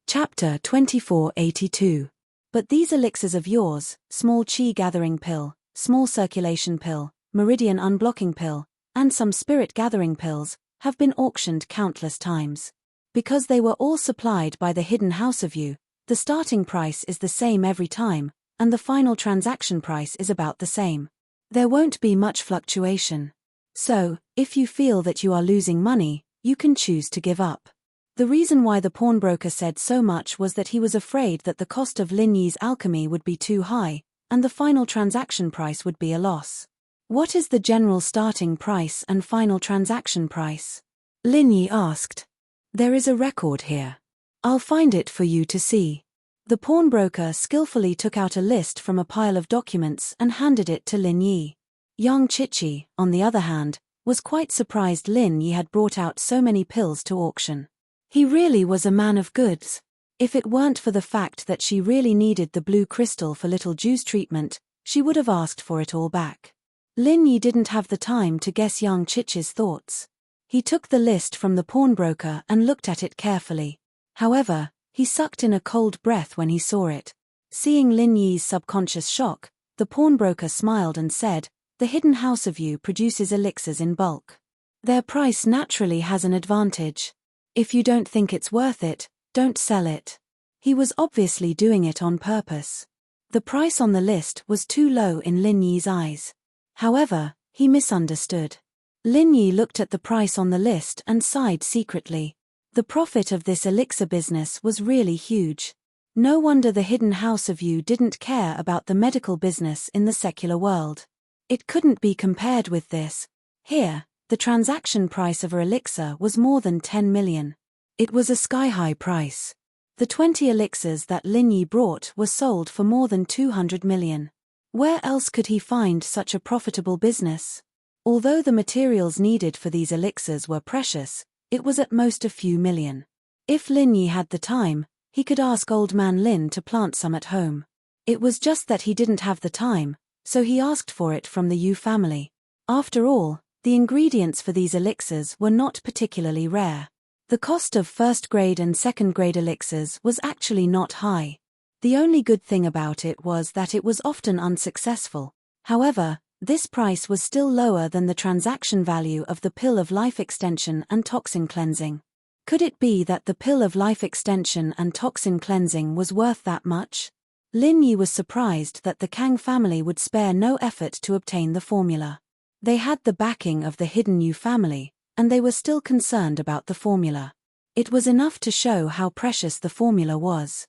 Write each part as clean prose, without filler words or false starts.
Chapter 2482. But these elixirs of yours, small chi gathering pill, small circulation pill, meridian unblocking pill, and some spirit gathering pills, have been auctioned countless times. Because they were all supplied by the hidden house of you, the starting price is the same every time, and the final transaction price is about the same. There won't be much fluctuation. So, if you feel that you are losing money, you can choose to give up. The reason why the pawnbroker said so much was that he was afraid that the cost of Lin Yi's alchemy would be too high, and the final transaction price would be a loss. What is the general starting price and final transaction price? Lin Yi asked. There is a record here. I'll find it for you to see. The pawnbroker skillfully took out a list from a pile of documents and handed it to Lin Yi. Young Chichi, on the other hand, was quite surprised Lin Yi had brought out so many pills to auction. He really was a man of goods. If it weren't for the fact that she really needed the blue crystal for little Juice treatment, she would have asked for it all back. Lin Yi didn't have the time to guess young Chichi's thoughts. He took the list from the pawnbroker and looked at it carefully. However, he sucked in a cold breath when he saw it. Seeing Lin Yi's subconscious shock, the pawnbroker smiled and said, "The hidden house of you produces elixirs in bulk. Their price naturally has an advantage. If you don't think it's worth it, don't sell it." He was obviously doing it on purpose. The price on the list was too low in Lin Yi's eyes. However, he misunderstood. Lin Yi looked at the price on the list and sighed secretly. The profit of this elixir business was really huge. No wonder the hidden house of you didn't care about the medical business in the secular world. It couldn't be compared with this. Here, the transaction price of her elixir was more than 10 million. It was a sky-high price. The 20 elixirs that Lin Yi brought were sold for more than 200 million. Where else could he find such a profitable business? Although the materials needed for these elixirs were precious, it was at most a few million. If Lin Yi had the time, he could ask old man Lin to plant some at home. It was just that he didn't have the time, so he asked for it from the Yu family. After all, the ingredients for these elixirs were not particularly rare. The cost of first-grade and second-grade elixirs was actually not high. The only good thing about it was that it was often unsuccessful. However, this price was still lower than the transaction value of the pill of life extension and toxin cleansing. Could it be that the pill of life extension and toxin cleansing was worth that much? Lin Yi was surprised that the Kang family would spare no effort to obtain the formula. They had the backing of the hidden Yu family, and they were still concerned about the formula. It was enough to show how precious the formula was.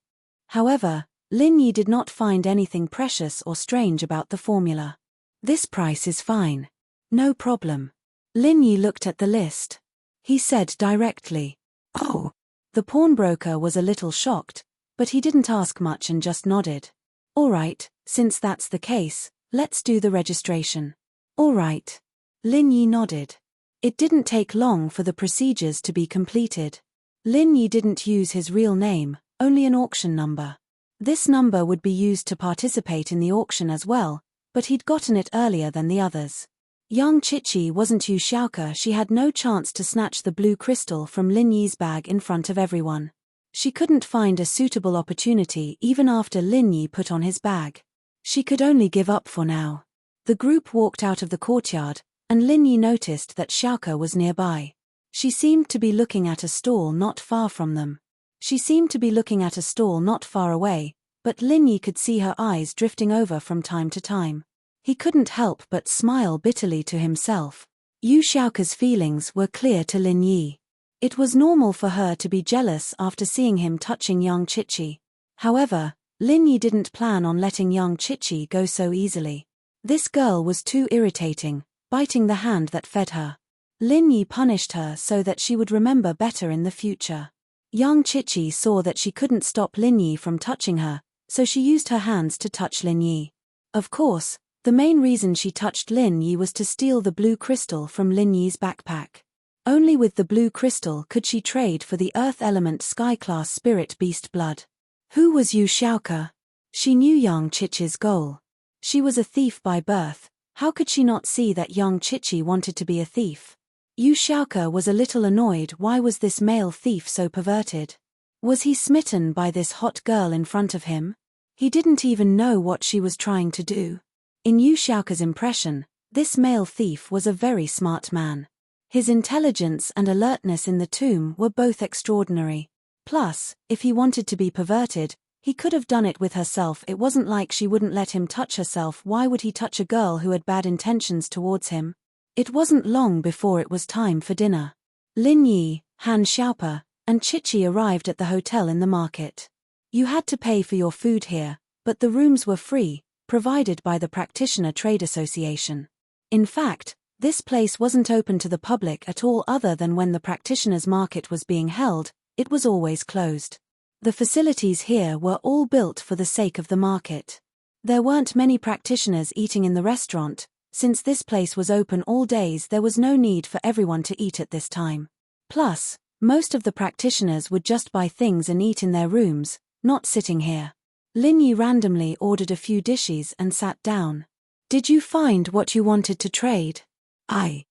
However, Lin Yi did not find anything precious or strange about the formula. This price is fine. No problem. Lin Yi looked at the list. He said directly, "Oh." The pawnbroker was a little shocked, but he didn't ask much and just nodded. "All right, since that's the case, let's do the registration." "All right." Lin Yi nodded. It didn't take long for the procedures to be completed. Lin Yi didn't use his real name, only an auction number. This number would be used to participate in the auction as well, but he'd gotten it earlier than the others. Young Chichi wasn't Yu Xiaoke. She had no chance to snatch the blue crystal from Lin Yi's bag in front of everyone. She couldn't find a suitable opportunity even after Lin Yi put on his bag. She could only give up for now. The group walked out of the courtyard, and Lin Yi noticed that Xiaoke was nearby. She seemed to be looking at a stall not far from them. She seemed to be looking at a stall not far away, but Lin Yi could see her eyes drifting over from time to time. He couldn't help but smile bitterly to himself. Yu Xiaoke's feelings were clear to Lin Yi. It was normal for her to be jealous after seeing him touching young Chichi. However, Lin Yi didn't plan on letting young Chichi go so easily. This girl was too irritating, biting the hand that fed her. Lin Yi punished her so that she would remember better in the future. Young Chichi saw that she couldn't stop Lin Yi from touching her, so she used her hands to touch Lin Yi. Of course, the main reason she touched Lin Yi was to steal the blue crystal from Lin Yi's backpack. Only with the blue crystal could she trade for the earth element sky-class spirit beast blood. Who was Yu Xiaoke? She knew young Chichi's goal. She was a thief by birth. How could she not see that young Chichi wanted to be a thief? Yu Xiaoke was a little annoyed. Why was this male thief so perverted? Was he smitten by this hot girl in front of him? He didn't even know what she was trying to do. In Yu Xiaoke's impression, this male thief was a very smart man. His intelligence and alertness in the tomb were both extraordinary. Plus, if he wanted to be perverted, he could have done it with herself. It wasn't like she wouldn't let him touch herself. Why would he touch a girl who had bad intentions towards him? It wasn't long before it was time for dinner. Lin Yi, Han Xiaope, and Chichi arrived at the hotel in the market. You had to pay for your food here, but the rooms were free, provided by the Practitioner Trade Association. In fact, this place wasn't open to the public at all other than when the practitioners' market was being held. It was always closed. The facilities here were all built for the sake of the market. There weren't many practitioners eating in the restaurant. Since this place was open all days, there was no need for everyone to eat at this time. Plus, most of the practitioners would just buy things and eat in their rooms, not sitting here. Lin Yi randomly ordered a few dishes and sat down. Did you find what you wanted to trade? I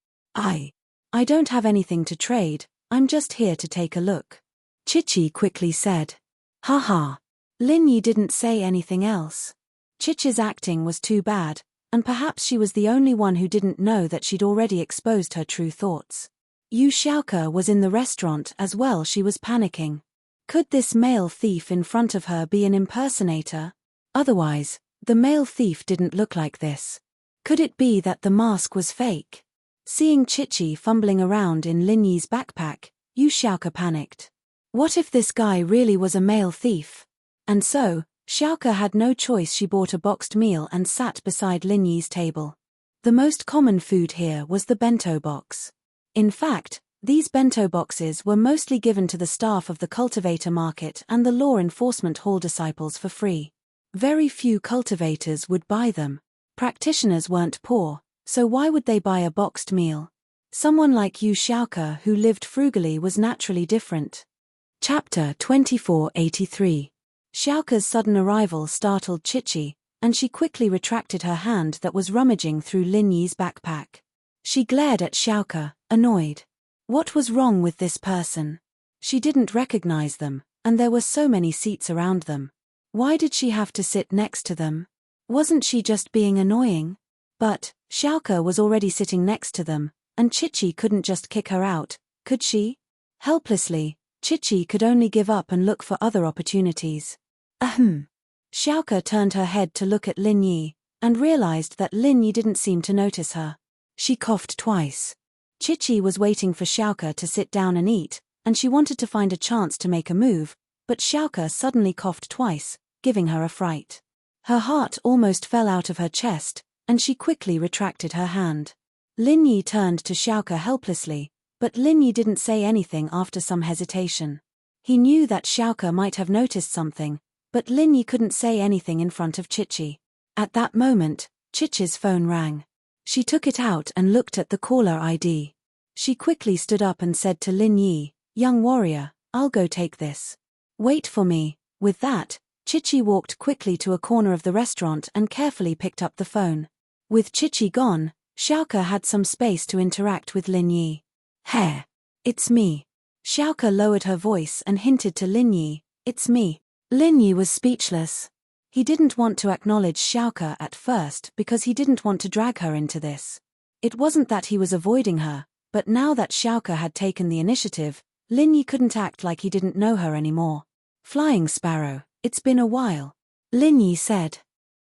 don't have anything to trade, I'm just here to take a look. Chichi quickly said. Haha. Lin Yi didn't say anything else. Chichi's acting was too bad, and perhaps she was the only one who didn't know that she'd already exposed her true thoughts. Yu Xiaoke was in the restaurant as well. She was panicking. Could this male thief in front of her be an impersonator? Otherwise, the male thief didn't look like this. Could it be that the mask was fake? Seeing Chichi fumbling around in Lin Yi's backpack, Yu Xiaoke panicked. What if this guy really was a male thief? And so, Xiaoke had no choice. She bought a boxed meal and sat beside Lin Yi's table. The most common food here was the bento box. In fact, these bento boxes were mostly given to the staff of the cultivator market and the law enforcement hall disciples for free. Very few cultivators would buy them. Practitioners weren't poor, so why would they buy a boxed meal? Someone like Yu Xiaoke who lived frugally was naturally different. Chapter 2483. Xiaoke's sudden arrival startled Chichi, and she quickly retracted her hand that was rummaging through Lin Yi's backpack. She glared at Xiaoke, annoyed. What was wrong with this person? She didn't recognize them, and there were so many seats around them. Why did she have to sit next to them? Wasn't she just being annoying? But, Xiaoke was already sitting next to them, and Chichi couldn't just kick her out, could she? Helplessly, Chichi could only give up and look for other opportunities. Xiaoke turned her head to look at Lin Yi, and realized that Lin Yi didn't seem to notice her. She coughed twice. Chichi was waiting for Xiaoke to sit down and eat, and she wanted to find a chance to make a move, but Xiaoke suddenly coughed twice, giving her a fright. Her heart almost fell out of her chest, and she quickly retracted her hand. Lin Yi turned to Xiaoke helplessly, but Lin Yi didn't say anything after some hesitation. He knew that Xiaoke might have noticed something, but Lin Yi couldn't say anything in front of Chichi. At that moment, Chichi's phone rang. She took it out and looked at the caller ID. She quickly stood up and said to Lin Yi, "Young warrior, I'll go take this. Wait for me." With that, Chichi walked quickly to a corner of the restaurant and carefully picked up the phone. With Chichi gone, Xiaoke had some space to interact with Lin Yi. "Hey, it's me." Xiaoke lowered her voice and hinted to Lin Yi, "It's me." Lin Yi was speechless. He didn't want to acknowledge Xiaoke at first because he didn't want to drag her into this. It wasn't that he was avoiding her, but now that Xiaoke had taken the initiative, Lin Yi couldn't act like he didn't know her anymore. "Flying Sparrow, it's been a while," Lin Yi said.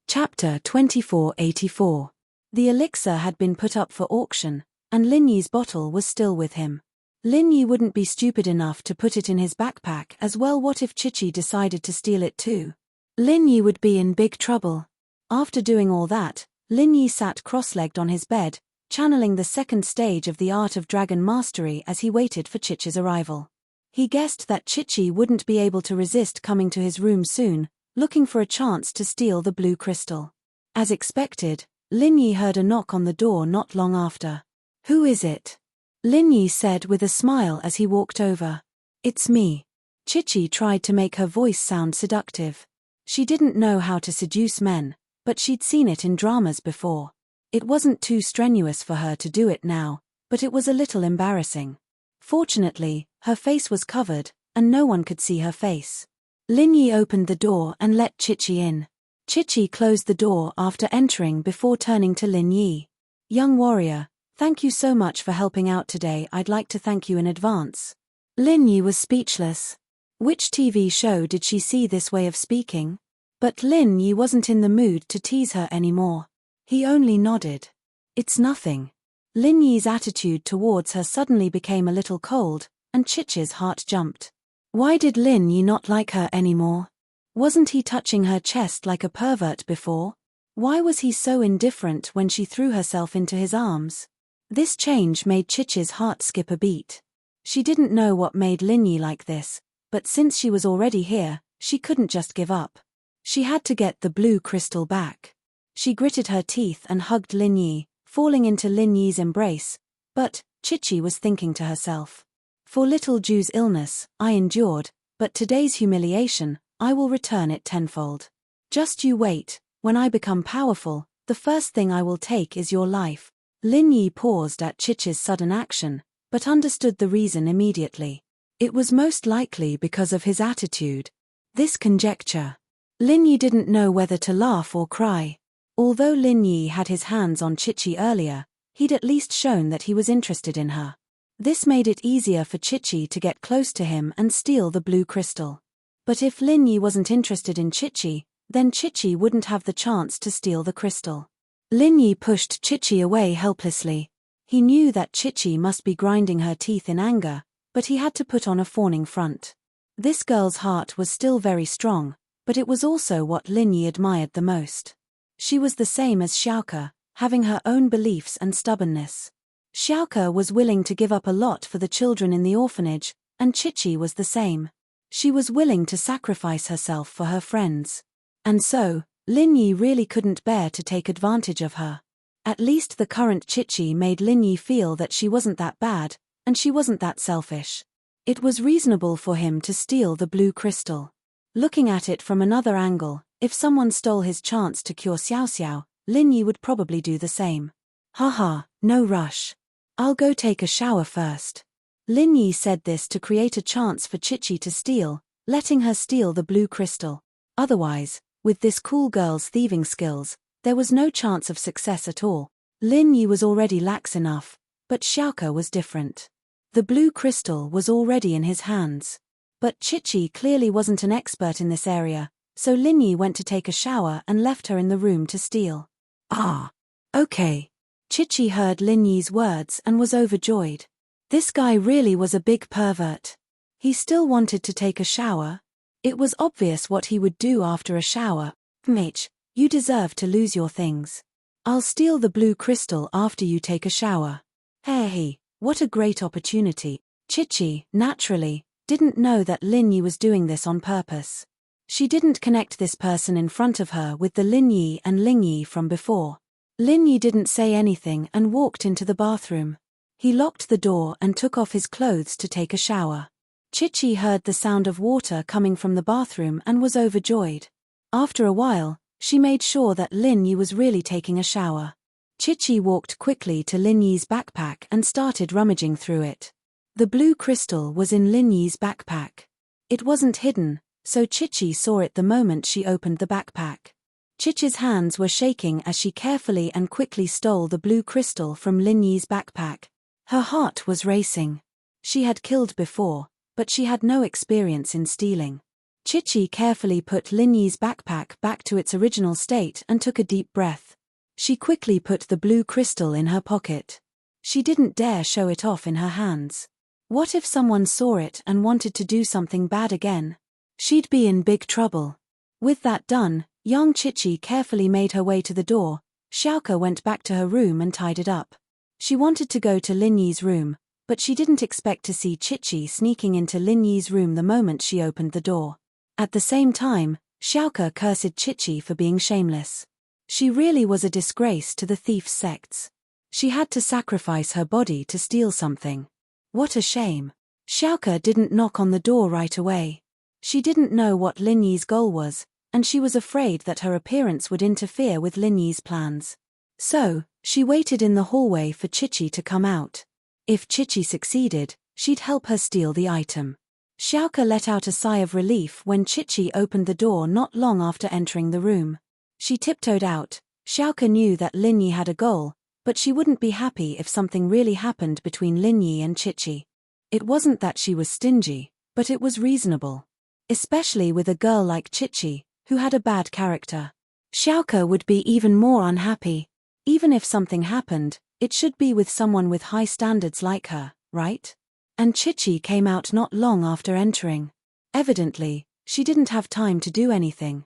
Chapter 2484. The elixir had been put up for auction, and Lin Yi's bottle was still with him. Lin Yi wouldn't be stupid enough to put it in his backpack as well. What if Chichi decided to steal it too? Lin Yi would be in big trouble. After doing all that, Lin Yi sat cross-legged on his bed, channeling the second stage of the art of dragon mastery as he waited for Chichi's arrival. He guessed that Chichi wouldn't be able to resist coming to his room soon, looking for a chance to steal the blue crystal. As expected, Lin Yi heard a knock on the door not long after. "Who is it?" Lin Yi said with a smile as he walked over. "It's me." Chichi tried to make her voice sound seductive. She didn't know how to seduce men, but she'd seen it in dramas before. It wasn't too strenuous for her to do it now, but it was a little embarrassing. Fortunately, her face was covered, and no one could see her face. Lin Yi opened the door and let Chichi in. Chichi closed the door after entering before turning to Lin Yi. "Young warrior, thank you so much for helping out today. I'd like to thank you in advance." Lin Yi was speechless. Which TV show did she see this way of speaking? But Lin Yi wasn't in the mood to tease her anymore. He only nodded. "It's nothing." Lin Yi's attitude towards her suddenly became a little cold, and Chichi's heart jumped. Why did Lin Yi not like her anymore? Wasn't he touching her chest like a pervert before? Why was he so indifferent when she threw herself into his arms? This change made Chichi's heart skip a beat. She didn't know what made Lin Yi like this, but since she was already here, she couldn't just give up. She had to get the blue crystal back. She gritted her teeth and hugged Lin Yi, falling into Lin Yi's embrace, but Chichi was thinking to herself. For little Ju's illness, I endured, but today's humiliation, I will return it tenfold. Just you wait, when I become powerful, the first thing I will take is your life. Lin Yi paused at Chichi's sudden action, but understood the reason immediately. It was most likely because of his attitude. This conjecture. Lin Yi didn't know whether to laugh or cry. Although Lin Yi had his hands on Chichi earlier, he'd at least shown that he was interested in her. This made it easier for Chichi to get close to him and steal the blue crystal. But if Lin Yi wasn't interested in Chichi, then Chichi wouldn't have the chance to steal the crystal. Lin Yi pushed Chichi away helplessly. He knew that Chichi must be grinding her teeth in anger, but he had to put on a fawning front. This girl's heart was still very strong, but it was also what Lin Yi admired the most. She was the same as Xiaoke, having her own beliefs and stubbornness. Xiaoke was willing to give up a lot for the children in the orphanage, and Chichi was the same. She was willing to sacrifice herself for her friends. And so, Lin Yi really couldn't bear to take advantage of her. At least the current Chichi made Lin Yi feel that she wasn't that bad, and she wasn't that selfish. It was reasonable for him to steal the blue crystal. Looking at it from another angle, if someone stole his chance to cure Xiao Xiao, Lin Yi would probably do the same. Haha, no rush. I'll go take a shower first. Lin Yi said this to create a chance for Chichi to steal, letting her steal the blue crystal. Otherwise, with this cool girl's thieving skills, there was no chance of success at all. Lin Yi was already lax enough, but Xiaoke was different. The blue crystal was already in his hands. But Chichi clearly wasn't an expert in this area, so Lin Yi went to take a shower and left her in the room to steal. Ah. Okay. Chichi heard Lin Yi's words and was overjoyed. This guy really was a big pervert. He still wanted to take a shower. It was obvious what he would do after a shower. Mitch, you deserve to lose your things. I'll steal the blue crystal after you take a shower. Hey, what a great opportunity. Chichi, naturally, didn't know that Lin Yi was doing this on purpose. She didn't connect this person in front of her with the Lin Yi and Ling Yi from before. Lin Yi didn't say anything and walked into the bathroom. He locked the door and took off his clothes to take a shower. Chichi heard the sound of water coming from the bathroom and was overjoyed. After a while, she made sure that Lin Yi was really taking a shower. Chichi walked quickly to Lin Yi's backpack and started rummaging through it. The blue crystal was in Lin Yi's backpack. It wasn't hidden, so Chichi saw it the moment she opened the backpack. Chichi's hands were shaking as she carefully and quickly stole the blue crystal from Lin Yi's backpack. Her heart was racing. She had killed before, but she had no experience in stealing. Chichi carefully put Lin Yi's backpack back to its original state and took a deep breath. She quickly put the blue crystal in her pocket. She didn't dare show it off in her hands. What if someone saw it and wanted to do something bad again? She'd be in big trouble. With that done, young Chichi carefully made her way to the door. Xiaoke went back to her room and tied it up. She wanted to go to Lin Yi's room, but she didn't expect to see Chichi sneaking into Lin Yi's room the moment she opened the door. At the same time, Xiaoke cursed Chichi for being shameless. She really was a disgrace to the thief's sects. She had to sacrifice her body to steal something. What a shame. Xiaoke didn't knock on the door right away. She didn't know what Lin Yi's goal was, and she was afraid that her appearance would interfere with Lin Yi's plans. So, she waited in the hallway for Chichi to come out. If Chichi succeeded, she'd help her steal the item. Xiaoke let out a sigh of relief when Chichi opened the door not long after entering the room. She tiptoed out. Xiaoke knew that Linyi had a goal, but she wouldn't be happy if something really happened between Linyi and Chichi. It wasn't that she was stingy, but it was reasonable. Especially with a girl like Chichi, who had a bad character. Xiaoke would be even more unhappy. Even if something happened, it should be with someone with high standards like her, right? And Chichi came out not long after entering. Evidently, she didn't have time to do anything.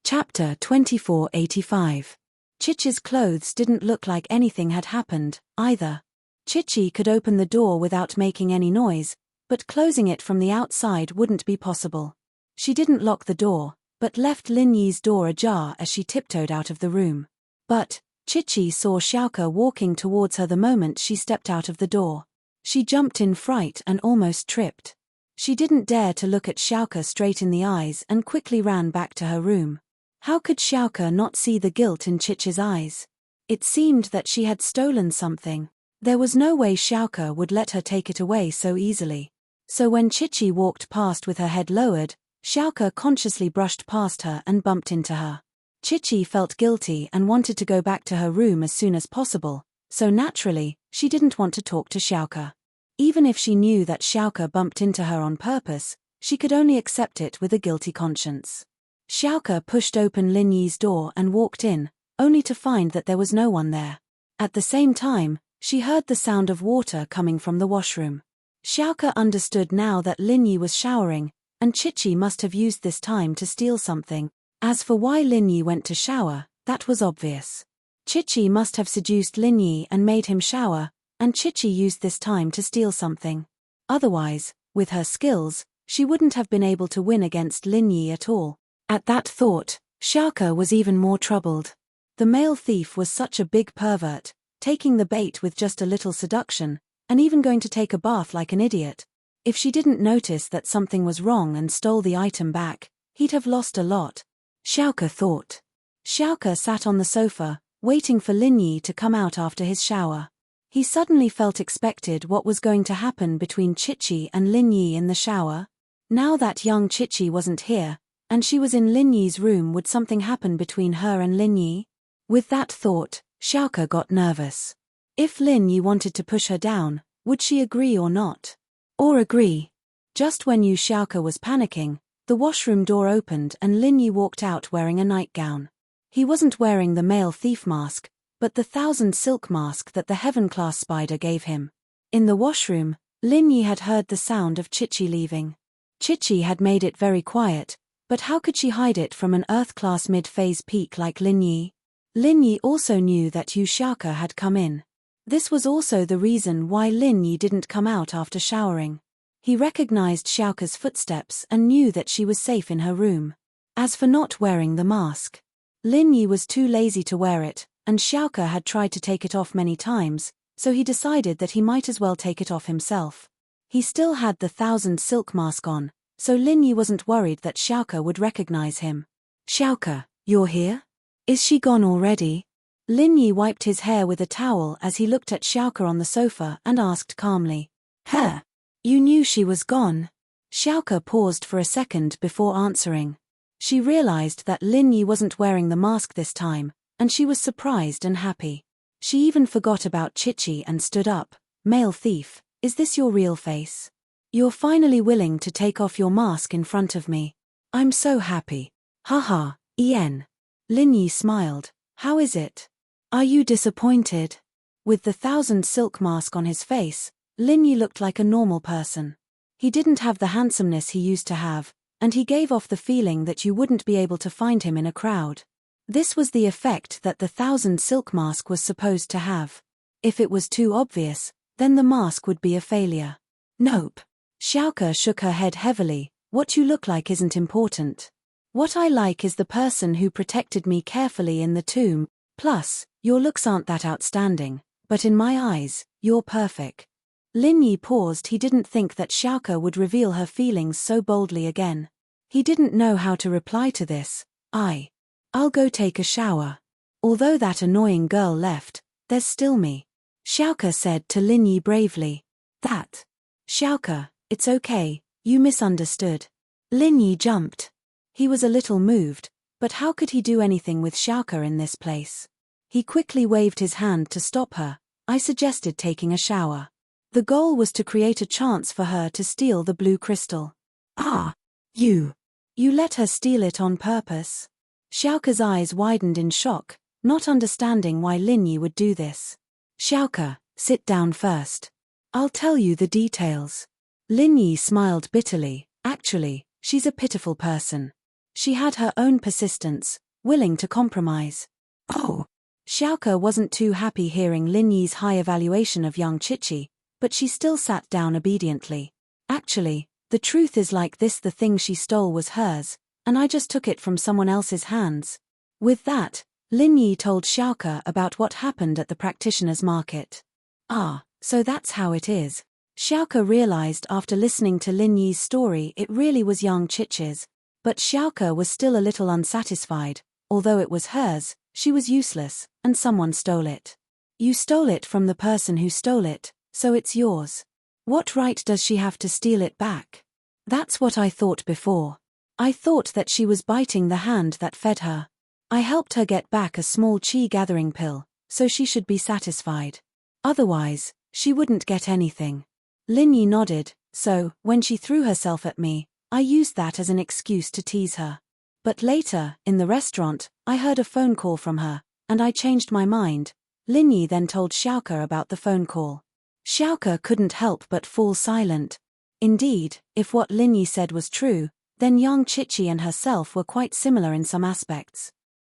Chapter 2485. Chichi's clothes didn't look like anything had happened, either. Chichi could open the door without making any noise, but closing it from the outside wouldn't be possible. She didn't lock the door, but left Linyi's door ajar as she tiptoed out of the room. But Chichi saw Xiaoke walking towards her the moment she stepped out of the door. She jumped in fright and almost tripped. She didn't dare to look at Xiaoke straight in the eyes and quickly ran back to her room. How could Xiaoke not see the guilt in Chichi's eyes? It seemed that she had stolen something. There was no way Xiaoke would let her take it away so easily. So when Chichi walked past with her head lowered, Xiaoke consciously brushed past her and bumped into her. Chichi felt guilty and wanted to go back to her room as soon as possible, so naturally, she didn't want to talk to Xiaoke. Even if she knew that Xiaoke bumped into her on purpose, she could only accept it with a guilty conscience. Xiaoke pushed open Linyi's door and walked in, only to find that there was no one there. At the same time, she heard the sound of water coming from the washroom. Xiaoke understood now that Linyi was showering, and Chichi must have used this time to steal something. As for why Linyi went to shower, that was obvious. Chichi must have seduced Linyi and made him shower, and Chichi used this time to steal something. Otherwise, with her skills, she wouldn't have been able to win against Linyi at all. At that thought, Xiaoke was even more troubled. The male thief was such a big pervert, taking the bait with just a little seduction, and even going to take a bath like an idiot. If she didn't notice that something was wrong and stole the item back, he'd have lost a lot. Xiaoke thought. Xiaoke sat on the sofa, waiting for Linyi to come out after his shower. He suddenly felt expected what was going to happen between Chichi and Linyi in the shower. Now that young Chichi wasn't here, and she was in Linyi's room, would something happen between her and Linyi? With that thought, Xiaoke got nervous. If Linyi wanted to push her down, would she agree or not? Or agree? Just when Xiaoke was panicking, the washroom door opened and Linyi walked out wearing a nightgown. He wasn't wearing the male thief mask, but the 1,000 silk mask that the heaven-class spider gave him. In the washroom, Linyi had heard the sound of Chichi leaving. Chichi had made it very quiet, but how could she hide it from an Earth-class mid-phase peak like Linyi? Linyi also knew that Xiaoke had come in. This was also the reason why Linyi didn't come out after showering. He recognized Xiaoke's footsteps and knew that she was safe in her room. As for not wearing the mask, Linyi was too lazy to wear it, and Xiaoke had tried to take it off many times, so he decided that he might as well take it off himself. He still had the 1,000 silk mask on, so Linyi wasn't worried that Xiaoke would recognize him. "Xiaoke, you're here? Is she gone already?" Linyi wiped his hair with a towel as he looked at Xiaoke on the sofa and asked calmly. "Huh? You knew she was gone?" Xiaoke paused for a second before answering. She realized that Linyi wasn't wearing the mask this time, and she was surprised and happy. She even forgot about Chichi and stood up. "Male thief, is this your real face? You're finally willing to take off your mask in front of me. I'm so happy. Haha, Ian." Linyi smiled. "How is it? Are you disappointed?" With the 1,000 silk mask on his face, Linyi looked like a normal person. He didn't have the handsomeness he used to have, and he gave off the feeling that you wouldn't be able to find him in a crowd. This was the effect that the 1,000 silk mask was supposed to have. If it was too obvious, then the mask would be a failure. "Nope." Xiaoke shook her head heavily. "What you look like isn't important. What I like is the person who protected me carefully in the tomb. Plus, your looks aren't that outstanding, but in my eyes, you're perfect." Linyi paused. He didn't think that Xiaoke would reveal her feelings so boldly again. He didn't know how to reply to this. I'll go take a shower. Although that annoying girl left, there's still me," Xiaoke said to Linyi bravely. "That? Xiaoke, it's okay, You misunderstood. Lin Yi jumped. He was a little moved, but how could he do anything with Xiaoke in this place? He quickly waved his hand to stop her. I suggested taking a shower. The goal was to create a chance for her to steal the blue crystal. Ah! You let her steal it on purpose? Xiaoke's eyes widened in shock, not understanding why Lin Yi would do this. Xiaoke, sit down first. I'll tell you the details. Lin Yi smiled bitterly. Actually, she's a pitiful person. She had her own persistence, willing to compromise. Oh! Xiaoke wasn't too happy hearing Lin Yi's high evaluation of young Qiqi, but she still sat down obediently. Actually, the truth is like this: the thing she stole was hers, and I just took it from someone else's hands. With that, Lin Yi told Xiaoke about what happened at the practitioner's market. Ah, so that's how it is. Xiaoke realized after listening to Lin Yi's story it really was young Qiqi's. But Xiaoke was still a little unsatisfied. Although it was hers, she was useless, and someone stole it. You stole it from the person who stole it, so it's yours. What right does she have to steal it back? That's what I thought before. I thought that she was biting the hand that fed her. I helped her get back a small qi gathering pill, so she should be satisfied. Otherwise, she wouldn't get anything. Lin Yi nodded. So, when she threw herself at me, I used that as an excuse to tease her. But later, in the restaurant, I heard a phone call from her, and I changed my mind. Lin Yi then told Xiaoke about the phone call. Xiaoke couldn't help but fall silent. Indeed, if what Lin Yi said was true, then young Qiqi and herself were quite similar in some aspects.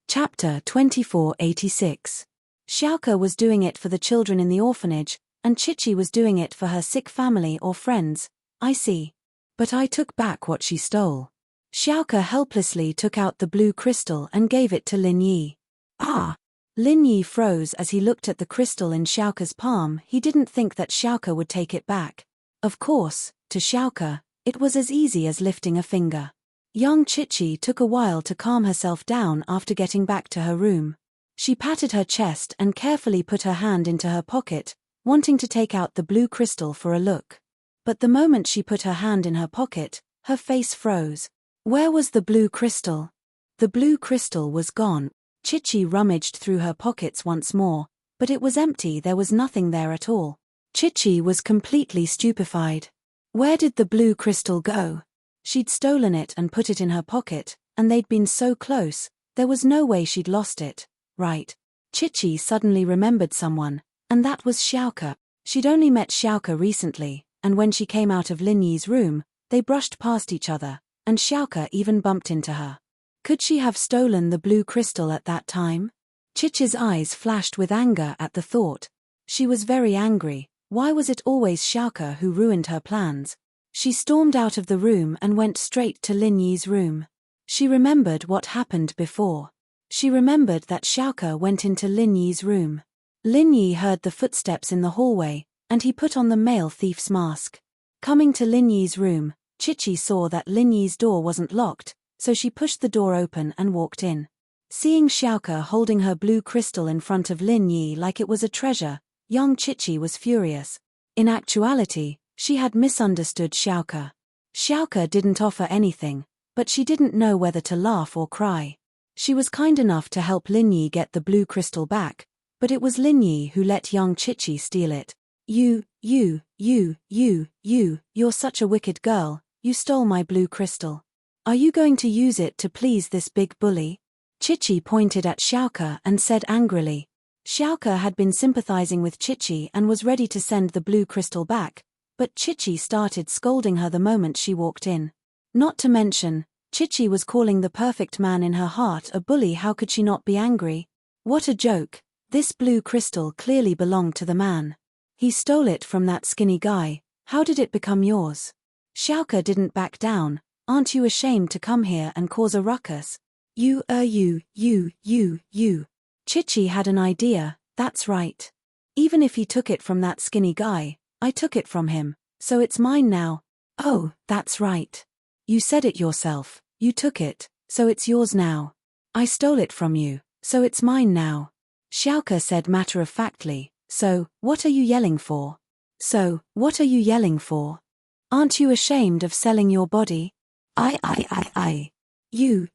Chapter 2486. Xiaoke was doing it for the children in the orphanage, and Qiqi was doing it for her sick family or friends. I see. But I took back what she stole. Xiaoke helplessly took out the blue crystal and gave it to Lin Yi. Ah! Lin Yi froze as he looked at the crystal in Xiaoke's palm. He didn't think that Xiaoke would take it back. Of course, to Xiaoke, it was as easy as lifting a finger. Young Qiqi took a while to calm herself down after getting back to her room. She patted her chest and carefully put her hand into her pocket, wanting to take out the blue crystal for a look. But the moment she put her hand in her pocket, her face froze. Where was the blue crystal? The blue crystal was gone. Qiqi rummaged through her pockets once more, but it was empty. There was nothing there at all. Qiqi was completely stupefied. Where did the blue crystal go? She'd stolen it and put it in her pocket, and they'd been so close, there was no way she'd lost it, right? Qiqi suddenly remembered someone, and that was Xiaoke. She'd only met Xiaoke recently, and when she came out of Lin Yi's room, they brushed past each other, and Xiaoke even bumped into her. Could she have stolen the blue crystal at that time? Qiqi's eyes flashed with anger at the thought. She was very angry. Why was it always Xiaoke who ruined her plans? She stormed out of the room and went straight to Lin Yi's room. She remembered what happened before. She remembered that Xiaoke went into Lin Yi's room. Lin Yi heard the footsteps in the hallway, and he put on the male thief's mask. Coming to Lin Yi's room, Qiqi saw that Lin Yi's door wasn't locked, so she pushed the door open and walked in. Seeing Xiaoke holding her blue crystal in front of Lin Yi like it was a treasure, young Qiqi was furious. In actuality, she had misunderstood Xiaoke. Xiaoke didn't offer anything, but she didn't know whether to laugh or cry. She was kind enough to help Lin Yi get the blue crystal back, but it was Lin Yi who let young Qiqi steal it. You're such a wicked girl. You stole my blue crystal. Are you going to use it to please this big bully? Qiqi pointed at Xiaoke and said angrily. Xiaoke had been sympathizing with Qiqi and was ready to send the blue crystal back, but Qiqi started scolding her the moment she walked in. Not to mention, Qiqi was calling the perfect man in her heart a bully. How could she not be angry? What a joke. This blue crystal clearly belonged to the man. He stole it from that skinny guy. How did it become yours? Xiaoke didn't back down. Aren't you ashamed to come here and cause a ruckus? You. Qiqi had an idea. That's right. Even if he took it from that skinny guy, I took it from him, so it's mine now. Oh, that's right. You said it yourself. You took it, so it's yours now. I stole it from you, so it's mine now. Xiaoke said matter-of-factly. So, what are you yelling for? Aren't you ashamed of selling your body? I. You.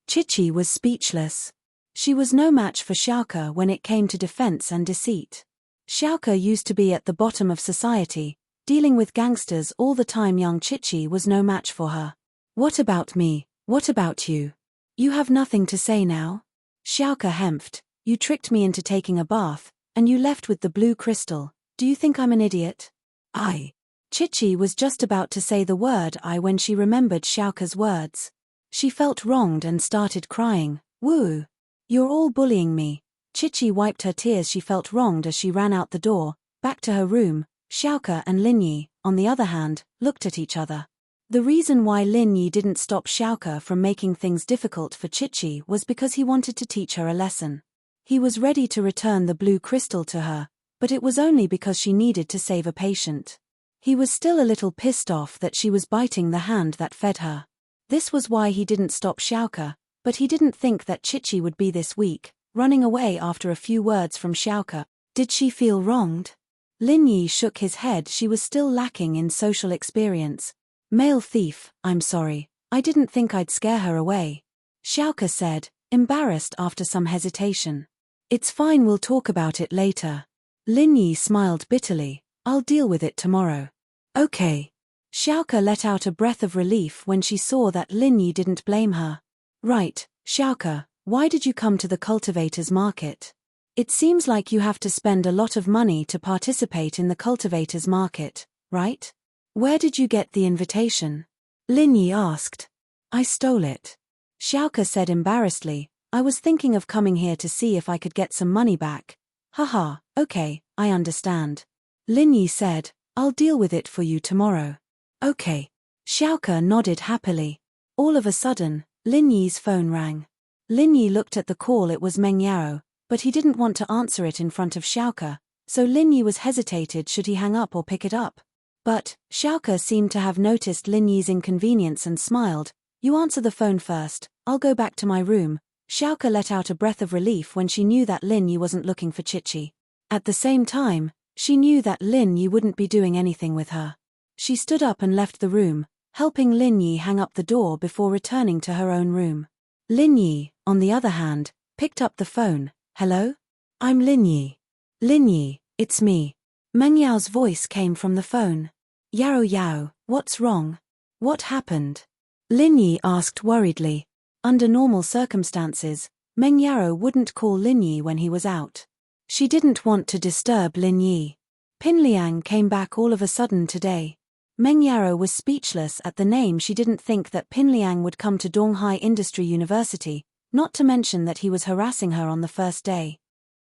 Chichi was speechless. She was no match for Xiaoke when it came to defense and deceit. Xiaoke used to be at the bottom of society, dealing with gangsters all the time. Young Chichi was no match for her. What about me? What about you? You have nothing to say now? Xiaoke hemphed. You tricked me into taking a bath, and you left with the blue crystal. Do you think I'm an idiot? I. Chichi was just about to say the word I when she remembered Xiaoke's words. She felt wronged and started crying. Woo! You're all bullying me. Chichi wiped her tears. She felt wronged as she ran out the door, back to her room. Xiaoke and Lin Yi, on the other hand, looked at each other. The reason why Lin Yi didn't stop Xiaoke from making things difficult for Chichi was because he wanted to teach her a lesson. He was ready to return the blue crystal to her, but it was only because she needed to save a patient. He was still a little pissed off that she was biting the hand that fed her. This was why he didn't stop Xiaoke, but he didn't think that Chichi would be this weak, running away after a few words from Xiaoke. Did she feel wronged? Lin Yi shook his head. She was still lacking in social experience. Male thief, I'm sorry, I didn't think I'd scare her away. Xiaoke said, embarrassed after some hesitation. It's fine, we'll talk about it later. Lin Yi smiled bitterly. I'll deal with it tomorrow. Okay. Xiaoke let out a breath of relief when she saw that Lin Yi didn't blame her. Right, Xiaoke, why did you come to the cultivators market? It seems like you have to spend a lot of money to participate in the cultivators market, right? Where did you get the invitation? Lin Yi asked. I stole it. Xiaoke said embarrassedly, I was thinking of coming here to see if I could get some money back. Haha, okay, I understand. Lin Yi said, I'll deal with it for you tomorrow. Okay. Xiaoke nodded happily. All of a sudden, Lin Yi's phone rang. Lin Yi looked at the call. It was Meng Yao, but he didn't want to answer it in front of Xiaoke, so Lin Yi was hesitated should he hang up or pick it up. But Xiaoke seemed to have noticed Lin Yi's inconvenience and smiled. You answer the phone first, I'll go back to my room. Xiaoke let out a breath of relief when she knew that Lin Yi wasn't looking for Chichi. At the same time, she knew that Lin Yi wouldn't be doing anything with her. She stood up and left the room, helping Lin Yi hang up the door before returning to her own room. Lin Yi, on the other hand, picked up the phone. Hello? I'm Lin Yi. Lin Yi, it's me. Meng Yao's voice came from the phone. Yao, what's wrong? What happened? Lin Yi asked worriedly. Under normal circumstances, Meng Yao wouldn't call Lin Yi when he was out. She didn't want to disturb Lin Yi. Pin Liang came back all of a sudden today. Meng Yao was speechless at the name. She didn't think that Pin Liang would come to Donghai Industry University, not to mention that he was harassing her on the first day.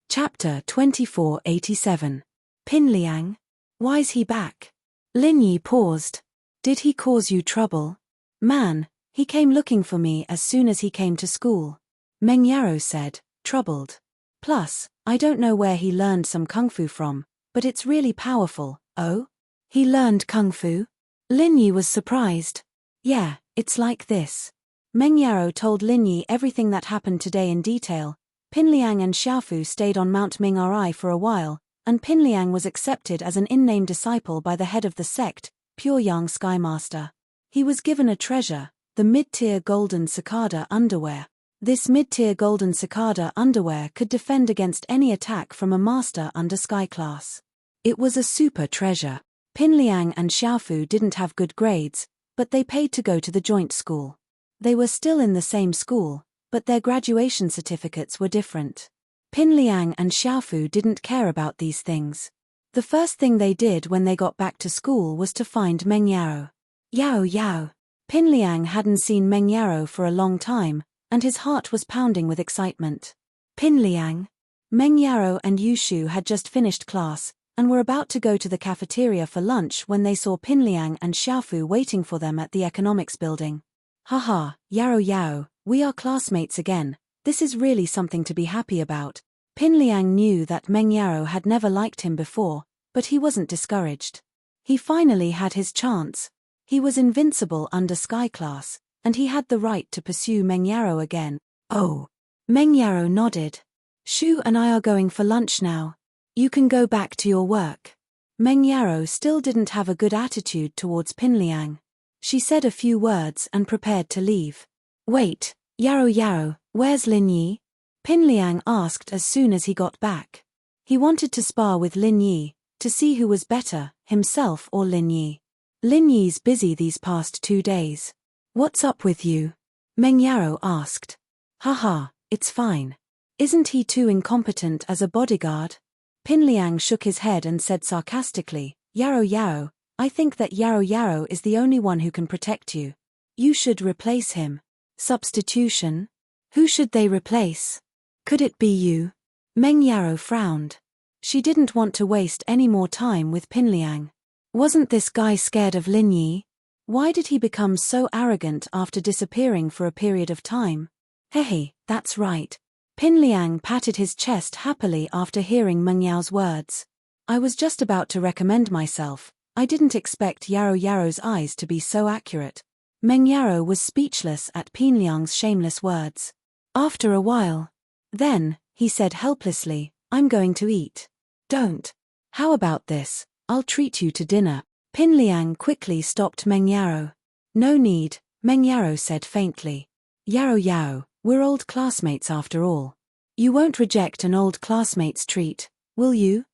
Chapter 2487. Pin Liang? Why's he back? Lin Yi paused. Did he cause you trouble? Man, he came looking for me as soon as he came to school. Meng Yao said, troubled. Plus, I don't know where he learned some kung fu from, but it's really powerful. Oh? He learned kung fu? Lin Yi was surprised. Yeah, it's like this. Meng Yao told Lin Yi everything that happened today in detail. Pin Liang and Xiaofu stayed on Mount Ming Ri for a while, and Pin Liang was accepted as an in-name disciple by the head of the sect, Pure Yang Skymaster. He was given a treasure, the mid-tier golden cicada underwear. This mid-tier golden cicada underwear could defend against any attack from a master under Sky class. It was a super treasure. Pin Liang and Xiaofu didn't have good grades, but they paid to go to the joint school. They were still in the same school, but their graduation certificates were different. Pin Liang and Xiaofu didn't care about these things. The first thing they did when they got back to school was to find Meng Yao. Yao. Pin Liang hadn't seen Meng Yao for a long time, and his heart was pounding with excitement. Pin Liang. Meng Yao and Yushu had just finished class, and were about to go to the cafeteria for lunch when they saw Pin Liang and Xiaofu waiting for them at the economics building. Haha, Yao, we are classmates again. This is really something to be happy about. Pin Liang knew that Meng Yao had never liked him before, but he wasn't discouraged. He finally had his chance. He was invincible under Sky class, and he had the right to pursue Meng Yao again. Oh. Meng Yao nodded. Shu and I are going for lunch now. You can go back to your work. Meng Yaro still didn't have a good attitude towards Pinliang. She said a few words and prepared to leave. Wait, Yaro, where's Lin Yi? Pinliang asked as soon as he got back. He wanted to spar with Lin Yi, to see who was better, himself or Lin Yi. Lin Yi's busy these past 2 days. What's up with you? Meng Yaro asked. Haha, it's fine. Isn't he too incompetent as a bodyguard? Pinliang shook his head and said sarcastically, Yaro, I think that Yaro is the only one who can protect you. You should replace him. Substitution? Who should they replace? Could it be you? Meng Yaro frowned. She didn't want to waste any more time with Pinliang. Wasn't this guy scared of Lin Yi? Why did he become so arrogant after disappearing for a period of time? Hey, that's right. Pinliang patted his chest happily after hearing Meng Yao's words. I was just about to recommend myself. I didn't expect Yaro's eyes to be so accurate. Meng Yaro was speechless at Pinliang's shameless words. After a while. Then, he said helplessly, I'm going to eat. Don't. How about this? I'll treat you to dinner. Pinliang quickly stopped Meng Yaro. No need, Meng Yaro said faintly. Yaro, we're old classmates after all. You won't reject an old classmate's treat, will you?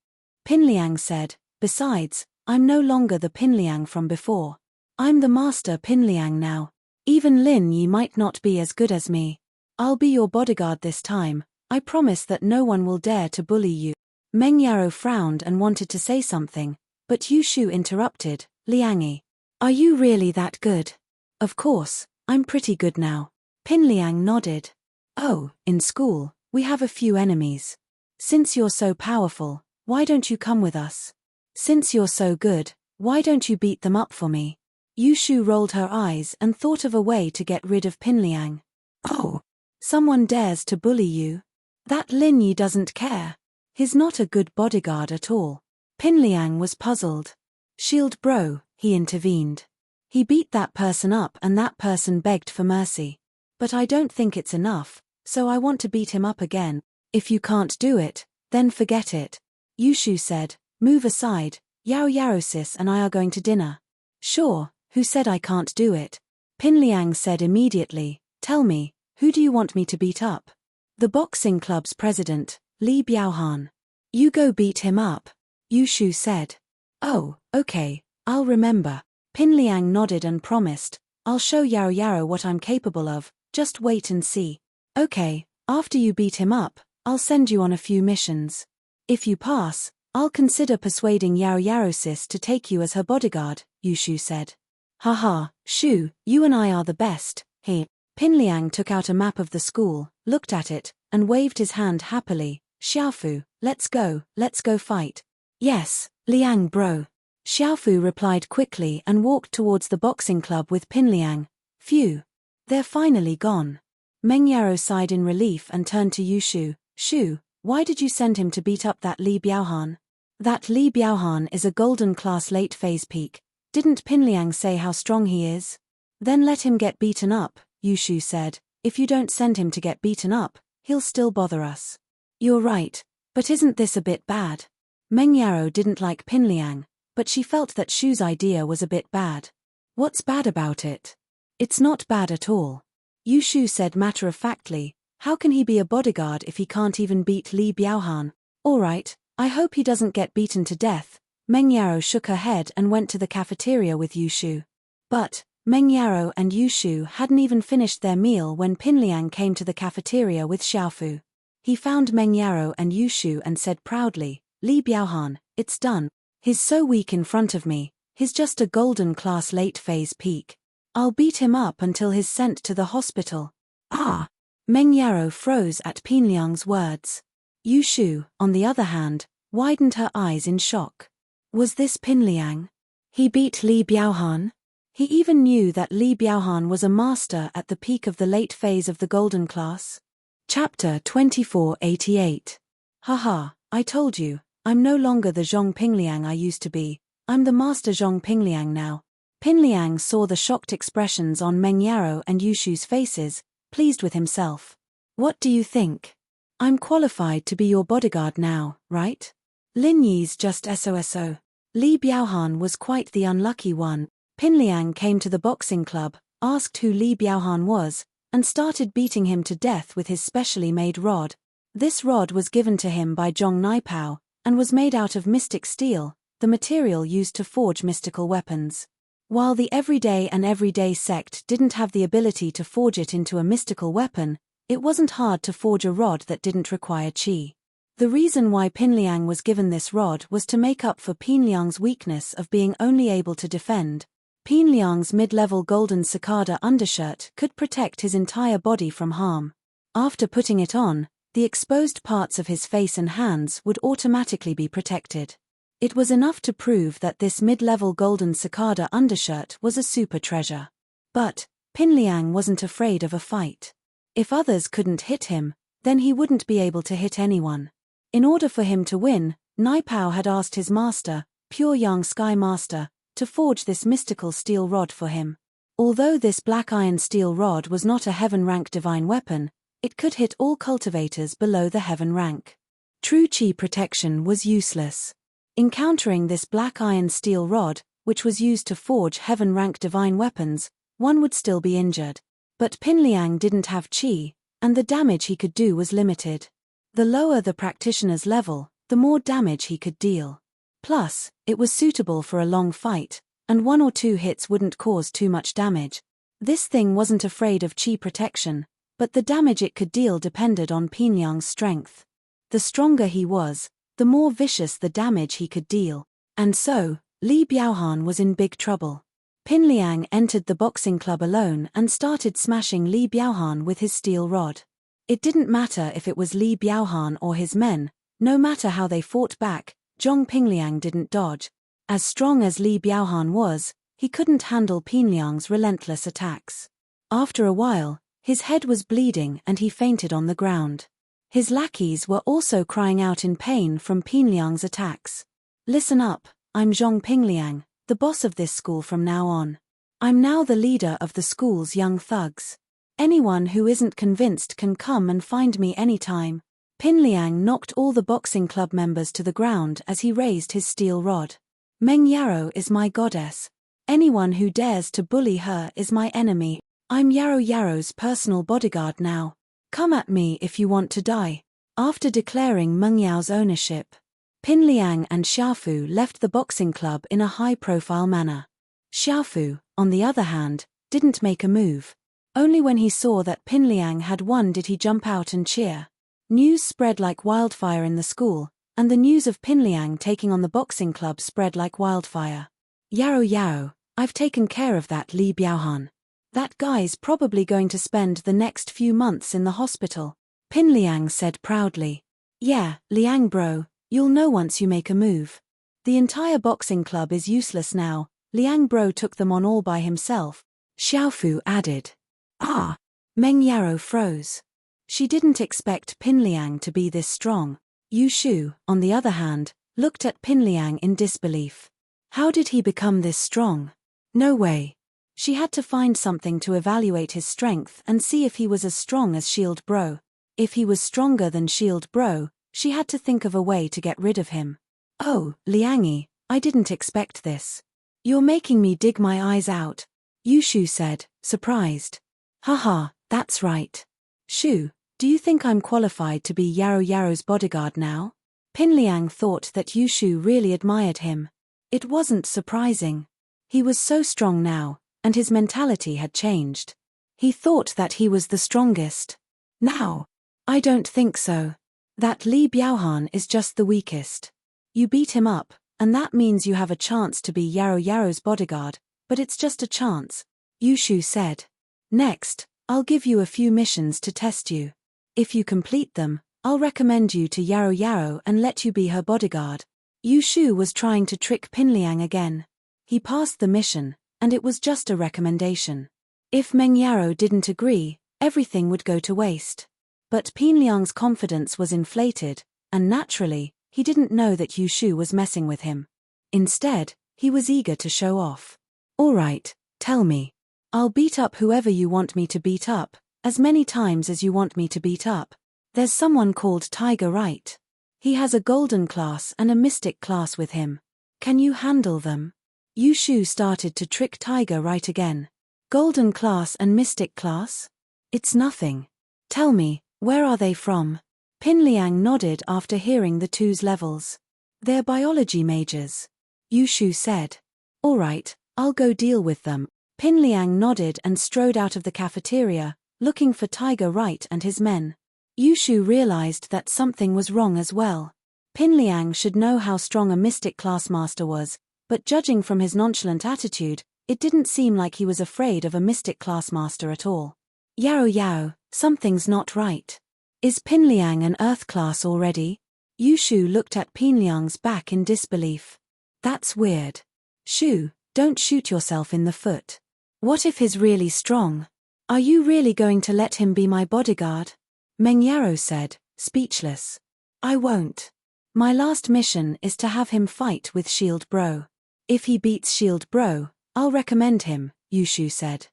Pinliang said, besides, I'm no longer the Pinliang from before. I'm the master Pinliang now. Even Lin Yi might not be as good as me. I'll be your bodyguard this time. I promise that no one will dare to bully you. Meng Yaro frowned and wanted to say something, but Yushu interrupted, Liang, are you really that good? Of course, I'm pretty good now. Pinliang nodded. Oh, in school, we have a few enemies. Since you're so powerful, why don't you come with us? Since you're so good, why don't you beat them up for me? Yushu rolled her eyes and thought of a way to get rid of Pinliang. Oh, someone dares to bully you? That Lin Yi doesn't care. He's not a good bodyguard at all. Pinliang was puzzled. Shield bro, he intervened. He beat that person up and that person begged for mercy. But I don't think it's enough, so I want to beat him up again. If you can't do it, then forget it. Yushu said, move aside, Yaro sis and I are going to dinner. Sure, who said I can't do it? Pinliang said immediately, tell me, who do you want me to beat up? The boxing club's president, Li Biaohan. You go beat him up, Yushu said. Oh, okay, I'll remember. Pinliang nodded and promised, I'll show Yaro what I'm capable of, just wait and see. Okay, after you beat him up, I'll send you on a few missions. If you pass, I'll consider persuading Yaro sis to take you as her bodyguard, Yushu said. Haha, Shu, you and I are the best, he. Pinliang took out a map of the school, looked at it, and waved his hand happily. Xiaofu, let's go fight. Yes, Liang bro. Xiaofu replied quickly and walked towards the boxing club with Pinliang. Phew. They're finally gone. Meng Yaro sighed in relief and turned to Yushu. Shu, why did you send him to beat up that Li Biaohan? That Li Biaohan is a golden class late phase peak. Didn't Pinliang say how strong he is? Then let him get beaten up, Yushu said. If you don't send him to get beaten up, he'll still bother us. You're right, but isn't this a bit bad? Meng Yaro didn't like Pinliang, but she felt that Shu's idea was a bit bad. What's bad about it? It's not bad at all. Yushu said matter-of-factly, how can he be a bodyguard if he can't even beat Li Biaohan? Alright, I hope he doesn't get beaten to death. Meng Yaro shook her head and went to the cafeteria with Yushu. But, Meng Yaro and Yushu hadn't even finished their meal when Pinliang came to the cafeteria with Xiaofu. He found Meng Yaro and Yushu and said proudly, Li Biaohan, it's done. He's so weak in front of me, he's just a golden class late phase peak. I'll beat him up until he's sent to the hospital. Ah! Meng Yaro froze at Pinliang's words. Yushu, on the other hand, widened her eyes in shock. Was this Pinliang? He beat Li Biaohan? He even knew that Li Biaohan was a master at the peak of the late phase of the golden class. Chapter 2488. Haha, I told you, I'm no longer the Zhong Pingliang I used to be, I'm the master Zhong Pingliang now. Pinliang saw the shocked expressions on Meng Yaro and Yushu's faces, pleased with himself. What do you think? I'm qualified to be your bodyguard now, right? Lin Yi's just SOSO. Li Biaohan was quite the unlucky one. Pinliang came to the boxing club, asked who Li Biaohan was, and started beating him to death with his specially made rod. This rod was given to him by Zhong Naipao, and was made out of mystic steel, the material used to forge mystical weapons. While the everyday sect didn't have the ability to forge it into a mystical weapon, it wasn't hard to forge a rod that didn't require qi. The reason why Pinliang was given this rod was to make up for Pinliang's weakness of being only able to defend. Pinliang's mid-level golden cicada undershirt could protect his entire body from harm. After putting it on, the exposed parts of his face and hands would automatically be protected. It was enough to prove that this mid-level golden cicada undershirt was a super treasure. But Pinliang wasn't afraid of a fight. If others couldn't hit him, then he wouldn't be able to hit anyone. In order for him to win, Naipao had asked his master, Pure Yang Sky Master, to forge this mystical steel rod for him. Although this black iron steel rod was not a heaven-rank divine weapon, it could hit all cultivators below the heaven rank. True qi protection was useless. Encountering this black iron steel rod, which was used to forge heaven-rank divine weapons, one would still be injured. But Pinliang didn't have qi, and the damage he could do was limited. The lower the practitioner's level, the more damage he could deal. Plus, it was suitable for a long fight, and 1 or 2 hits wouldn't cause too much damage. This thing wasn't afraid of qi protection, but the damage it could deal depended on Pinliang's strength. The stronger he was, the more vicious the damage he could deal. And so, Li Biaohan was in big trouble. Pinliang entered the boxing club alone and started smashing Li Biaohan with his steel rod. It didn't matter if it was Li Biaohan or his men, no matter how they fought back, Zhong Pinliang didn't dodge. As strong as Li Biaohan was, he couldn't handle Pinliang's relentless attacks. After a while, his head was bleeding and he fainted on the ground. His lackeys were also crying out in pain from Pinliang's attacks. Listen up, I'm Zhong Pinliang, the boss of this school from now on. I'm now the leader of the school's young thugs. Anyone who isn't convinced can come and find me anytime. Pinliang knocked all the boxing club members to the ground as he raised his steel rod. Meng Yarrow is my goddess. Anyone who dares to bully her is my enemy. I'm Yarrow's personal bodyguard now. Come at me if you want to die. After declaring Meng Yao's ownership, Pinliang and Xiaofu left the boxing club in a high-profile manner. Xiaofu, on the other hand, didn't make a move. Only when he saw that Pinliang had won did he jump out and cheer. News spread like wildfire in the school, and the news of Pinliang taking on the boxing club spread like wildfire. Yarrow, I've taken care of that Li Biaohan. That guy's probably going to spend the next few months in the hospital, Pinliang said proudly. Yeah, Liang bro, you'll know once you make a move. The entire boxing club is useless now, Liang bro took them on all by himself, Xiaofu added. Ah! Meng Yarrow froze. She didn't expect Pinliang to be this strong. Yu Shu, on the other hand, looked at Pinliang in disbelief. How did he become this strong? No way. She had to find something to evaluate his strength and see if he was as strong as Shield Bro. If he was stronger than Shield Bro, she had to think of a way to get rid of him. Oh, Liangi, I didn't expect this. You're making me dig my eyes out, Yu Shu said, surprised. Haha, that's right. Shu, do you think I'm qualified to be Yarrow's bodyguard now? Pinliang thought that Yu Shu really admired him. It wasn't surprising. He was so strong now, and his mentality had changed. He thought that he was the strongest. Now, I don't think so. That Li Biaohan is just the weakest. You beat him up, and that means you have a chance to be Yarrow's bodyguard, but it's just a chance, Yu Shu said. Next, I'll give you a few missions to test you. If you complete them, I'll recommend you to Yarrow and let you be her bodyguard. Yu Shu was trying to trick Pinliang again. He passed the mission, and it was just a recommendation. If Meng Yarrow didn't agree, everything would go to waste. But Pinliang's confidence was inflated, and naturally, he didn't know that Yu Shu was messing with him. Instead, he was eager to show off. All right, tell me. I'll beat up whoever you want me to beat up, as many times as you want me to beat up. There's someone called Tiger, right? He has a golden class and a mystic class with him. Can you handle them? Yushu started to trick Tiger right again. Golden class and mystic class? It's nothing. Tell me, where are they from? Pinliang nodded after hearing the two's levels. They're biology majors. Yushu said. All right, I'll go deal with them. Pinliang nodded and strode out of the cafeteria, looking for Tiger Right and his men. Yushu realized that something was wrong as well. Pinliang should know how strong a mystic class master was, but judging from his nonchalant attitude, it didn't seem like he was afraid of a mystic class master at all. Yao Yao, something's not right. Is Pinliang an earth class already? Yushu looked at Pinliang's back in disbelief. That's weird. Shu, don't shoot yourself in the foot. What if he's really strong? Are you really going to let him be my bodyguard? Meng Yaro said, speechless. I won't. My last mission is to have him fight with Shield Bro. If he beats Shield Bro, I'll recommend him, Yushu said.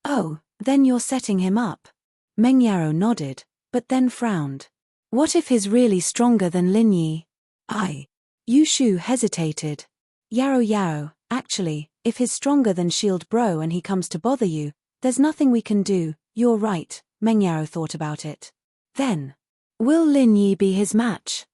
Oh, then you're setting him up. Meng Yaro nodded, but then frowned. What if he's really stronger than Lin Yi? Yushu hesitated. Yaro, actually, if he's stronger than Shield Bro and he comes to bother you, there's nothing we can do. You're right, Meng Yaro thought about it. Then, will Lin Yi be his match?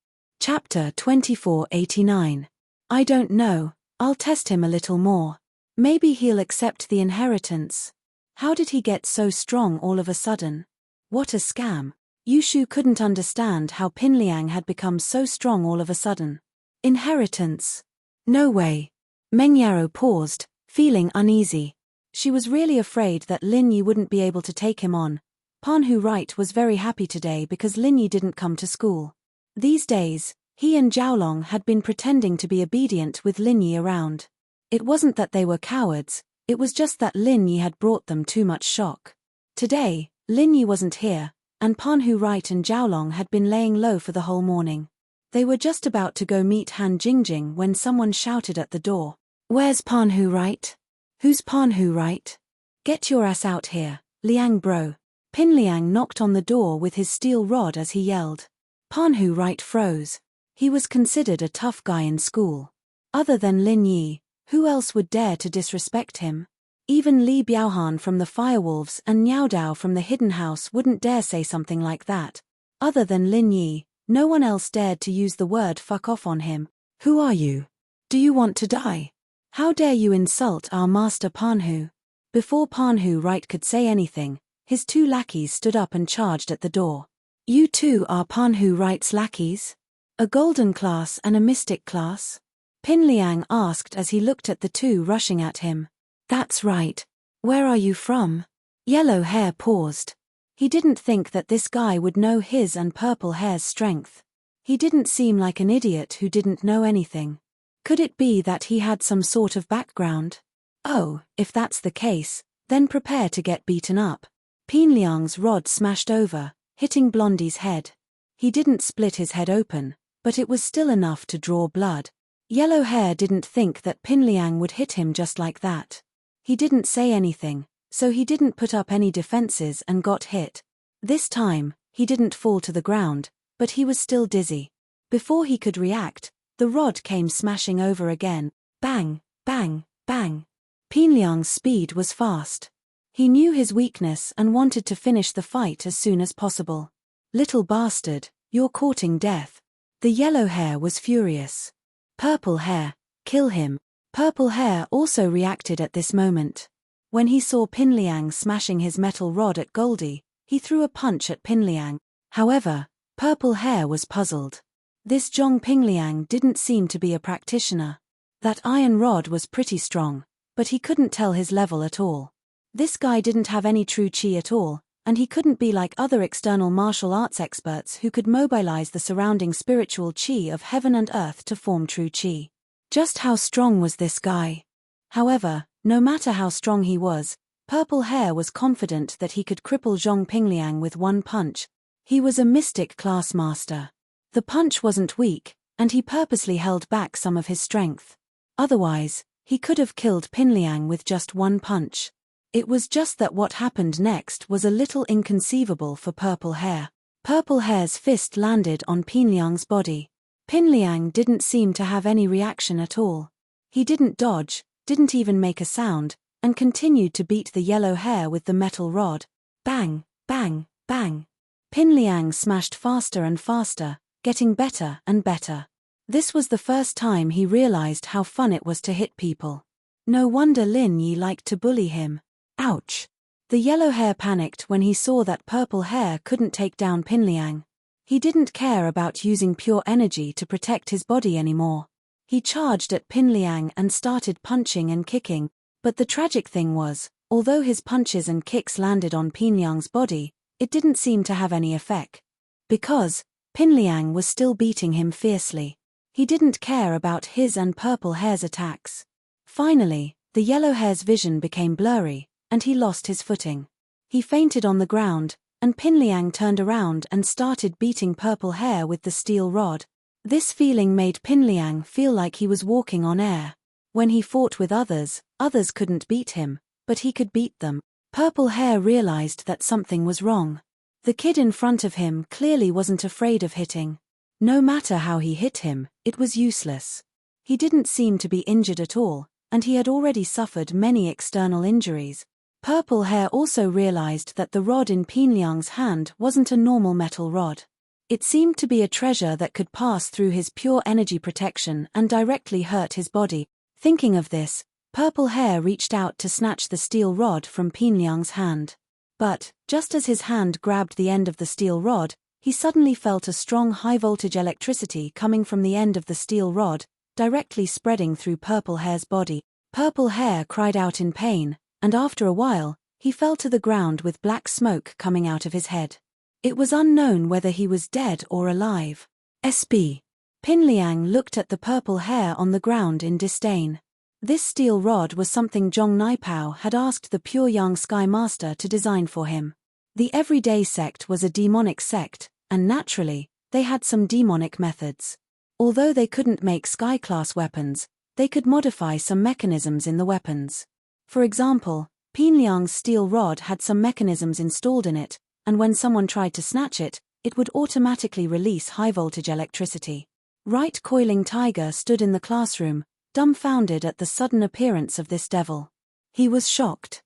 Chapter 2489. I don't know, I'll test him a little more. Maybe he'll accept the inheritance. How did he get so strong all of a sudden? What a scam. Yushu couldn't understand how Pinliang had become so strong all of a sudden. Inheritance? No way. Meng Yaro paused, feeling uneasy. She was really afraid that Lin Yi wouldn't be able to take him on. Panhu Right was very happy today because Lin Yi didn't come to school. These days, he and Jiaolong had been pretending to be obedient with Lin Yi around. It wasn't that they were cowards, it was just that Lin Yi had brought them too much shock. Today, Lin Yi wasn't here, and Panhu Right and Jiaolong had been laying low for the whole morning. They were just about to go meet Han Jingjing when someone shouted at the door. Where's Panhu Right? Who's Panhu Right? Get your ass out here, Liang Bro. Pinliang knocked on the door with his steel rod as he yelled. Panhu Right froze. He was considered a tough guy in school. Other than Lin Yi, who else would dare to disrespect him? Even Li Biaohan from the Firewolves and Niao Dao from the Hidden House wouldn't dare say something like that. Other than Lin Yi, no one else dared to use the word fuck off on him. Who are you? Do you want to die? How dare you insult our master Panhu? Before Panhu Right could say anything, his two lackeys stood up and charged at the door. You two are Panhu Right's lackeys? A golden class and a mystic class? Pinliang asked as he looked at the two rushing at him. That's right. Where are you from? Yellow Hair paused. He didn't think that this guy would know his and Purple Hair's strength. He didn't seem like an idiot who didn't know anything. Could it be that he had some sort of background? Oh, if that's the case, then prepare to get beaten up. Pinliang's rod smashed over, hitting Blondie's head. He didn't split his head open, but it was still enough to draw blood. Yellow Hair didn't think that Pinliang would hit him just like that. He didn't say anything, so he didn't put up any defenses and got hit. This time, he didn't fall to the ground, but he was still dizzy. Before he could react, the rod came smashing over again. Bang, bang, bang. Pinliang's speed was fast. He knew his weakness and wanted to finish the fight as soon as possible. Little bastard, you're courting death. The Yellow Hair was furious. Purple Hair, kill him. Purple Hair also reacted at this moment. When he saw Pinliang smashing his metal rod at Goldie, he threw a punch at Pinliang. However, Purple Hair was puzzled. This Zhong Pinliang didn't seem to be a practitioner. That iron rod was pretty strong, but he couldn't tell his level at all. This guy didn't have any true chi at all, and he couldn't be like other external martial arts experts who could mobilize the surrounding spiritual chi of heaven and earth to form true chi. Just how strong was this guy? However, no matter how strong he was, Purple Hair was confident that he could cripple Zhong Pingliang with one punch. He was a mystic class master. The punch wasn't weak, and he purposely held back some of his strength. Otherwise, he could have killed Pinliang with just one punch. It was just that what happened next was a little inconceivable for Purple Hair. Purple Hair's fist landed on Pinliang's body. Pinliang didn't seem to have any reaction at all. He didn't dodge, didn't even make a sound, and continued to beat the yellow hair with the metal rod. Bang, bang, bang. Pin Liang smashed faster and faster, getting better and better. This was the first time he realized how fun it was to hit people. No wonder Lin Yi liked to bully him. Ouch! The yellow hair panicked when he saw that purple hair couldn't take down Pin Liang. He didn't care about using pure energy to protect his body anymore. He charged at Pin Liang and started punching and kicking, but the tragic thing was, although his punches and kicks landed on Pin Liang's body, it didn't seem to have any effect. Because Pin Liang was still beating him fiercely. He didn't care about his and purple hair's attacks. Finally, the yellow hair's vision became blurry, and he lost his footing. He fainted on the ground, and Pin Liang turned around and started beating purple hair with the steel rod. This feeling made Pin Liang feel like he was walking on air. When he fought with others, others couldn't beat him, but he could beat them. Purple hair realized that something was wrong. The kid in front of him clearly wasn't afraid of hitting. No matter how he hit him, it was useless. He didn't seem to be injured at all, and he had already suffered many external injuries. Purple hair also realized that the rod in Pin Liang's hand wasn't a normal metal rod. It seemed to be a treasure that could pass through his pure energy protection and directly hurt his body. Thinking of this, purple hair reached out to snatch the steel rod from Pin Liang's hand. But, just as his hand grabbed the end of the steel rod, he suddenly felt a strong high-voltage electricity coming from the end of the steel rod, directly spreading through purple hair's body. Purple hair cried out in pain, and after a while, he fell to the ground with black smoke coming out of his head. It was unknown whether he was dead or alive. SB. Pin Liang looked at the purple hair on the ground in disdain. This steel rod was something Zhong Naipao had asked the Pure Yang Sky Master to design for him. The Everyday sect was a demonic sect, and naturally, they had some demonic methods. Although they couldn't make Sky-class weapons, they could modify some mechanisms in the weapons. For example, Pin Liang's steel rod had some mechanisms installed in it, and when someone tried to snatch it, it would automatically release high-voltage electricity. Right Coiling Tiger stood in the classroom, dumbfounded at the sudden appearance of this devil. He was shocked.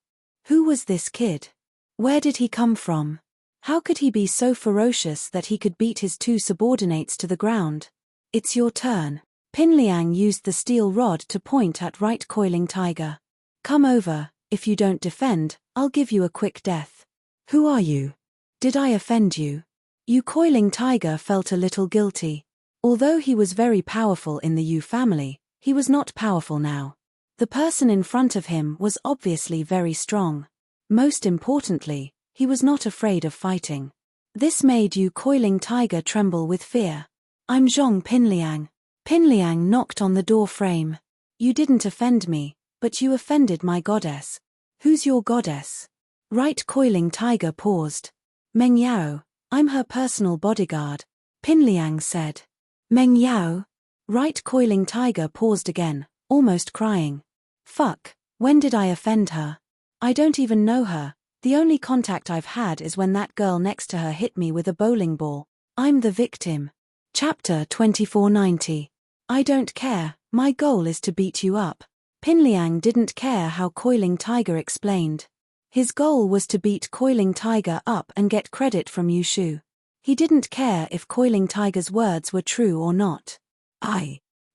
Who was this kid? Where did he come from? How could he be so ferocious that he could beat his two subordinates to the ground? It's your turn. Pin Liang used the steel rod to point at Right Coiling Tiger. Come over, if you don't defend, I'll give you a quick death. Who are you? Did I offend you? Yu Coiling Tiger felt a little guilty. Although he was very powerful in the Yu family, he was not powerful now. The person in front of him was obviously very strong. Most importantly, he was not afraid of fighting. This made Yu Coiling Tiger tremble with fear. I'm Zhong Pin Liang. Pin Liang knocked on the door frame. You didn't offend me, but you offended my goddess. Who's your goddess? Right Coiling Tiger paused. Meng Yao, I'm her personal bodyguard, Pin Liang said. Meng Yao? Right Coiling Tiger paused again, almost crying. Fuck, when did I offend her? I don't even know her, the only contact I've had is when that girl next to her hit me with a bowling ball. I'm the victim. Chapter 2490. I don't care, my goal is to beat you up. Pin Liang didn't care how Coiling Tiger explained. His goal was to beat Coiling Tiger up and get credit from Yu Shu. He didn't care if Coiling Tiger's words were true or not.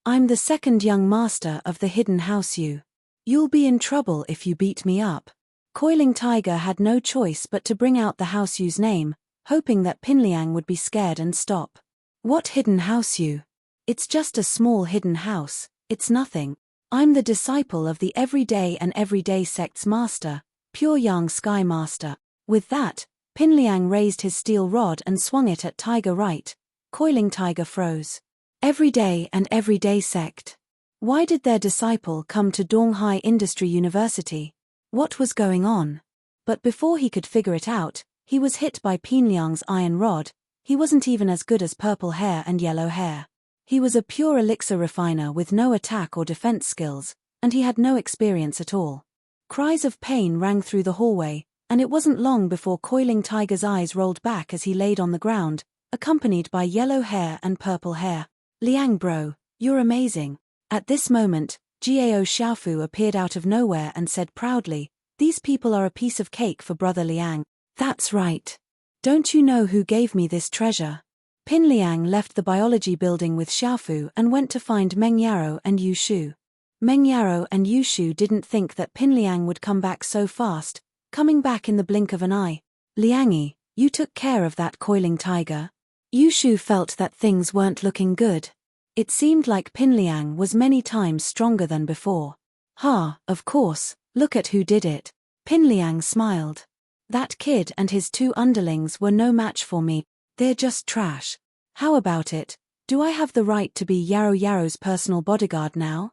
I'm the second young master of the Hidden House Yu. You'll be in trouble if you beat me up. Coiling Tiger had no choice but to bring out the House Yu's name, hoping that Pin Liang would be scared and stop. What Hidden House Yu? It's just a small hidden house, it's nothing. I'm the disciple of the Everyday and Everyday sect's master, Pure Yang Sky Master. With that, Pin Liang raised his steel rod and swung it at Tiger Right. Coiling Tiger froze. Everyday and Everyday sect. Why did their disciple come to Donghai Industry University? What was going on? But before he could figure it out, he was hit by Pin Liang's iron rod. He wasn't even as good as purple hair and yellow hair. He was a pure elixir refiner with no attack or defense skills, and he had no experience at all. Cries of pain rang through the hallway, and it wasn't long before Coiling Tiger's eyes rolled back as he laid on the ground, accompanied by yellow hair and purple hair. Liang bro, you're amazing. At this moment, Gao Xiaofu appeared out of nowhere and said proudly, "These people are a piece of cake for Brother Liang." "That's right. Don't you know who gave me this treasure?" Pin Liang left the biology building with Xiaofu and went to find Meng Yaro and Yu Shu. Meng Yaro and Yu Shu didn't think that Pin Liang would come back so fast, coming back in the blink of an eye. "Liangi, you took care of that coiling tiger?" Yu Shu felt that things weren't looking good. It seemed like Pin Liang was many times stronger than before. Of course, look at who did it." Pin Liang smiled. "That kid and his two underlings were no match for me. They're just trash. How about it? Do I have the right to be Yaro Yaro's personal bodyguard now?"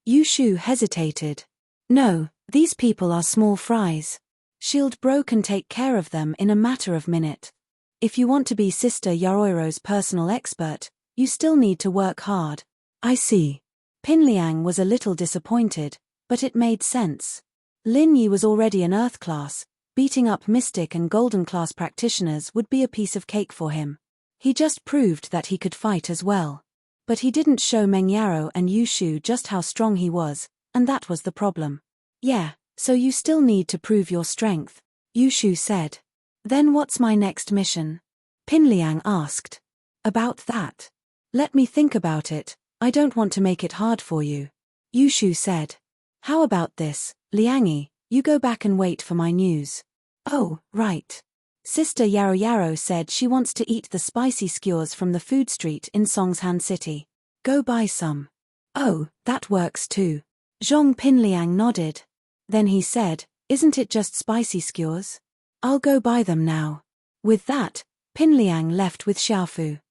Yu Shu hesitated. "No, these people are small fries. Shield Bro can take care of them in a matter of minute. If you want to be Sister Yaroiro's personal expert, you still need to work hard." "I see." Pin Liang was a little disappointed, but it made sense. Lin Yi was already an Earth class. Beating up Mystic and Golden class practitioners would be a piece of cake for him. He just proved that he could fight as well. But he didn't show Meng Yaro and Yu Shu just how strong he was, and that was the problem. "Yeah, so you still need to prove your strength," Yu Shu said. "Then what's my next mission?" Pin Liang asked. "About that? Let me think about it. I don't want to make it hard for you," Yu Shu said. "How about this, Liangi? You go back and wait for my news." "Oh, right. Sister Yaro Yaro said she wants to eat the spicy skewers from the food street in Songshan City. Go buy some." "Oh, that works too." Zhong Pin Liang nodded. Then he said, "Isn't it just spicy skewers? I'll go buy them now." With that, Pin Liang left with Xiaofu.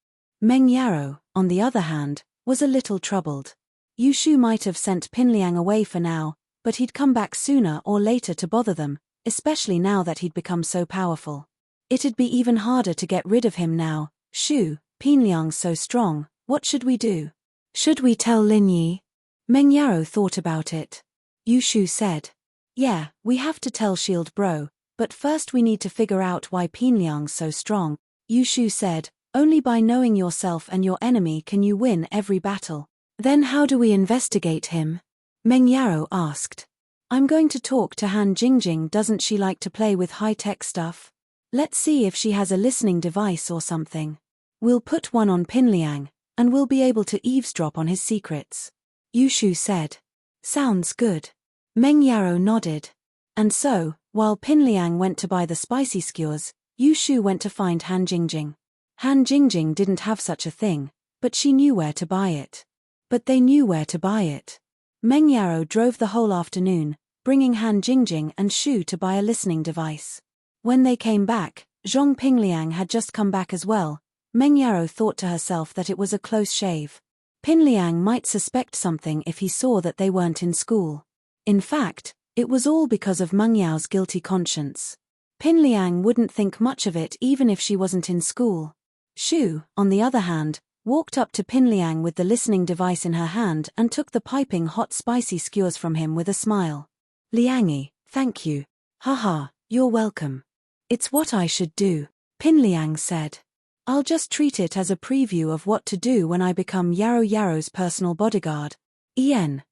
Meng Yaro, on the other hand, was a little troubled. Yu Shu might have sent Pin Liang away for now, but he'd come back sooner or later to bother them, especially now that he'd become so powerful. It'd be even harder to get rid of him now. "Shu, Pin Liang's so strong, what should we do? Should we tell Lin Yi?" Meng Yaro thought about it. Yu Shu said, "Yeah, we have to tell Shield Bro, but first we need to figure out why Pin Liang's so strong." Yu Shu said, "Only by knowing yourself and your enemy can you win every battle." "Then how do we investigate him?" Meng Yaro asked. "I'm going to talk to Han Jingjing. Doesn't she like to play with high-tech stuff? Let's see if she has a listening device or something. We'll put one on Pin Liang, and we'll be able to eavesdrop on his secrets," Yu Shu said. "Sounds good." Meng Yaro nodded. And so, while Pin Liang went to buy the spicy skewers, Yu Shu went to find Han Jingjing. Han Jingjing didn't have such a thing, but she knew where to buy it. But they knew where to buy it. Meng Yaro drove the whole afternoon, bringing Han Jingjing and Shu to buy a listening device. When they came back, Zhong Ping Liang had just come back as well. Meng Yaro thought to herself that it was a close shave. Pin Liang might suspect something if he saw that they weren't in school. In fact, it was all because of Meng Yao's guilty conscience. Pin Liang wouldn't think much of it even if she wasn't in school. Shu, on the other hand, walked up to Pin Liang with the listening device in her hand and took the piping hot spicy skewers from him with a smile. "Liangi, thank you." "Haha, you're welcome. It's what I should do," Pin Liang said. "I'll just treat it as a preview of what to do when I become Yaro Yaro's personal bodyguard."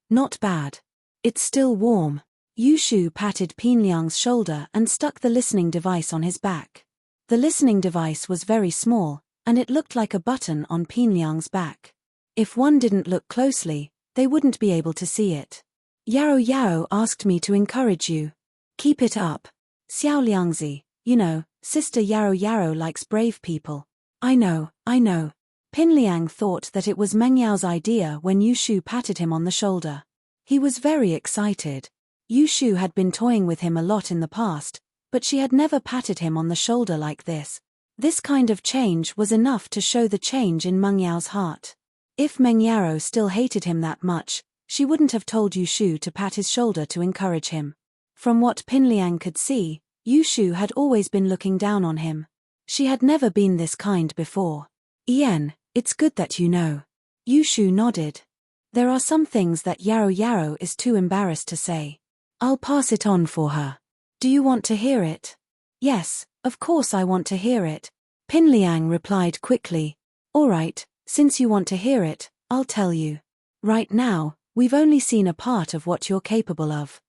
Not bad. It's still warm." Yu Shu patted Pin Liang's shoulder and stuck the listening device on his back. The listening device was very small, and it looked like a button on Pin Liang's back. If one didn't look closely, they wouldn't be able to see it. "Yaro Yaro asked me to encourage you. Keep it up. Xiao Liangzi, you know, Sister Yaro Yaro likes brave people." I know. Pin Liang thought that it was Meng Yao's idea when Yu Shu patted him on the shoulder. He was very excited. Yu Shu had been toying with him a lot in the past, but she had never patted him on the shoulder like this. This kind of change was enough to show the change in Meng Yao's heart. If Meng Yaro still hated him that much, she wouldn't have told Yu Shu to pat his shoulder to encourage him. From what Pin Liang could see, Yu Shu had always been looking down on him. She had never been this kind before. It's good that you know." Yu Shu nodded. "There are some things that Yaro Yaro is too embarrassed to say. I'll pass it on for her. Do you want to hear it?" "Yes, of course I want to hear it," Pin Liang replied quickly. "All right, since you want to hear it, I'll tell you. Right now, We've only seen a part of what you're capable of.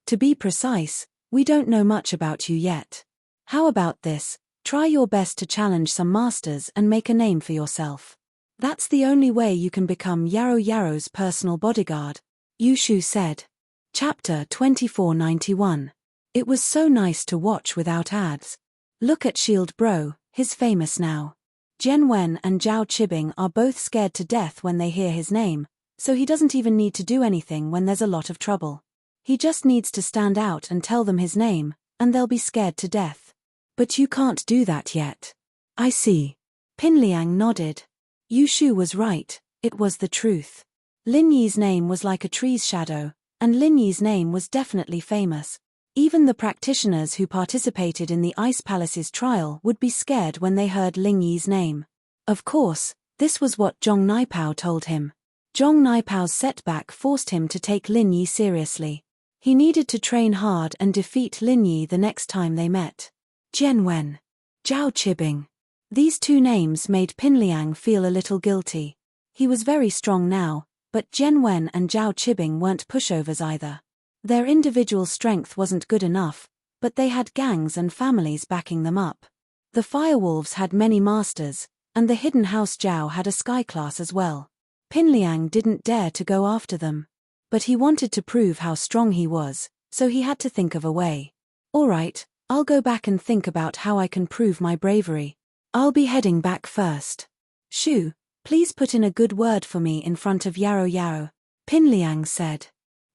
To be precise, we don't know much about you yet. How about this? Try your best to challenge some masters and make a name for yourself. That's the only way you can become Yarrow Yarrow's personal bodyguard, Yushu said. Chapter 2491. It was so nice to watch without ads. Look at Shield Bro, he's famous now. Jen Wen and Zhao Qibing are both scared to death when they hear his name, so he doesn't even need to do anything when there's a lot of trouble. He just needs to stand out and tell them his name, and they'll be scared to death. But you can't do that yet. I see. Pin Liang nodded. Yushu was right, it was the truth. Lin Yi's name was like a tree's shadow, and Lin Yi's name was definitely famous. Even the practitioners who participated in the Ice Palace's trial would be scared when they heard Lin Yi's name. Of course, this was what Zhong Naipao told him. Zhong Naipao's setback forced him to take Lin Yi seriously. He needed to train hard and defeat Lin Yi the next time they met. Jen Wen. Zhao Qibing. These two names made Pin Liang feel a little guilty. He was very strong now, but Jen Wen and Zhao Qibing weren't pushovers either. Their individual strength wasn't good enough, but they had gangs and families backing them up. The Firewolves had many masters, and the Hidden House Zhao had a sky class as well. Pin Liang didn't dare to go after them. But he wanted to prove how strong he was, so he had to think of a way. All right, I'll go back and think about how I can prove my bravery. I'll be heading back first. Shu, please put in a good word for me in front of Yarrow Yarrow, Pin Liang said.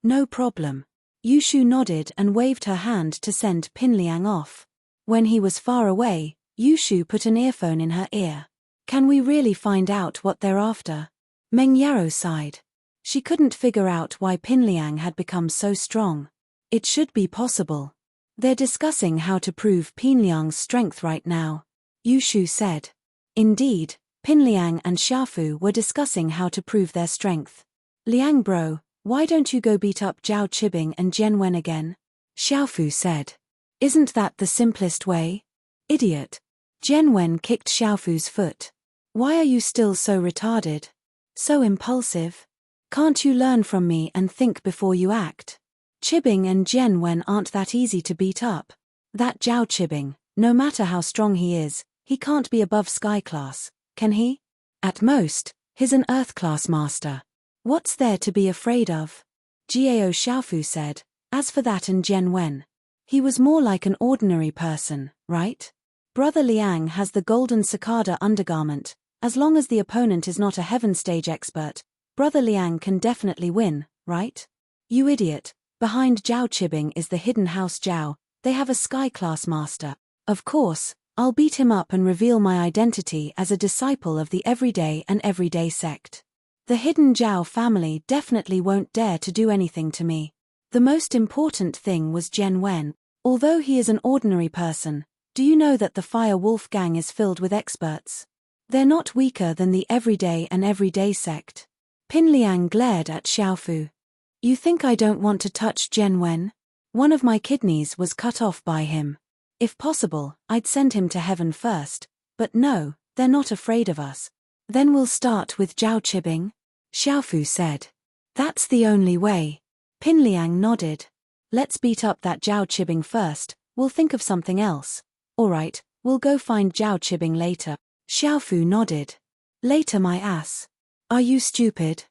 No problem. Yushu nodded and waved her hand to send Pin Liang off. When he was far away, Yushu put an earphone in her ear. Can we really find out what they're after? Meng Yarrow sighed. She couldn't figure out why Pin Liang had become so strong. It should be possible. They're discussing how to prove Pin Liang's strength right now, Yushu said. Indeed, Pin Liang and Xiaofu were discussing how to prove their strength. Liang bro, why don't you go beat up Zhao Qibing and Jen Wen again? Xiaofu said. Isn't that the simplest way? Idiot. Jen Wen kicked Xiaofu's foot. Why are you still so retarded? So impulsive? Can't you learn from me and think before you act? Qibing and Jen Wen aren't that easy to beat up. That Zhao Qibing, no matter how strong he is, he can't be above Sky Class, can he? At most, he's an Earth Class master. What's there to be afraid of? Jiao Xiaofu said. As for that and Jen Wen, he was more like an ordinary person, right? Brother Liang has the golden cicada undergarment. As long as the opponent is not a heaven stage expert, Brother Liang can definitely win, right? You idiot, behind Zhao Qibing is the Hidden House Zhao, they have a Sky Class master. Of course, I'll beat him up and reveal my identity as a disciple of the Everyday and Everyday sect. The Hidden Zhao family definitely won't dare to do anything to me. The most important thing was Jen Wen. Although he is an ordinary person, do you know that the Fire Wolf gang is filled with experts? They're not weaker than the Everyday and Everyday sect. Pin Liang glared at Xiaofu. You think I don't want to touch Jen Wen? One of my kidneys was cut off by him. If possible, I'd send him to heaven first, but no, they're not afraid of us. Then we'll start with Zhao Qibing, Xiaofu said. That's the only way. Pin Liang nodded. Let's beat up that Zhao Qibing first, we'll think of something else. Alright, we'll go find Zhao Qibing later. Xiaofu nodded. Later my ass. Are you stupid?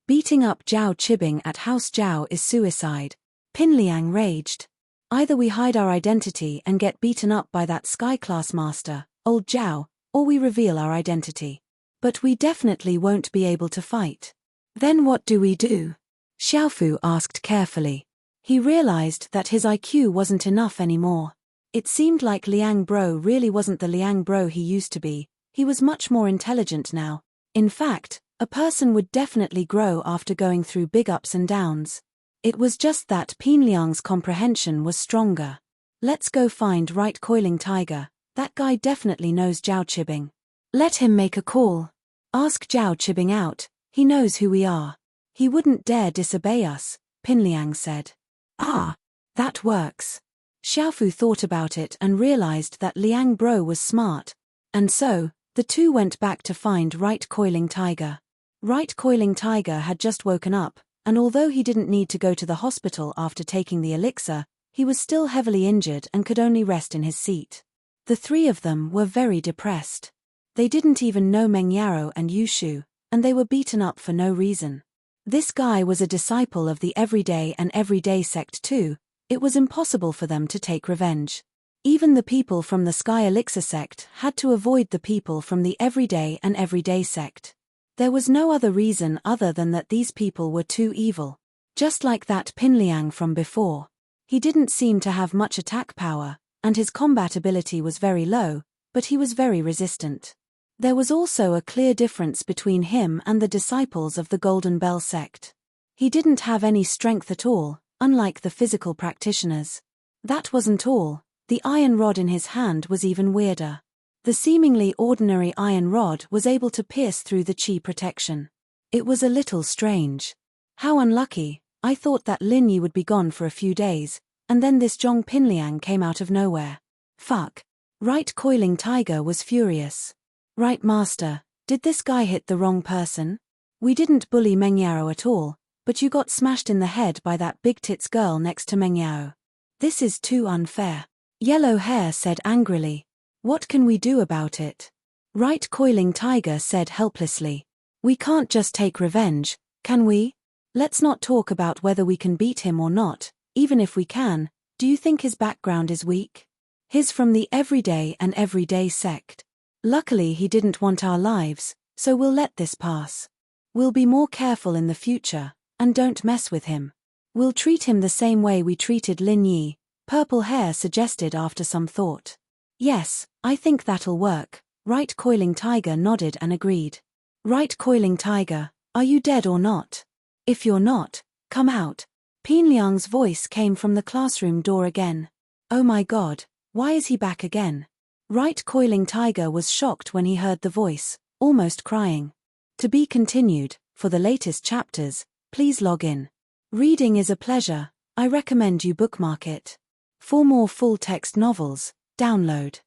Beating up Zhao Qibing at House Zhao is suicide. Pin Liang raged. Either we hide our identity and get beaten up by that Sky Class master, old Zhao, or we reveal our identity. But we definitely won't be able to fight. Then what do we do? Xiaofu asked carefully. He realized that his IQ wasn't enough anymore. It seemed like Liang Bro really wasn't the Liang Bro he used to be. He was much more intelligent now. In fact, a person would definitely grow after going through big ups and downs. It was just that Pin Liang's comprehension was stronger. Let's go find Right Coiling Tiger, that guy definitely knows Zhao Qibing. Let him make a call. Ask Zhao Qibing out, he knows who we are. He wouldn't dare disobey us, Pin Liang said. Ah, that works. Xiaofu thought about it and realized that Liang Bro was smart. And so, the two went back to find Right Coiling Tiger. Right Coiling Tiger had just woken up, and although he didn't need to go to the hospital after taking the elixir, he was still heavily injured and could only rest in his seat. The three of them were very depressed. They didn't even know Meng Yaro and Yushu, and they were beaten up for no reason. This guy was a disciple of the Everyday and Everyday sect too. It was impossible for them to take revenge. Even the people from the Sky Elixir sect had to avoid the people from the Everyday and Everyday sect. There was no other reason other than that these people were too evil. Just like that Pinliang from before. He didn't seem to have much attack power, and his combat ability was very low, but he was very resistant. There was also a clear difference between him and the disciples of the Golden Bell sect. He didn't have any strength at all, unlike the physical practitioners. That wasn't all. The iron rod in his hand was even weirder. The seemingly ordinary iron rod was able to pierce through the chi protection. It was a little strange. How unlucky. I thought that Lin Yi would be gone for a few days, and then this Zhong Pinliang came out of nowhere. Fuck. Right, Coiling Tiger was furious. Right, Master, did this guy hit the wrong person? We didn't bully Meng Yaro at all, but you got smashed in the head by that big tits girl next to Meng Yaro. This is too unfair. Yellow Hair said angrily. What can we do about it? Right, Coiling Tiger said helplessly. We can't just take revenge, can we? Let's not talk about whether we can beat him or not. Even if we can, do you think his background is weak? He's from the Everyday and Everyday sect. Luckily he didn't want our lives, so we'll let this pass. We'll be more careful in the future, and don't mess with him. We'll treat him the same way we treated Lin Yi, Purple Hair suggested after some thought. Yes, I think that'll work. Right, Coiling Tiger nodded and agreed. Right, Coiling Tiger, are you dead or not? If you're not, come out. Pinliang's voice came from the classroom door again. Oh my god, why is he back again? Right, Coiling Tiger was shocked when he heard the voice, almost crying. To be continued. For the latest chapters, please log in. Reading is a pleasure. I recommend you bookmark it. For more full-text novels, download.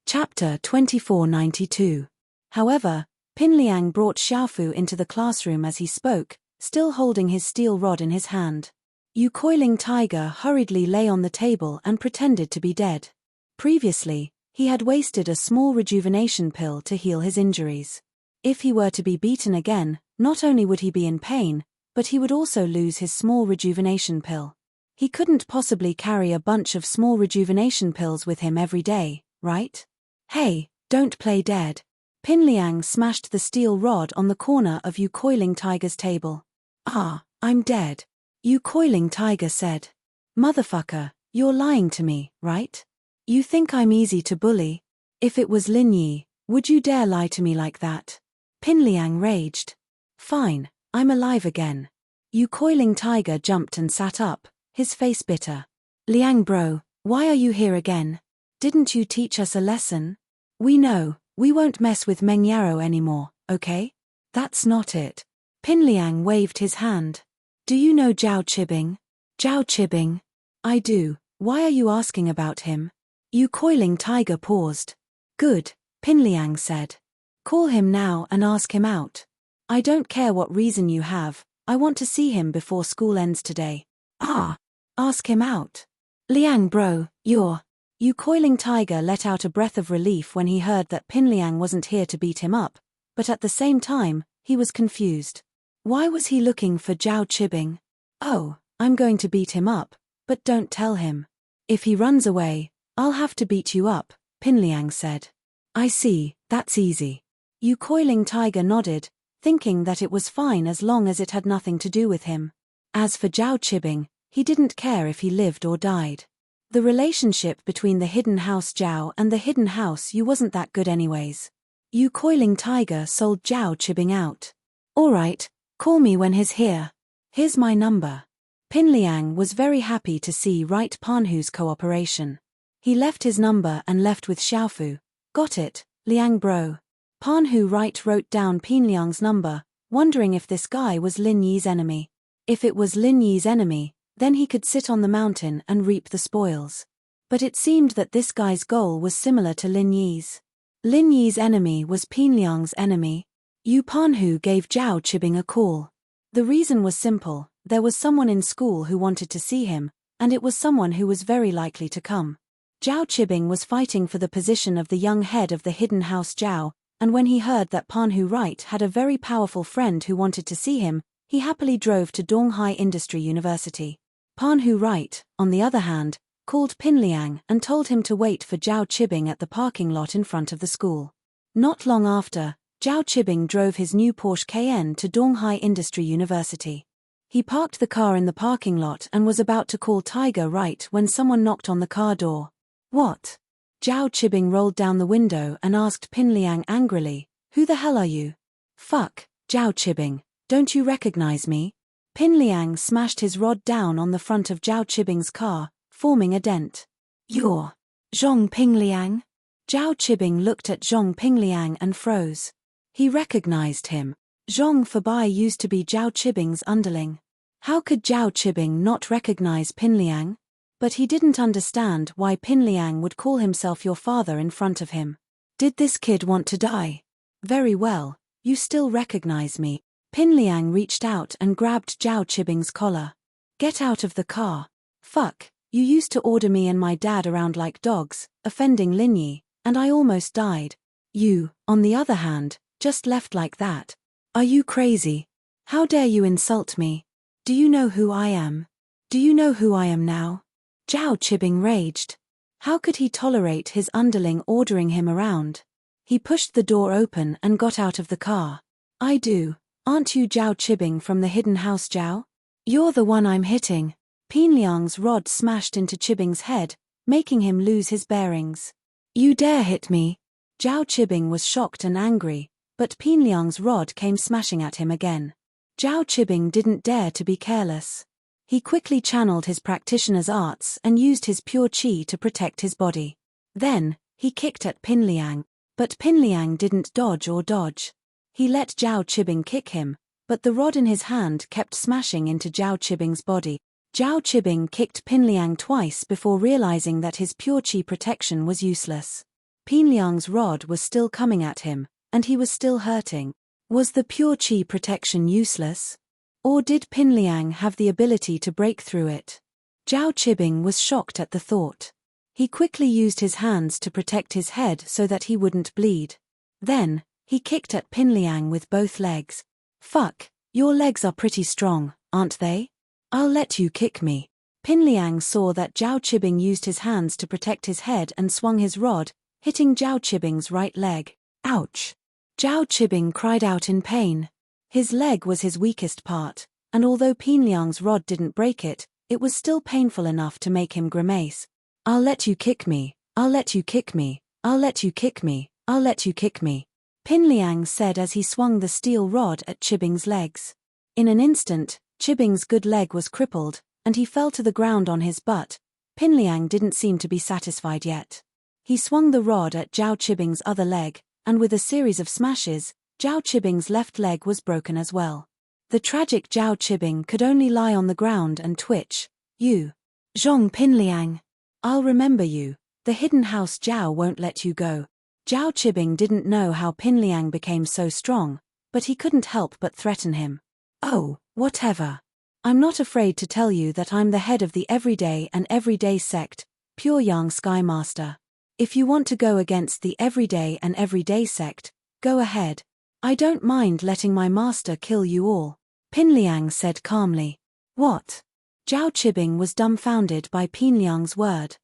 Chapter 2492. However, Pinliang brought Xiaofu into the classroom as he spoke, still holding his steel rod in his hand. Yu Coiling Tiger hurriedly lay on the table and pretended to be dead. Previously, he had wasted a small rejuvenation pill to heal his injuries. If he were to be beaten again, not only would he be in pain, but he would also lose his small rejuvenation pill. He couldn't possibly carry a bunch of small rejuvenation pills with him every day, right? Hey, don't play dead. Pinliang smashed the steel rod on the corner of Yu Coiling Tiger's table. Ah, I'm dead. Yu Coiling Tiger said. Motherfucker, you're lying to me, right? You think I'm easy to bully? If it was Lin Yi, would you dare lie to me like that? Pinliang raged. Fine, I'm alive again. Yu Coiling Tiger jumped and sat up, his face bitter. Liang bro, why are you here again? Didn't you teach us a lesson? We know, we won't mess with Meng Yaro anymore, okay? That's not it. Pinliang waved his hand. Do you know Zhao Qibing? Zhao Qibing? I do, why are you asking about him? Yu Coiling Tiger paused. Good, Pinliang said. Call him now and ask him out. I don't care what reason you have, I want to see him before school ends today. Ah! Ask him out. Liang bro, you're... Yu Coiling Tiger let out a breath of relief when he heard that Pinliang wasn't here to beat him up, but at the same time, he was confused. Why was he looking for Zhao Qibing? Oh, I'm going to beat him up, but don't tell him. If he runs away, I'll have to beat you up, Pinliang said. I see, that's easy. Yu Coiling Tiger nodded, thinking that it was fine as long as it had nothing to do with him. As for Zhao Qibing, he didn't care if he lived or died. The relationship between the Hidden House Zhao and the Hidden House Yu wasn't that good anyways. Yu Coiling Tiger sold Zhao Qibing out. Alright, call me when he's here. Here's my number. Pinliang was very happy to see Right Panhu's cooperation. He left his number and left with Xiaofu. Got it, Liang bro. Panhu Right wrote down Pinliang's number, wondering if this guy was Lin Yi's enemy. If it was Lin Yi's enemy, then he could sit on the mountain and reap the spoils. But it seemed that this guy's goal was similar to Lin Yi's. Lin Yi's enemy was Pinliang's enemy. Yu Panhu gave Zhao Qibing a call. The reason was simple, There was someone in school who wanted to see him, and it was someone who was very likely to come. Zhao Qibing was fighting for the position of the young head of the hidden house Zhao, and when he heard that Pan Hu Right had a very powerful friend who wanted to see him, he happily drove to Donghai Industry University. Pan Hu Right, on the other hand, called Pin Liang and told him to wait for Zhao Qibing at the parking lot in front of the school. Not long after, Zhao Qibing drove his new Porsche Cayenne to Donghai Industry University. He parked the car in the parking lot and was about to call Tiger Right when someone knocked on the car door. What? Zhao Qibing rolled down the window and asked Pin Liang angrily, "Who the hell are you?" "Fuck, Zhao Qibing, don't you recognize me?" Pin Liang smashed his rod down on the front of Zhao Qibing's car, forming a dent. "You're Zhong Ping Liang?" Zhao Qibing looked at Zhong Ping Liang and froze. He recognized him. Zhong Fabai used to be Zhao Qibing's underling. How could Zhao Qibing not recognize Pin Liang? But he didn't understand why Pin Liang would call himself your father in front of him. Did this kid want to die? Very well, you still recognize me. Pin Liang reached out and grabbed Zhao Qibing's collar. "Get out of the car. Fuck, you used to order me and my dad around like dogs, offending Lin Yi, and I almost died. You, on the other hand, just left like that. Are you crazy? How dare you insult me? Do you know who I am? Do you know who I am now?" Zhao Qibing raged. How could he tolerate his underling ordering him around? He pushed the door open and got out of the car. "I do. Aren't you Zhao Qibing from the hidden house Zhao? You're the one I'm hitting." Pin Liang's rod smashed into Qibing's head, making him lose his bearings. "You dare hit me?" Zhao Qibing was shocked and angry, but Pin Liang's rod came smashing at him again. Zhao Qibing didn't dare to be careless. He quickly channeled his practitioner's arts and used his pure qi to protect his body. Then, he kicked at Pin Liang, but Pin Liang didn't dodge or dodge. He let Zhao Qibing kick him, but the rod in his hand kept smashing into Zhao Qibing's body. Zhao Qibing kicked Pin Liang twice before realizing that his pure qi protection was useless. Pin Liang's rod was still coming at him, and he was still hurting. Was the pure qi protection useless? Or did Pin Liang have the ability to break through it? Zhao Qibing was shocked at the thought. He quickly used his hands to protect his head so that he wouldn't bleed. Then, he kicked at Pin Liang with both legs. "Fuck, your legs are pretty strong, aren't they? I'll let you kick me." Pin Liang saw that Zhao Qibing used his hands to protect his head and swung his rod, hitting Zhao Qibing's right leg. Ouch! Zhao Qibing cried out in pain. His leg was his weakest part, and although Pin Liang's rod didn't break it, it was still painful enough to make him grimace. "I'll let you kick me, I'll let you kick me, I'll let you kick me, I'll let you kick me," Pin Liang said as he swung the steel rod at Qibing's legs. In an instant, Qibing's good leg was crippled, and he fell to the ground on his butt. Pin Liang didn't seem to be satisfied yet. He swung the rod at Zhao Qibing's other leg, and with a series of smashes, Zhao Qibing's left leg was broken as well. The tragic Zhao Qibing could only lie on the ground and twitch. "You, Zhong Pin Liang. I'll remember you. The hidden house Zhao won't let you go." Zhao Qibing didn't know how Pin Liang became so strong, but he couldn't help but threaten him. "Oh, whatever. I'm not afraid to tell you that I'm the head of the Everyday and Everyday sect, Pure Yang Sky Master. If you want to go against the Everyday and Everyday sect, go ahead. I don't mind letting my master kill you all," Pin Liang said calmly. "What?" Zhao Qibing was dumbfounded by Pin Liang's word.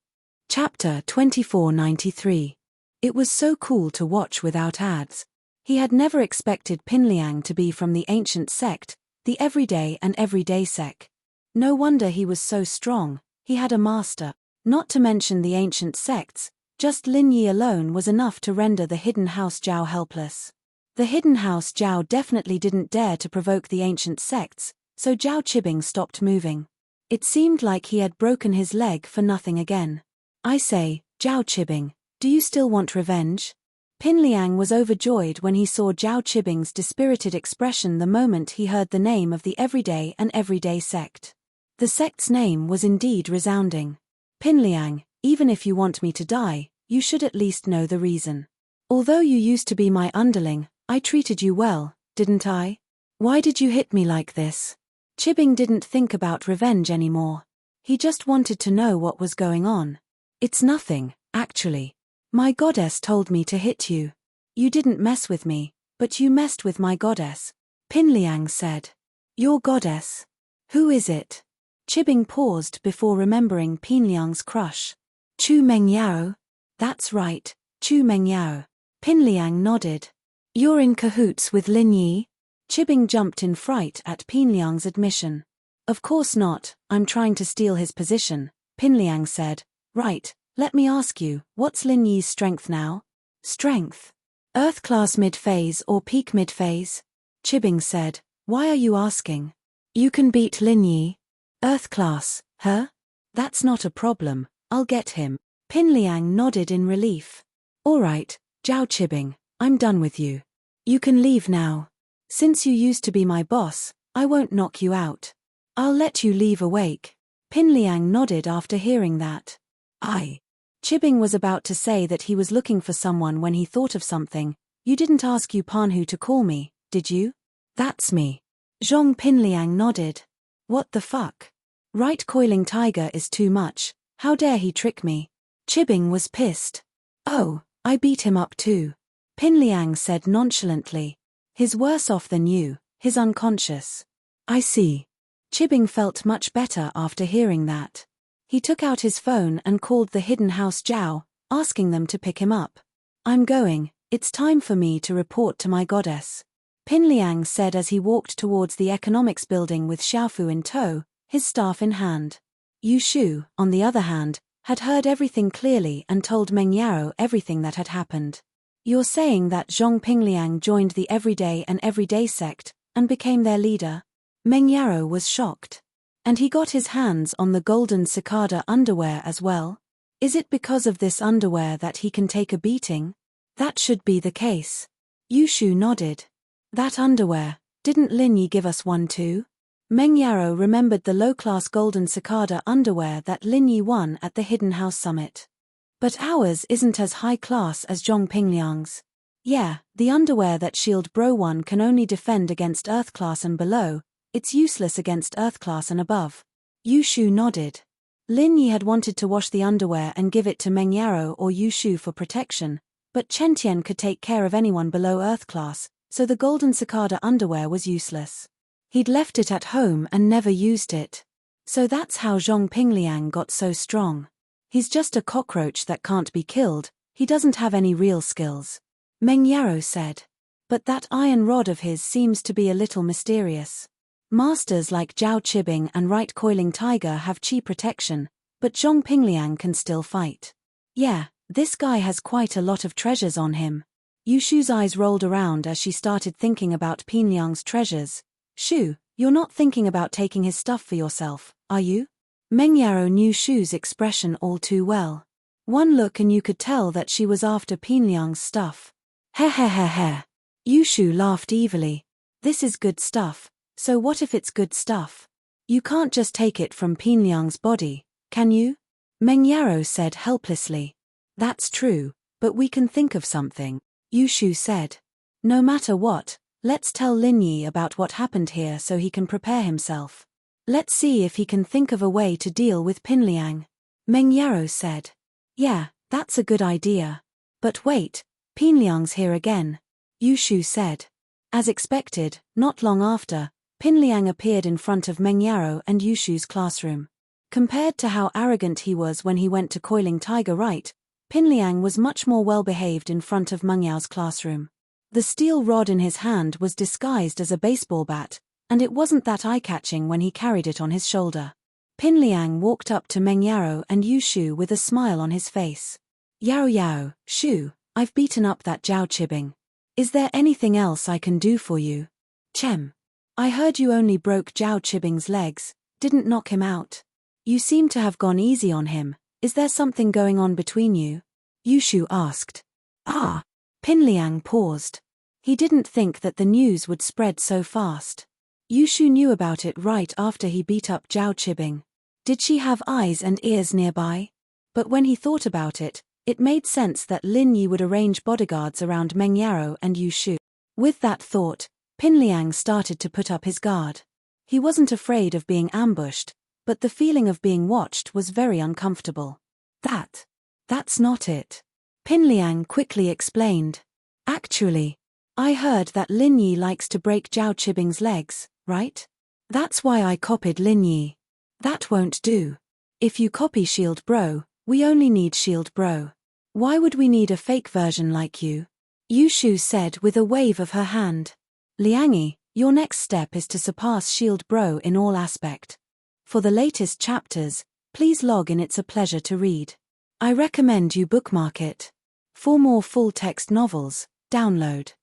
Chapter 2493. It was so cool to watch without ads. He had never expected Pin Liang to be from the ancient sect, the Everyday and Everyday sect. No wonder he was so strong, he had a master. Not to mention the ancient sects, just Lin Yi alone was enough to render the hidden house Zhao helpless. The hidden house Zhao definitely didn't dare to provoke the ancient sects, so Zhao Qibing stopped moving. It seemed like he had broken his leg for nothing again. "I say, Zhao Qibing, do you still want revenge?" Pin Liang was overjoyed when he saw Zhao Qibing's dispirited expression the moment he heard the name of the Everyday and Everyday sect. The sect's name was indeed resounding. "Pin Liang, even if you want me to die, you should at least know the reason. Although you used to be my underling, I treated you well, didn't I? Why did you hit me like this?" Chibing didn't think about revenge anymore. He just wanted to know what was going on. It's nothing, actually. My goddess told me to hit you. You didn't mess with me, but you messed with my goddess, Pinliang said. Your goddess? Who is it? Chibing paused before remembering Pinliang's crush. Chu Mengyao? That's right, Chu Mengyao. Pinliang nodded. You're in cahoots with Lin Yi? Chibing jumped in fright at Pinliang's admission. Of course not, I'm trying to steal his position, Pinliang said. Right, let me ask you, what's Lin Yi's strength now? Strength? Earth class mid-phase or peak mid-phase? Chibing said. Why are you asking? You can beat Lin Yi. Earth class, huh? That's not a problem, I'll get him. Pinliang nodded in relief. Alright, Zhao Chibing, I'm done with you. You can leave now. Since you used to be my boss, I won't knock you out. I'll let you leave awake. Pinliang nodded after hearing that. Chibing was about to say that he was looking for someone when he thought of something. You didn't ask Yu Panhu to call me, did you? That's me. Zhong Pinliang nodded. What the fuck? Right, coiling tiger is too much. How dare he trick me? Chibing was pissed. Oh, I beat him up too. Pinliang said nonchalantly. He's worse off than you, he's unconscious. I see. Chibing felt much better after hearing that. He took out his phone and called the hidden house Zhao, asking them to pick him up. I'm going, it's time for me to report to my goddess. Pinliang said as he walked towards the economics building with Xiaofu in tow, his staff in hand. Yu Shu, on the other hand, had heard everything clearly and told Meng Yao everything that had happened. You're saying that Zhong Pingliang joined the Everyday sect and became their leader? Meng Yao was shocked. And he got his hands on the golden cicada underwear as well? Is it because of this underwear that he can take a beating? That should be the case. Yu Shu nodded. That underwear, didn't Lin Yi give us one too? Meng Yao remembered the low-class golden cicada underwear that Lin Yi won at the Hidden House Summit. But ours isn't as high class as Zhong Pingliang's. Yeah, the underwear that Shield Bro won can only defend against Earth class and below, it's useless against Earth class and above. Yu Shu nodded. Lin Yi had wanted to wash the underwear and give it to Meng Yao or Yu Shu for protection, but Chen Tian could take care of anyone below Earth class, so the golden cicada underwear was useless. He'd left it at home and never used it. So that's how Zhong Pingliang got so strong. He's just a cockroach that can't be killed, he doesn't have any real skills. Meng Yao said. But that iron rod of his seems to be a little mysterious. Masters like Zhao Chibing and Right Coiling Tiger have chi protection, but Zhong Pingliang can still fight. Yeah, this guy has quite a lot of treasures on him. Yu Shu's eyes rolled around as she started thinking about Pinliang's treasures. Shu, you're not thinking about taking his stuff for yourself, are you? Meng Yao knew Shu's expression all too well. One look and you could tell that she was after Pinliang's stuff. Heh. Yu Shu laughed evilly. This is good stuff, so what if it's good stuff? You can't just take it from Pinliang's body, can you? Meng Yao said helplessly. That's true, but we can think of something, Yu Shu said. No matter what, let's tell Lin Yi about what happened here so he can prepare himself. Let's see if he can think of a way to deal with Pinliang. Meng Yao said. Yeah, that's a good idea. But wait, Pinliang's here again, Yu Shu said. As expected, not long after, Pinliang appeared in front of Meng Yao and Yu Shu's classroom. Compared to how arrogant he was when he went to Coiling Tiger Right, Pinliang was much more well-behaved in front of Meng Yao's classroom. The steel rod in his hand was disguised as a baseball bat, and it wasn't that eye-catching when he carried it on his shoulder. Pinliang walked up to Meng Yao and Yu Shu with a smile on his face. Yao, Shu, I've beaten up that Zhao Chibing. Is there anything else I can do for you? Chem. I heard you only broke Zhao Chibing's legs, didn't knock him out. You seem to have gone easy on him, is there something going on between you? Yu Shu asked. Pinliang paused. He didn't think that the news would spread so fast. Yu Shu knew about it right after he beat up Zhao Chibing. Did she have eyes and ears nearby? But when he thought about it, it made sense that Lin Yi would arrange bodyguards around Meng Yao and Yu Shu. With that thought, Pinliang started to put up his guard. He wasn't afraid of being ambushed, but the feeling of being watched was very uncomfortable. That's not it. Pin Liang quickly explained. Actually, I heard that Lin Yi likes to break Zhao Qibing's legs, right? That's why I copied Lin Yi. That won't do. If you copy Shield Bro, we only need Shield Bro. Why would we need a fake version like you? Yushu said with a wave of her hand. Liangi, your next step is to surpass Shield Bro in all aspect. For the latest chapters, please log in. It's a pleasure to read. I recommend you bookmark it. For more full-text novels, download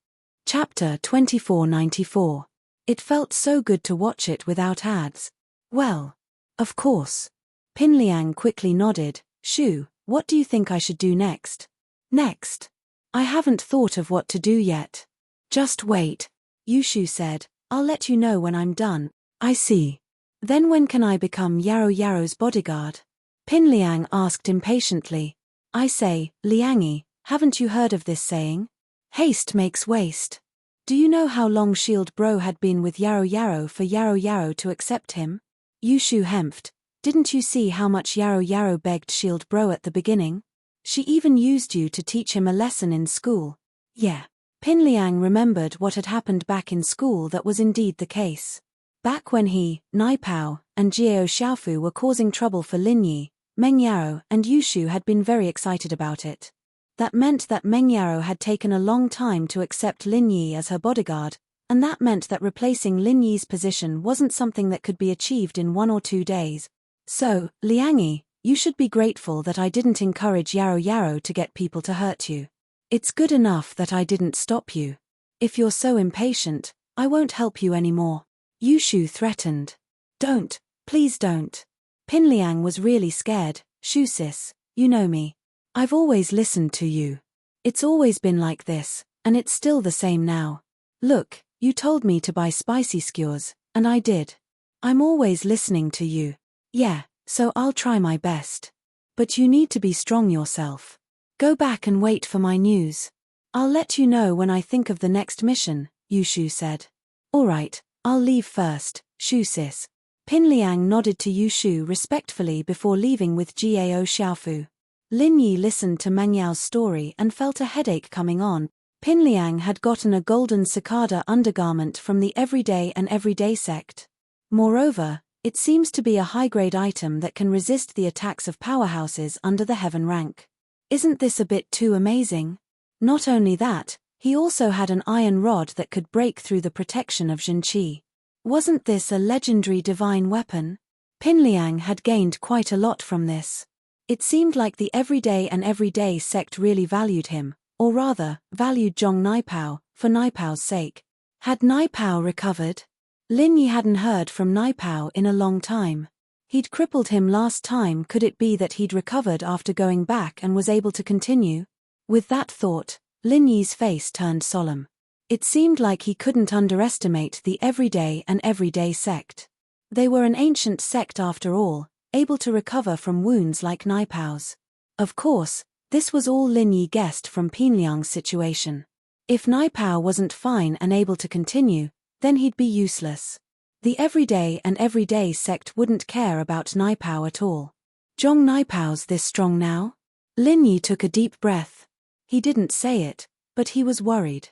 Chapter 2494. It felt so good to watch it without ads. Well, of course. Pin Liang quickly nodded. Shu, what do you think I should do next? Next? I haven't thought of what to do yet. Just wait, Yushu said. I'll let you know when I'm done. I see. Then when can I become Yarrow Yarrow's bodyguard? Pin Liang asked impatiently. I say, Liangi, haven't you heard of this saying? Haste makes waste. Do you know how long Shield Bro had been with Yarrow Yarrow for Yarrow Yarrow to accept him? Yushu hemphed. Didn't you see how much Yarrow Yarrow begged Shield Bro at the beginning? She even used you to teach him a lesson in school. Yeah. Pin Liang remembered what had happened back in school. That was indeed the case. Back when he, Nai Pao, and Jiao Xiaofu were causing trouble for Lin Yi, Meng Yarrow and Yushu had been very excited about it. That meant that Meng Yarrow had taken a long time to accept Lin Yi as her bodyguard, and that meant that replacing Lin Yi's position wasn't something that could be achieved in 1 or 2 days. So, Liangi, you should be grateful that I didn't encourage Yarrow Yarrow to get people to hurt you. It's good enough that I didn't stop you. If you're so impatient, I won't help you anymore. Yushu threatened. Don't, please don't. Pin Liang was really scared. Shu sis, you know me. I've always listened to you. It's always been like this, and it's still the same now. Look, you told me to buy spicy skewers, and I did. I'm always listening to you. Yeah, so I'll try my best. But you need to be strong yourself. Go back and wait for my news. I'll let you know when I think of the next mission, Yushu said. Alright, I'll leave first, Shu sis. Pin Liang nodded to Yushu respectfully before leaving with Jiao Xiaofu. Lin Yi listened to Meng Yao's story and felt a headache coming on. Pin Liang had gotten a golden cicada undergarment from the Everyday and Everyday sect. Moreover, it seems to be a high-grade item that can resist the attacks of powerhouses under the heaven rank. Isn't this a bit too amazing? Not only that, he also had an iron rod that could break through the protection of Zhenqi. Wasn't this a legendary divine weapon? Pin Liang had gained quite a lot from this. It seemed like the Everyday and Everyday sect really valued him, or rather, valued Zhong Naipao, for Naipao's sake. Had Naipao recovered? Lin Yi hadn't heard from Naipao in a long time. He'd crippled him last time. Could it be that he'd recovered after going back and was able to continue? With that thought, Lin Yi's face turned solemn. It seemed like he couldn't underestimate the Everyday and Everyday sect. They were an ancient sect after all, able to recover from wounds like Naipao's. Of course, this was all Lin Yi guessed from Pin Liang's situation. If Naipao wasn't fine and able to continue, then he'd be useless. The Everyday and Everyday sect wouldn't care about Naipao at all. Zhong Naipao's this strong now? Lin Yi took a deep breath. He didn't say it, but he was worried.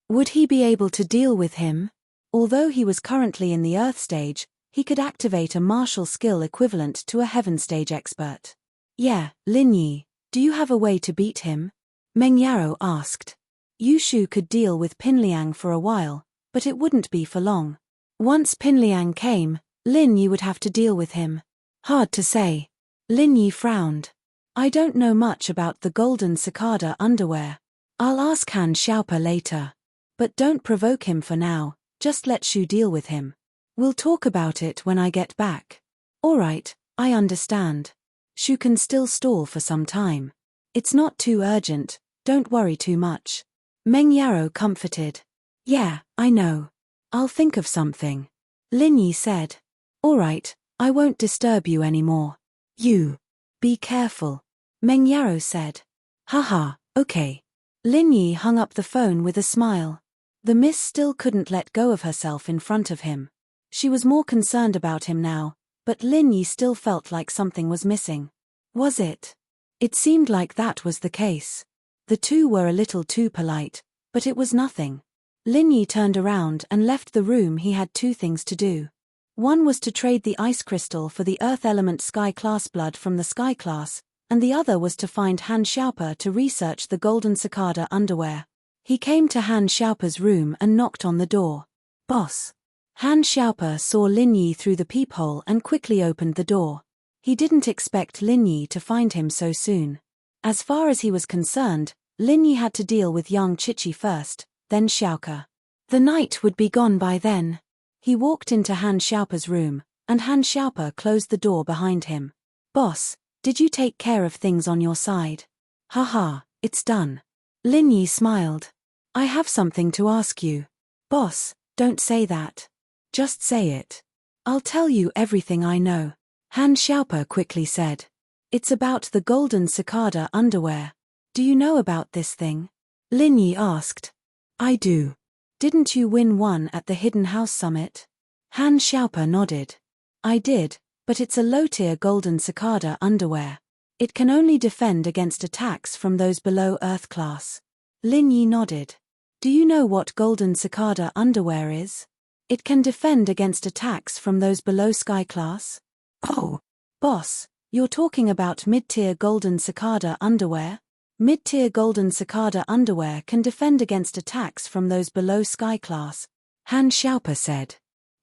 Would he be able to deal with him? Although he was currently in the Earth stage, he could activate a martial skill equivalent to a Heaven stage expert. Yeah, Lin Yi, do you have a way to beat him? Meng Yarrow asked. Yushu could deal with Pin Liang for a while, but it wouldn't be for long. Once Pin Liang came, Lin Yi would have to deal with him. Hard to say. Lin Yi frowned. I don't know much about the golden cicada underwear. I'll ask Han Xiaopa later. But don't provoke him for now, just let Shu deal with him. We'll talk about it when I get back. Alright, I understand. Shu can still stall for some time. It's not too urgent, don't worry too much. Meng Yarrow comforted. Yeah, I know. I'll think of something. Lin Yi said. Alright, I won't disturb you anymore. You. Be careful. Meng Yarrow said. Haha, okay. Lin Yi hung up the phone with a smile. The miss still couldn't let go of herself in front of him. She was more concerned about him now, but Lin Yi still felt like something was missing. Was it? It seemed like that was the case. The two were a little too polite, but it was nothing. Lin Yi turned around and left the room. He had two things to do. One was to trade the ice crystal for the earth element sky class blood from the sky class, and the other was to find Han Xiaopa to research the golden cicada underwear. He came to Han Xiaopa's room and knocked on the door. "Boss." Han Xiaopa saw Lin Yi through the peephole and quickly opened the door. He didn't expect Lin Yi to find him so soon. As far as he was concerned, Lin Yi had to deal with young Chichi first, then Xiaoka. The night would be gone by then. He walked into Han Xiaopa's room, and Han Xiaopa closed the door behind him. "Boss, did you take care of things on your side?" "Haha, it's done." Lin Yi smiled. "I have something to ask you." "Boss, don't say that. Just say it." "I'll tell you everything I know," Han Xiaopa quickly said. "It's about the golden cicada underwear. Do you know about this thing?" Lin Yi asked. "I do." "Didn't you win one at the Hidden House Summit?" Han Xiaopa nodded. "I did, but it's a low-tier golden cicada underwear. It can only defend against attacks from those below Earth class." Lin Yi nodded. "Do you know what golden cicada underwear is?" "It can defend against attacks from those below Sky class." "Oh, boss, you're talking about mid-tier golden cicada underwear?" "Mid-tier golden cicada underwear can defend against attacks from those below Sky class," Han Xiaopa said.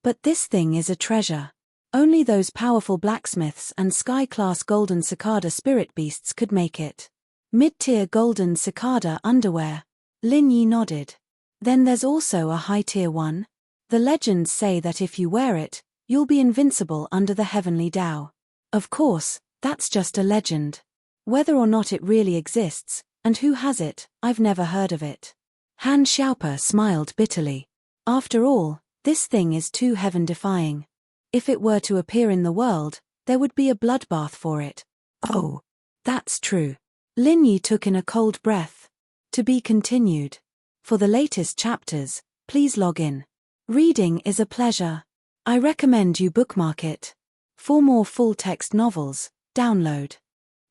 "But this thing is a treasure. Only those powerful blacksmiths and Sky class golden cicada spirit beasts could make it." "Mid-tier golden cicada underwear." Lin Yi nodded. "Then there's also a high-tier one? The legends say that if you wear it, you'll be invincible under the heavenly Tao." "Of course, that's just a legend. Whether or not it really exists, and who has it, I've never heard of it." Han Xiaopa smiled bitterly. "After all, this thing is too heaven-defying. If it were to appear in the world, there would be a bloodbath for it." "Oh, that's true." Lin Yi took in a cold breath. To be continued. For the latest chapters, please log in. Reading is a pleasure. I recommend you bookmark it. For more full-text novels, download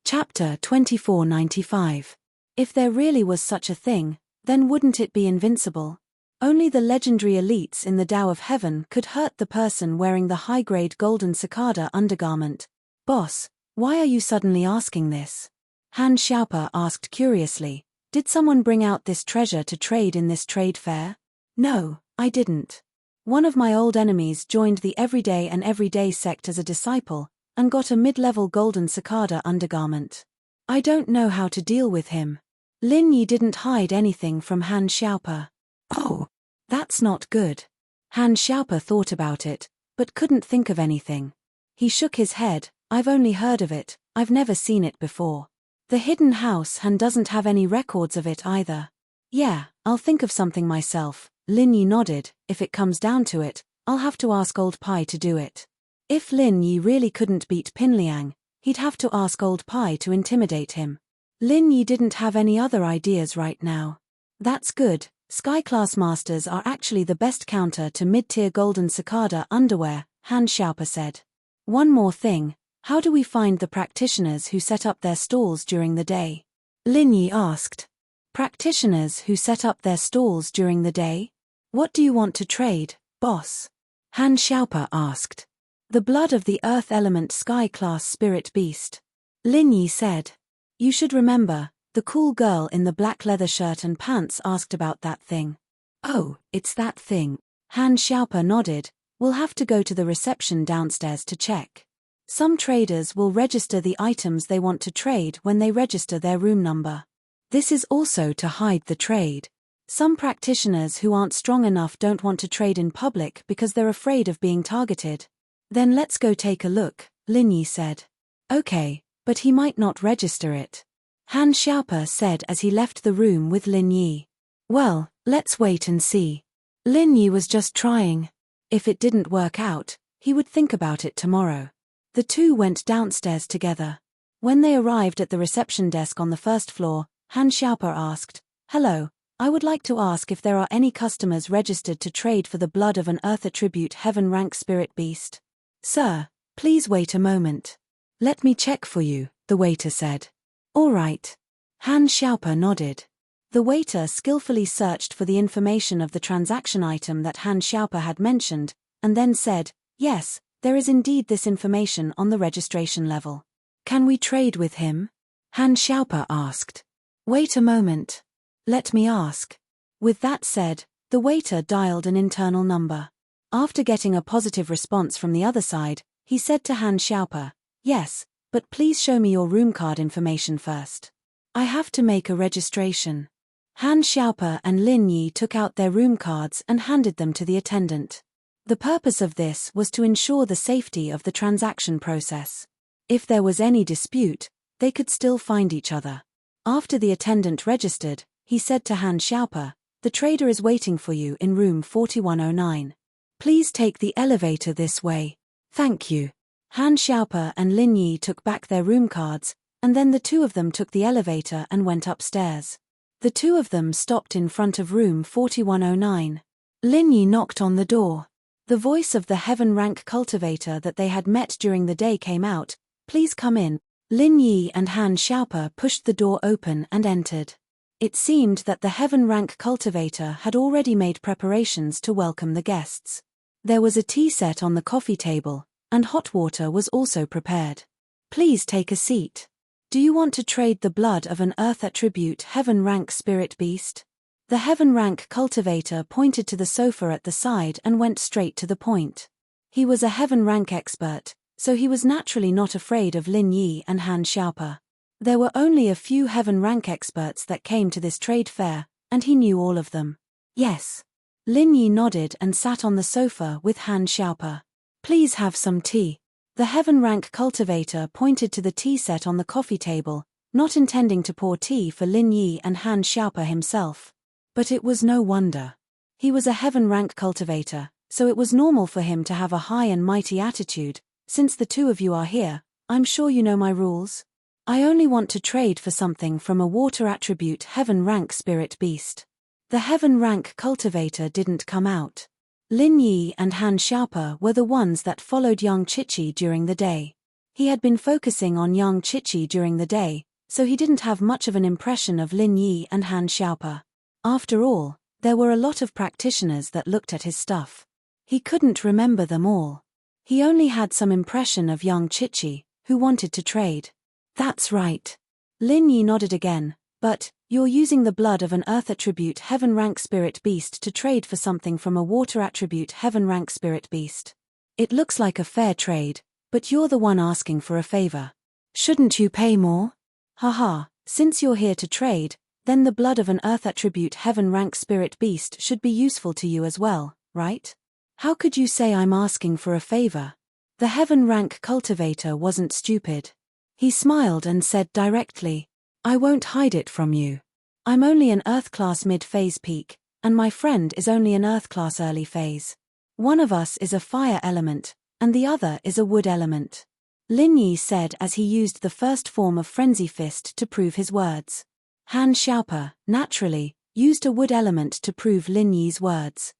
Chapter 2495. If there really was such a thing, then wouldn't it be invincible? Only the legendary elites in the Tao of Heaven could hurt the person wearing the high-grade golden cicada undergarment. "Boss, why are you suddenly asking this?" Han Xiaopa asked curiously. "Did someone bring out this treasure to trade in this trade fair?" "No, I didn't. One of my old enemies joined the Everyday sect as a disciple, and got a mid-level golden cicada undergarment. I don't know how to deal with him." Lin Yi didn't hide anything from Han Xiaopa. "Oh, that's not good." Han Xiaopa thought about it, but couldn't think of anything. He shook his head. "I've only heard of it, I've never seen it before. The Hidden House Han doesn't have any records of it either." "Yeah, I'll think of something myself." Lin Yi nodded. "If it comes down to it, I'll have to ask Old Pai to do it." If Lin Yi really couldn't beat Pinliang, he'd have to ask Old Pai to intimidate him. Lin Yi didn't have any other ideas right now. "That's good. Sky-class masters are actually the best counter to mid-tier golden cicada underwear," Han Xiaopa said. "One more thing, how do we find the practitioners who set up their stalls during the day?" Lin Yi asked. "Practitioners who set up their stalls during the day? What do you want to trade, boss?" Han Xiaopa asked. "The blood of the earth element sky-class spirit beast." Lin Yi said. "You should remember, the cool girl in the black leather shirt and pants asked about that thing." "Oh, it's that thing." Han Xiaopa nodded. "We'll have to go to the reception downstairs to check. Some traders will register the items they want to trade when they register their room number. This is also to hide the trade. Some practitioners who aren't strong enough don't want to trade in public because they're afraid of being targeted." "Then let's go take a look," Lin Yi said. "Okay, but he might not register it," Han Xiaopa said as he left the room with Lin Yi. "Well, let's wait and see." Lin Yi was just trying. If it didn't work out, he would think about it tomorrow. The two went downstairs together. When they arrived at the reception desk on the first floor, Han Xiaopa asked, "Hello, I would like to ask if there are any customers registered to trade for the blood of an Earth Attribute Heaven Rank Spirit Beast. Sir, please wait a moment. Let me check for you, the waiter said. All right. Han Xiaopa nodded. The waiter skillfully searched for the information of the transaction item that Han Xiaopa had mentioned, and then said, yes, there is indeed this information on the registration level. Can we trade with him? Han Xiaopa asked. Wait a moment. Let me ask. With that said, the waiter dialed an internal number. After getting a positive response from the other side, he said to Han Xiaopa, yes, but please show me your room card information first. I have to make a registration. Han Xiaopa and Lin Yi took out their room cards and handed them to the attendant. The purpose of this was to ensure the safety of the transaction process. If there was any dispute, they could still find each other. After the attendant registered, he said to Han Xiaopa, the trader is waiting for you in room 4109. Please take the elevator this way. Thank you. Han Xiaopa and Lin Yi took back their room cards, and then the two of them took the elevator and went upstairs. The two of them stopped in front of room 4109. Lin Yi knocked on the door. The voice of the heaven rank cultivator that they had met during the day came out. Please come in. Lin Yi and Han Xiaopa pushed the door open and entered. It seemed that the heaven rank cultivator had already made preparations to welcome the guests. There was a tea set on the coffee table, and hot water was also prepared. Please take a seat. Do you want to trade the blood of an Earth Attribute Heaven Rank Spirit Beast? The Heaven Rank cultivator pointed to the sofa at the side and went straight to the point. He was a Heaven Rank expert, so he was naturally not afraid of Lin Yi and Han Xiaopa. There were only a few Heaven Rank experts that came to this trade fair, and he knew all of them. Yes. Lin Yi nodded and sat on the sofa with Han Xiaopa. Please have some tea. The Heaven Rank cultivator pointed to the tea set on the coffee table, not intending to pour tea for Lin Yi and Han Xiaopa himself. But it was no wonder. He was a Heaven Rank cultivator, so it was normal for him to have a high and mighty attitude. Since the two of you are here, I'm sure you know my rules. I only want to trade for something from a water attribute Heaven Rank Spirit Beast. The Heaven Rank cultivator didn't come out. Lin Yi and Han Xiaopa were the ones that followed Yang Chichi during the day. He had been focusing on Yang Chichi during the day, so he didn't have much of an impression of Lin Yi and Han Xiaopa. After all, there were a lot of practitioners that looked at his stuff. He couldn't remember them all. He only had some impression of Yang Chichi, who wanted to trade. That's right. Lin Yi nodded again, but, you're using the blood of an Earth Attribute Heaven Rank Spirit Beast to trade for something from a Water Attribute Heaven Rank Spirit Beast. It looks like a fair trade, but you're the one asking for a favor. Shouldn't you pay more? Haha, since you're here to trade, then the blood of an Earth Attribute Heaven Rank Spirit Beast should be useful to you as well, right? How could you say I'm asking for a favor? The Heaven Rank cultivator wasn't stupid. He smiled and said directly, I won't hide it from you. I'm only an Earth Class mid-phase peak, and my friend is only an Earth Class early phase. One of us is a fire element, and the other is a wood element. Lin Yi said as he used the first form of Frenzy Fist to prove his words. Han Xiaopa, naturally, used a wood element to prove Lin Yi's words.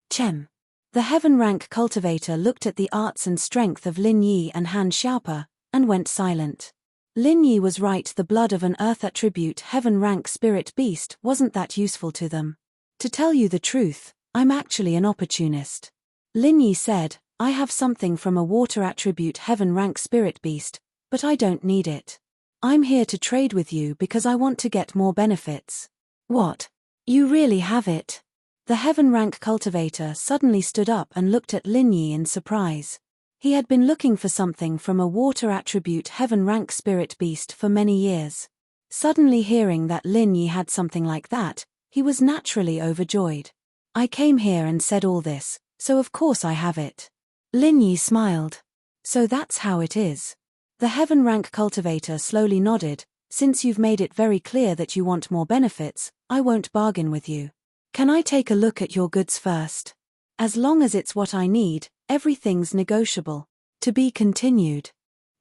Chem. The Heaven Rank cultivator looked at the arts and strength of Lin Yi and Han Xiaopa, and went silent. Lin Yi was right, the blood of an Earth Attribute Heaven Rank Spirit Beast wasn't that useful to them. To tell you the truth, I'm actually an opportunist. Lin Yi said, I have something from a Water Attribute Heaven Rank Spirit Beast, but I don't need it. I'm here to trade with you because I want to get more benefits. What? You really have it? The Heaven Rank cultivator suddenly stood up and looked at Lin Yi in surprise. He had been looking for something from a Water Attribute Heaven Rank Spirit Beast for many years. Suddenly hearing that Lin Yi had something like that, he was naturally overjoyed. I came here and said all this, so of course I have it. Lin Yi smiled. So that's how it is. The Heaven Rank cultivator slowly nodded. Since you've made it very clear that you want more benefits, I won't bargain with you. Can I take a look at your goods first? As long as it's what I need, everything's negotiable. To be continued.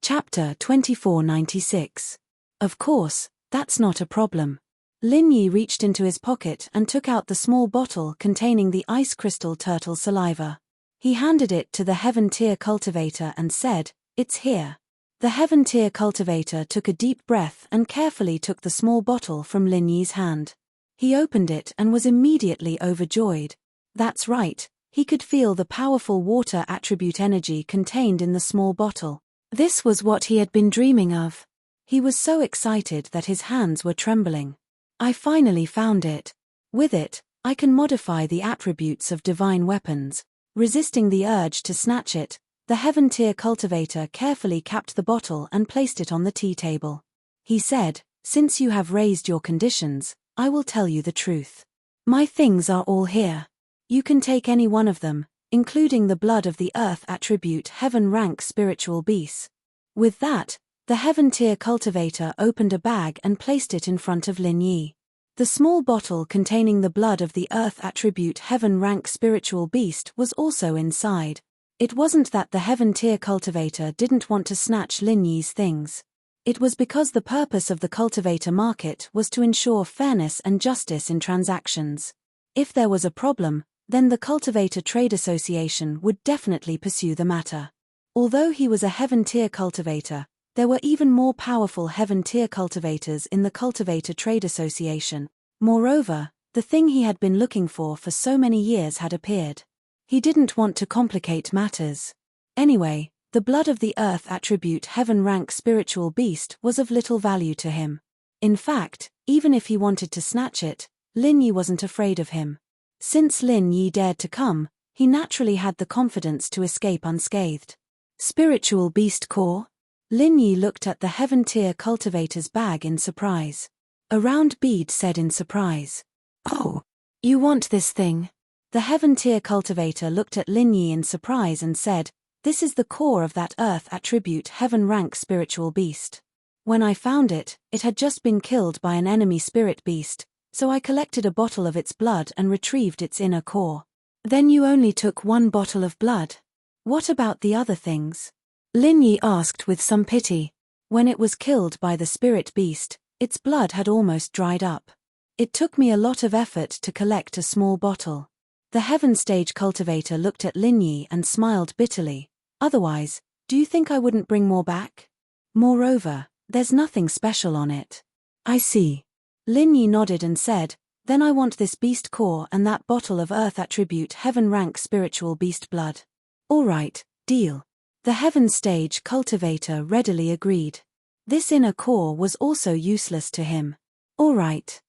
Chapter 2496. Of course, that's not a problem. Lin Yi reached into his pocket and took out the small bottle containing the ice crystal turtle saliva. He handed it to the Heaven Tier cultivator and said, "It's here." The Heaven Tier cultivator took a deep breath and carefully took the small bottle from Lin Yi's hand. He opened it and was immediately overjoyed. That's right, he could feel the powerful water attribute energy contained in the small bottle. This was what he had been dreaming of. He was so excited that his hands were trembling. I finally found it. With it, I can modify the attributes of divine weapons. Resisting the urge to snatch it, the Heaven Tier cultivator carefully capped the bottle and placed it on the tea table. He said, "Since you have raised your conditions, I will tell you the truth. My things are all here. You can take any one of them, including the blood of the earth attribute heaven rank spiritual beast." With that, the Heaven Tier cultivator opened a bag and placed it in front of Lin Yi. The small bottle containing the blood of the earth attribute heaven rank spiritual beast was also inside. It wasn't that the Heaven Tier cultivator didn't want to snatch Lin Yi's things. It was because the purpose of the cultivator market was to ensure fairness and justice in transactions. If there was a problem, then the Cultivator Trade Association would definitely pursue the matter. Although he was a Heaven Tier cultivator, there were even more powerful Heaven Tier cultivators in the Cultivator Trade Association. Moreover, the thing he had been looking for so many years had appeared. He didn't want to complicate matters. Anyway, the blood of the earth attribute heaven rank spiritual beast was of little value to him. In fact, even if he wanted to snatch it, Lin Yi wasn't afraid of him. Since Lin Yi dared to come, he naturally had the confidence to escape unscathed. Spiritual beast core? Lin Yi looked at the Heaven Tier cultivator's bag in surprise. A round bead said in surprise, "Oh, you want this thing?" The Heaven Tier cultivator looked at Lin Yi in surprise and said, "This is the core of that earth attribute heaven rank spiritual beast. When I found it, it had just been killed by an enemy spirit beast, so I collected a bottle of its blood and retrieved its inner core." "Then you only took one bottle of blood. What about the other things?" Lin Yi asked with some pity. When it was killed by the spirit beast, its blood had almost dried up. "It took me a lot of effort to collect a small bottle." The Heaven Stage cultivator looked at Lin Yi and smiled bitterly. "Otherwise, do you think I wouldn't bring more back? Moreover, there's nothing special on it." "I see." Lin Yi nodded and said, "Then I want this beast core and that bottle of earth attribute heaven rank spiritual beast blood." "All right, deal." The Heaven Stage cultivator readily agreed. This inner core was also useless to him. "All right."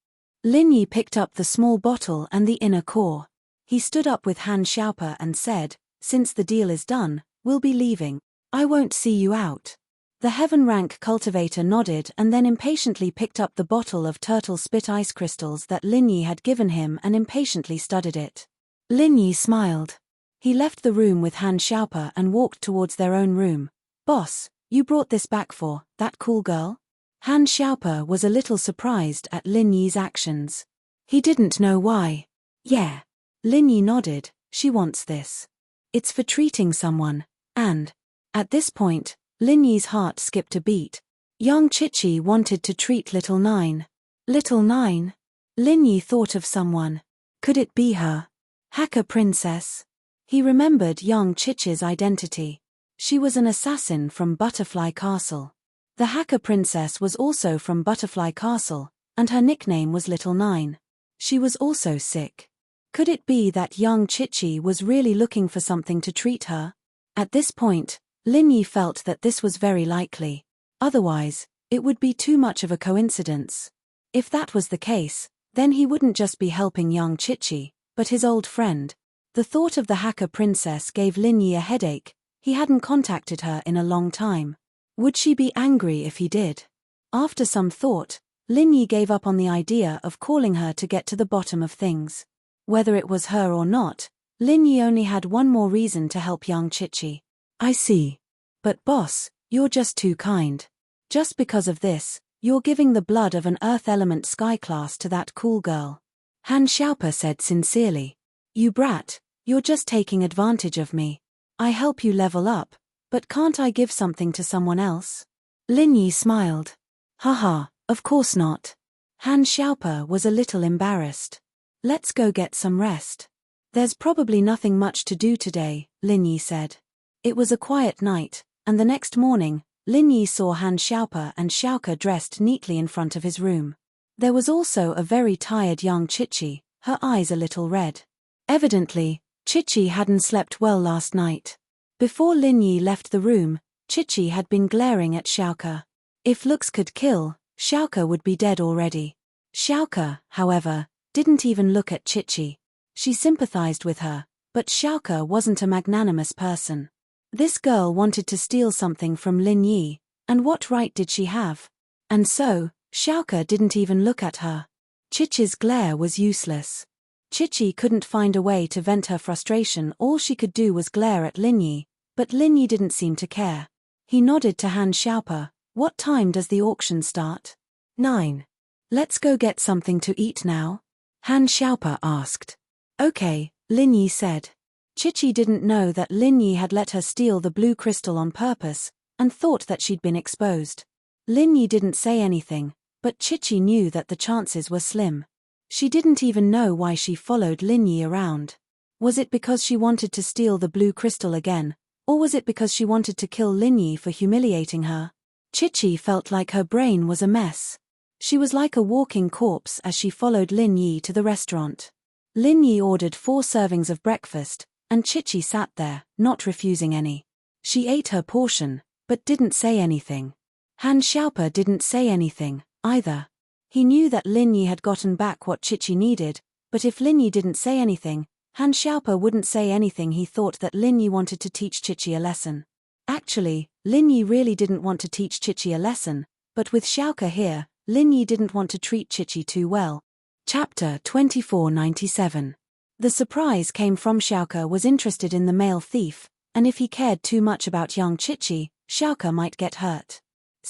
Lin Yi picked up the small bottle and the inner core. He stood up with Han Xiaopa and said, "Since the deal is done, we'll be leaving. I won't see you out." The heaven rank cultivator nodded and then impatiently picked up the bottle of turtle spit ice crystals that Lin Yi had given him and impatiently studied it. Lin Yi smiled. He left the room with Han Xiaopa and walked towards their own room. "Boss, you brought this back for that cool girl?" Han Xiaopa was a little surprised at Lin Yi's actions. He didn't know why. "Yeah." Lin Yi nodded, "She wants this. It's for treating someone, and..." At this point, Lin Yi's heart skipped a beat. Young Chichi wanted to treat Little Nine. Little Nine? Lin Yi thought of someone. Could it be her? Hacker Princess? He remembered young Chichi's identity. She was an assassin from Butterfly Castle. The Hacker Princess was also from Butterfly Castle, and her nickname was Little Nine. She was also sick. Could it be that young Chichi was really looking for something to treat her? At this point, Lin Yi felt that this was very likely. Otherwise, it would be too much of a coincidence. If that was the case, then he wouldn't just be helping young Chichi, but his old friend. The thought of the Hacker Princess gave Lin Yi a headache. He hadn't contacted her in a long time. Would she be angry if he did? After some thought, Lin Yi gave up on the idea of calling her to get to the bottom of things. Whether it was her or not, Lin Yi only had one more reason to help young Chichi. "I see. But boss, you're just too kind. Just because of this, you're giving the blood of an Earth Element Sky class to that cool girl." Han Xiaopa said sincerely. "You brat, you're just taking advantage of me. I help you level up, but can't I give something to someone else?" Lin Yi smiled. "Haha, of course not." Han Xiaope was a little embarrassed. Let's go get some rest. There's probably nothing much to do today, Lin Yi said. It was a quiet night, and the next morning, Lin Yi saw Han Xiaope and Xiaoke dressed neatly in front of his room. There was also a very tired young Chichi, her eyes a little red. Evidently, Chichi hadn't slept well last night. Before Lin Yi left the room, Chichi had been glaring at Xiaoke. If looks could kill, Xiaoke would be dead already. Xiaoke, however, didn't even look at Chichi. She sympathized with her, but Xiaoke wasn't a magnanimous person. This girl wanted to steal something from Lin Yi, and what right did she have? And so, Xiaoke didn't even look at her. Chichi's glare was useless. Chichi couldn't find a way to vent her frustration. All she could do was glare at Lin Yi, but Lin Yi didn't seem to care. He nodded to Han Xiaope. What time does the auction start? 9. Let's go get something to eat now? Han Xiaope asked. Okay, Lin Yi said. Chichi didn't know that Lin Yi had let her steal the blue crystal on purpose, and thought that she'd been exposed. Lin Yi didn't say anything, but Chichi knew that the chances were slim. She didn't even know why she followed Lin Yi around. Was it because she wanted to steal the blue crystal again, or was it because she wanted to kill Lin Yi for humiliating her? Chichi felt like her brain was a mess. She was like a walking corpse as she followed Lin Yi to the restaurant. Lin Yi ordered 4 servings of breakfast, and Chichi sat there, not refusing any. She ate her portion, but didn't say anything. Han Xiaope didn't say anything, either. He knew that Lin Yi had gotten back what Chichi needed, but if Lin Yi didn't say anything, Han Xiaope wouldn't say anything. He thought that Lin Yi wanted to teach Chichi a lesson. Actually, Lin Yi really didn't want to teach Chichi a lesson, but with Xiaoke here, Lin Yi didn't want to treat Chichi too well. Chapter 2497. The surprise came from Xiaoke was interested in the male thief, and if he cared too much about young Chichi, Xiaoke might get hurt.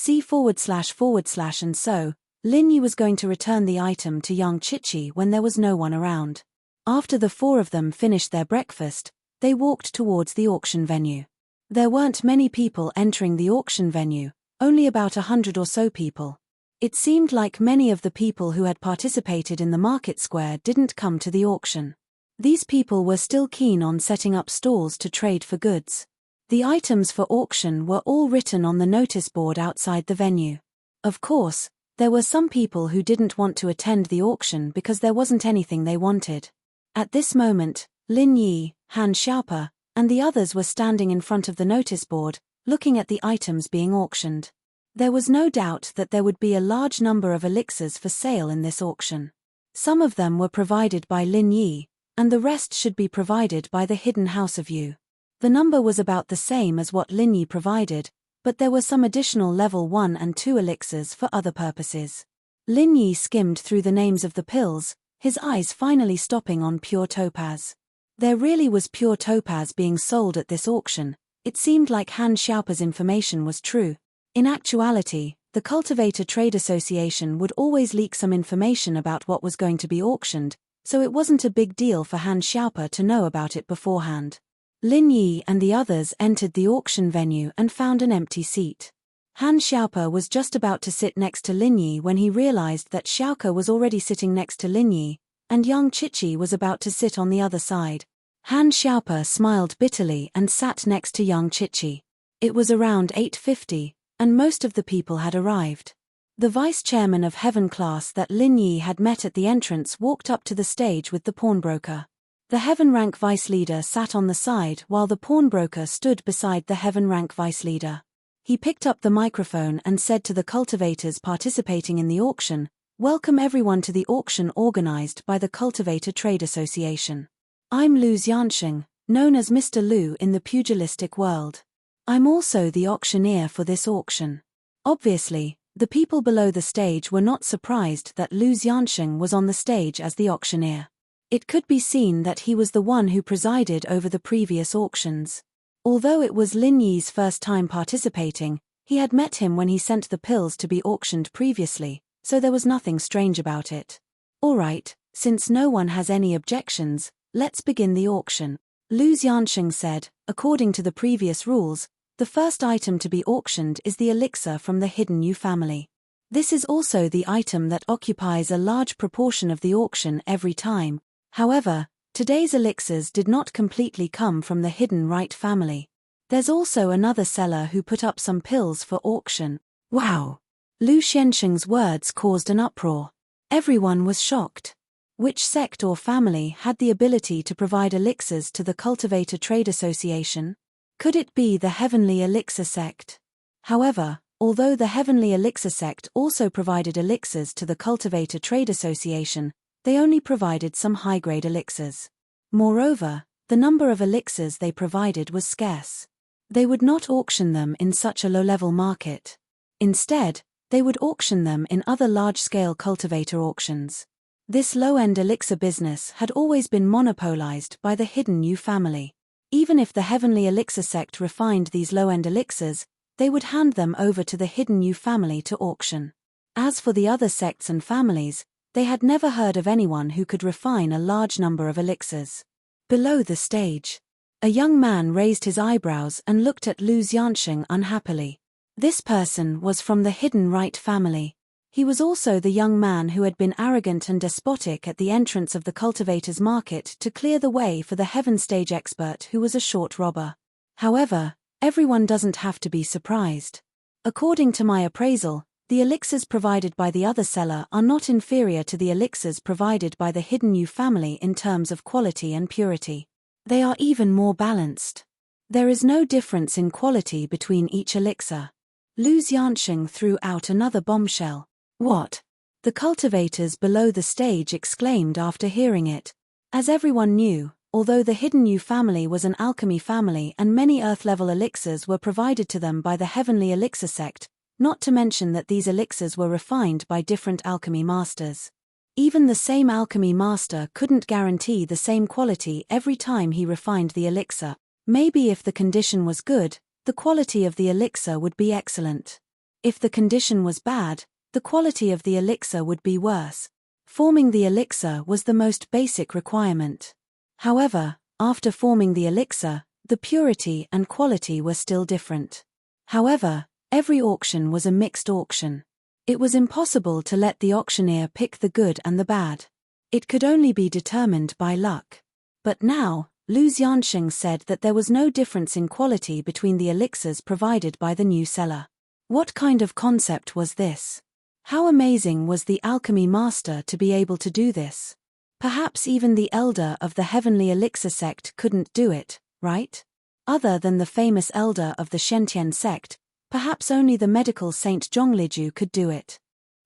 And so, Lin Yi was going to return the item to young Chichi when there was no one around. After the 4 of them finished their breakfast, they walked towards the auction venue. There weren't many people entering the auction venue, only about 100 or so people. It seemed like many of the people who had participated in the market square didn't come to the auction. These people were still keen on setting up stalls to trade for goods. The items for auction were all written on the notice board outside the venue. Of course, there were some people who didn't want to attend the auction because there wasn't anything they wanted. At this moment, Lin Yi, Han Xiaope, and the others were standing in front of the notice board, looking at the items being auctioned. There was no doubt that there would be a large number of elixirs for sale in this auction. Some of them were provided by Lin Yi, and the rest should be provided by the Hidden House of You. The number was about the same as what Lin Yi provided, but there were some additional level 1 and 2 elixirs for other purposes. Lin Yi skimmed through the names of the pills, his eyes finally stopping on pure topaz. There really was pure topaz being sold at this auction. It seemed like Han Xiaope's information was true. In actuality, the Cultivator Trade Association would always leak some information about what was going to be auctioned, so it wasn't a big deal for Han Xiaope to know about it beforehand. Lin Yi and the others entered the auction venue and found an empty seat. Han Xiaope was just about to sit next to Lin Yi when he realized that Xiaoke was already sitting next to Lin Yi, and young Chichi was about to sit on the other side. Han Xiaope smiled bitterly and sat next to young Chichi. It was around 8:50, and most of the people had arrived. The vice-chairman of Heaven class that Lin Yi had met at the entrance walked up to the stage with the pawnbroker. The Heaven rank vice leader sat on the side while the pawnbroker stood beside the Heaven rank vice leader. He picked up the microphone and said to the cultivators participating in the auction, "Welcome everyone to the auction organized by the Cultivator Trade Association. I'm Lu Xiansheng, known as Mr. Lu in the pugilistic world. I'm also the auctioneer for this auction." Obviously, the people below the stage were not surprised that Lu Xiansheng was on the stage as the auctioneer. It could be seen that he was the one who presided over the previous auctions. Although it was Lin Yi's first time participating, he had met him when he sent the pills to be auctioned previously, so there was nothing strange about it. "Alright, since no one has any objections, let's begin the auction," Lu Xiansheng said. According to the previous rules, the first item to be auctioned is the elixir from the Hidden You family. This is also the item that occupies a large proportion of the auction every time. However, today's elixirs did not completely come from the hidden right family. There's also another seller who put up some pills for auction. Wow! Lu Xiansheng's words caused an uproar. Everyone was shocked. Which sect or family had the ability to provide elixirs to the Cultivator Trade Association? Could it be the Heavenly Elixir sect? However, although the Heavenly Elixir sect also provided elixirs to the Cultivator Trade Association, they only provided some high-grade elixirs. Moreover, the number of elixirs they provided was scarce. They would not auction them in such a low-level market. Instead, they would auction them in other large-scale cultivator auctions. This low-end elixir business had always been monopolized by the Hidden Yu family. Even if the Heavenly Elixir sect refined these low-end elixirs, they would hand them over to the Hidden Yu family to auction. As for the other sects and families, they had never heard of anyone who could refine a large number of elixirs. Below the stage, a young man raised his eyebrows and looked at Lu Xiansheng unhappily. This person was from the Hidden Right family. He was also the young man who had been arrogant and despotic at the entrance of the cultivators' market to clear the way for the Heaven Stage expert who was a short robber. However, everyone doesn't have to be surprised. According to my appraisal, the elixirs provided by the other seller are not inferior to the elixirs provided by the Hidden Yu family in terms of quality and purity. They are even more balanced. There is no difference in quality between each elixir. Lu Xiansheng threw out another bombshell. What? The cultivators below the stage exclaimed after hearing it. As everyone knew, although the Hidden Yu family was an alchemy family and many earth-level elixirs were provided to them by the Heavenly Elixir sect, not to mention that these elixirs were refined by different alchemy masters. Even the same alchemy master couldn't guarantee the same quality every time he refined the elixir. Maybe if the condition was good, the quality of the elixir would be excellent. If the condition was bad, the quality of the elixir would be worse. Forming the elixir was the most basic requirement. However, after forming the elixir, the purity and quality were still different. However, every auction was a mixed auction. It was impossible to let the auctioneer pick the good and the bad. It could only be determined by luck. But now, Lu Xiansheng said that there was no difference in quality between the elixirs provided by the new seller. What kind of concept was this? How amazing was the alchemy master to be able to do this? Perhaps even the elder of the Heavenly Elixir sect couldn't do it, right? Other than the famous elder of the Shentian sect, perhaps only the medical Saint Zhongliju could do it.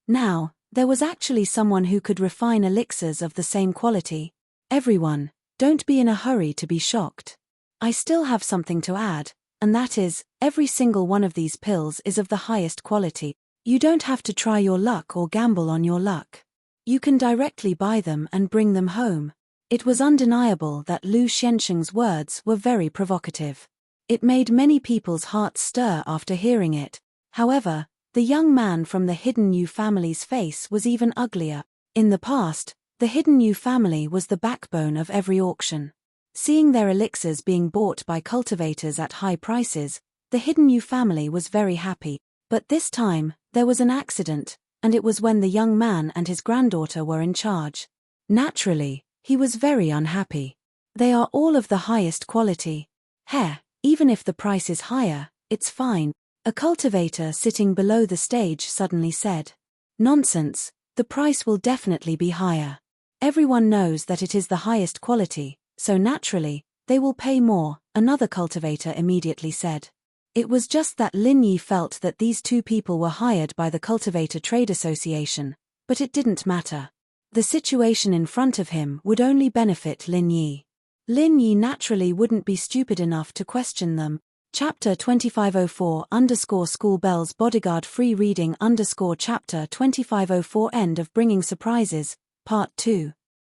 Now, there was actually someone who could refine elixirs of the same quality. Everyone, don't be in a hurry to be shocked. I still have something to add, and that is, every single one of these pills is of the highest quality. You don't have to try your luck or gamble on your luck. You can directly buy them and bring them home. It was undeniable that Lu Xiansheng's words were very provocative. It made many people's hearts stir after hearing it. However, the young man from the Hidden Yu family's face was even uglier. In the past, the Hidden Yu family was the backbone of every auction. Seeing their elixirs being bought by cultivators at high prices, the Hidden Yu family was very happy. But this time, there was an accident, and it was when the young man and his granddaughter were in charge. Naturally, he was very unhappy. They are all of the highest quality. Even if the price is higher, it's fine, a cultivator sitting below the stage suddenly said. Nonsense, the price will definitely be higher. Everyone knows that it is the highest quality, so naturally, they will pay more, another cultivator immediately said. It was just that Lin Yi felt that these two people were hired by the Cultivator Trade Association, but it didn't matter. The situation in front of him would only benefit Lin Yi. Lin Yi naturally wouldn't be stupid enough to question them. Chapter 2504_School Bells Bodyguard Free Reading Chapter 2504 End of Bringing Surprises, Part 2.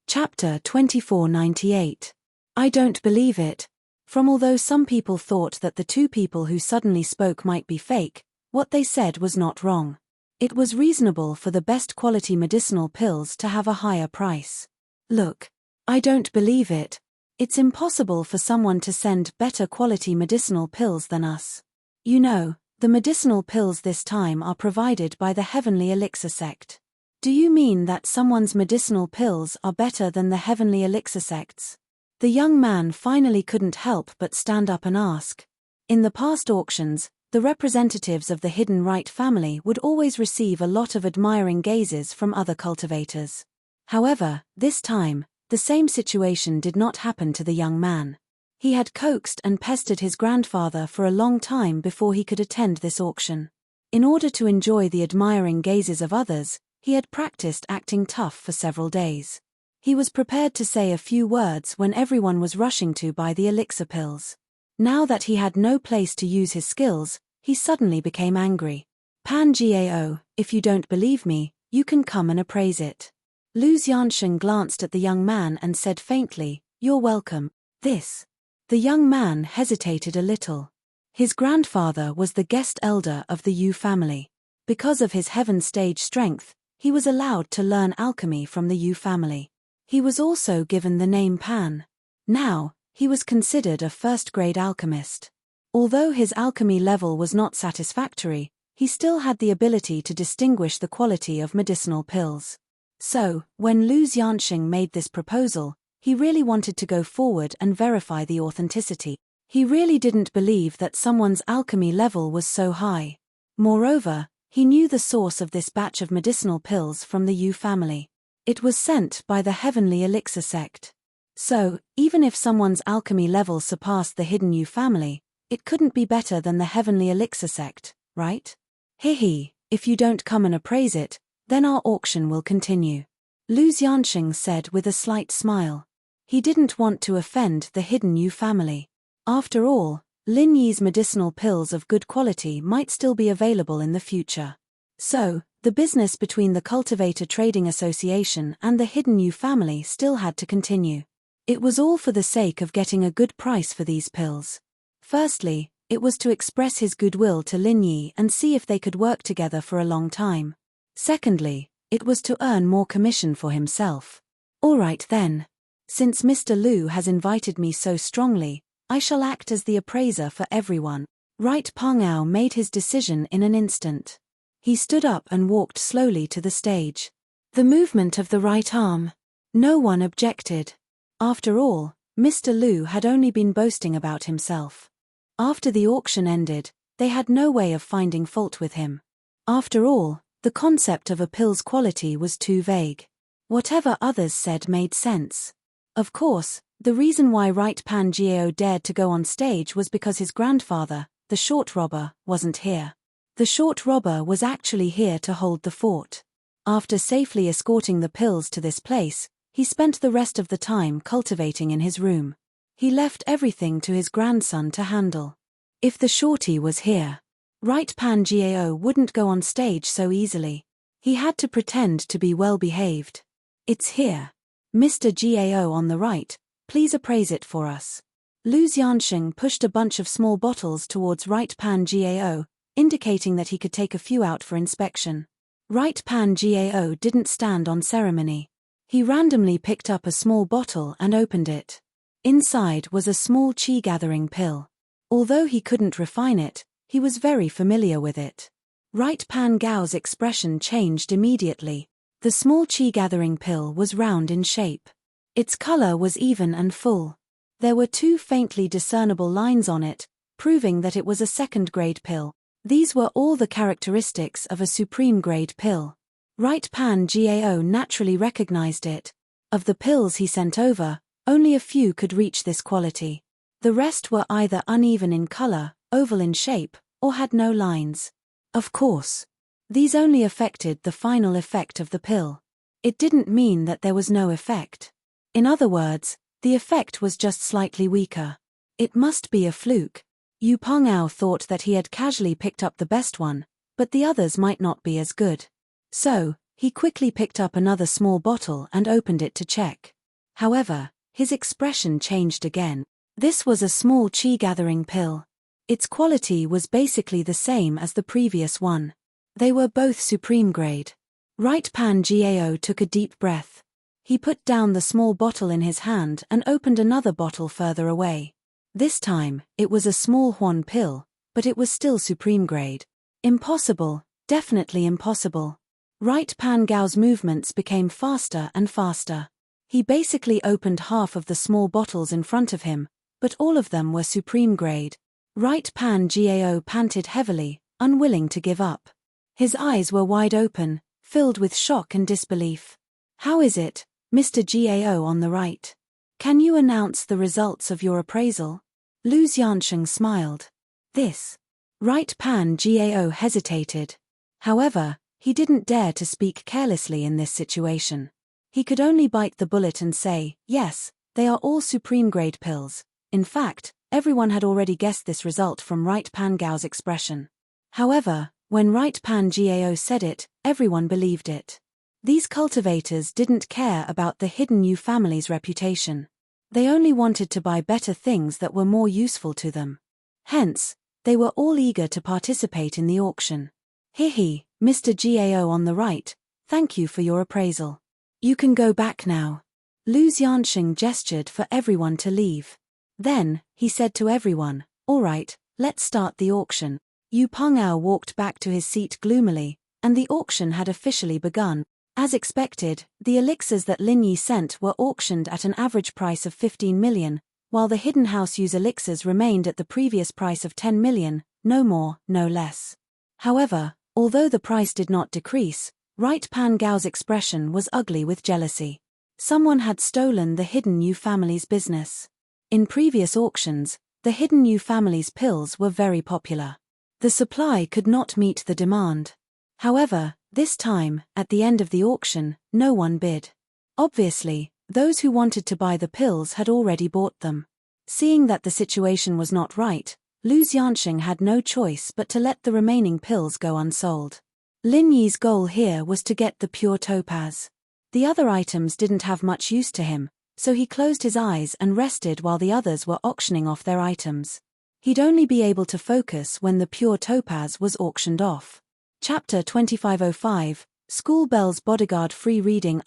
Chapter 2498. I don't believe it. Although some people thought that the two people who suddenly spoke might be fake, what they said was not wrong. It was reasonable for the best quality medicinal pills to have a higher price. Look, I don't believe it. It's impossible for someone to send better quality medicinal pills than us. You know, The medicinal pills this time are provided by the Heavenly Elixir sect. Do you mean that someone's medicinal pills are better than the Heavenly Elixir sect's? The young man finally couldn't help but stand up and ask. In the past auctions, the representatives of the Hidden Right family would always receive a lot of admiring gazes from other cultivators. However, this time, the same situation did not happen to the young man. He had coaxed and pestered his grandfather for a long time before he could attend this auction. In order to enjoy the admiring gazes of others, he had practiced acting tough for several days. He was prepared to say a few words when everyone was rushing to buy the elixir pills. Now that he had no place to use his skills, he suddenly became angry. Pan Gao, if you don't believe me, you can come and appraise it. Lu Xiansheng glanced at the young man and said faintly, "You're welcome." This. The young man hesitated a little. His grandfather was the guest elder of the Yu family. Because of his heaven stage strength, he was allowed to learn alchemy from the Yu family. He was also given the name Pan. Now, he was considered a first-grade alchemist. Although his alchemy level was not satisfactory, he still had the ability to distinguish the quality of medicinal pills. So, when Lu Xiansheng made this proposal, he really wanted to go forward and verify the authenticity. He really didn't believe that someone's alchemy level was so high. Moreover, he knew the source of this batch of medicinal pills from the Yu family. It was sent by the Heavenly Elixir sect. So, even if someone's alchemy level surpassed the hidden Yu family, it couldn't be better than the Heavenly Elixir sect, right? Hehe, if you don't come and appraise it, then our auction will continue. Lu Xiansheng said with a slight smile. He didn't want to offend the hidden Yu family. After all, Lin Yi's medicinal pills of good quality might still be available in the future. So, the business between the Cultivator Trading Association and the Hidden Yu family still had to continue. It was all for the sake of getting a good price for these pills. Firstly, it was to express his goodwill to Lin Yi and see if they could work together for a long time. Secondly, it was to earn more commission for himself. All right then. Since Mr. Lu has invited me so strongly, I shall act as the appraiser for everyone. Right Pengao made his decision in an instant. He stood up and walked slowly to the stage. The movement of the right arm. No one objected. After all, Mr. Lu had only been boasting about himself. After the auction ended, they had no way of finding fault with him. After all, the concept of a pill's quality was too vague. Whatever others said made sense. Of course, the reason why Right Pan Gao dared to go on stage was because his grandfather, the short robber, wasn't here. The short robber was actually here to hold the fort. After safely escorting the pills to this place, he spent the rest of the time cultivating in his room. He left everything to his grandson to handle. If the shorty was here, Right Pan Gao wouldn't go on stage so easily. He had to pretend to be well behaved. It's here. Mr. Gao on the right, please appraise it for us. Lu Xiansheng pushed a bunch of small bottles towards Right Pan Gao, indicating that he could take a few out for inspection. Right Pan Gao didn't stand on ceremony. He randomly picked up a small bottle and opened it. Inside was a small qi-gathering pill. Although he couldn't refine it, he was very familiar with it. Right Pan Gao's expression changed immediately. The small qi-gathering pill was round in shape. Its color was even and full. There were 2 faintly discernible lines on it, proving that it was a second-grade pill. These were all the characteristics of a supreme-grade pill. Right Pan Gao naturally recognized it. Of the pills he sent over, only a few could reach this quality. The rest were either uneven in color, oval in shape, or had no lines. Of course, these only affected the final effect of the pill. It didn't mean that there was no effect. In other words, the effect was just slightly weaker. It must be a fluke. Yu Pengao thought that he had casually picked up the best one, but the others might not be as good. So, he quickly picked up another small bottle and opened it to check. However, his expression changed again. This was a small qi-gathering pill. Its quality was basically the same as the previous one. They were both supreme grade. Right Pan Gao took a deep breath. He put down the small bottle in his hand and opened another bottle further away. This time, it was a small Huan pill, but it was still supreme grade. Impossible, definitely impossible. Right Pan Gao's movements became faster and faster. He basically opened half of the small bottles in front of him, but all of them were supreme grade. Right Pan Gao panted heavily, unwilling to give up. His eyes were wide open, filled with shock and disbelief. How is it, Mr. Gao on the right? Can you announce the results of your appraisal? Lu Xiansheng smiled. This. Right Pan Gao hesitated. However, he didn't dare to speak carelessly in this situation. He could only bite the bullet and say, yes, they are all supreme grade pills. In fact, everyone had already guessed this result from Right Pan Gao's expression. However, when Right Pan Gao said it, everyone believed it. These cultivators didn't care about the hidden new family's reputation. They only wanted to buy better things that were more useful to them. Hence, they were all eager to participate in the auction. Hihi, Mr. Gao on the right, thank you for your appraisal. You can go back now. Lu Xiansheng gestured for everyone to leave. Then, he said to everyone, all right, let's start the auction. Yu Pengao walked back to his seat gloomily, and the auction had officially begun. As expected, the elixirs that Lin Yi sent were auctioned at an average price of 15 million, while the Hidden House Yu's elixirs remained at the previous price of 10 million, no more, no less. However, although the price did not decrease, Right Pan Gao's expression was ugly with jealousy. Someone had stolen the Hidden Yu family's business. In previous auctions, the Hidden Yu family's pills were very popular. The supply could not meet the demand. However, this time, at the end of the auction, no one bid. Obviously, those who wanted to buy the pills had already bought them. Seeing that the situation was not right, Lu Xiansheng had no choice but to let the remaining pills go unsold. Lin Yi's goal here was to get the pure topaz. The other items didn't have much use to him, so he closed his eyes and rested while the others were auctioning off their items. He'd only be able to focus when the pure topaz was auctioned off. Chapter 2505, School Bells Bodyguard Free Reading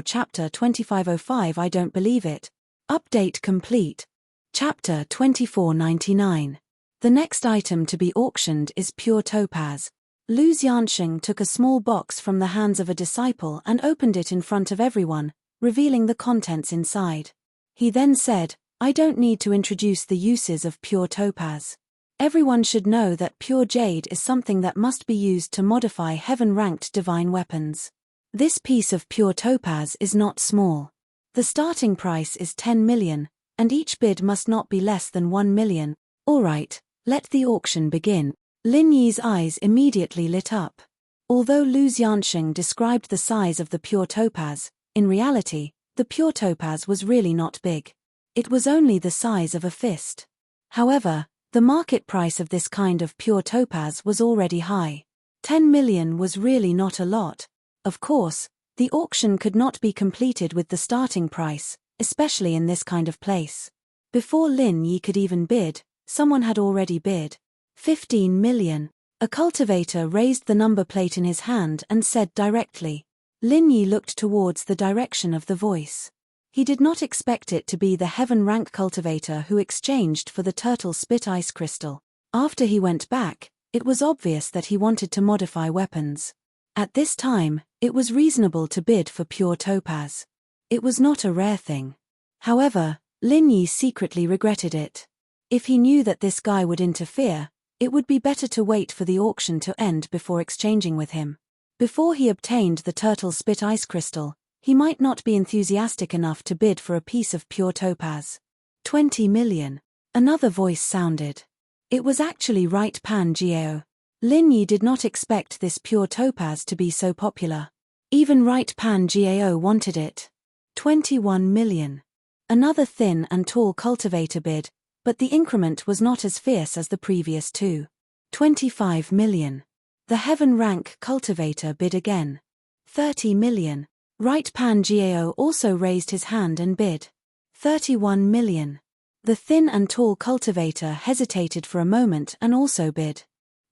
Chapter 2505 I Don't Believe It. Update complete. Chapter 2499. The next item to be auctioned is pure topaz. Lu Xiansheng took a small box from the hands of a disciple and opened it in front of everyone, revealing the contents inside. He then said, I don't need to introduce the uses of pure topaz. Everyone should know that pure jade is something that must be used to modify heaven-ranked divine weapons. This piece of pure topaz is not small. The starting price is 10 million, and each bid must not be less than 1 million. Alright, let the auction begin. Lin Yi's eyes immediately lit up. Although Lu Xiansheng described the size of the pure topaz, in reality, the pure topaz was really not big. It was only the size of a fist. However, the market price of this kind of pure topaz was already high. 10 million was really not a lot. Of course, the auction could not be completed with the starting price, especially in this kind of place. Before Lin Yi could even bid, someone had already bid. 15 million. A cultivator raised the number plate in his hand and said directly. Lin Yi looked towards the direction of the voice. He did not expect it to be the heaven rank cultivator who exchanged for the turtle spit ice crystal. After he went back, it was obvious that he wanted to modify weapons. At this time, it was reasonable to bid for pure topaz. It was not a rare thing. However, Lin Yi secretly regretted it. If he knew that this guy would interfere, it would be better to wait for the auction to end before exchanging with him. Before he obtained the turtle spit ice crystal, he might not be enthusiastic enough to bid for a piece of pure topaz. 20 million. Another voice sounded. It was actually Right Pan Gao. Lin Yi did not expect this pure topaz to be so popular. Even Right Pan Gao wanted it. 21 million. Another thin and tall cultivator bid, but the increment was not as fierce as the previous two. 25 million. The heaven rank cultivator bid again. 30 million. Right Pan Gao also raised his hand and bid. 31 million. The thin and tall cultivator hesitated for a moment and also bid.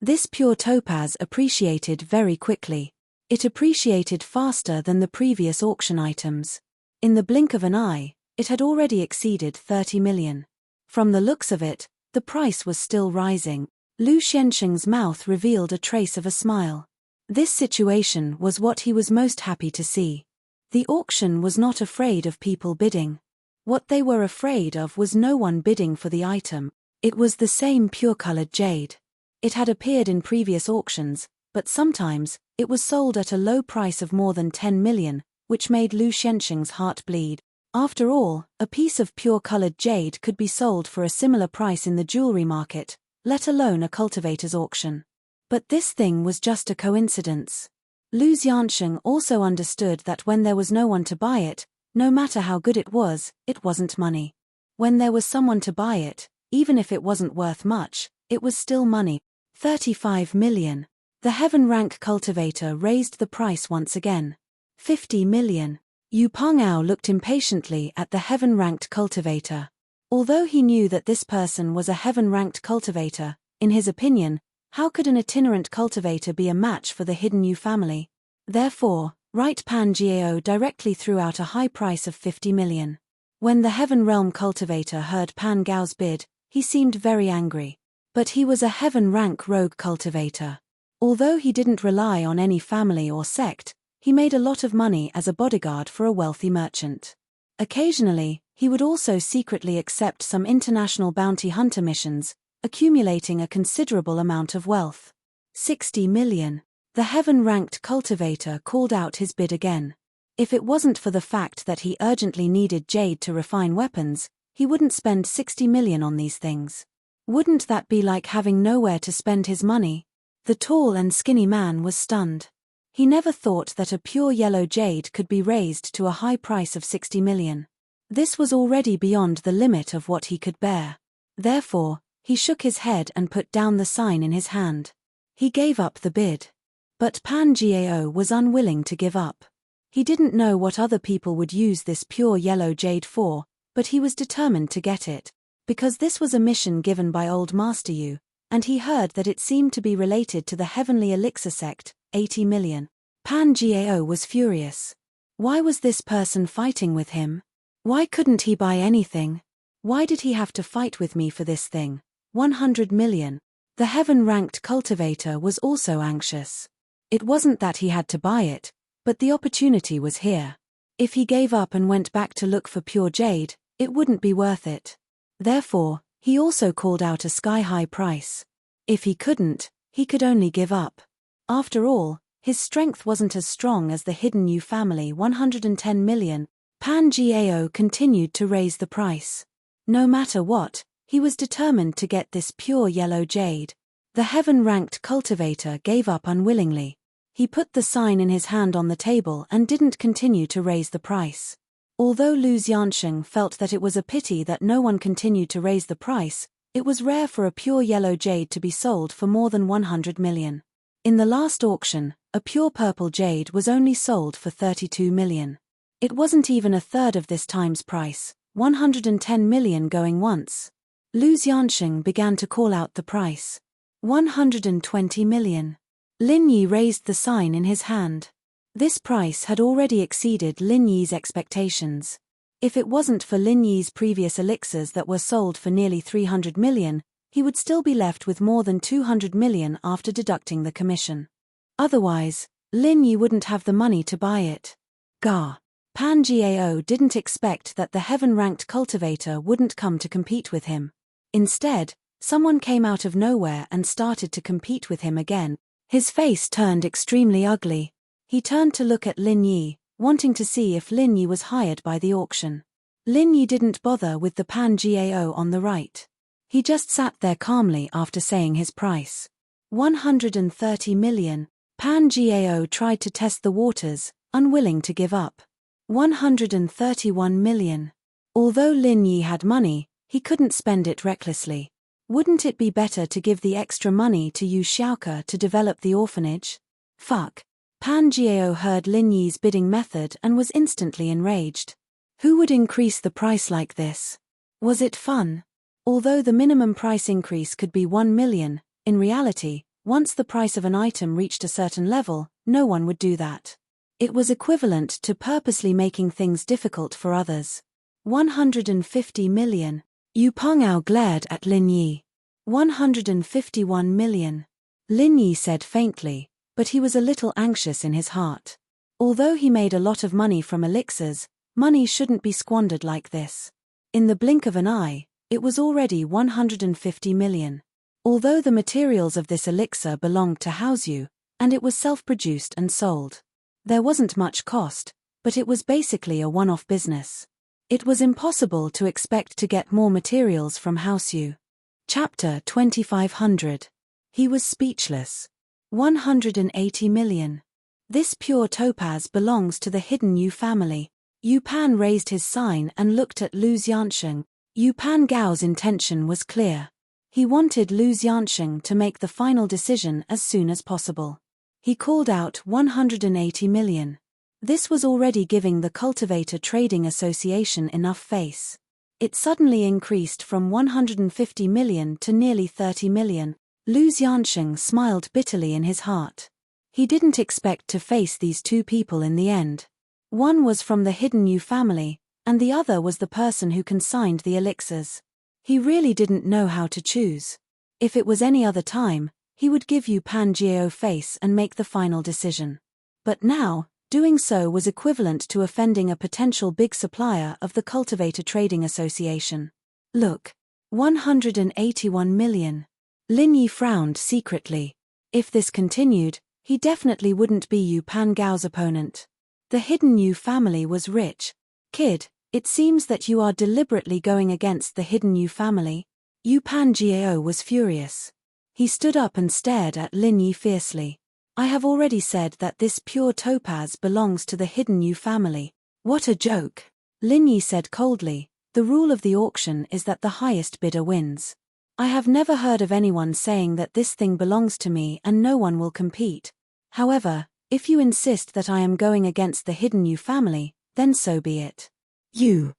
This pure topaz appreciated very quickly. It appreciated faster than the previous auction items. In the blink of an eye, it had already exceeded 30 million. From the looks of it, the price was still rising. Lu Xiansheng's mouth revealed a trace of a smile. This situation was what he was most happy to see. The auction was not afraid of people bidding. What they were afraid of was no one bidding for the item. It was the same pure-colored jade. It had appeared in previous auctions, but sometimes, it was sold at a low price of more than 10 million, which made Lu Xiansheng's heart bleed. After all, a piece of pure-colored jade could be sold for a similar price in the jewelry market, let alone a cultivator's auction. But this thing was just a coincidence. Lu Xiansheng also understood that when there was no one to buy it, no matter how good it wasn't money. When there was someone to buy it, even if it wasn't worth much, it was still money. 35 million. The heaven rank cultivator raised the price once again. 50 million. Yu Pengao looked impatiently at the heaven-ranked cultivator. Although he knew that this person was a heaven-ranked cultivator, in his opinion, how could an itinerant cultivator be a match for the hidden Yu family? Therefore, Right Pan Jiao directly threw out a high price of 50 million. When the Heaven Realm cultivator heard Pan Gao's bid, he seemed very angry. But he was a heaven rank rogue cultivator. Although he didn't rely on any family or sect, he made a lot of money as a bodyguard for a wealthy merchant. Occasionally, he would also secretly accept some international bounty hunter missions, accumulating a considerable amount of wealth. 60 million. The heaven-ranked cultivator called out his bid again. If it wasn't for the fact that he urgently needed jade to refine weapons, he wouldn't spend 60 million on these things. Wouldn't that be like having nowhere to spend his money? The tall and skinny man was stunned. He never thought that a pure yellow jade could be raised to a high price of 60 million. This was already beyond the limit of what he could bear. Therefore, he shook his head and put down the sign in his hand. He gave up the bid. But Pan Jiao was unwilling to give up. He didn't know what other people would use this pure yellow jade for, but he was determined to get it. Because this was a mission given by Old Master Yu, and he heard that it seemed to be related to the Heavenly Elixir sect, 80 million. Pan Jiao was furious. Why was this person fighting with him? Why couldn't he buy anything? Why did he have to fight with me for this thing? 100 million. The heaven-ranked cultivator was also anxious. It wasn't that he had to buy it, but the opportunity was here. If he gave up and went back to look for pure jade, it wouldn't be worth it. Therefore, he also called out a sky-high price. If he couldn't, he could only give up. After all, his strength wasn't as strong as the hidden Yu family. 110 million. Pan Jiao continued to raise the price. No matter what, he was determined to get this pure yellow jade. The heaven-ranked cultivator gave up unwillingly. He put the sign in his hand on the table and didn't continue to raise the price. Although Lu Xiansheng felt that it was a pity that no one continued to raise the price, it was rare for a pure yellow jade to be sold for more than 100 million. In the last auction, a pure purple jade was only sold for 32 million. It wasn't even a third of this time's price, 110 million going once. Lu Xiansheng began to call out the price. 120 million. Lin Yi raised the sign in his hand. This price had already exceeded Lin Yi's expectations. If it wasn't for Lin Yi's previous elixirs that were sold for nearly 300 million, he would still be left with more than 200 million after deducting the commission. Otherwise, Lin Yi wouldn't have the money to buy it. Gah. Pan Jiao didn't expect that the heaven-ranked cultivator wouldn't come to compete with him. Instead, someone came out of nowhere and started to compete with him again. His face turned extremely ugly. He turned to look at Lin Yi, wanting to see if Lin Yi was hired by the auction. Lin Yi didn't bother with the Pan Jiao on the right. He just sat there calmly after saying his price. 130 million. Pan Jiao tried to test the waters, unwilling to give up. 131 million. Although Lin Yi had money, he couldn't spend it recklessly. Wouldn't it be better to give the extra money to Yu Xiaoke to develop the orphanage? Fuck. Pan Jiao heard Lin Yi's bidding method and was instantly enraged. Who would increase the price like this? Was it fun? Although the minimum price increase could be 1 million, in reality, once the price of an item reached a certain level, no one would do that. It was equivalent to purposely making things difficult for others. 150 million. Yu Pengao glared at Lin Yi. 151 million. Lin Yi said faintly, but he was a little anxious in his heart. Although he made a lot of money from elixirs, money shouldn't be squandered like this. In the blink of an eye, it was already 150 million. Although the materials of this elixir belonged to Haozu, and it was self-produced and sold. There wasn't much cost, but it was basically a one-off business. It was impossible to expect to get more materials from Haozu. Chapter 2500. He was speechless. 180 million. This pure topaz belongs to the hidden Yu family. Yu Pan raised his sign and looked at Lu Xiansheng. Yu Pan Gao's intention was clear. He wanted Lu Xiansheng to make the final decision as soon as possible. He called out 180 million. This was already giving the Cultivator Trading Association enough face. It suddenly increased from 150 million to nearly 30 million. Lu Xiansheng smiled bitterly in his heart. He didn't expect to face these two people in the end. One was from the hidden Yu family, and the other was the person who consigned the elixirs. He really didn't know how to choose. If it was any other time, he would give Yu Pan Jiao face and make the final decision. But now, doing so was equivalent to offending a potential big supplier of the Cultivator Trading Association. Look. 181 million. Lin Yi frowned secretly. If this continued, he definitely wouldn't be Yu Pan Gao's opponent. The hidden Yu family was rich. Kid, it seems that you are deliberately going against the hidden Yu family. Yu Pan Jiao was furious. He stood up and stared at Lin Yi fiercely. I have already said that this pure topaz belongs to the hidden Yu family. What a joke. Lin Yi said coldly, the rule of the auction is that the highest bidder wins. I have never heard of anyone saying that this thing belongs to me and no one will compete. However, if you insist that I am going against the hidden Yu family, then so be it. Yu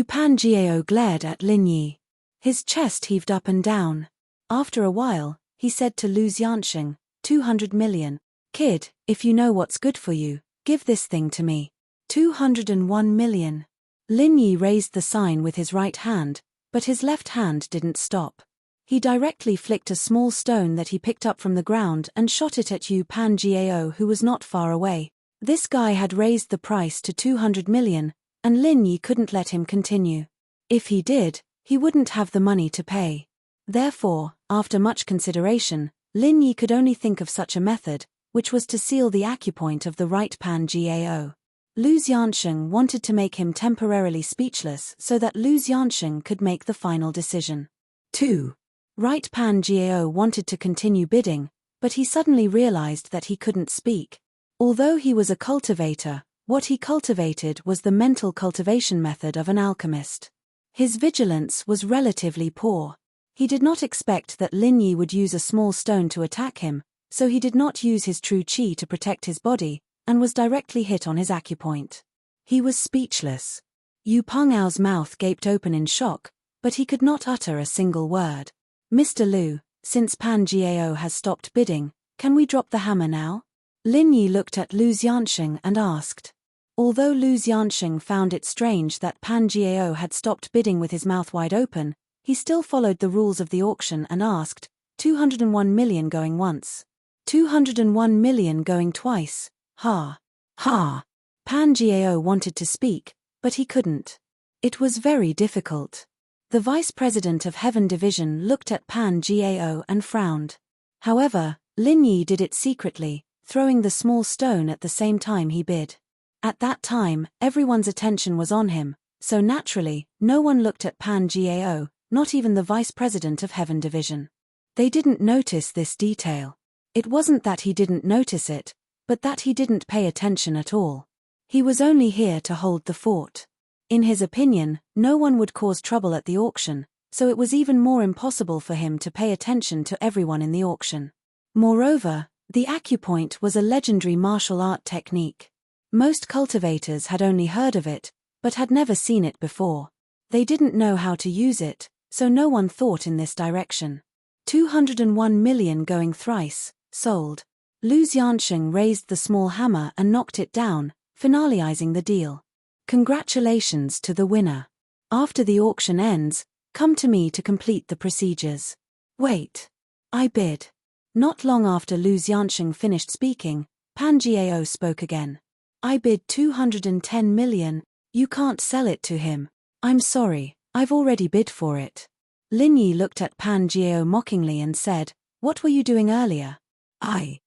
Pan Jiao glared at Lin Yi. His chest heaved up and down. After a while, he said to Lu Xiansheng, 200 million. Kid, if you know what's good for you, give this thing to me. 201 million. Lin Yi raised the sign with his right hand, but his left hand didn't stop. He directly flicked a small stone that he picked up from the ground and shot it at Yu Pan Jiao, who was not far away. This guy had raised the price to 200 million, and Lin Yi couldn't let him continue. If he did, he wouldn't have the money to pay. Therefore, after much consideration, Lin Yi could only think of such a method, which was to seal the acupoint of the right Pan Jiao. Lu Xiansheng wanted to make him temporarily speechless so that Lu Xiansheng could make the final decision. 2. Right Pan Jiao wanted to continue bidding, but he suddenly realized that he couldn't speak. Although he was a cultivator, what he cultivated was the mental cultivation method of an alchemist. His vigilance was relatively poor. He did not expect that Lin Yi would use a small stone to attack him, so he did not use his true qi to protect his body, and was directly hit on his acupoint. He was speechless. Yu Penghao's mouth gaped open in shock, but he could not utter a single word. Mr. Lu, since Pan Jiao has stopped bidding, can we drop the hammer now? Lin Yi looked at Lu Xiansheng and asked. Although Lu Xiansheng found it strange that Pan Jiao had stopped bidding with his mouth wide open, he still followed the rules of the auction and asked, 201 million going once. 201 million going twice. Ha. Ha. Pan Jiao wanted to speak, but he couldn't. It was very difficult. The vice president of Heaven Division looked at Pan Jiao and frowned. However, Lin Yi did it secretly, throwing the small stone at the same time he bid. At that time, everyone's attention was on him, so naturally, no one looked at Pan Jiao, not even the vice president of Heaven Division. They didn't notice this detail. It wasn't that he didn't notice it, but that he didn't pay attention at all. He was only here to hold the fort. In his opinion, no one would cause trouble at the auction, so it was even more impossible for him to pay attention to everyone in the auction. Moreover, the acupoint was a legendary martial art technique. Most cultivators had only heard of it, but had never seen it before. They didn't know how to use it, so no one thought in this direction. 201 million going thrice, sold. Lu Xiansheng raised the small hammer and knocked it down, finalizing the deal. Congratulations to the winner. After the auction ends, come to me to complete the procedures. Wait. I bid. Not long after Lu Xiansheng finished speaking, Pan Jiao spoke again. I bid 210 million, you can't sell it to him. I'm sorry, I've already bid for it. Lin Yi looked at Pan Jiao mockingly and said, what were you doing earlier? I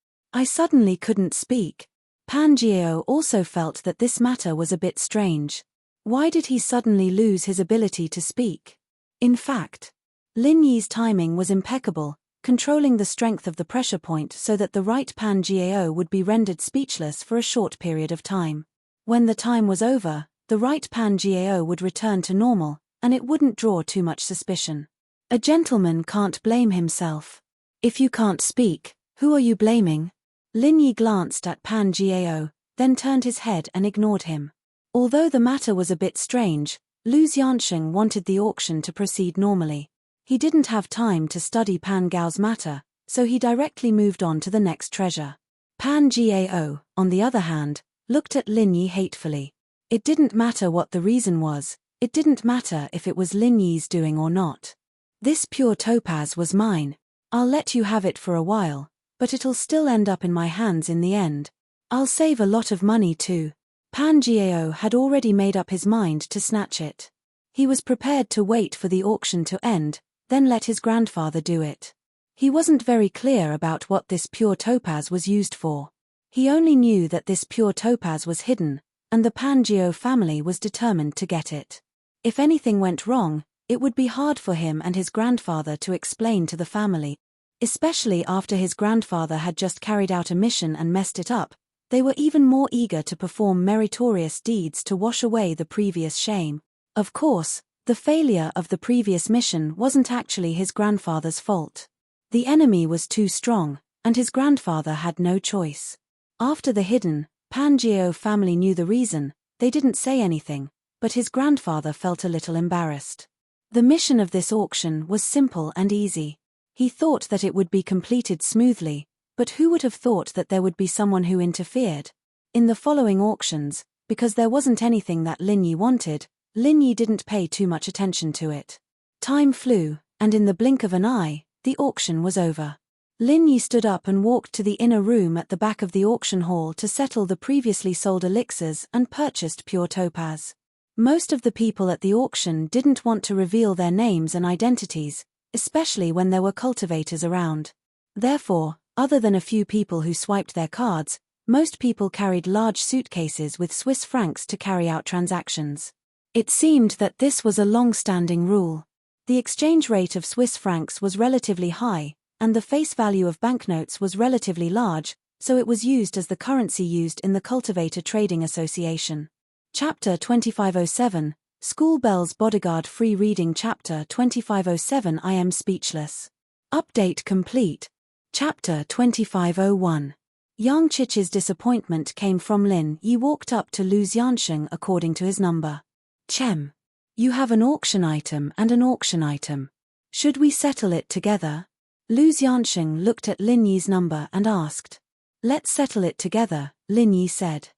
suddenly couldn't speak. Pan Jiao also felt that this matter was a bit strange. Why did he suddenly lose his ability to speak? In fact, Lin Yi's timing was impeccable, controlling the strength of the pressure point so that the right Pan Jiao would be rendered speechless for a short period of time. When the time was over, the right Pan Jiao would return to normal, and it wouldn't draw too much suspicion. A gentleman can't blame himself. If you can't speak, who are you blaming? Lin Yi glanced at Pan Jiao, then turned his head and ignored him. Although the matter was a bit strange, Lu Xiansheng wanted the auction to proceed normally. He didn't have time to study Pan Gao's matter, so he directly moved on to the next treasure. Pan Jiao, on the other hand, looked at Lin Yi hatefully. It didn't matter what the reason was, it didn't matter if it was Lin Yi's doing or not. This pure topaz was mine. I'll let you have it for a while, but it'll still end up in my hands in the end. I'll save a lot of money too. Pan Jiao had already made up his mind to snatch it. He was prepared to wait for the auction to end, then let his grandfather do it. He wasn't very clear about what this pure topaz was used for. He only knew that this pure topaz was hidden, and the Pan Jiao family was determined to get it. If anything went wrong, it would be hard for him and his grandfather to explain to the family. Especially after his grandfather had just carried out a mission and messed it up, they were even more eager to perform meritorious deeds to wash away the previous shame. Of course, the failure of the previous mission wasn't actually his grandfather's fault. The enemy was too strong, and his grandfather had no choice. After the hidden, Pan Jiao family knew the reason, they didn't say anything, but his grandfather felt a little embarrassed. The mission of this auction was simple and easy. He thought that it would be completed smoothly, but who would have thought that there would be someone who interfered? In the following auctions, because there wasn't anything that Lin Yi wanted, Lin Yi didn't pay too much attention to it. Time flew, and in the blink of an eye, the auction was over. Lin Yi stood up and walked to the inner room at the back of the auction hall to settle the previously sold elixirs and purchased pure topaz. Most of the people at the auction didn't want to reveal their names and identities, especially when there were cultivators around. Therefore, other than a few people who swiped their cards, most people carried large suitcases with Swiss francs to carry out transactions. It seemed that this was a long-standing rule. The exchange rate of Swiss francs was relatively high, and the face value of banknotes was relatively large, so it was used as the currency used in the Cultivator Trading Association. Chapter 2507, School Bells Bodyguard Free Reading. Chapter 2507, I am speechless. Update complete. Chapter 2501. Yang Chich's disappointment came from Lin Yi walked up to Lu Xiansheng according to his number. Chem. You have an auction item and an auction item. Should we settle it together? Lu Xiansheng looked at Lin Yi's number and asked. Let's settle it together, Lin Yi said.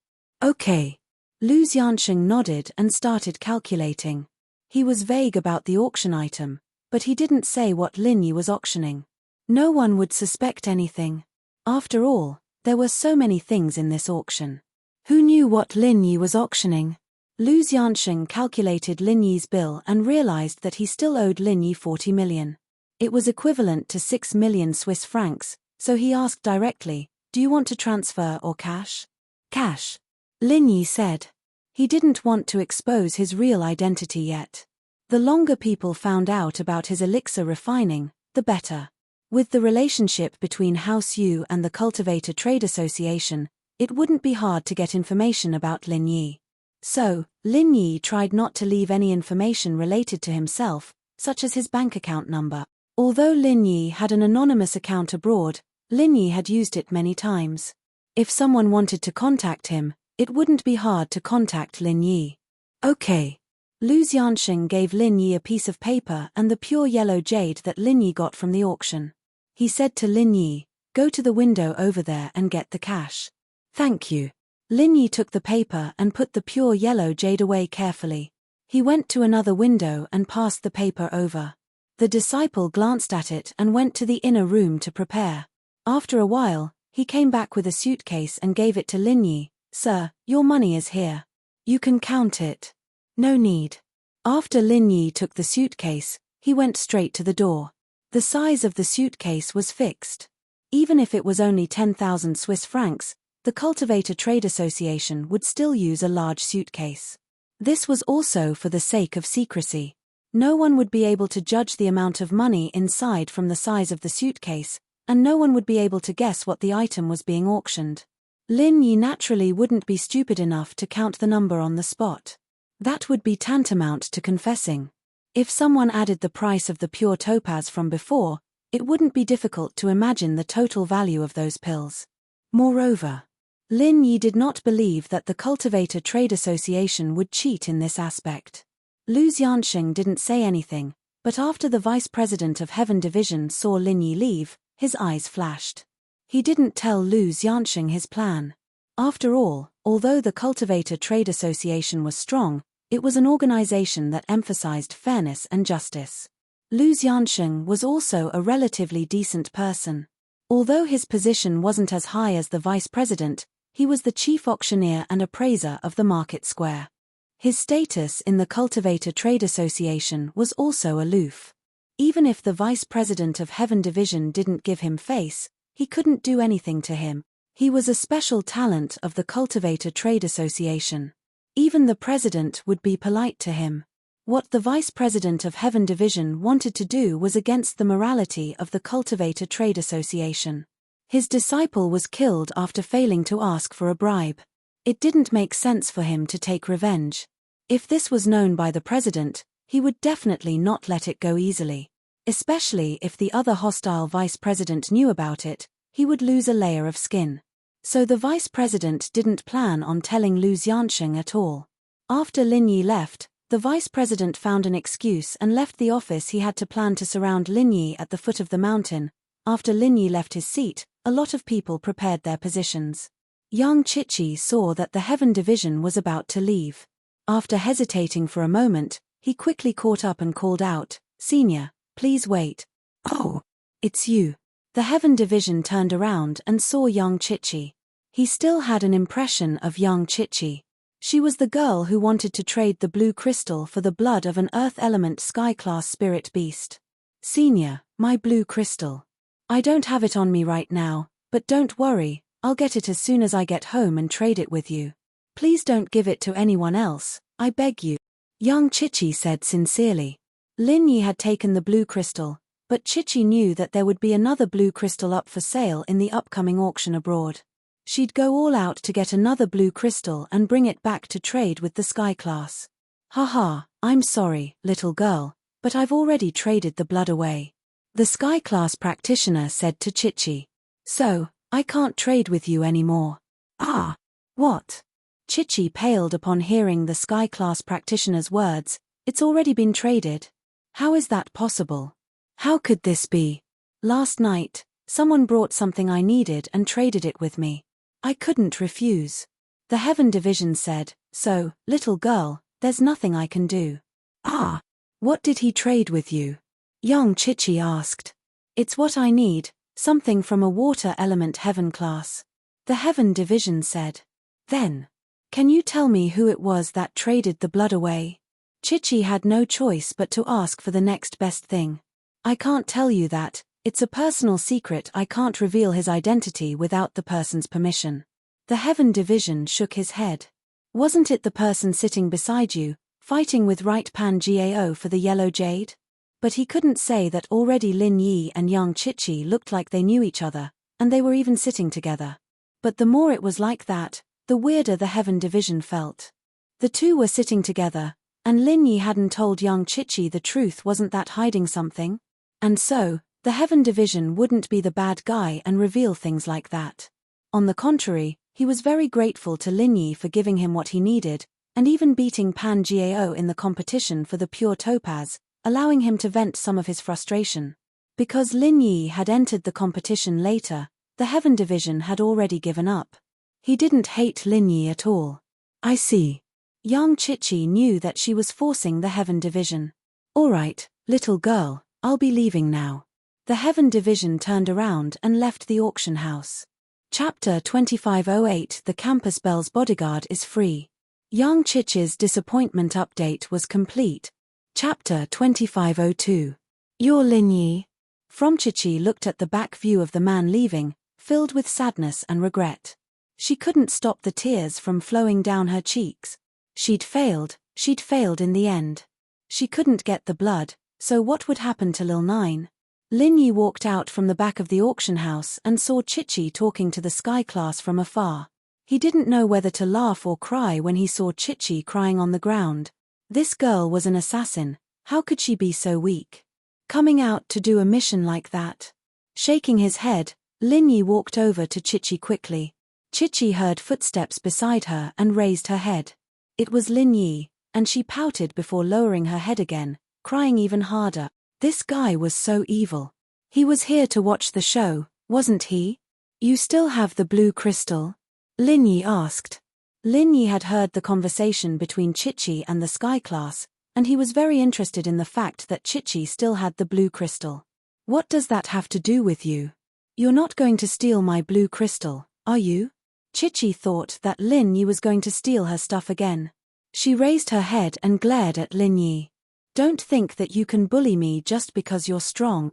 Okay. Lu Xiansheng nodded and started calculating. He was vague about the auction item, but he didn't say what Lin Yi was auctioning. No one would suspect anything. After all, there were so many things in this auction. Who knew what Lin Yi was auctioning? Lu Xiansheng calculated Lin Yi's bill and realized that he still owed Lin Yi 40 million. It was equivalent to 6 million Swiss francs, so he asked directly, do you want to transfer or cash? Cash. Lin Yi said. He didn't want to expose his real identity yet. The longer people found out about his elixir refining, the better. With the relationship between House Yu and the Cultivator Trade Association, it wouldn't be hard to get information about Lin Yi. So, Lin Yi tried not to leave any information related to himself, such as his bank account number. Although Lin Yi had an anonymous account abroad, Lin Yi had used it many times. If someone wanted to contact him, it wouldn't be hard to contact Lin Yi. Okay. Lu Xiansheng gave Lin Yi a piece of paper and the pure yellow jade that Lin Yi got from the auction. He said to Lin Yi, go to the window over there and get the cash. Thank you. Lin Yi took the paper and put the pure yellow jade away carefully. He went to another window and passed the paper over. The disciple glanced at it and went to the inner room to prepare. After a while, he came back with a suitcase and gave it to Lin Yi. "Sir, your money is here. You can count it." "No need." After Lin Yi took the suitcase, he went straight to the door. The size of the suitcase was fixed. Even if it was only 10,000 Swiss francs, the Cultivator Trade Association would still use a large suitcase. This was also for the sake of secrecy. No one would be able to judge the amount of money inside from the size of the suitcase, and no one would be able to guess what the item was being auctioned. Lin Yi naturally wouldn't be stupid enough to count the number on the spot. That would be tantamount to confessing. If someone added the price of the pure topaz from before, it wouldn't be difficult to imagine the total value of those pills. Moreover, Lin Yi did not believe that the Cultivator Trade Association would cheat in this aspect. Lu Xianxing didn't say anything, but after the vice president of Heaven Division saw Lin Yi leave, his eyes flashed. He didn't tell Lu Xianxing his plan. After all, although the Cultivator Trade Association was strong, it was an organization that emphasized fairness and justice. Lu Xianxing was also a relatively decent person. Although his position wasn't as high as the vice president, he was the chief auctioneer and appraiser of the market square. His status in the Cultivator Trade Association was also aloof. Even if the vice president of Heaven Division didn't give him face, he couldn't do anything to him. He was a special talent of the Cultivator Trade Association. Even the president would be polite to him. What the vice president of Heaven Division wanted to do was against the morality of the Cultivator Trade Association. His disciple was killed after failing to ask for a bribe. It didn't make sense for him to take revenge. If this was known by the president, he would definitely not let it go easily. Especially if the other hostile vice president knew about it, he would lose a layer of skin. So the vice president didn't plan on telling Lu Xianxing at all. After Lin Yi left, the vice president found an excuse and left the office. He had to plan to surround Lin Yi at the foot of the mountain. After Lin Yi left his seat, a lot of people prepared their positions. Young Chichi saw that the Heaven Division was about to leave. After hesitating for a moment, he quickly caught up and called out, "Senior, please wait." "Oh, it's you." The Heaven Division turned around and saw young Chichi. He still had an impression of young Chichi. She was the girl who wanted to trade the blue crystal for the blood of an earth element sky-class spirit beast. "Senior, my blue crystal. I don't have it on me right now, but don't worry, I'll get it as soon as I get home and trade it with you. Please don't give it to anyone else, I beg you," young Chichi said sincerely. Lin Yi had taken the blue crystal, but Chichi knew that there would be another blue crystal up for sale in the upcoming auction abroad. She'd go all out to get another blue crystal and bring it back to trade with the sky class. "Haha, I'm sorry, little girl, but I've already traded the blood away," the sky class practitioner said to Chichi. "So, I can't trade with you anymore." "Ah, what?" Chichi paled upon hearing the sky class practitioner's words. "It's already been traded. How is that possible? How could this be? Last night, someone brought something I needed and traded it with me. I couldn't refuse." The Heaven Division said, "So, little girl, there's nothing I can do." "Ah, what did he trade with you?" young Chichi asked. "It's what I need, something from a water element heaven class," the Heaven Division said. "Then, can you tell me who it was that traded the blood away?" Chichi had no choice but to ask for the next best thing. "I can't tell you that. It's a personal secret. I can't reveal his identity without the person's permission." The Heaven Division shook his head. "Wasn't it the person sitting beside you, fighting with Right Pan Gao for the yellow jade?" But he couldn't say that already. Lin Yi and young Chichi looked like they knew each other, and they were even sitting together. But the more it was like that, the weirder the Heaven Division felt. The two were sitting together, and Lin Yi hadn't told young Chichi the truth. Wasn't that hiding something? And so, the Heaven Division wouldn't be the bad guy and reveal things like that. On the contrary, he was very grateful to Lin Yi for giving him what he needed, and even beating Pan Gao in the competition for the pure topaz, allowing him to vent some of his frustration. Because Lin Yi had entered the competition later, the Heaven Division had already given up. He didn't hate Lin Yi at all. "I see." Young Chichi knew that she was forcing the Heaven Division. "All right, little girl, I'll be leaving now. The Heaven Division turned around and left the auction house. Chapter 2508 The Campus Belle's bodyguard is free. Young Chichi's disappointment update was complete. Chapter 2502. You're Lin Yi. From Chichi looked at the back view of the man leaving, filled with sadness and regret. She couldn't stop the tears from flowing down her cheeks. She'd failed in the end. She couldn't get the blood, so what would happen to Lil Nine? Lin Yi walked out from the back of the auction house and saw Chichi talking to the Sky class from afar. He didn't know whether to laugh or cry when he saw Chichi crying on the ground. This girl was an assassin, how could she be so weak? Coming out to do a mission like that? Shaking his head, Lin Yi walked over to Chichi quickly. Chichi heard footsteps beside her and raised her head. It was Lin Yi, and she pouted before lowering her head again, crying even harder. This guy was so evil. He was here to watch the show, wasn't he? You still have the blue crystal? Lin Yi asked. Lin Yi had heard the conversation between Chichi and the Sky class, and he was very interested in the fact that Chichi still had the blue crystal. What does that have to do with you? You're not going to steal my blue crystal, are you? Chichi thought that Lin Yi was going to steal her stuff again. She raised her head and glared at Lin Yi. Don't think that you can bully me just because you're strong.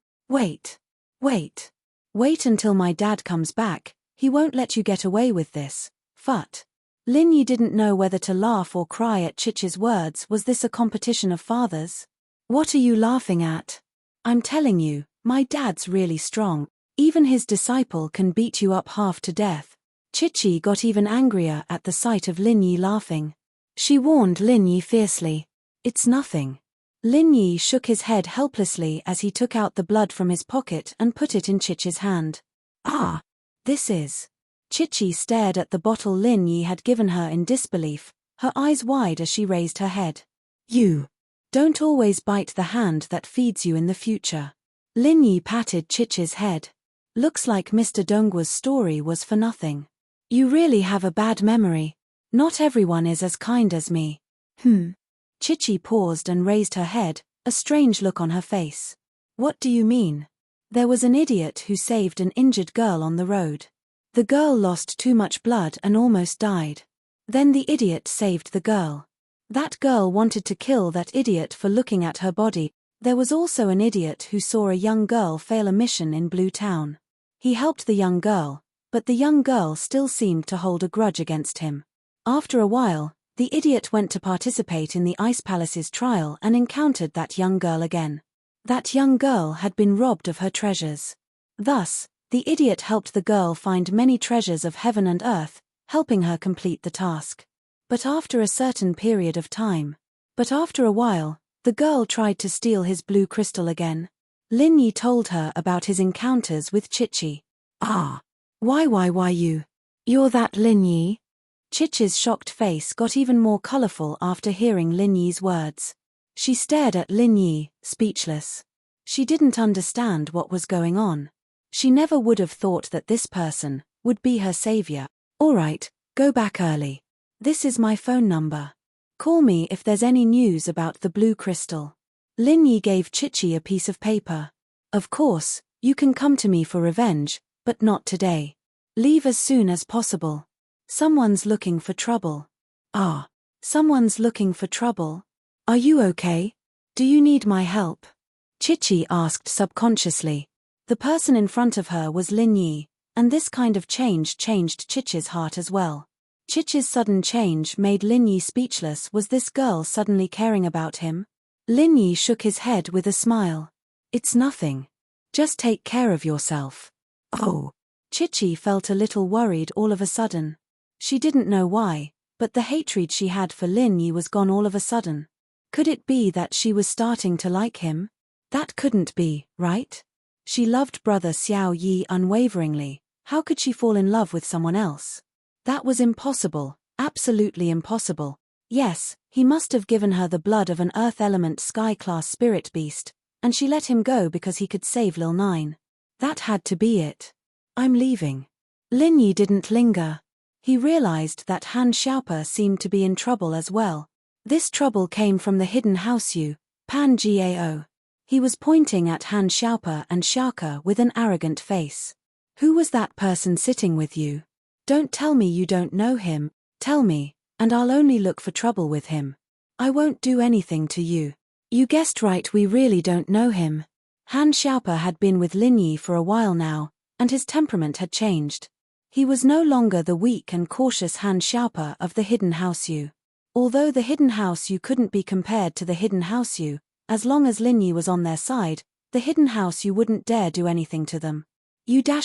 Wait until my dad comes back, he won't let you get away with this. Fut. Lin Yi didn't know whether to laugh or cry at Chichi's words. Was this a competition of fathers? What are you laughing at? I'm telling you, my dad's really strong. Even his disciple can beat you up half to death. Chichi got even angrier at the sight of Lin Yi laughing. She warned Lin Yi fiercely. It's nothing. Lin Yi shook his head helplessly as he took out the blood from his pocket and put it in Chichi's hand. Ah! This is... Chichi stared at the bottle Lin Yi had given her in disbelief, her eyes wide as she raised her head. You don't always bite the hand that feeds you in the future. Lin Yi patted Chichi's head. Looks like Mr. Donggua's story was for nothing. You really have a bad memory. Not everyone is as kind as me. Chichi paused and raised her head, a strange look on her face. What do you mean? There was an idiot who saved an injured girl on the road. The girl lost too much blood and almost died. Then the idiot saved the girl. That girl wanted to kill that idiot for looking at her body. There was also an idiot who saw a young girl fail a mission in Blue Town. He helped the young girl, but the young girl still seemed to hold a grudge against him. After a while, the idiot went to participate in the Ice Palace's trial and encountered that young girl again. That young girl had been robbed of her treasures. Thus, the idiot helped the girl find many treasures of heaven and earth, helping her complete the task. But after a certain period of time. But after a while, the girl tried to steal his blue crystal again. Lin Yi told her about his encounters with Chichi. Ah! Why you? You're that Lin Yi? Chichi's shocked face got even more colorful after hearing Lin Yi's words. She stared at Lin Yi, speechless. She didn't understand what was going on. She never would have thought that this person would be her savior. All right, go back early. This is my phone number. Call me if there's any news about the blue crystal. Lin Yi gave Chichi a piece of paper. Of course, you can come to me for revenge, but not today. Leave as soon as possible. Someone's looking for trouble. Ah, someone's looking for trouble? Are you okay? Do you need my help? Chichi asked subconsciously. The person in front of her was Lin Yi, and this kind of change changed Chichi's heart as well. Chichi's sudden change made Lin Yi speechless. Was this girl suddenly caring about him? Lin Yi shook his head with a smile. It's nothing. Just take care of yourself. Oh. Chichi felt a little worried all of a sudden. She didn't know why, but the hatred she had for Lin Yi was gone all of a sudden. Could it be that she was starting to like him? That couldn't be, right? She loved brother Xiao Yi unwaveringly. How could she fall in love with someone else? That was impossible, absolutely impossible. Yes, he must have given her the blood of an Earth Element Sky-class spirit beast, and she let him go because he could save Lil Nine. That had to be it. I'm leaving. Lin Yi didn't linger. He realized that Han Xiaopa seemed to be in trouble as well. This trouble came from the hidden Houseu, Pan Gao. He was pointing at Han Xiaope and Xiaoke with an arrogant face. Who was that person sitting with you? Don't tell me you don't know him, tell me, and I'll only look for trouble with him. I won't do anything to you. You guessed right, we really don't know him. Han Xiaope had been with Lin Yi for a while now, and his temperament had changed. He was no longer the weak and cautious Han Xiaope of the Hidden House Yu. Although the Hidden House Yu couldn't be compared to the Hidden House Yu, as long as Lin Yi was on their side, the Hidden House Yu wouldn't dare do anything to them.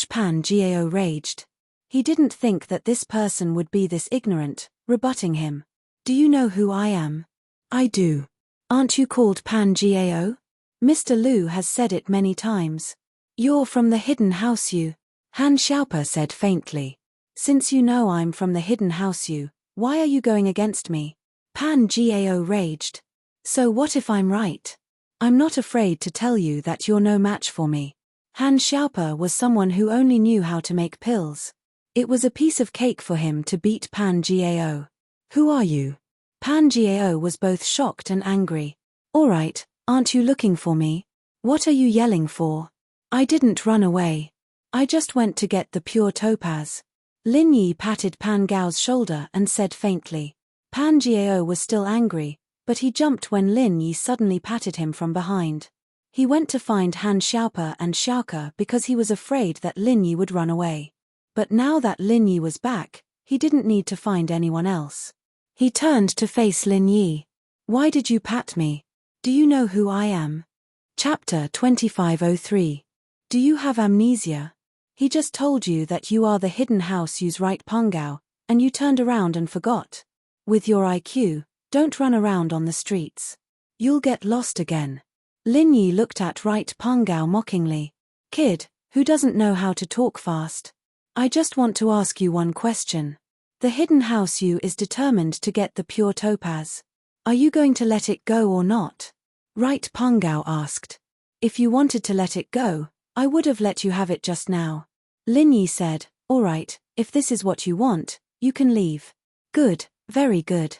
Pan Gao raged. He didn't think that this person would be this ignorant, rebutting him. Do you know who I am? I do. Aren't you called Pan Gao? Mr. Lu has said it many times. You're from the Hidden House Yu. Han Xiaope said faintly. Since you know I'm from the Hidden House Yu, why are you going against me? Pan Gao raged. So what if I'm right? I'm not afraid to tell you that you're no match for me. Han Xiaope was someone who only knew how to make pills. It was a piece of cake for him to beat Pan Gao. Who are you? Pan Gao was both shocked and angry. All right, aren't you looking for me? What are you yelling for? I didn't run away. I just went to get the pure topaz. Lin Yi patted Pan Gao's shoulder and said faintly. Pan Gao was still angry, but he jumped when Lin Yi suddenly patted him from behind. He went to find Han Xiaope and Xiaoke because he was afraid that Lin Yi would run away. But now that Lin Yi was back, he didn't need to find anyone else. He turned to face Lin Yi. Why did you pat me? Do you know who I am? Chapter 2503. Do you have amnesia? He just told you that you are the Hidden House Yu's right Pengao, and you turned around and forgot. With your IQ, don't run around on the streets. You'll get lost again. Lin Yi looked at right Pengao mockingly. Kid, who doesn't know how to talk fast? I just want to ask you one question. The Hidden House Yu is determined to get the pure topaz. Are you going to let it go or not? Right Pengao asked. If you wanted to let it go, I would have let you have it just now. Lin Yi said, all right, if this is what you want, you can leave. Good, very good.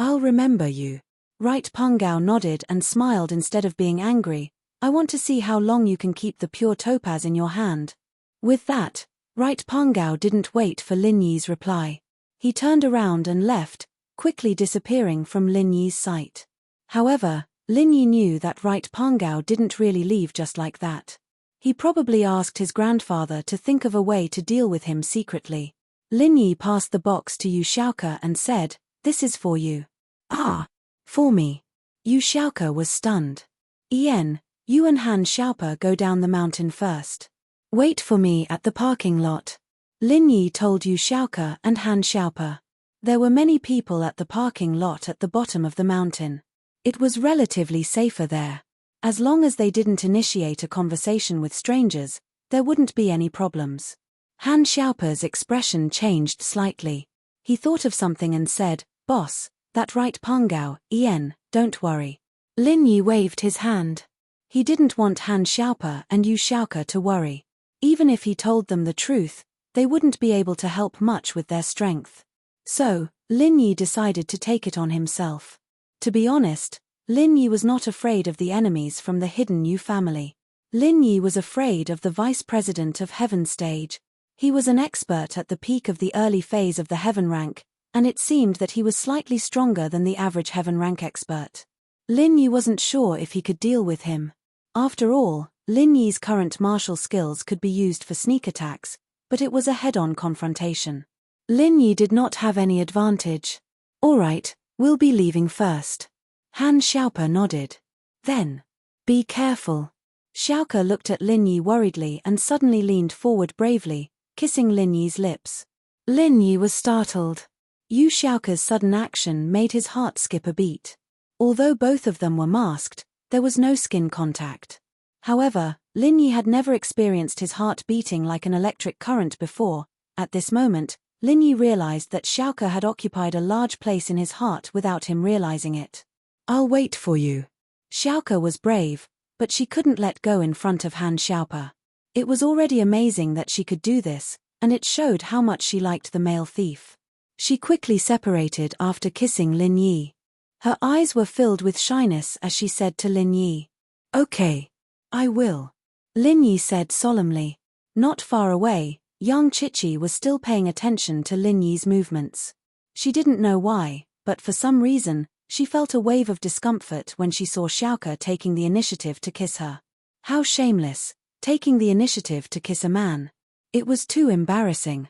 I'll remember you. Right Pengao nodded and smiled instead of being angry. I want to see how long you can keep the pure topaz in your hand. With that, Right Pengao didn't wait for Lin Yi's reply. He turned around and left, quickly disappearing from Lin Yi's sight. However, Lin Yi knew that Right Pengao didn't really leave just like that. He probably asked his grandfather to think of a way to deal with him secretly. Lin Yi passed the box to Yu Xiaoke and said, this is for you. Ah, for me. Yu Xiaoke was stunned. Ian, you and Han Xiaope go down the mountain first. Wait for me at the parking lot. Lin Yi told Yu Xiaoke and Han Xiaope. There were many people at the parking lot at the bottom of the mountain. It was relatively safer there. As long as they didn't initiate a conversation with strangers, there wouldn't be any problems. Han Xiaope's expression changed slightly. He thought of something and said, Boss, that right Pengao, Ian, don't worry. Lin Yi waved his hand. He didn't want Han Xiaope and Yu Xiaoke to worry. Even if he told them the truth, they wouldn't be able to help much with their strength. So, Lin Yi decided to take it on himself. To be honest, Lin Yi was not afraid of the enemies from the Hidden Yu family. Lin Yi was afraid of the Vice President of Heaven stage. He was an expert at the peak of the early phase of the Heaven rank, and it seemed that he was slightly stronger than the average Heaven rank expert. Lin Yi wasn't sure if he could deal with him. After all, Lin Yi's current martial skills could be used for sneak attacks, but it was a head-on confrontation. Lin Yi did not have any advantage. All right, we'll be leaving first. Han Xiaope nodded. Then, be careful. Xiaoke looked at Lin Yi worriedly and suddenly leaned forward bravely, kissing Lin Yi's lips. Lin Yi was startled. Yu Xiaoke's sudden action made his heart skip a beat. Although both of them were masked, there was no skin contact. However, Lin Yi had never experienced his heart beating like an electric current before. At this moment, Lin Yi realized that Xiaoke had occupied a large place in his heart without him realizing it. I'll wait for you. Xiaoke was brave, but she couldn't let go in front of Han Xiaope. It was already amazing that she could do this, and it showed how much she liked the male thief. She quickly separated after kissing Lin Yi. Her eyes were filled with shyness as she said to Lin Yi, okay, I will. Lin Yi said solemnly. Not far away, young Chichi was still paying attention to Lin Yi's movements. She didn't know why, but for some reason, she felt a wave of discomfort when she saw Xiaoke taking the initiative to kiss her. How shameless, taking the initiative to kiss a man. It was too embarrassing.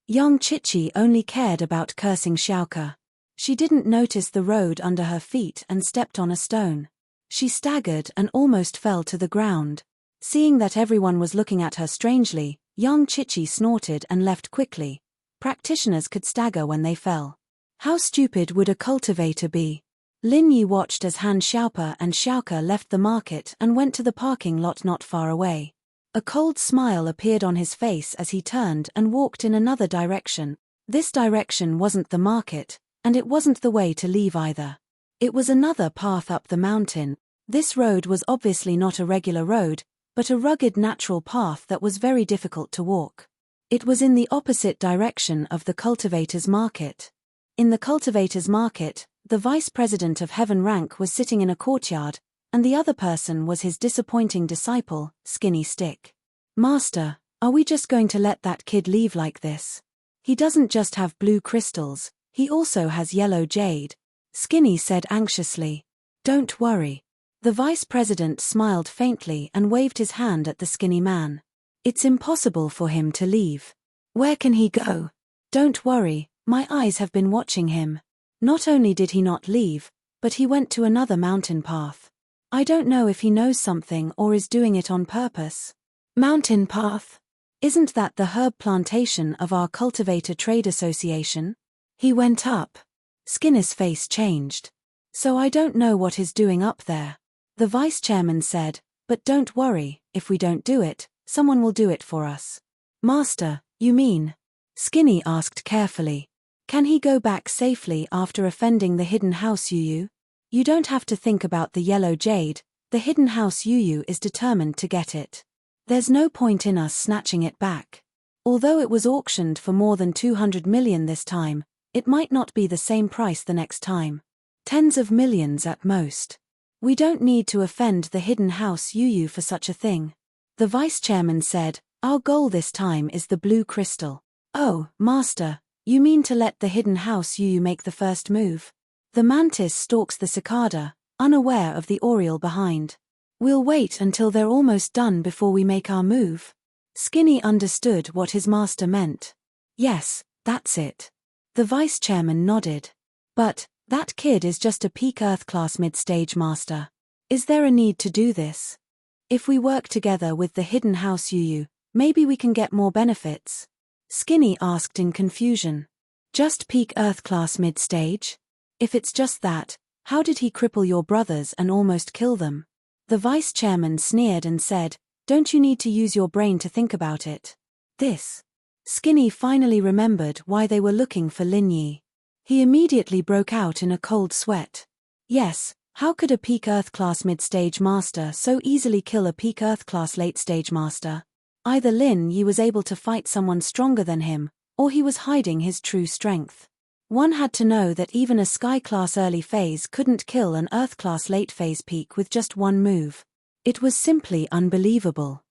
Young Chichi only cared about cursing Xiaoke. She didn't notice the road under her feet and stepped on a stone. She staggered and almost fell to the ground. Seeing that everyone was looking at her strangely, young Chichi snorted and left quickly. Practitioners could stagger when they fell. How stupid would a cultivator be? Lin Yi watched as Han Xiaope and Xiaoke left the market and went to the parking lot not far away. A cold smile appeared on his face as he turned and walked in another direction. This direction wasn't the market, and it wasn't the way to leave either. It was another path up the mountain. This road was obviously not a regular road, but a rugged natural path that was very difficult to walk. It was in the opposite direction of the cultivator's market. In the cultivator's market, the vice president of heaven rank was sitting in a courtyard, and the other person was his disappointing disciple, Skinny Stick. Master, are we just going to let that kid leave like this? He doesn't just have blue crystals, he also has yellow jade. Skinny said anxiously. Don't worry. The vice president smiled faintly and waved his hand at the skinny man. It's impossible for him to leave. Where can he go? Don't worry, my eyes have been watching him. Not only did he not leave, but he went to another mountain path. I don't know if he knows something or is doing it on purpose. Mountain path? Isn't that the herb plantation of our cultivator trade association? He went up. Skinner's face changed. So I don't know what he's doing up there. The vice chairman said, but don't worry, if we don't do it, someone will do it for us. Master, you mean? Skinny asked carefully. Can he go back safely after offending the hidden house Yuyu? You don't have to think about the yellow jade, the hidden house Yuyu is determined to get it. There's no point in us snatching it back. Although it was auctioned for more than 200 million this time, it might not be the same price the next time. Tens of millions at most. We don't need to offend the hidden house Yuyu for such a thing. The vice chairman said, our goal this time is the blue crystal. Oh, master, you mean to let the hidden house Yuyu make the first move? The mantis stalks the cicada, unaware of the oriole behind. We'll wait until they're almost done before we make our move. Skinny understood what his master meant. Yes, that's it. The vice chairman nodded. But, that kid is just a peak Earth class mid-stage master. Is there a need to do this? If we work together with the hidden house Yuyu, maybe we can get more benefits. Skinny asked in confusion. Just peak Earth class mid-stage? If it's just that, how did he cripple your brothers and almost kill them? The vice chairman sneered and said, don't you need to use your brain to think about it? This. Skinny finally remembered why they were looking for Lin Yi. He immediately broke out in a cold sweat. Yes, how could a peak Earth class mid-stage master so easily kill a peak Earth class late-stage master? Either Lin Yi was able to fight someone stronger than him, or he was hiding his true strength. One had to know that even a Sky class early phase couldn't kill an Earth class late phase peak with just one move. It was simply unbelievable.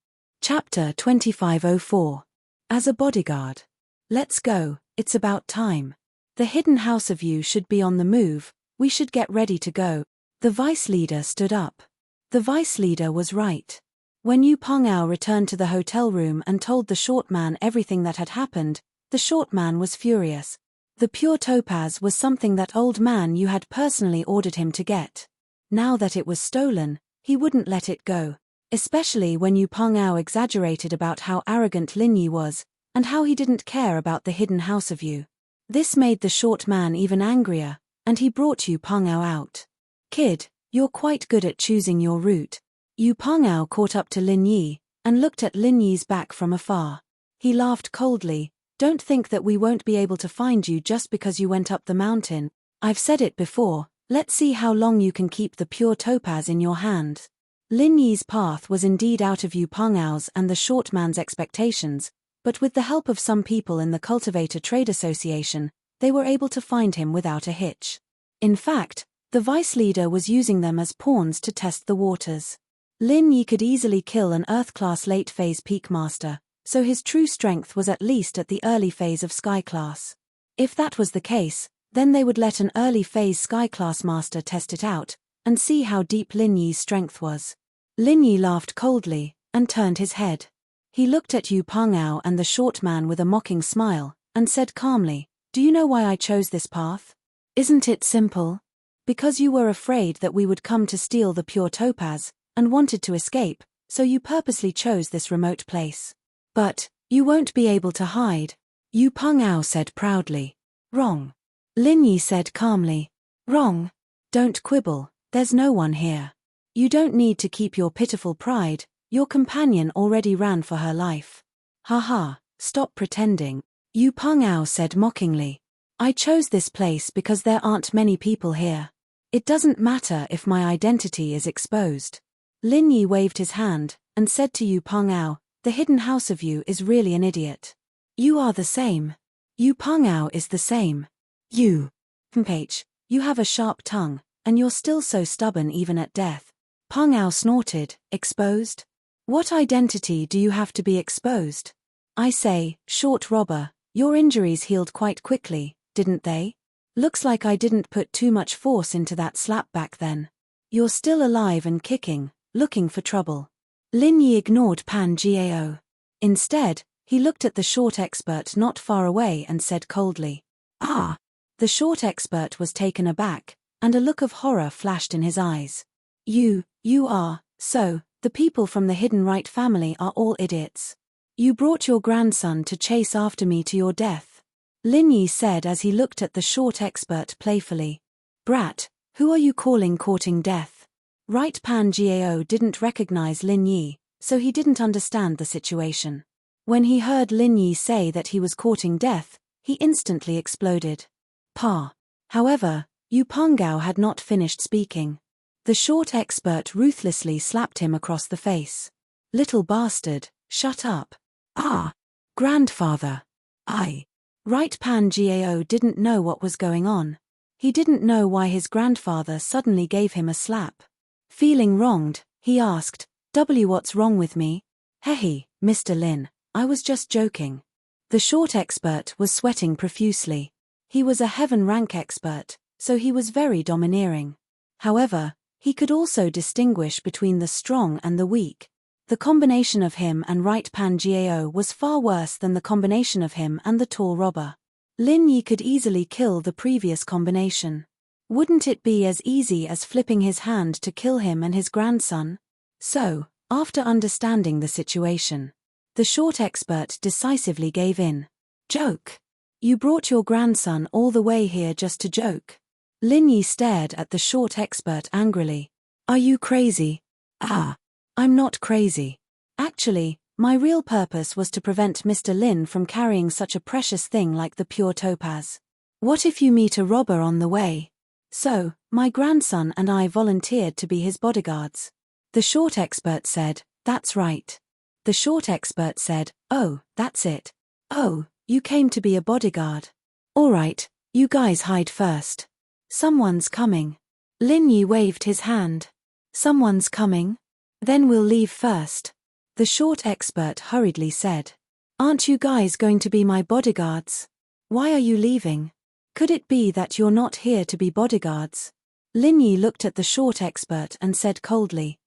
Chapter 2504. As a bodyguard. Let's go, it's about time. The hidden house of you should be on the move, we should get ready to go. The vice leader stood up. The vice leader was right. When Yu Pengao returned to the hotel room and told the short man everything that had happened, the short man was furious. The pure topaz was something that old man Yu had personally ordered him to get. Now that it was stolen, he wouldn't let it go. Especially when Yu Pengao exaggerated about how arrogant Lin Yi was, and how he didn't care about the hidden house of you. This made the short man even angrier, and he brought Yu Pengao out. Kid, you're quite good at choosing your route. Yu Pengao caught up to Lin Yi, and looked at Lin Yi's back from afar. He laughed coldly. Don't think that we won't be able to find you just because you went up the mountain. I've said it before, let's see how long you can keep the pure topaz in your hand. Lin Yi's path was indeed out of Yu Pengao's and the short man's expectations, but with the help of some people in the Cultivator Trade Association, they were able to find him without a hitch. In fact, the vice leader was using them as pawns to test the waters. Lin Yi could easily kill an Earth-class late-phase peak master, so his true strength was at least at the early phase of Sky class. If that was the case, then they would let an early phase Sky class master test it out, and see how deep Lin Yi's strength was. Lin Yi laughed coldly, and turned his head. He looked at Yu Pengao and the short man with a mocking smile, and said calmly, "Do you know why I chose this path? Isn't it simple? Because you were afraid that we would come to steal the pure topaz, and wanted to escape, so you purposely chose this remote place. But you won't be able to hide," Yu Pengao said proudly. "Wrong." Lin Yi said calmly. "Wrong. Don't quibble, there's no one here. You don't need to keep your pitiful pride, your companion already ran for her life." "Haha, stop pretending," Yu Pengao said mockingly. "I chose this place because there aren't many people here. It doesn't matter if my identity is exposed." Lin Yi waved his hand, and said to Yu Pengao, "The hidden house of you is really an idiot. You are the same. Yu Pengao is the same. You have a sharp tongue, and you're still so stubborn even at death." Pengao snorted. "Exposed? What identity do you have to be exposed? I say, short robber, your injuries healed quite quickly, didn't they? Looks like I didn't put too much force into that slap back then. You're still alive and kicking, looking for trouble." Lin Yi ignored Pan Gao. Instead, he looked at the short expert not far away and said coldly, "Ah." The short expert was taken aback, and a look of horror flashed in his eyes. You are, so, the people from the Hidden Right family are all idiots. You brought your grandson to chase after me to your death," Lin Yi said as he looked at the short expert playfully. "Brat, who are you calling courting death?" Right Pan Gao didn't recognize Lin Yi, so he didn't understand the situation. When he heard Lin Yi say that he was courting death, he instantly exploded. "Pa." However, Yu Pengao had not finished speaking. The short expert ruthlessly slapped him across the face. "Little bastard, shut up." "Ah, grandfather." Right Pan Gao didn't know what was going on. He didn't know why his grandfather suddenly gave him a slap. Feeling wronged, he asked, "What's wrong with me?" "Hehe, Mr. Lin, I was just joking." The short expert was sweating profusely. He was a heaven rank expert, so he was very domineering. However, he could also distinguish between the strong and the weak. The combination of him and Right Pan Gao was far worse than the combination of him and the tall robber. Lin Yi could easily kill the previous combination. Wouldn't it be as easy as flipping his hand to kill him and his grandson? So, after understanding the situation, the short expert decisively gave in. "Joke? You brought your grandson all the way here just to joke?" Lin Yi stared at the short expert angrily. "Are you crazy?" "Ah, I'm not crazy. Actually, my real purpose was to prevent Mr. Lin from carrying such a precious thing like the pure topaz. What if you meet a robber on the way? So, my grandson and I volunteered to be his bodyguards." The short expert said, "That's right." The short expert said, "Oh, that's it. Oh, you came to be a bodyguard. All right, you guys hide first. Someone's coming." Lin Yi waved his hand. "Someone's coming? Then we'll leave first," the short expert hurriedly said. "Aren't you guys going to be my bodyguards? Why are you leaving? Could it be that you're not here to be bodyguards?" Lin Yi looked at the short expert and said coldly,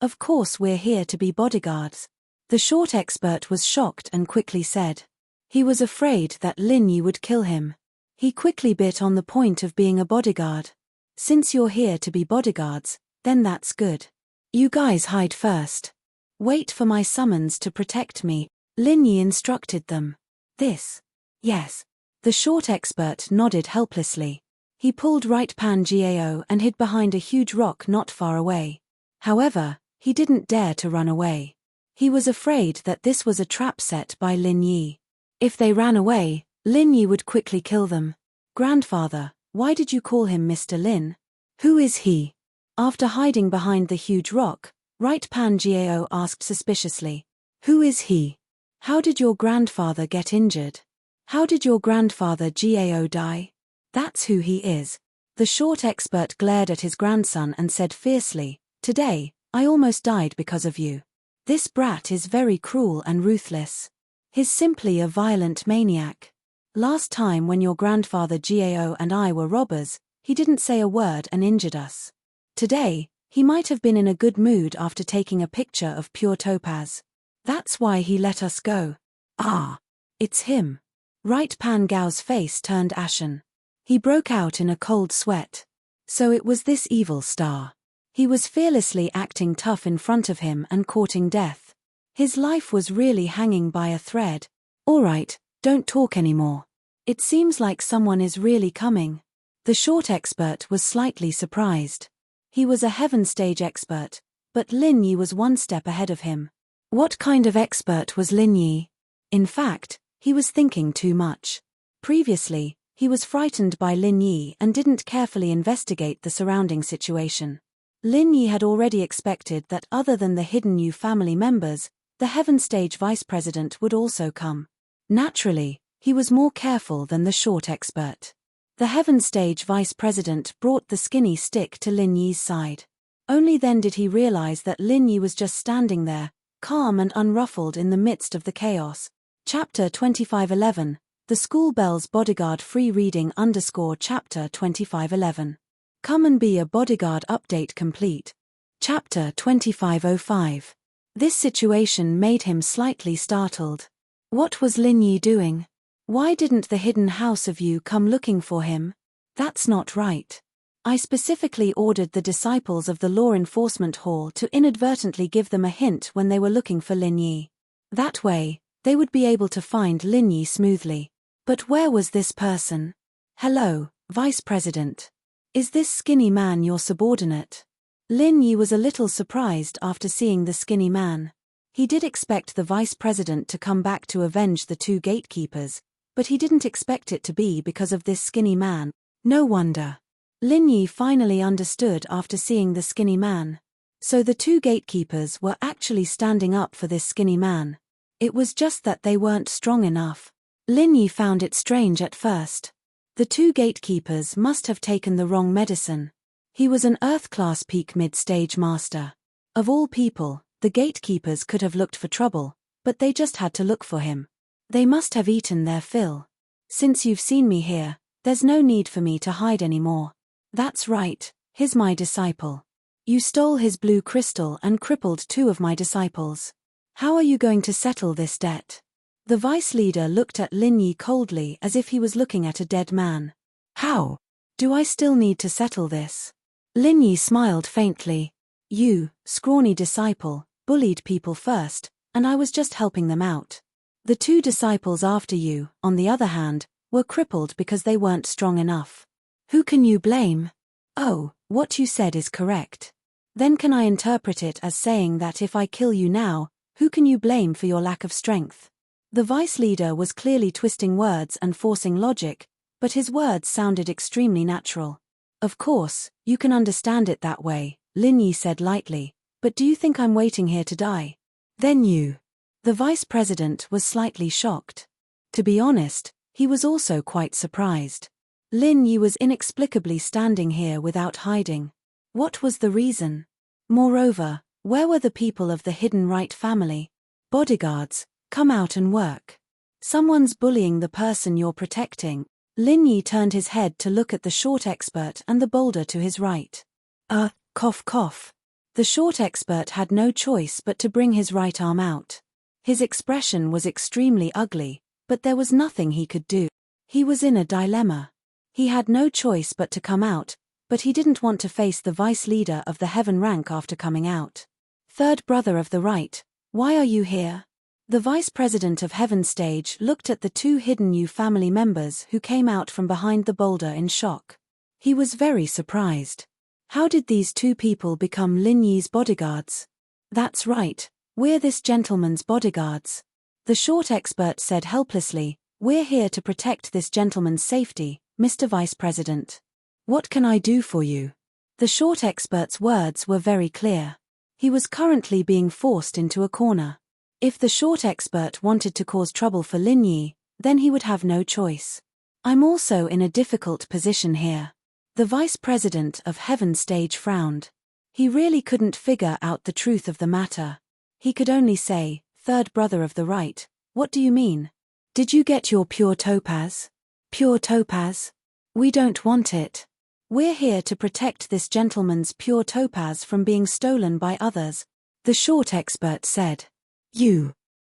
Of course we're here to be bodyguards." The short expert was shocked and quickly said. He was afraid that Lin Yi would kill him. He quickly bit on the point of being a bodyguard. "Since you're here to be bodyguards, then that's good. You guys hide first. Wait for my summons to protect me," Lin Yi instructed them. Yes. The short expert nodded helplessly. He pulled Right Pan Gao and hid behind a huge rock not far away. However, he didn't dare to run away. He was afraid that this was a trap set by Lin Yi. If they ran away, Lin Yi would quickly kill them. "Grandfather, why did you call him Mr. Lin? Who is he?" After hiding behind the huge rock, Right Pan Gao asked suspiciously. "Who is he? How did your grandfather get injured? How did your grandfather Gao die?" "That's who he is." The short expert glared at his grandson and said fiercely, "Today, I almost died because of you. This brat is very cruel and ruthless. He's simply a violent maniac. Last time when your grandfather Gao and I were robbers, he didn't say a word and injured us. Today, he might have been in a good mood after taking a picture of pure topaz. That's why he let us go. Ah, it's him. Right Pan Gao's face turned ashen. He broke out in a cold sweat. So it was this evil star. He was fearlessly acting tough in front of him and courting death. His life was really hanging by a thread. All right, don't talk anymore. It seems like someone is really coming. The short expert was slightly surprised. He was a heaven stage expert, but Lin Yi was one step ahead of him. What kind of expert was Lin Yi? In fact, he was thinking too much. Previously, he was frightened by Lin Yi and didn't carefully investigate the surrounding situation. Lin Yi had already expected that other than the hidden Yu family members, the Heaven Stage Vice President would also come. Naturally, he was more careful than the short expert. The Heaven Stage Vice President brought the skinny stick to Lin Yi's side. Only then did he realize that Lin Yi was just standing there, calm and unruffled in the midst of the chaos. Chapter 2511, The School Bell's Bodyguard Free Reading Chapter 2511. Come and be a bodyguard update complete. Chapter 2505. This situation made him slightly startled. What was Lin Yi doing? Why didn't the hidden house of you come looking for him? That's not right. I specifically ordered the disciples of the Law Enforcement Hall to inadvertently give them a hint when they were looking for Lin Yi. That way, they would be able to find Lin Yi smoothly. But where was this person? Hello, Vice President. Is this skinny man your subordinate? Lin Yi was a little surprised after seeing the skinny man. He did expect the Vice President to come back to avenge the two gatekeepers, but he didn't expect it to be because of this skinny man. No wonder. Lin Yi finally understood after seeing the skinny man. So the two gatekeepers were actually standing up for this skinny man. It was just that they weren't strong enough. Lin Yi found it strange at first. The two gatekeepers must have taken the wrong medicine. He was an Earth-class peak mid-stage master. Of all people, the gatekeepers could have looked for trouble, but they just had to look for him. They must have eaten their fill. Since you've seen me here, there's no need for me to hide anymore. That's right, he's my disciple. You stole his blue crystal and crippled two of my disciples. How are you going to settle this debt? The vice leader looked at Lin Yi coldly as if he was looking at a dead man. How? Do I still need to settle this? Lin Yi smiled faintly. You, scrawny disciple, bullied people first, and I was just helping them out. The two disciples after you, on the other hand, were crippled because they weren't strong enough. Who can you blame? Oh, what you said is correct. Then can I interpret it as saying that if I kill you now, who can you blame for your lack of strength? The vice leader was clearly twisting words and forcing logic, but his words sounded extremely natural. Of course, you can understand it that way, Lin Yi said lightly, but do you think I'm waiting here to die? Then you. The vice president was slightly shocked. To be honest, he was also quite surprised. Lin Yi was inexplicably standing here without hiding. What was the reason? Moreover, where were the people of the hidden right family? Bodyguards, come out and work. Someone's bullying the person you're protecting. Lin Yi turned his head to look at the short expert and the boulder to his right. Cough cough. The short expert had no choice but to bring his right arm out. His expression was extremely ugly, but there was nothing he could do. He was in a dilemma. He had no choice but to come out, but he didn't want to face the vice leader of the heaven rank after coming out. Third brother of the right, why are you here? The vice president of Heaven Stage looked at the two hidden Yu family members who came out from behind the boulder in shock. He was very surprised. How did these two people become Lin Yi's bodyguards? That's right, we're this gentleman's bodyguards. The short expert said helplessly, we're here to protect this gentleman's safety, Mr. Vice President. What can I do for you? The short expert's words were very clear. He was currently being forced into a corner. If the short expert wanted to cause trouble for Lin Yi, then he would have no choice. I'm also in a difficult position here. The vice president of Heaven Stage frowned. He really couldn't figure out the truth of the matter. He could only say, "Third brother of the right, what do you mean? Did you get your pure topaz? Pure topaz? We don't want it. We're here to protect this gentleman's pure topaz from being stolen by others," the short expert said.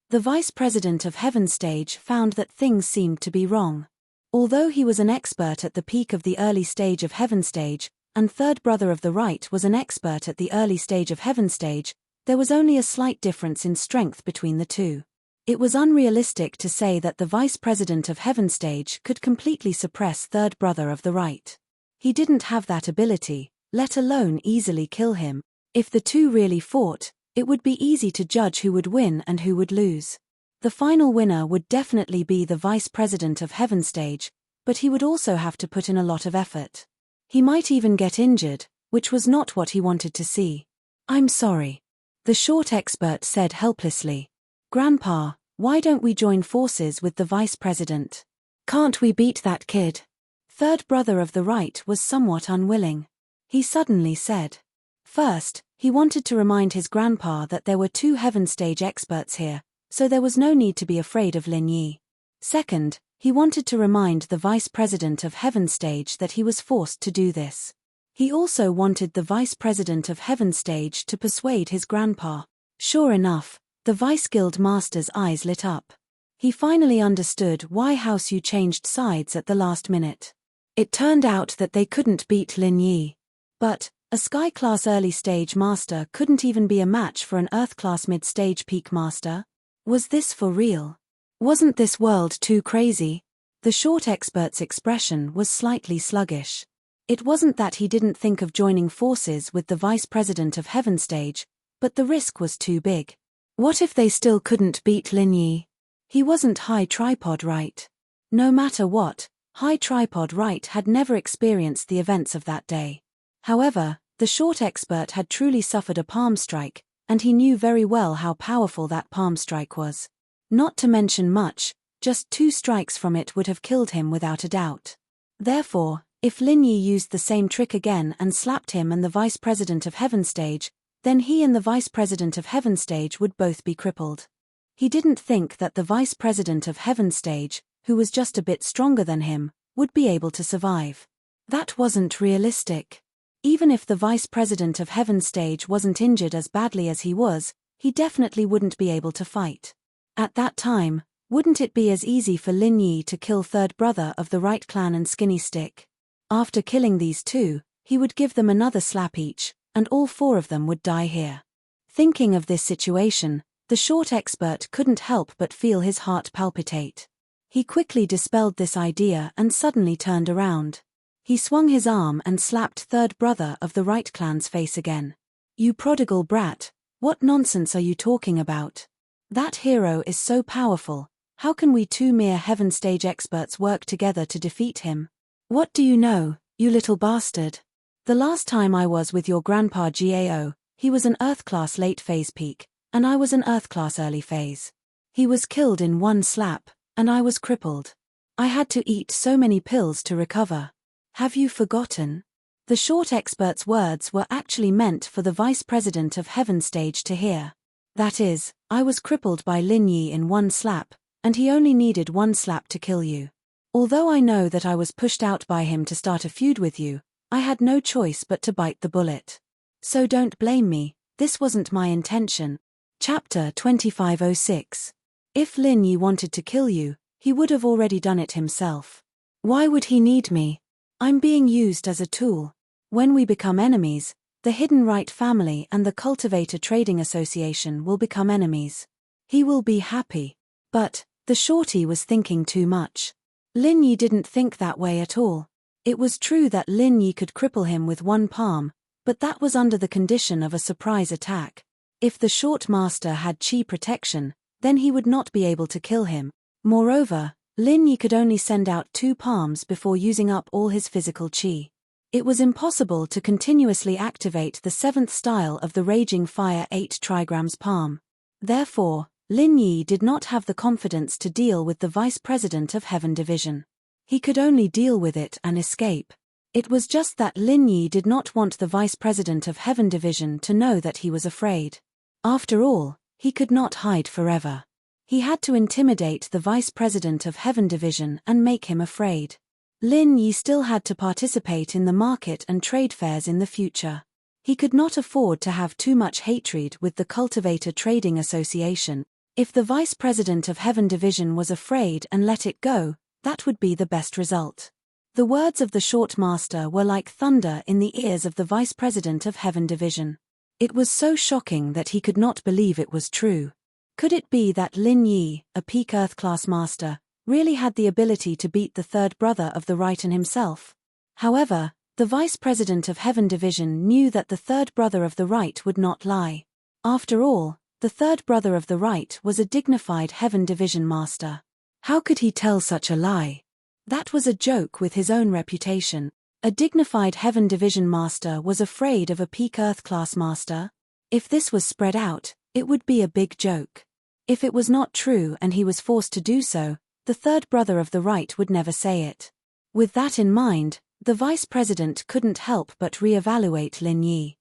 The vice president of Heaven Stage found that things seemed to be wrong. Although he was an expert at the peak of the early stage of Heaven Stage, and third brother of the right was an expert at the early stage of Heaven Stage, there was only a slight difference in strength between the two. It was unrealistic to say that the vice president of Heaven Stage could completely suppress third brother of the right. He didn't have that ability, let alone easily kill him. If the two really fought, it would be easy to judge who would win and who would lose. The final winner would definitely be the vice president of Heaven Stage, but he would also have to put in a lot of effort. He might even get injured, which was not what he wanted to see. "I'm sorry," the short expert said helplessly. "Grandpa, why don't we join forces with the vice president? Can't we beat that kid?" Third brother of the right was somewhat unwilling. He suddenly said. First, he wanted to remind his grandpa that there were two Heaven Stage experts here, so there was no need to be afraid of Lin Yi. Second, he wanted to remind the vice president of Heaven Stage that he was forced to do this. He also wanted the vice president of Heaven Stage to persuade his grandpa. Sure enough, the vice guild master's eyes lit up. He finally understood why House Yu changed sides at the last minute. It turned out that they couldn't beat Lin Yi. But a Sky-class early-stage master couldn't even be a match for an Earth-class mid-stage peak master? Was this for real? Wasn't this world too crazy? The short expert's expression was slightly sluggish. It wasn't that he didn't think of joining forces with the vice president of Heaven Stage, but the risk was too big. What if they still couldn't beat Lin Yi? He wasn't High Tripod Right. No matter what, High Tripod Right had never experienced the events of that day. However, the short expert had truly suffered a palm strike, and he knew very well how powerful that palm strike was. Not to mention much, just 2 strikes from it would have killed him without a doubt. Therefore, if Lin Yi used the same trick again and slapped him and the vice president of Heaven Stage, then he and the vice president of Heaven Stage would both be crippled. He didn't think that the vice president of Heaven Stage, who was just a bit stronger than him, would be able to survive. That wasn't realistic. Even if the vice president of Heaven Stage wasn't injured as badly as he was, he definitely wouldn't be able to fight. At that time, wouldn't it be as easy for Lin Yi to kill third brother of the right clan and Skinny Stick? After killing these two, he would give them another slap each, and all 4 of them would die here. Thinking of this situation, the short expert couldn't help but feel his heart palpitate. He quickly dispelled this idea and suddenly turned around. He swung his arm and slapped third brother of the right clan's face again. "You prodigal brat, what nonsense are you talking about? That hero is so powerful, how can we 2 mere Heaven Stage experts work together to defeat him? What do you know, you little bastard? The last time I was with your grandpa Gao, he was an Earth-class late phase peak, and I was an Earth-class early phase. He was killed in 1 slap, and I was crippled. I had to eat so many pills to recover. Have you forgotten?" The short expert's words were actually meant for the vice president of Heaven Stage to hear. That is, I was crippled by Lin Yi in 1 slap, and he only needed 1 slap to kill you. Although I know that I was pushed out by him to start a feud with you, I had no choice but to bite the bullet. So don't blame me, this wasn't my intention. Chapter 2506. If Lin Yi wanted to kill you, he would have already done it himself. Why would he need me? I'm being used as a tool. When we become enemies, the Hidden Right family and the Cultivator Trading Association will become enemies. He will be happy. But the shorty was thinking too much. Lin Yi didn't think that way at all. It was true that Lin Yi could cripple him with 1 palm, but that was under the condition of a surprise attack. If the short master had chi protection, then he would not be able to kill him. Moreover, Lin Yi could only send out 2 palms before using up all his physical chi. It was impossible to continuously activate the 7th style of the Raging Fire 8 trigrams palm. Therefore, Lin Yi did not have the confidence to deal with the vice president of Heaven Division. He could only deal with it and escape. It was just that Lin Yi did not want the Vice President of Heaven Division to know that he was afraid. After all, he could not hide forever. He had to intimidate the Vice President of Heaven Division and make him afraid. Lin Yi still had to participate in the market and trade fairs in the future. He could not afford to have too much hatred with the Cultivator Trading Association. If the Vice President of Heaven Division was afraid and let it go, that would be the best result. The words of the Short Master were like thunder in the ears of the Vice President of Heaven Division. It was so shocking that he could not believe it was true. Could it be that Lin Yi, a peak Earth class master, really had the ability to beat the third brother of the right and himself? However, the Vice President of Heaven Division knew that the third brother of the right would not lie. After all, the third brother of the right was a dignified Heaven Division master. How could he tell such a lie? That was a joke with his own reputation. A dignified Heaven Division master was afraid of a peak Earth class master? If this was spread out, it would be a big joke. If it was not true and he was forced to do so, the third brother of the right would never say it. With that in mind, the Vice President couldn't help but reevaluate Lin Yi.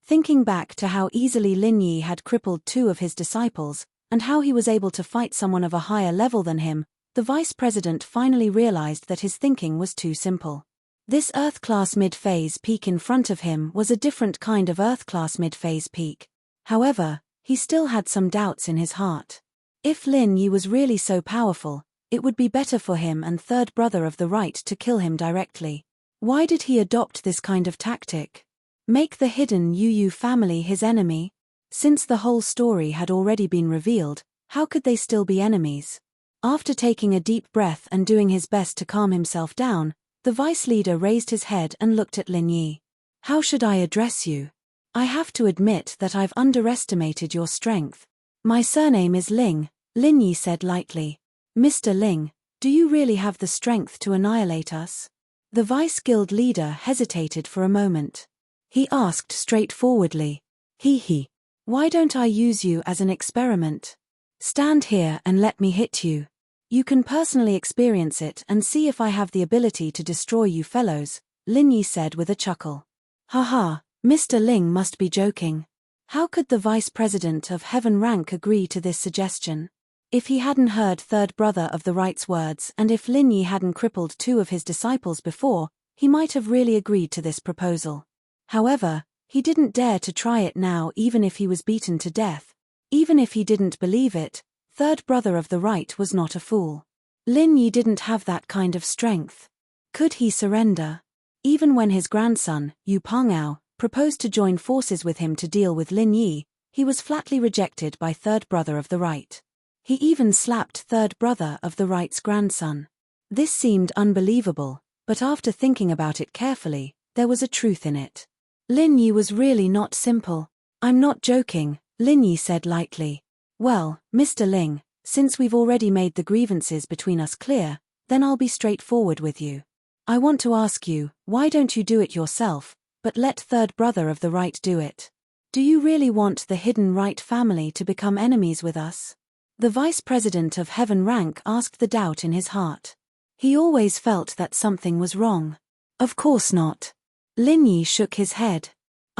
Thinking back to how easily Lin Yi had crippled two of his disciples, and how he was able to fight someone of a higher level than him, the Vice President finally realized that his thinking was too simple. This Earth-class mid-phase peak in front of him was a different kind of Earth-class mid-phase peak. However, he still had some doubts in his heart. If Lin Yi was really so powerful, it would be better for him and third brother of the right to kill him directly. Why did he adopt this kind of tactic? Make the hidden Yu family his enemy? Since the whole story had already been revealed, how could they still be enemies? After taking a deep breath and doing his best to calm himself down, the vice leader raised his head and looked at Lin Yi. How should I address you? I have to admit that I've underestimated your strength. My surname is Ling, Lin Yi said lightly. Mr. Ling, do you really have the strength to annihilate us? The vice guild leader hesitated for a moment. He asked straightforwardly. He. Why don't I use you as an experiment? Stand here and let me hit you. You can personally experience it and see if I have the ability to destroy you fellows, Lin Yi said with a chuckle. Haha, Mr. Ling must be joking. How could the Vice President of Heaven rank agree to this suggestion? If he hadn't heard third brother of the right's words and if Lin Yi hadn't crippled two of his disciples before, he might have really agreed to this proposal. However, he didn't dare to try it now even if he was beaten to death. Even if he didn't believe it, third brother of the right was not a fool. Lin Yi didn't have that kind of strength. Could he surrender? Even when his grandson, Yu Pengao, proposed to join forces with him to deal with Lin Yi, he was flatly rejected by third brother of the right. He even slapped third brother of the right's grandson. This seemed unbelievable, but after thinking about it carefully, there was a truth in it. Lin Yi was really not simple. I'm not joking, Lin Yi said lightly. Well, Mr. Ling, since we've already made the grievances between us clear, then I'll be straightforward with you. I want to ask you, why don't you do it yourself, but let third brother of the right do it? Do you really want the hidden right family to become enemies with us? The Vice President of Heaven rank asked the doubt in his heart. He always felt that something was wrong. Of course not. Lin Yi shook his head.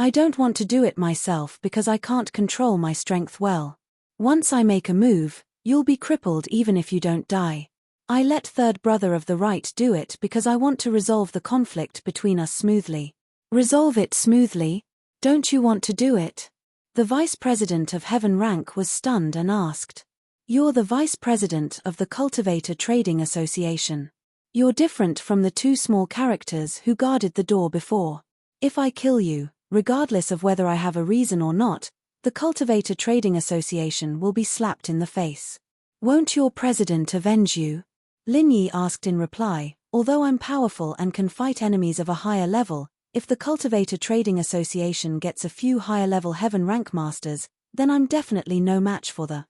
I don't want to do it myself because I can't control my strength well. Once I make a move, you'll be crippled even if you don't die. I let third brother of the right do it because I want to resolve the conflict between us smoothly. Resolve it smoothly? Don't you want to do it? The Vice President of Heaven rank was stunned and asked. You're the Vice President of the Cultivator Trading Association. You're different from the two small characters who guarded the door before. If I kill you, regardless of whether I have a reason or not, the Cultivator Trading Association will be slapped in the face. Won't your president avenge you? Lin Yi asked in reply, although I'm powerful and can fight enemies of a higher level, if the Cultivator Trading Association gets a few higher level Heaven rank masters, then I'm definitely no match for the.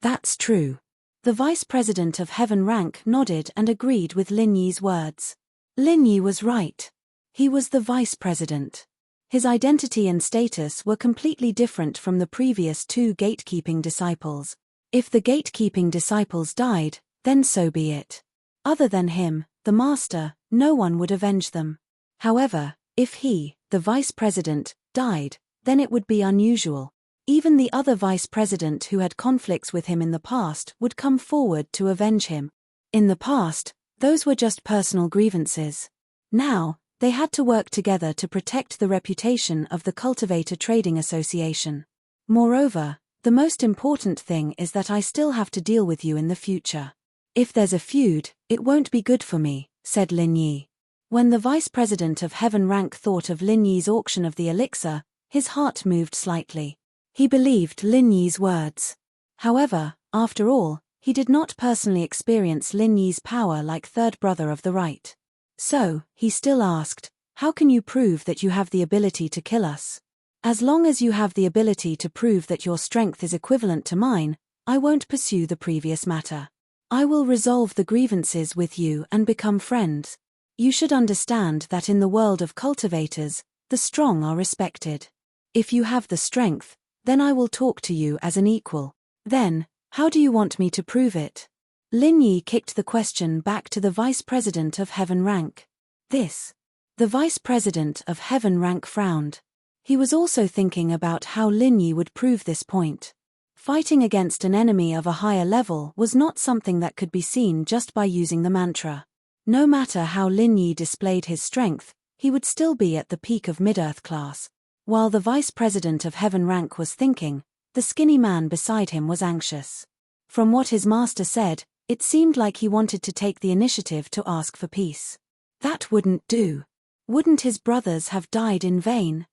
That's true. The Vice President of Heaven rank nodded and agreed with Lin Yi's words. Lin Yi was right. He was the Vice President. His identity and status were completely different from the previous two gatekeeping disciples. If the gatekeeping disciples died, then so be it. Other than him, the Master, no one would avenge them. However, if he, the vice president, died, then it would be unusual. Even the other vice president who had conflicts with him in the past would come forward to avenge him. In the past, those were just personal grievances. Now, they had to work together to protect the reputation of the Cultivator Trading Association. Moreover, the most important thing is that I still have to deal with you in the future. If there's a feud, it won't be good for me, said Lin Yi. When the vice president of Heaven Rank thought of Lin Yi's auction of the elixir, his heart moved slightly. He believed Lin Yi's words. However, after all, he did not personally experience Lin Yi's power like Third Brother of the Right. So, he still asked, how can you prove that you have the ability to kill us? As long as you have the ability to prove that your strength is equivalent to mine, I won't pursue the previous matter. I will resolve the grievances with you and become friends. You should understand that in the world of cultivators, the strong are respected. If you have the strength, then I will talk to you as an equal. Then, how do you want me to prove it? Lin Yi kicked the question back to the vice president of Heaven Rank. This. The vice president of Heaven Rank frowned. He was also thinking about how Lin Yi would prove this point. Fighting against an enemy of a higher level was not something that could be seen just by using the mantra. No matter how Lin Yi displayed his strength, he would still be at the peak of mid-earth class. While the vice president of Heaven Rank was thinking, the skinny man beside him was anxious. From what his master said, it seemed like he wanted to take the initiative to ask for peace. That wouldn't do. Wouldn't his brothers have died in vain?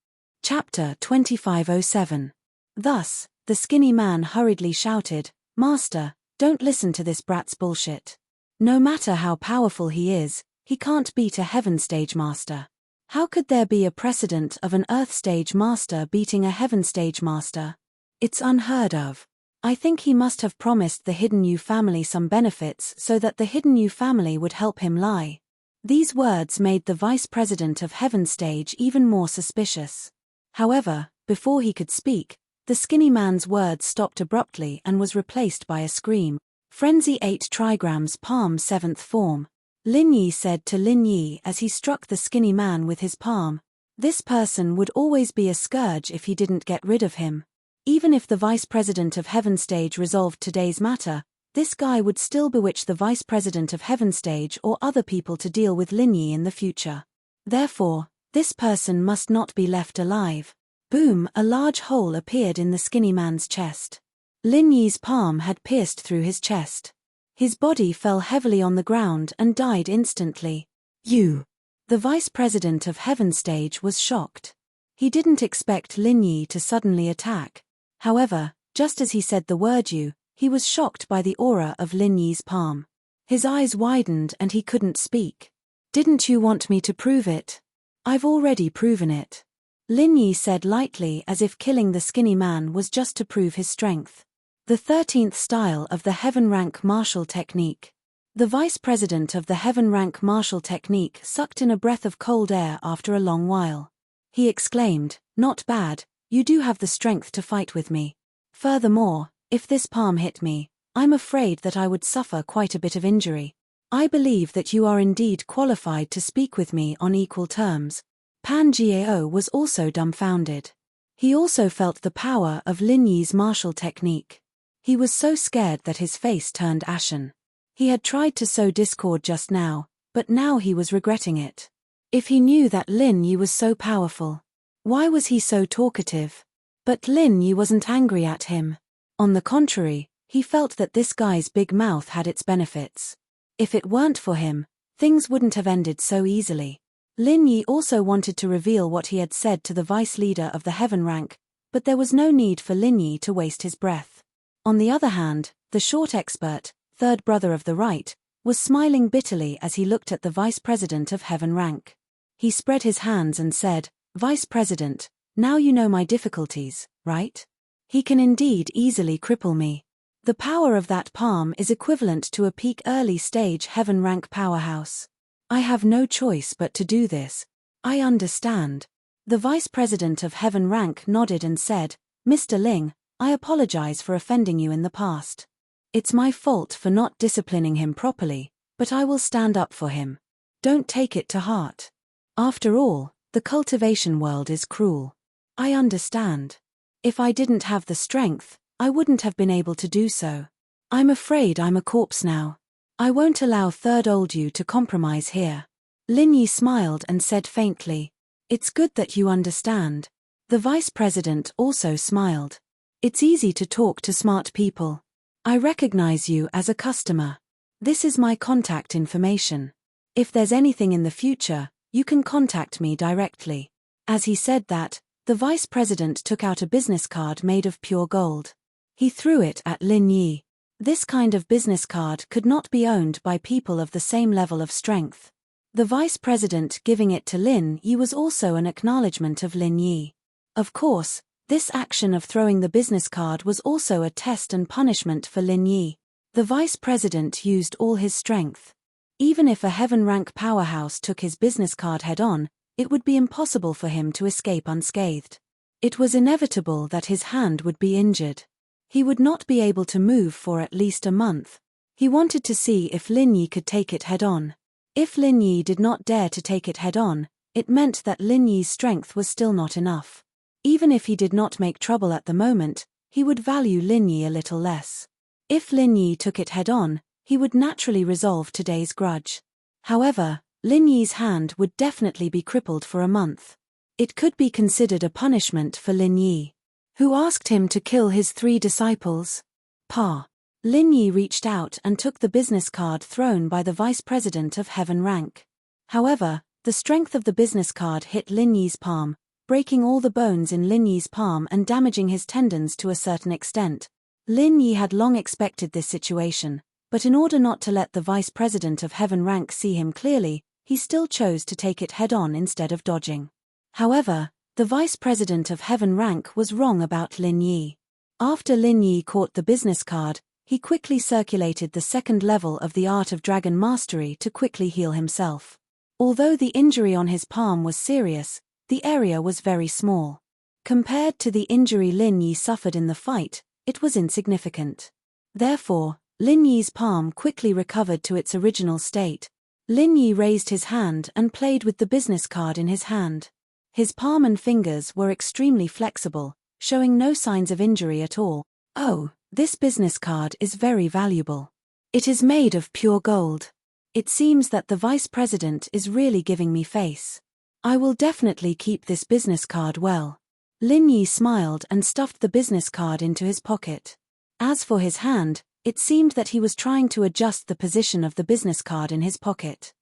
Chapter 2507. Thus, the skinny man hurriedly shouted, Master, don't listen to this brat's bullshit. No matter how powerful he is, he can't beat a Heaven Stage Master. How could there be a precedent of an Earth Stage Master beating a Heaven Stage Master? It's unheard of. I think he must have promised the Hidden You family some benefits so that the Hidden You family would help him lie. These words made the vice president of Heaven Stage even more suspicious. However, before he could speak, the skinny man's words stopped abruptly and was replaced by a scream. Frenzy 8 trigrams palm 7th form. Lin Yi said to Lin Yi as he struck the skinny man with his palm. This person would always be a scourge if he didn't get rid of him. Even if the vice president of Heaven Stage resolved today's matter, this guy would still bewitch the vice president of Heaven Stage or other people to deal with Lin Yi in the future. Therefore, this person must not be left alive. Boom! A large hole appeared in the skinny man's chest. Lin Yi's palm had pierced through his chest. His body fell heavily on the ground and died instantly. You! The vice president of Heaven Stage was shocked. He didn't expect Lin Yi to suddenly attack. However, just as he said the word you, he was shocked by the aura of Lin Yi's palm. His eyes widened and he couldn't speak. Didn't you want me to prove it? I've already proven it. Lin Yi said lightly as if killing the skinny man was just to prove his strength. The 13th style of the Heaven Rank Martial Technique. The vice president of the Heaven Rank Martial Technique sucked in a breath of cold air after a long while. He exclaimed, not bad, you do have the strength to fight with me. Furthermore, if this palm hit me, I'm afraid that I would suffer quite a bit of injury. I believe that you are indeed qualified to speak with me on equal terms. Pan Jiao was also dumbfounded. He also felt the power of Lin Yi's martial technique. He was so scared that his face turned ashen. He had tried to sow discord just now, but now he was regretting it. If he knew that Lin Yi was so powerful, why was he so talkative? But Lin Yi wasn't angry at him. On the contrary, he felt that this guy's big mouth had its benefits. If it weren't for him, things wouldn't have ended so easily. Lin Yi also wanted to reveal what he had said to the vice leader of the Heaven Rank, but there was no need for Lin Yi to waste his breath. On the other hand, the short expert, third brother of the right, was smiling bitterly as he looked at the vice president of Heaven Rank. He spread his hands and said, Vice President, now you know my difficulties, right? He can indeed easily cripple me. The power of that palm is equivalent to a peak early stage Heaven Rank powerhouse. I have no choice but to do this. I understand. The vice president of Heaven Rank nodded and said, Mr. Ling, I apologize for offending you in the past. It's my fault for not disciplining him properly, but I will stand up for him. Don't take it to heart. After all, the cultivation world is cruel. I understand. If I didn't have the strength, I wouldn't have been able to do so. I'm afraid I'm a corpse now. I won't allow third old you to compromise here. Lin Yi smiled and said faintly, "It's good that you understand." The vice president also smiled. "It's easy to talk to smart people. I recognize you as a customer. This is my contact information. If there's anything in the future, you can contact me directly." As he said that, the vice president took out a business card made of pure gold. He threw it at Lin Yi. This kind of business card could not be owned by people of the same level of strength. The vice president giving it to Lin Yi was also an acknowledgement of Lin Yi. Of course, this action of throwing the business card was also a test and punishment for Lin Yi. The vice president used all his strength. Even if a heaven-rank powerhouse took his business card head-on, it would be impossible for him to escape unscathed. It was inevitable that his hand would be injured. He would not be able to move for at least a month. He wanted to see if Lin Yi could take it head-on. If Lin Yi did not dare to take it head-on, it meant that Lin Yi's strength was still not enough. Even if he did not make trouble at the moment, he would value Lin Yi a little less. If Lin Yi took it head-on, he would naturally resolve today's grudge. However, Lin Yi's hand would definitely be crippled for a month. It could be considered a punishment for Lin Yi. Who asked him to kill his 3 disciples? Pa. Lin Yi reached out and took the business card thrown by the vice president of heaven rank. However, the strength of the business card hit Lin Yi's palm, breaking all the bones in Lin Yi's palm and damaging his tendons to a certain extent. Lin Yi had long expected this situation, but in order not to let the vice president of heaven rank see him clearly, he still chose to take it head-on instead of dodging. However, the vice president of heaven rank was wrong about Lin Yi. After Lin Yi caught the business card, he quickly circulated the second level of the art of dragon mastery to quickly heal himself. Although the injury on his palm was serious, the area was very small. Compared to the injury Lin Yi suffered in the fight, it was insignificant. Therefore, Lin Yi's palm quickly recovered to its original state. Lin Yi raised his hand and played with the business card in his hand. His palm and fingers were extremely flexible, showing no signs of injury at all. "Oh, this business card is very valuable. It is made of pure gold. It seems that the vice president is really giving me face. I will definitely keep this business card well." Lin Yi smiled and stuffed the business card into his pocket. As for his hand, it seemed that he was trying to adjust the position of the business card in his pocket.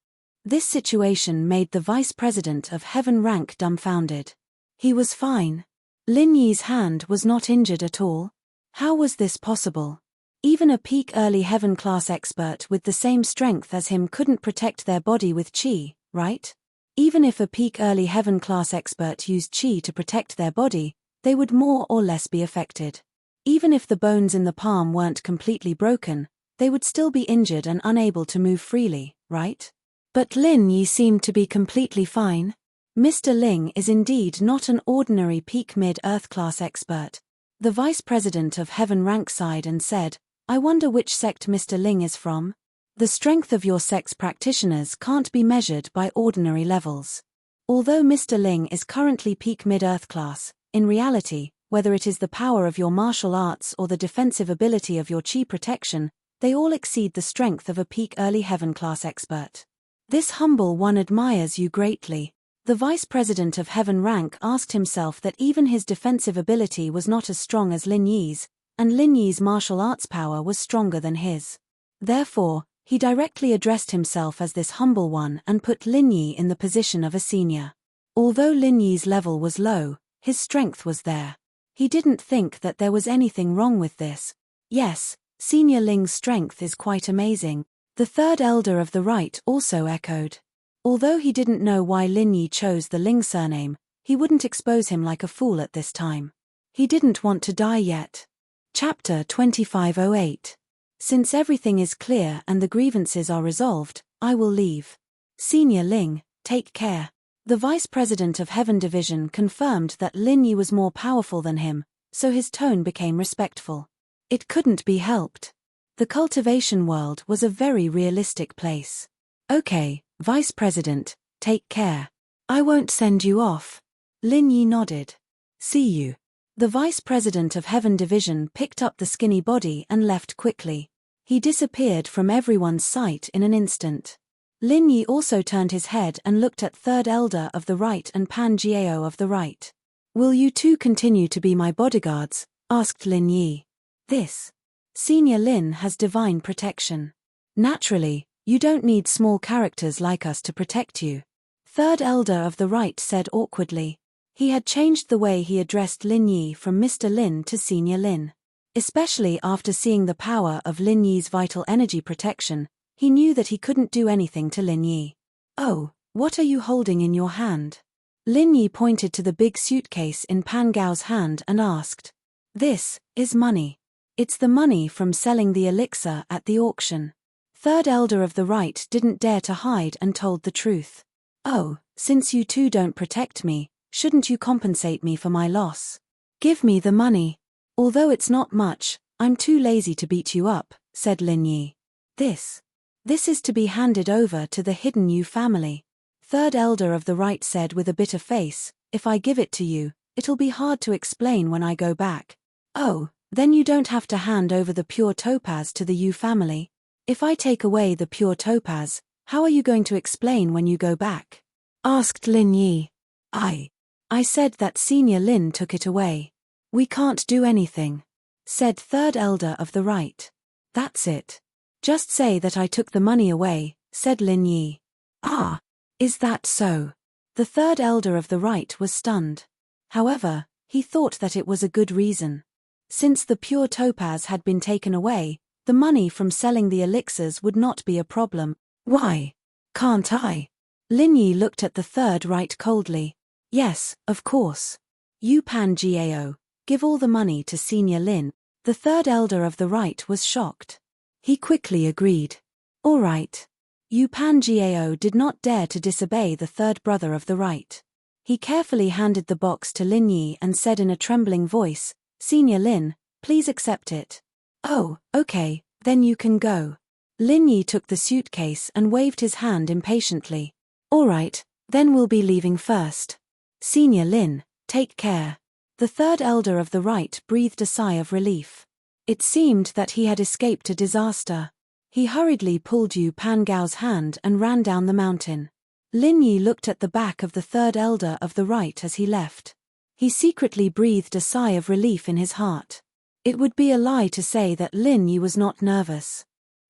This situation made the vice president of heaven rank dumbfounded. He was fine. Lin Yi's hand was not injured at all. How was this possible? Even a peak early heaven class expert with the same strength as him couldn't protect their body with chi, right? Even if a peak early heaven class expert used chi to protect their body, they would more or less be affected. Even if the bones in the palm weren't completely broken, they would still be injured and unable to move freely, right? But Lin Yi seemed to be completely fine. Mr. Ling is indeed not an ordinary peak mid-earth class expert. The vice president of heaven rank sighed and said, "I wonder which sect Mr. Ling is from? The strength of your sect's practitioners can't be measured by ordinary levels. Although Mr. Ling is currently peak mid-earth class, in reality, whether it is the power of your martial arts or the defensive ability of your chi protection, they all exceed the strength of a peak early heaven class expert. This humble one admires you greatly." The vice president of heaven rank asked himself that even his defensive ability was not as strong as Lin Yi's, and Lin Yi's martial arts power was stronger than his. Therefore, he directly addressed himself as this humble one and put Lin Yi in the position of a senior. Although Lin Yi's level was low, his strength was there. He didn't think that there was anything wrong with this. Yes, Senior Ling's strength is quite amazing. The third elder of the right also echoed. Although he didn't know why Lin Yi chose the Ling surname, he wouldn't expose him like a fool at this time. He didn't want to die yet. Chapter 2508. Since everything is clear and the grievances are resolved, I will leave. Senior Ling, take care. The vice president of Heaven Division confirmed that Lin Yi was more powerful than him, so his tone became respectful. It couldn't be helped. The cultivation world was a very realistic place. Okay, Vice President, take care. I won't send you off. Lin Yi nodded. See you. The vice president of Heaven Division picked up the skinny body and left quickly. He disappeared from everyone's sight in an instant. Lin Yi also turned his head and looked at Third Elder of the Right and Pan Jiao of the Right. Will you two continue to be my bodyguards? Asked Lin Yi. This Senior Lin has divine protection. Naturally, you don't need small characters like us to protect you. Third Elder of the Right said awkwardly. He had changed the way he addressed Lin Yi from Mr. Lin to Senior Lin. Especially after seeing the power of Lin Yi's vital energy protection, he knew that he couldn't do anything to Lin Yi. Oh, what are you holding in your hand? Lin Yi pointed to the big suitcase in Pan Gao's hand and asked. This is money. It's the money from selling the elixir at the auction. Third Elder of the Right didn't dare to hide and told the truth. Oh, since you two don't protect me, shouldn't you compensate me for my loss? Give me the money. Although it's not much, I'm too lazy to beat you up, said Lin Yi. This is to be handed over to the Hidden Yu family. Third Elder of the Right said with a bitter face, if I give it to you, it'll be hard to explain when I go back. Oh, then you don't have to hand over the pure topaz to the Yu family. If I take away the pure topaz, how are you going to explain when you go back? Asked Lin Yi. I said that Senior Lin took it away. We can't do anything, said Third Elder of the Right. That's it. Just say that I took the money away, said Lin Yi. Ah, is that so? The Third Elder of the Right was stunned. However, he thought that it was a good reason. Since the pure topaz had been taken away, the money from selling the elixirs would not be a problem. Why? Can't I? Lin Yi looked at the Third Right coldly. Yes, of course. You Pan Jiao, give all the money to Senior Lin. The Third Elder of the Right was shocked. He quickly agreed. All right. Yu Pan Jiao did not dare to disobey the third brother of the Right. He carefully handed the box to Lin Yi and said in a trembling voice, Senior Lin, please accept it. Oh, okay, then you can go. Lin Yi took the suitcase and waved his hand impatiently. All right, then we'll be leaving first. Senior Lin, take care. The Third Elder of the Right breathed a sigh of relief. It seemed that he had escaped a disaster. He hurriedly pulled Yu Pan Gao's hand and ran down the mountain. Lin Yi looked at the back of the Third Elder of the Right as he left. He secretly breathed a sigh of relief in his heart. It would be a lie to say that Lin Yi was not nervous.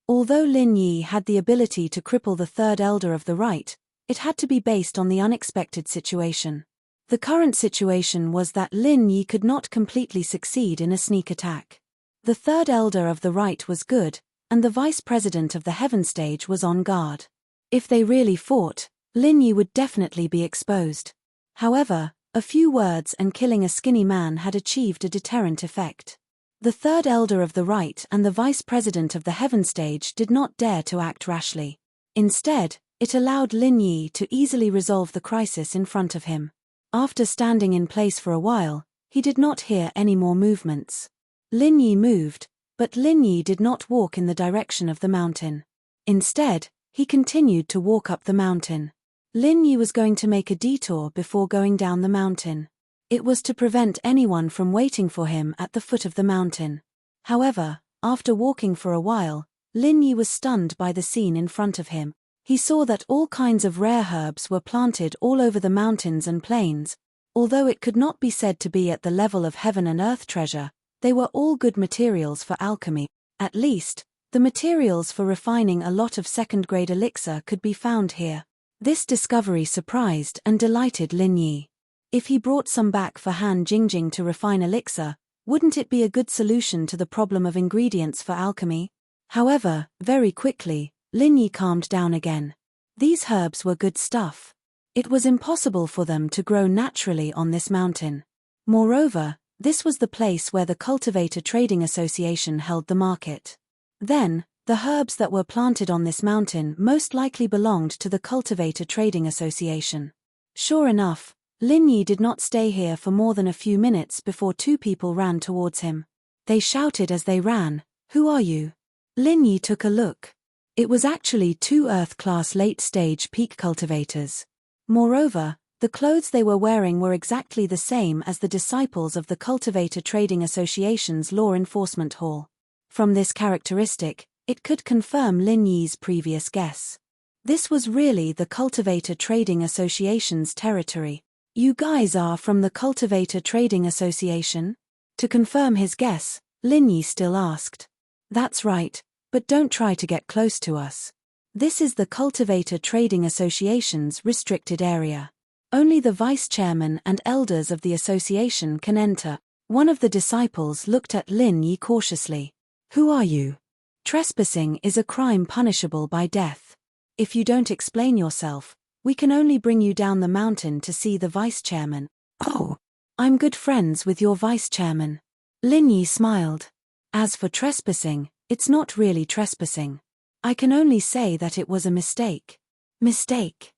Although Lin Yi had the ability to cripple the Third Elder of the Right, it had to be based on the unexpected situation. The current situation was that Lin Yi could not completely succeed in a sneak attack. The Third Elder of the Right was good, and the Vice President of the Heaven Stage was on guard. If they really fought, Lin Yi would definitely be exposed. However, a few words and killing a skinny man had achieved a deterrent effect. The Third Elder of the Right and the Vice President of the Heaven Stage did not dare to act rashly. Instead, it allowed Lin Yi to easily resolve the crisis in front of him. After standing in place for a while, he did not hear any more movements. Lin Yi moved, but Lin Yi did not walk in the direction of the mountain. Instead, he continued to walk up the mountain. Lin Yi was going to make a detour before going down the mountain. It was to prevent anyone from waiting for him at the foot of the mountain. However, after walking for a while, Lin Yi was stunned by the scene in front of him. He saw that all kinds of rare herbs were planted all over the mountains and plains. Although it could not be said to be at the level of heaven and earth treasure, they were all good materials for alchemy. At least, the materials for refining a lot of second-grade elixir could be found here. This discovery surprised and delighted Lin Yi. If he brought some back for Han Jingjing to refine elixir, wouldn't it be a good solution to the problem of ingredients for alchemy? However, very quickly, Lin Yi calmed down again. These herbs were good stuff. It was impossible for them to grow naturally on this mountain. Moreover, this was the place where the Cultivator Trading Association held the market. Then, the herbs that were planted on this mountain most likely belonged to the Cultivator Trading Association. Sure enough, Lin Yi did not stay here for more than a few minutes before two people ran towards him. They shouted as they ran, "Who are you?" Lin Yi took a look. It was actually two Earth-class late-stage peak cultivators. Moreover, The clothes they were wearing were exactly the same as the disciples of the Cultivator Trading Association's Law Enforcement Hall. From this characteristic, it could confirm Lin Yi's previous guess. This was really the Cultivator Trading Association's territory. "You guys are from the Cultivator Trading Association?" To confirm his guess, Lin Yi still asked. "That's right, but don't try to get close to us. This is the Cultivator Trading Association's restricted area. Only the vice chairman and elders of the association can enter." One of the disciples looked at Lin Yi cautiously. "Who are you? Trespassing is a crime punishable by death. If you don't explain yourself, we can only bring you down the mountain to see the vice chairman." "Oh, I'm good friends with your vice chairman." Lin Yi smiled. "As for trespassing, it's not really trespassing. I can only say that it was a mistake." "Mistake?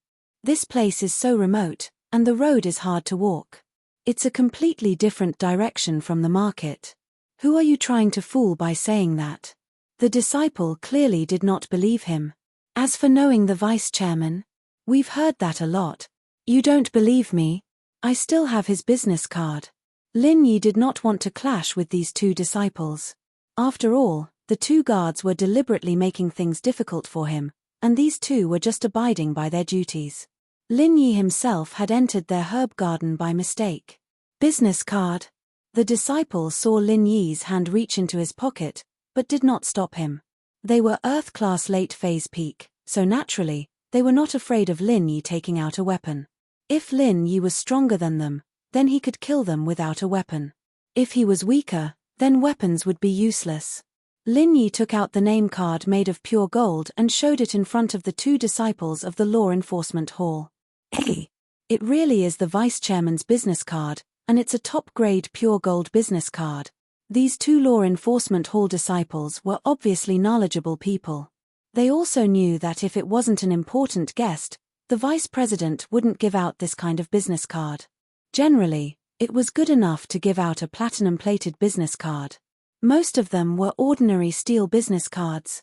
This place is so remote, and the road is hard to walk. It's a completely different direction from the market. Who are you trying to fool by saying that?" The disciple clearly did not believe him. "As for knowing the vice chairman, we've heard that a lot. You don't believe me? I still have his business card." Lin Yi did not want to clash with these two disciples. After all, the two guards were deliberately making things difficult for him, and these two were just abiding by their duties. Lin Yi himself had entered their herb garden by mistake. "Business card?" The disciple saw Lin Yi's hand reach into his pocket, but did not stop him. They were Earth-class late-phase peak, so naturally, they were not afraid of Lin Yi taking out a weapon. If Lin Yi was stronger than them, then he could kill them without a weapon. If he was weaker, then weapons would be useless. Lin Yi took out the name card made of pure gold and showed it in front of the two disciples of the Law Enforcement Hall. "Hey, it really is the vice chairman's business card, and it's a top-grade pure gold business card." These two Law Enforcement Hall disciples were obviously knowledgeable people. They also knew that if it wasn't an important guest, the vice president wouldn't give out this kind of business card. Generally, it was good enough to give out a platinum-plated business card. Most of them were ordinary steel business cards.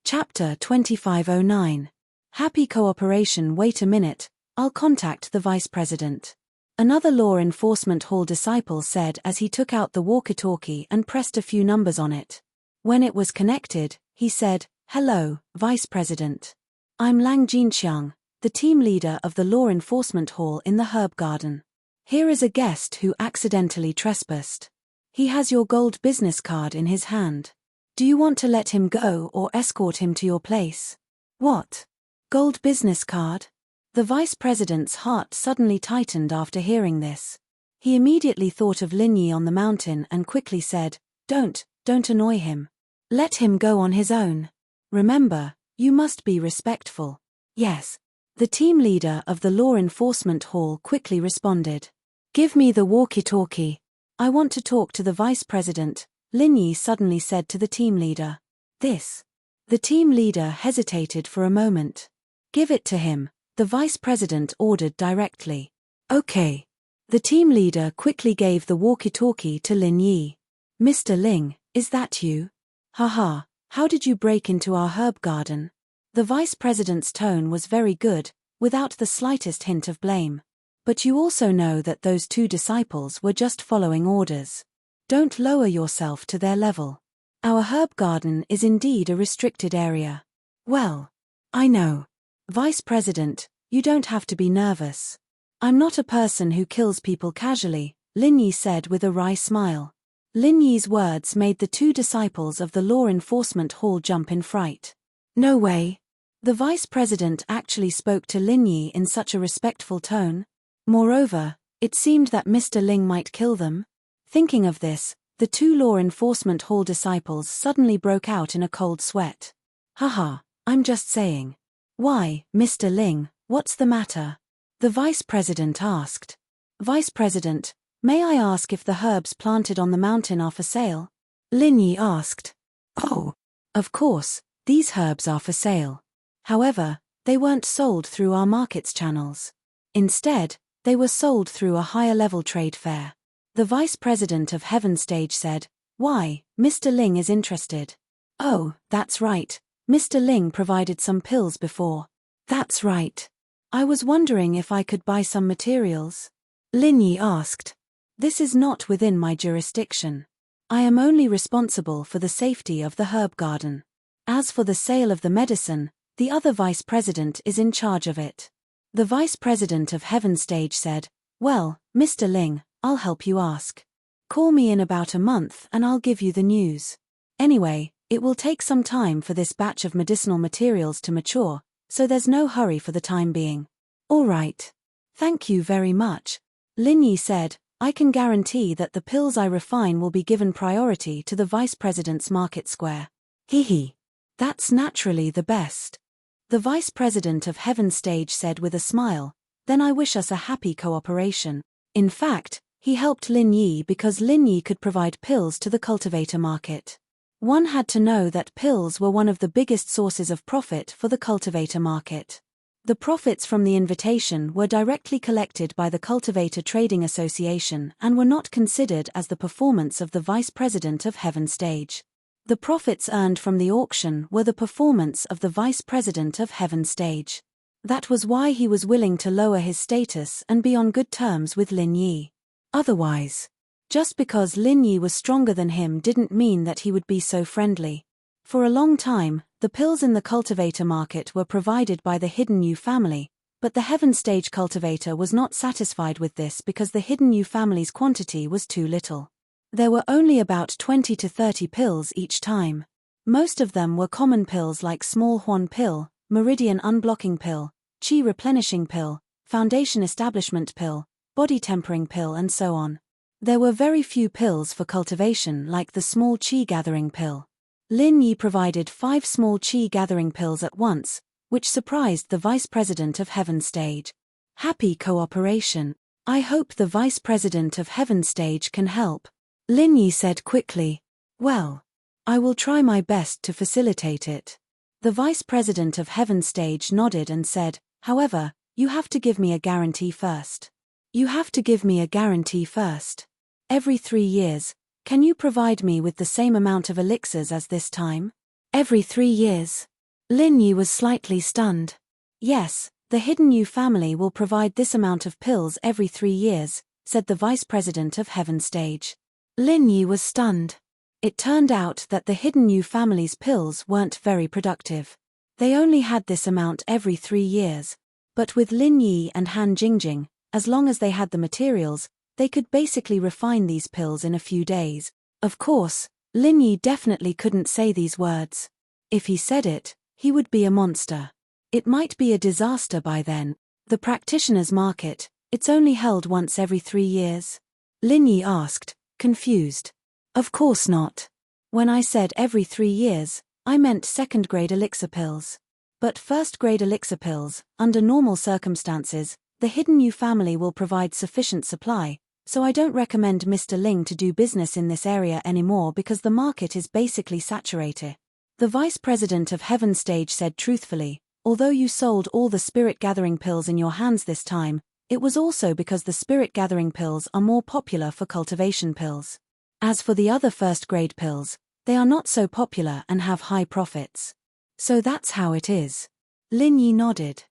Chapter 2509. Happy cooperation. "Wait a minute, I'll contact the vice president." Another Law Enforcement Hall disciple said as he took out the walkie-talkie and pressed a few numbers on it. When it was connected, he said, "Hello, Vice President. I'm Lang Jinxiang, the team leader of the Law Enforcement Hall in the Herb Garden. Here is a guest who accidentally trespassed. He has your gold business card in his hand. Do you want to let him go or escort him to your place?" "What? Gold business card?" The vice president's heart suddenly tightened after hearing this. He immediately thought of Lin Yi on the mountain and quickly said, Don't annoy him. Let him go on his own. Remember, you must be respectful." "Yes." The team leader of the Law Enforcement Hall quickly responded. "Give me the walkie-talkie. I want to talk to the vice president," Lin Yi suddenly said to the team leader. "This." The team leader hesitated for a moment. "Give it to him," the vice president ordered directly. "Okay." The team leader quickly gave the walkie-talkie to Lin Yi. "Mr. Ling, is that you? Haha, how did you break into our herb garden?" The vice president's tone was very good, without the slightest hint of blame. "But you also know that those two disciples were just following orders. Don't lower yourself to their level. Our herb garden is indeed a restricted area." "Well, I know. Vice President, you don't have to be nervous. I'm not a person who kills people casually," Lin Yi said with a wry smile. Lin Yi's words made the two disciples of the Law Enforcement Hall jump in fright. "No way." The vice president actually spoke to Lin Yi in such a respectful tone. Moreover, it seemed that Mr. Ling might kill them. Thinking of this, the two Law Enforcement Hall disciples suddenly broke out in a cold sweat. "Haha, I'm just saying." "Why, Mr. Ling, what's the matter?" the vice president asked. "Vice President, may I ask if the herbs planted on the mountain are for sale?" Lin Yi asked. "Oh, of course, these herbs are for sale. However, they weren't sold through our markets channels. Instead, they were sold through a higher-level trade fair." The vice president of Heaven Stage said, "Why, Mr. Ling is interested." "Oh, that's right. Mr. Ling provided some pills before." "That's right." I was wondering if I could buy some materials. Lin Yi asked. This is not within my jurisdiction. I am only responsible for the safety of the herb garden. As for the sale of the medicine, the other vice president is in charge of it. The vice president of Heaven Stage said, Well, Mr. Ling, I'll help you ask. Call me in about a month and I'll give you the news. Anyway, it will take some time for this batch of medicinal materials to mature, so there's no hurry for the time being. All right. Thank you very much. Lin Yi said, I can guarantee that the pills I refine will be given priority to the vice president's market square. Hee. That's naturally the best. The vice president of Heaven Stage said with a smile, Then I wish us a happy cooperation. In fact, he helped Lin Yi because Lin Yi could provide pills to the cultivator market. One had to know that pills were one of the biggest sources of profit for the cultivator market. The profits from the invitation were directly collected by the Cultivator Trading Association and were not considered as the performance of the vice president of Heaven Stage. The profits earned from the auction were the performance of the vice president of Heaven Stage. That was why he was willing to lower his status and be on good terms with Lin Yi. Otherwise, just because Lin Yi was stronger than him didn't mean that he would be so friendly. For a long time, the pills in the cultivator market were provided by the Hidden Yu family, but the Heaven Stage cultivator was not satisfied with this because the Hidden Yu family's quantity was too little. There were only about 20 to 30 pills each time. Most of them were common pills like Small Huan Pill, Meridian Unblocking Pill, Qi Replenishing Pill, Foundation Establishment Pill, Body Tempering Pill and so on. There were very few pills for cultivation like the Small Qi Gathering Pill. Lin Yi provided 5 small Qi Gathering Pills at once, which surprised the vice president of Heaven Stage. Happy cooperation. I hope the vice president of Heaven Stage can help. Lin Yi said quickly. Well, I will try my best to facilitate it. The vice president of Heaven Stage nodded and said, However, you have to give me a guarantee first. You have to give me a guarantee first. Every 3 years, can you provide me with the same amount of elixirs as this time? Every 3 years. Lin Yi was slightly stunned. Yes, the Hidden Yu family will provide this amount of pills every 3 years, said the vice president of Heaven Stage. Lin Yi was stunned. It turned out that the Hidden Yu family's pills weren't very productive. They only had this amount every 3 years. But with Lin Yi and Han Jingjing, as long as they had the materials, they could basically refine these pills in a few days. Of course, Lin Yi definitely couldn't say these words. If he said it, he would be a monster. It might be a disaster by then. The practitioner's market, it's only held once every 3 years? Lin Yi asked, confused. Of course not. When I said every 3 years, I meant second-grade elixir pills. But first-grade elixir pills, under normal circumstances, the Hidden Yu family will provide sufficient supply, so I don't recommend Mr. Ling to do business in this area anymore because the market is basically saturated. The vice president of Heaven Stage said truthfully, although you sold all the spirit gathering pills in your hands this time, it was also because the spirit gathering pills are more popular for cultivation pills. As for the other first-grade pills, they are not so popular and have high profits. So that's how it is. Lin Yi nodded.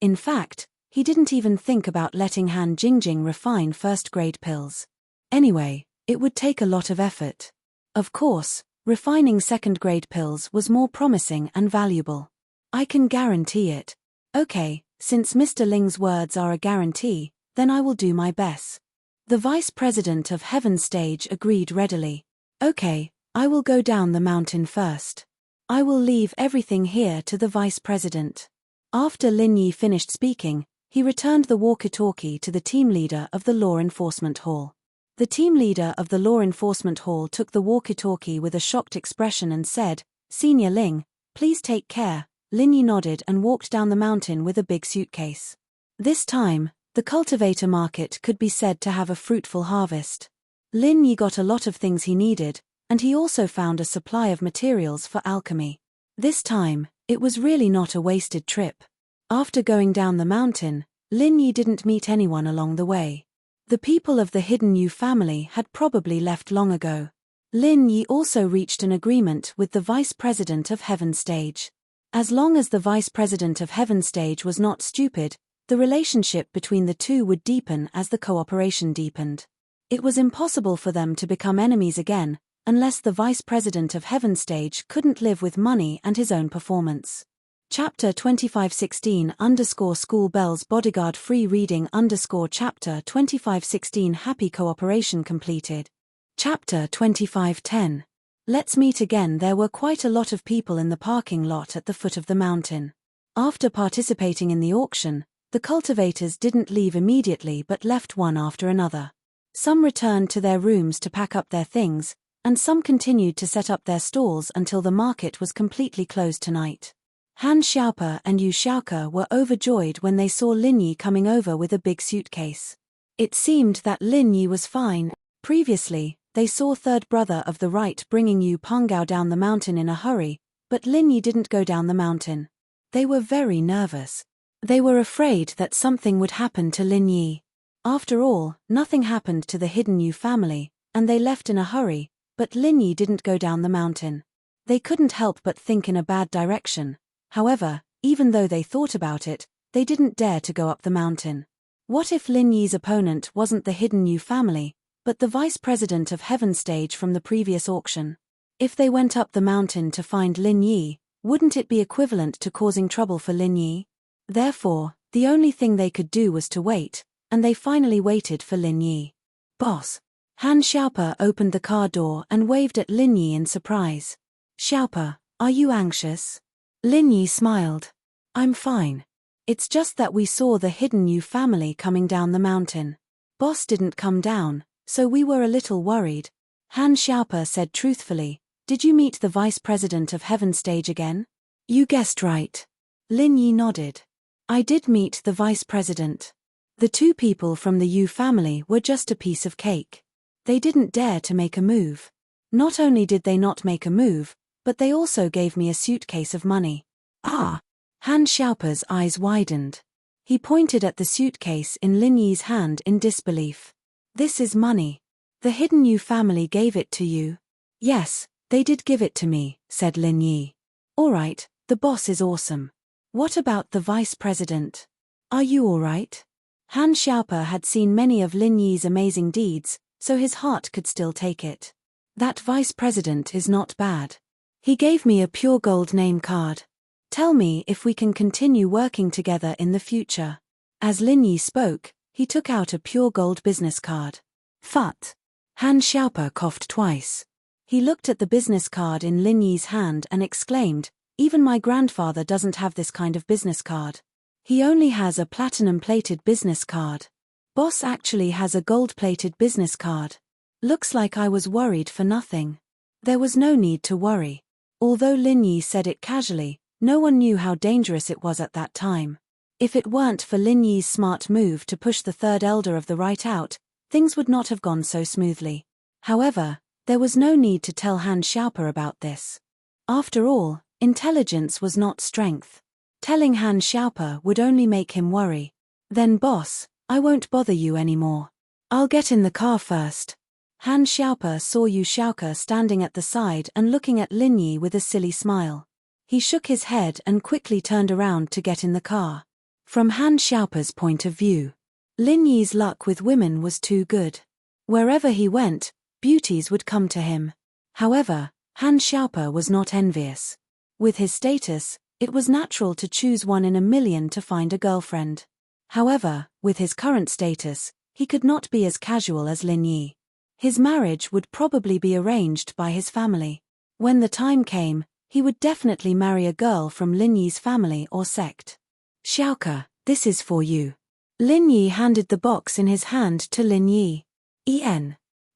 In fact, he didn't even think about letting Han Jingjing refine first-grade pills. Anyway, it would take a lot of effort. Of course, refining second-grade pills was more promising and valuable. I can guarantee it. Okay, since Mr. Ling's words are a guarantee, then I will do my best. The vice president of Heaven Stage agreed readily. Okay, I will go down the mountain first. I will leave everything here to the vice president. After Lin Yi finished speaking, he returned the walkie-talkie to the team leader of the Law Enforcement Hall. The team leader of the Law Enforcement Hall took the walkie-talkie with a shocked expression and said, Senior Ling, please take care. Lin Yi nodded and walked down the mountain with a big suitcase. This time, the cultivator market could be said to have a fruitful harvest. Lin Yi got a lot of things he needed, and he also found a supply of materials for alchemy. This time, it was really not a wasted trip. After going down the mountain, Lin Yi didn't meet anyone along the way. The people of the Hidden Yu family had probably left long ago. Lin Yi also reached an agreement with the vice president of Heaven Stage. As long as the vice president of Heaven Stage was not stupid, The relationship between the two would deepen as the cooperation deepened. It was impossible for them to become enemies again, unless the vice president of Heaven Stage couldn't live with money and his own performance. Chapter 2516_School Bells Bodyguard Free Reading Chapter 2516 Happy Cooperation Completed. Chapter 2510. Let's meet again. There were quite a lot of people in the parking lot at the foot of the mountain. After participating in the auction, the cultivators didn't leave immediately but left one after another. Some returned to their rooms to pack up their things, and some continued to set up their stalls until the market was completely closed tonight. Han Xiaope and Yu Xiaoke were overjoyed when they saw Lin Yi coming over with a big suitcase. It seemed that Lin Yi was fine. Previously, they saw third brother of the right bringing Yu Pengao down the mountain in a hurry, but Lin Yi didn't go down the mountain. They were very nervous. They were afraid that something would happen to Lin Yi. After all, nothing happened to the hidden Yu family, and they left in a hurry, but Lin Yi didn't go down the mountain. They couldn't help but think in a bad direction. However, even though they thought about it, they didn't dare to go up the mountain. What if Lin Yi's opponent wasn't the hidden Yu family, but the vice president of Heaven Stage from the previous auction? If they went up the mountain to find Lin Yi, wouldn't it be equivalent to causing trouble for Lin Yi? Therefore, the only thing they could do was to wait, and they finally waited for Lin Yi. Boss. Han Xiaope opened the car door and waved at Lin Yi in surprise. Xiaope, are you anxious? Lin Yi smiled. I'm fine. It's just that we saw the hidden Yu family coming down the mountain. Boss didn't come down, so we were a little worried. Han Xiaope said truthfully, did you meet the vice president of Heaven Stage again? You guessed right. Lin Yi nodded. I did meet the vice president. The two people from the Yu family were just a piece of cake. They didn't dare to make a move. Not only did they not make a move, but they also gave me a suitcase of money. Ah! Han Xiaope's eyes widened. He pointed at the suitcase in Lin Yi's hand in disbelief. This is money. The hidden Yu family gave it to you? Yes, they did give it to me, said Lin Yi. Alright, the boss is awesome. What about the vice president? Are you alright? Han Xiaope had seen many of Lin Yi's amazing deeds, so his heart could still take it. That vice president is not bad. He gave me a pure gold name card. Tell me if we can continue working together in the future. As Lin Yi spoke, he took out a pure gold business card. Phut. Han Xiaope coughed twice. He looked at the business card in Lin Yi's hand and exclaimed, even my grandfather doesn't have this kind of business card. He only has a platinum-plated business card. Boss actually has a gold-plated business card. Looks like I was worried for nothing. There was no need to worry. Although Lin Yi said it casually, no one knew how dangerous it was at that time. If it weren't for Lin Yi's smart move to push the third elder of the right out, things would not have gone so smoothly. However, there was no need to tell Han Xiaope about this. After all, intelligence was not strength. Telling Han Xiaope would only make him worry. Then boss, I won't bother you anymore. I'll get in the car first. Han Xiaope saw Yu Xiaoke standing at the side and looking at Lin Yi with a silly smile. He shook his head and quickly turned around to get in the car. From Han Xiaope's point of view, Lin Yi's luck with women was too good. Wherever he went, beauties would come to him. However, Han Xiaope was not envious. With his status, it was natural to choose one in a million to find a girlfriend. However, with his current status, he could not be as casual as Lin Yi. His marriage would probably be arranged by his family. When the time came, he would definitely marry a girl from Lin Yi's family or sect. Xiaoke, this is for you. Lin Yi handed the box in his hand to Lin Yi.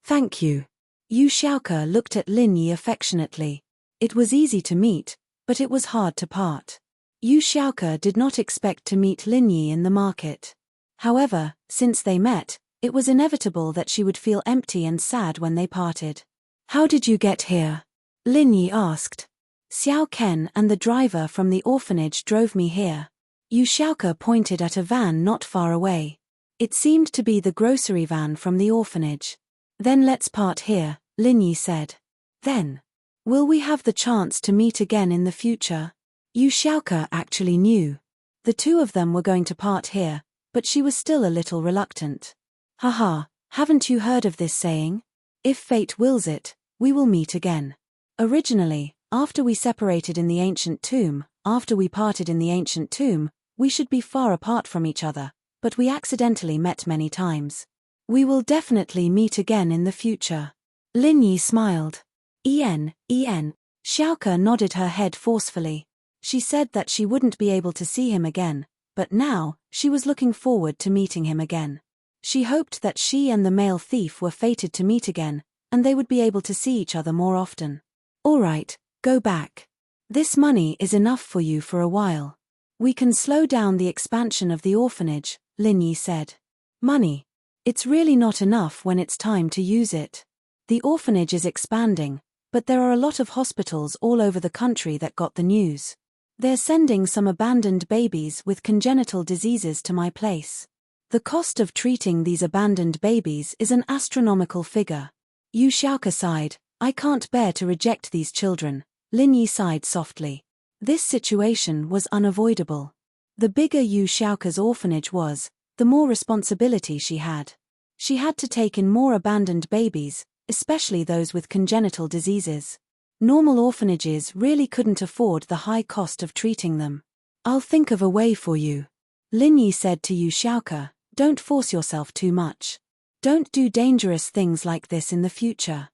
Thank you. Yu Xiaoke looked at Lin Yi affectionately. It was easy to meet, but it was hard to part. Yu Xiaoke did not expect to meet Lin Yi in the market. However, since they met, it was inevitable that she would feel empty and sad when they parted. How did you get here? Lin Yi asked. Xiao Ken and the driver from the orphanage drove me here. Yu Xiaoke pointed at a van not far away. It seemed to be the grocery van from the orphanage. Then let's part here, Lin Yi said. Then, will we have the chance to meet again in the future? Yu Xiaoke actually knew. The two of them were going to part here, but she was still a little reluctant. Haha, haven't you heard of this saying? If fate wills it, we will meet again. Originally, after we parted in the ancient tomb, we should be far apart from each other, but we accidentally met many times. We will definitely meet again in the future. Lin Yi smiled. En. Xiaoke nodded her head forcefully. She said that she wouldn't be able to see him again, but now, she was looking forward to meeting him again. She hoped that she and the male thief were fated to meet again, and they would be able to see each other more often. All right, go back. This money is enough for you for a while. We can slow down the expansion of the orphanage, Lin Yi said. Money. It's really not enough when it's time to use it. The orphanage is expanding, but there are a lot of hospitals all over the country that got the news. They're sending some abandoned babies with congenital diseases to my place. The cost of treating these abandoned babies is an astronomical figure. Yu Xiaoke sighed. I can't bear to reject these children. Lin Yi sighed softly. This situation was unavoidable. The bigger Yu Xiaoke's orphanage was, the more responsibility she had. She had to take in more abandoned babies, especially those with congenital diseases. Normal orphanages really couldn't afford the high cost of treating them. I'll think of a way for you. Lin Yi said to Yu Xiaoke, don't force yourself too much. Don't do dangerous things like this in the future.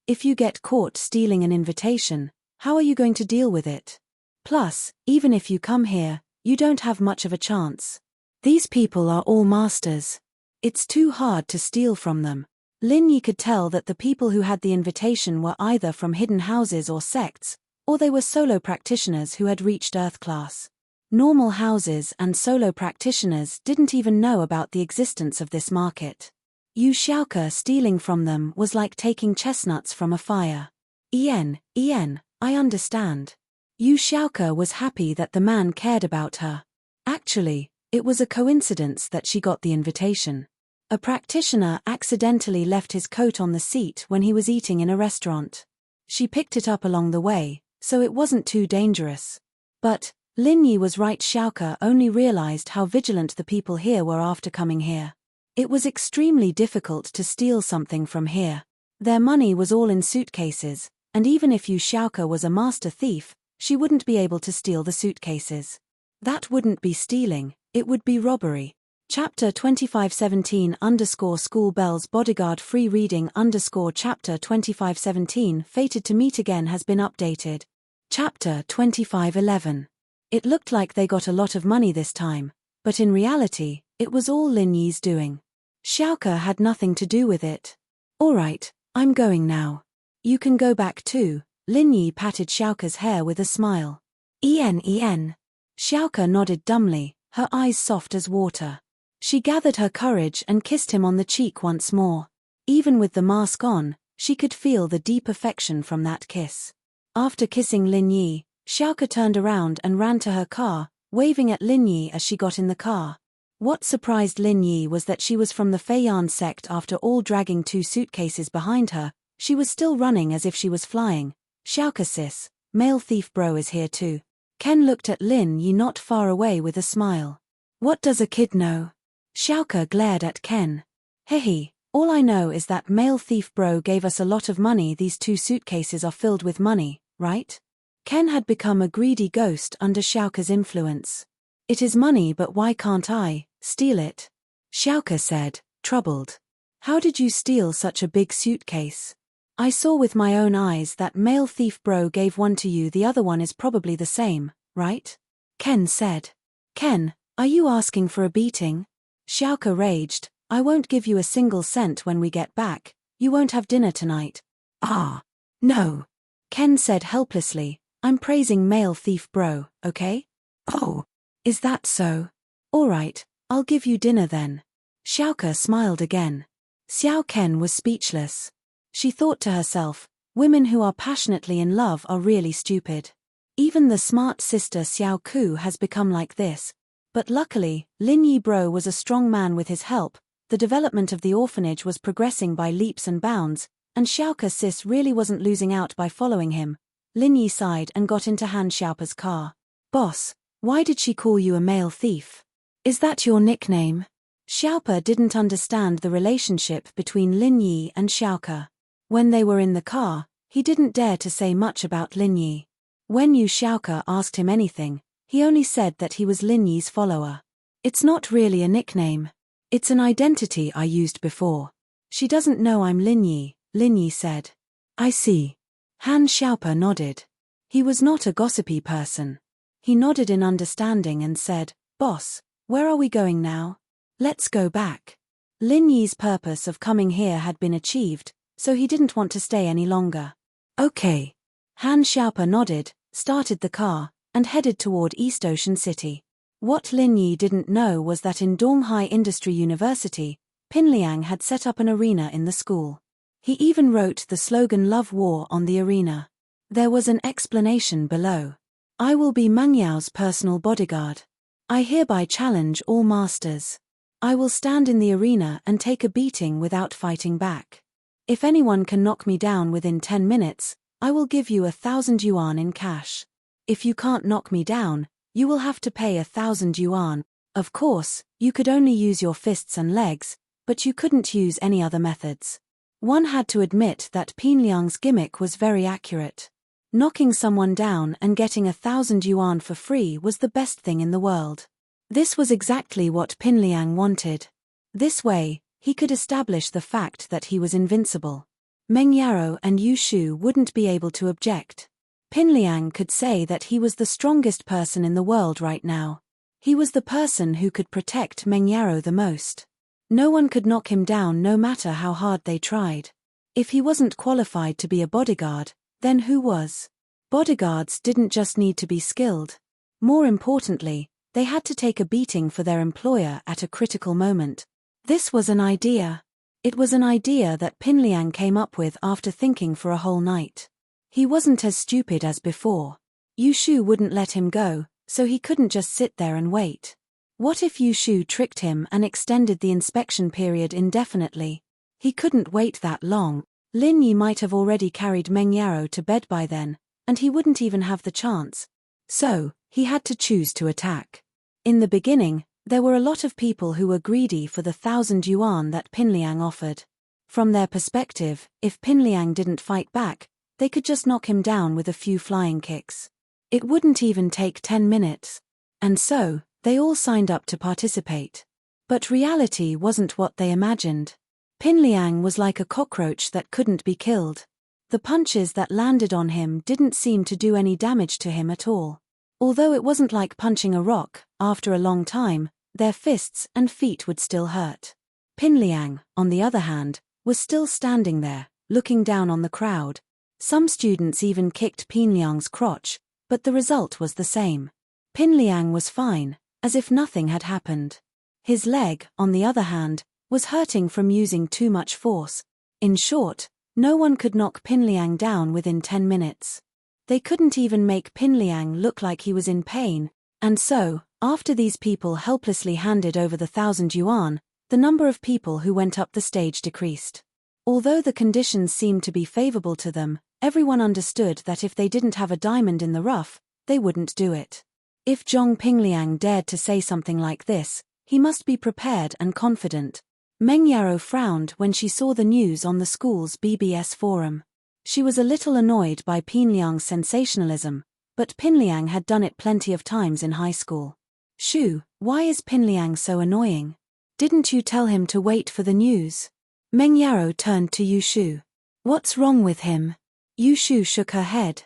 If you get caught stealing an invitation, how are you going to deal with it? Plus, even if you come here, you don't have much of a chance. These people are all masters. It's too hard to steal from them. Lin Yi could tell that the people who had the invitation were either from hidden houses or sects, or they were solo practitioners who had reached Earth class. Normal houses and solo practitioners didn't even know about the existence of this market. Yu Xiaoke stealing from them was like taking chestnuts from a fire. I understand. Yu Xiaoke was happy that the man cared about her. Actually, it was a coincidence that she got the invitation. A practitioner accidentally left his coat on the seat when he was eating in a restaurant. She picked it up along the way, so it wasn't too dangerous. But, Lin Yi was right. Xiaoke only realized how vigilant the people here were after coming here. It was extremely difficult to steal something from here. Their money was all in suitcases, and even if Yu Xiaoke was a master thief, she wouldn't be able to steal the suitcases. That wouldn't be stealing, it would be robbery. Chapter 2517_School Bells Bodyguard Free Reading Chapter 2517 Fated to Meet Again has been updated. Chapter 2511. It looked like they got a lot of money this time, but in reality, it was all Lin Yi's doing. Xiaoke had nothing to do with it. Alright, I'm going now. You can go back too. Lin Yi patted Xiaoke's hair with a smile. Xiaoke nodded dumbly, her eyes soft as water. She gathered her courage and kissed him on the cheek once more. Even with the mask on, she could feel the deep affection from that kiss. After kissing Lin Yi, Xiaoke turned around and ran to her car, waving at Lin Yi as she got in the car. What surprised Lin Yi was that she was from the Feiyan sect. After all dragging 2 suitcases behind her, she was still running as if she was flying. Xiaoke sis, male thief bro is here too. Ken looked at Lin Yi not far away with a smile. What does a kid know? Xiaoke glared at Ken. Hehe, all I know is that male thief bro gave us a lot of money. These 2 suitcases are filled with money, right? Ken had become a greedy ghost under Xiaoke's influence. It is money, but why can't I steal it? Xiaoke said, troubled. How did you steal such a big suitcase? I saw with my own eyes that male thief bro gave one to you. The other one is probably the same, right? Ken said. Ken, are you asking for a beating? Xiaoke raged. I won't give you a single cent when we get back. You won't have dinner tonight. Ah, no. Ken said helplessly. I'm praising male thief bro, okay? Oh, is that so? Alright, I'll give you dinner then. Xiaoke smiled again. Xiao Ken was speechless. She thought to herself, women who are passionately in love are really stupid. Even the smart sister Xiao Ku has become like this. But luckily, Lin Yi bro was a strong man. With his help, the development of the orphanage was progressing by leaps and bounds, and Xiaoke sis really wasn't losing out by following him. Lin Yi sighed and got into Han Xiaope's car. Boss, Why did she call you a male thief? Is that your nickname? Xiaope didn't understand the relationship between Lin Yi and Xiaoke. When they were in the car, he didn't dare to say much about Lin Yi. When Yu Xiaoke asked him anything, he only said that he was Lin Yi's follower. It's not really a nickname. It's an identity I used before. She doesn't know I'm Lin Yi, Lin Yi said. I see. Han Xiaope nodded. He was not a gossipy person. He nodded in understanding and said, Boss, where are we going now? Let's go back. Lin Yi's purpose of coming here had been achieved, so he didn't want to stay any longer. Okay. Han Xiaope nodded, started the car, and headed toward East Ocean City. What Lin Yi didn't know was that in Donghai Industry University, Pin Liang had set up an arena in the school. He even wrote the slogan Love War on the arena. There was an explanation below. I will be Mang Yao's personal bodyguard. I hereby challenge all masters. I will stand in the arena and take a beating without fighting back. If anyone can knock me down within 10 minutes, I will give you 1,000 yuan in cash. If you can't knock me down, you will have to pay 1,000 yuan. Of course, you could only use your fists and legs, but you couldn't use any other methods. One had to admit that Pin Liang's gimmick was very accurate. Knocking someone down and getting 1,000 yuan for free was the best thing in the world. This was exactly what Pin Liang wanted. This way, he could establish the fact that he was invincible. Meng Yaro and Yu Shu wouldn't be able to object. Pin Liang could say that he was the strongest person in the world right now. He was the person who could protect Meng Yaro the most. No one could knock him down no matter how hard they tried. If he wasn't qualified to be a bodyguard, then who was? Bodyguards didn't just need to be skilled. More importantly, they had to take a beating for their employer at a critical moment. This was an idea. It was an idea that Pin Liang came up with after thinking for a whole night. He wasn't as stupid as before. Yu Shu wouldn't let him go, so he couldn't just sit there and wait. What if Yu Shu tricked him and extended the inspection period indefinitely? He couldn't wait that long. Lin Yi might have already carried Meng Yaro to bed by then, and he wouldn't even have the chance. So, he had to choose to attack. In the beginning, there were a lot of people who were greedy for the 1,000 yuan that Pin Liang offered. From their perspective, if Pin Liang didn't fight back, they could just knock him down with a few flying kicks. It wouldn't even take 10 minutes. And so, they all signed up to participate. But reality wasn't what they imagined. Pin Liang was like a cockroach that couldn't be killed. The punches that landed on him didn't seem to do any damage to him at all. Although it wasn't like punching a rock, after a long time, their fists and feet would still hurt. Pin Liang, on the other hand, was still standing there, looking down on the crowd. Some students even kicked Pin Liang's crotch, but the result was the same. Pin Liang was fine, as if nothing had happened. His leg, on the other hand, was hurting from using too much force. In short, no one could knock Pin Liang down within 10 minutes. They couldn't even make Pin Liang look like he was in pain, and so, after these people helplessly handed over the 1,000 yuan, the number of people who went up the stage decreased. Although the conditions seemed to be favorable to them, everyone understood that if they didn't have a diamond in the rough, they wouldn't do it. If Zhong Pingliang dared to say something like this, he must be prepared and confident. Meng Yaro frowned when she saw the news on the school's BBS forum. She was a little annoyed by Pin Liang's sensationalism, but Pin Liang had done it plenty of times in high school. Shu, why is Pin Liang so annoying? Didn't you tell him to wait for the news? Meng Yaro turned to Yu Shu. What's wrong with him? Yu Shu shook her head.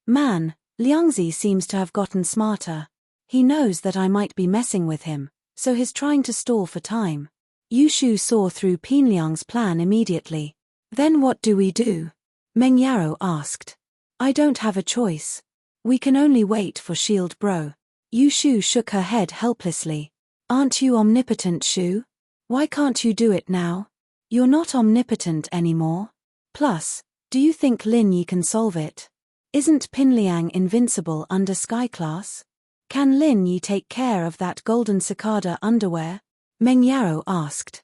Man, Liangzi seems to have gotten smarter. He knows that I might be messing with him, so he's trying to stall for time. Yu Shu saw through Pin Liang's plan immediately. Then what do we do? Meng Yaro asked. I don't have a choice. We can only wait for Shield Bro. Yu Shu shook her head helplessly. Aren't you omnipotent, Shu? Why can't you do it now? You're not omnipotent anymore. Plus, do you think Lin Yi can solve it? Isn't Pin Liang invincible under Sky Class? Can Lin Yi take care of that golden cicada underwear? Meng Yaro asked.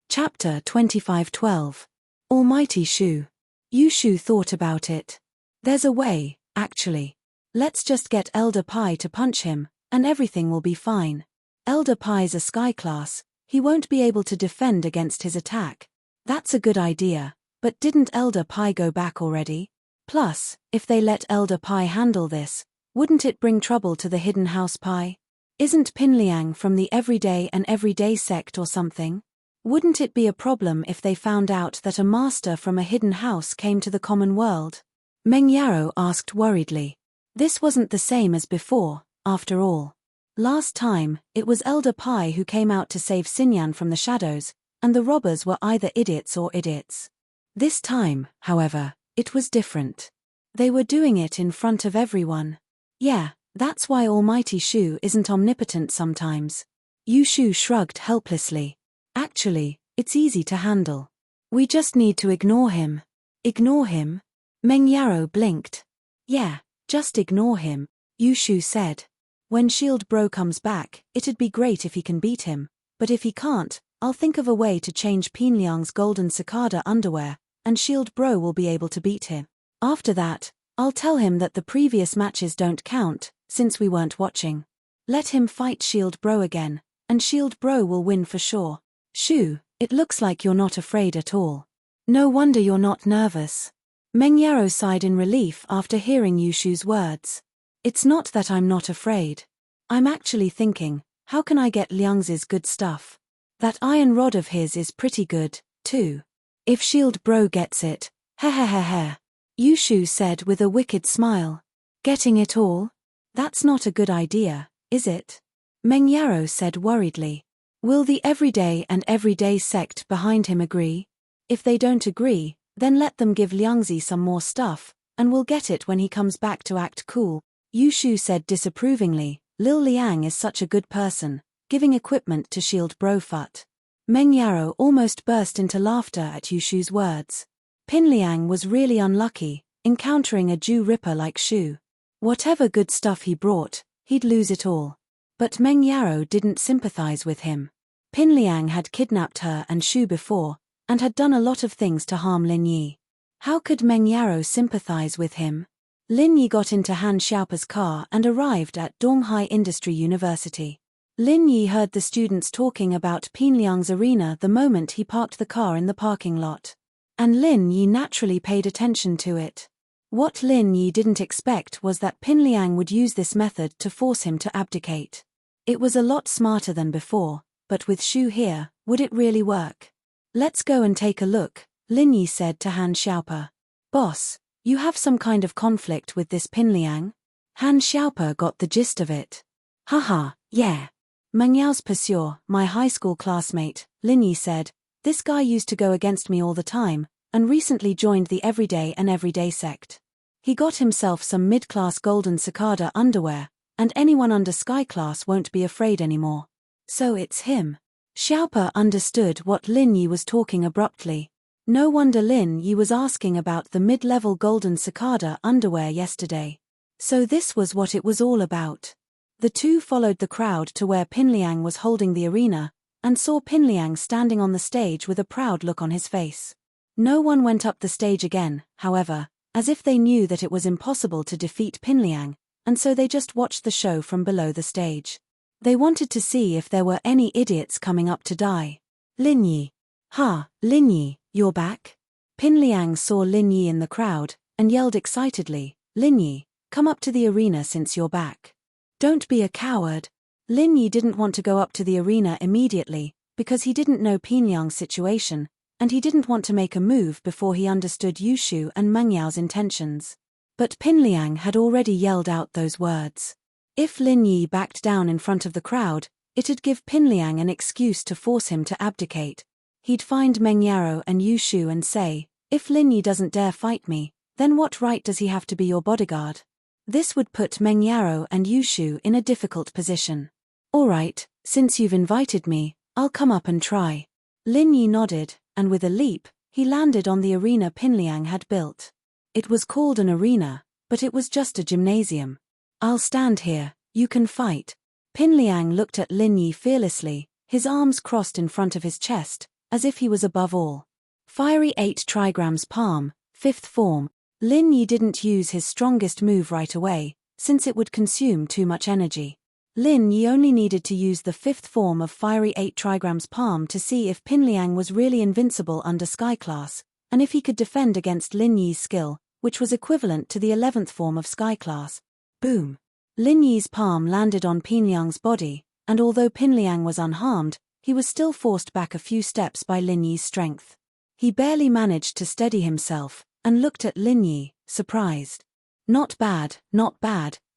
Chapter 25:12. Almighty Shu. Yu Shu thought about it. There's a way, actually. Let's just get Elder Pai to punch him, and everything will be fine. Elder Pai's a sky class, he won't be able to defend against his attack. That's a good idea, but didn't Elder Pai go back already? Plus, if they let Elder Pai handle this, wouldn't it bring trouble to the Hidden House Pai? Isn't Pinliang from the Everyday and Everyday sect or something? Wouldn't it be a problem if they found out that a master from a hidden house came to the common world? Meng Yarrow asked worriedly. This wasn't the same as before, after all. Last time, it was Elder Pai who came out to save Xinyan from the shadows, and the robbers were either idiots or idiots. This time, however, it was different. They were doing it in front of everyone. Yeah, that's why Almighty Shu isn't omnipotent sometimes. Yu Shu shrugged helplessly. Actually, it's easy to handle. We just need to ignore him. Ignore him? Meng Yarrow blinked. Yeah, just ignore him, Yu Shu said. When Shield Bro comes back, it'd be great if he can beat him, but if he can't, I'll think of a way to change Pinliang's golden cicada underwear, and Shield Bro will be able to beat him. After that, I'll tell him that the previous matches don't count, since we weren't watching. Let him fight Shield Bro again, and Shield Bro will win for sure. Shu, it looks like you're not afraid at all. No wonder you're not nervous. Meng Yarrow sighed in relief after hearing Yu Shu's words. It's not that I'm not afraid. I'm actually thinking, how can I get Liangzi's good stuff? That iron rod of his is pretty good, too. If Shield Bro gets it, heh. Yu Shu said with a wicked smile. Getting it all? That's not a good idea, is it? Meng Yarrow said worriedly. Will the Everyday and Everyday sect behind him agree? If they don't agree, then let them give Liangzi some more stuff, and we'll get it when he comes back to act cool. Yu Shu said disapprovingly, Lil Liang is such a good person, giving equipment to Shield Bro Fut. Meng Yarrow almost burst into laughter at Yu Shu's words. Pinliang was really unlucky, encountering a Jew Ripper like Shu. Whatever good stuff he brought, he'd lose it all. But Meng Yarrow didn't sympathize with him. Pinliang had kidnapped her and Shu before, and had done a lot of things to harm Lin Yi. How could Meng Yarrow sympathize with him? Lin Yi got into Han Xiaopa's car and arrived at Donghai Industry University. Lin Yi heard the students talking about Pinliang's arena the moment he parked the car in the parking lot. And Lin Yi naturally paid attention to it. What Lin Yi didn't expect was that Pinliang would use this method to force him to abdicate. It was a lot smarter than before, but with Shu here, would it really work? Let's go and take a look, Lin Yi said to Han Xiaopa. Boss, you have some kind of conflict with this Pinliang? Han Xiaopa got the gist of it. Haha, yeah. Meng Yao's pursuer, my high school classmate, Lin Yi said, this guy used to go against me all the time, and recently joined the Everyday and Everyday sect. He got himself some mid-class golden cicada underwear, and anyone under sky class won't be afraid anymore. So it's him. Xiaopa understood what Lin Yi was talking abruptly. No wonder Lin Yi was asking about the mid-level golden cicada underwear yesterday. So this was what it was all about. The two followed the crowd to where Pinliang was holding the arena, and saw Pinliang standing on the stage with a proud look on his face. No one went up the stage again, however, as if they knew that it was impossible to defeat Pinliang, and so they just watched the show from below the stage. They wanted to see if there were any idiots coming up to die. Lin Yi. Ha, Lin Yi, you're back? Pinliang saw Lin Yi in the crowd, and yelled excitedly, Lin Yi, come up to the arena since you're back. Don't be a coward. Lin Yi didn't want to go up to the arena immediately, because he didn't know Pinliang's situation, and he didn't want to make a move before he understood Yu Shu and Meng Yao's intentions. But Pinliang had already yelled out those words. If Lin Yi backed down in front of the crowd, it'd give Pinliang an excuse to force him to abdicate. He'd find Meng Yarrow and Yu Shu and say, if Lin Yi doesn't dare fight me, then what right does he have to be your bodyguard? This would put Meng Yarrow and Yu Shu in a difficult position. All right, since you've invited me, I'll come up and try. Lin Yi nodded, and with a leap, he landed on the arena Pinliang had built. It was called an arena, but it was just a gymnasium. I'll stand here, you can fight. Pinliang looked at Lin Yi fearlessly, his arms crossed in front of his chest, as if he was above all. Fiery 8 trigrams palm, 5th form. Lin Yi didn't use his strongest move right away, since it would consume too much energy. Lin Yi only needed to use the 5th form of Fiery 8 Trigrams Palm to see if Pinliang was really invincible under Sky Class, and if he could defend against Lin Yi's skill, which was equivalent to the 11th form of Sky Class. Boom! Lin Yi's palm landed on Pinliang's body, and although Pinliang was unharmed, he was still forced back a few steps by Lin Yi's strength. He barely managed to steady himself, and looked at Lin Yi, surprised. Not bad,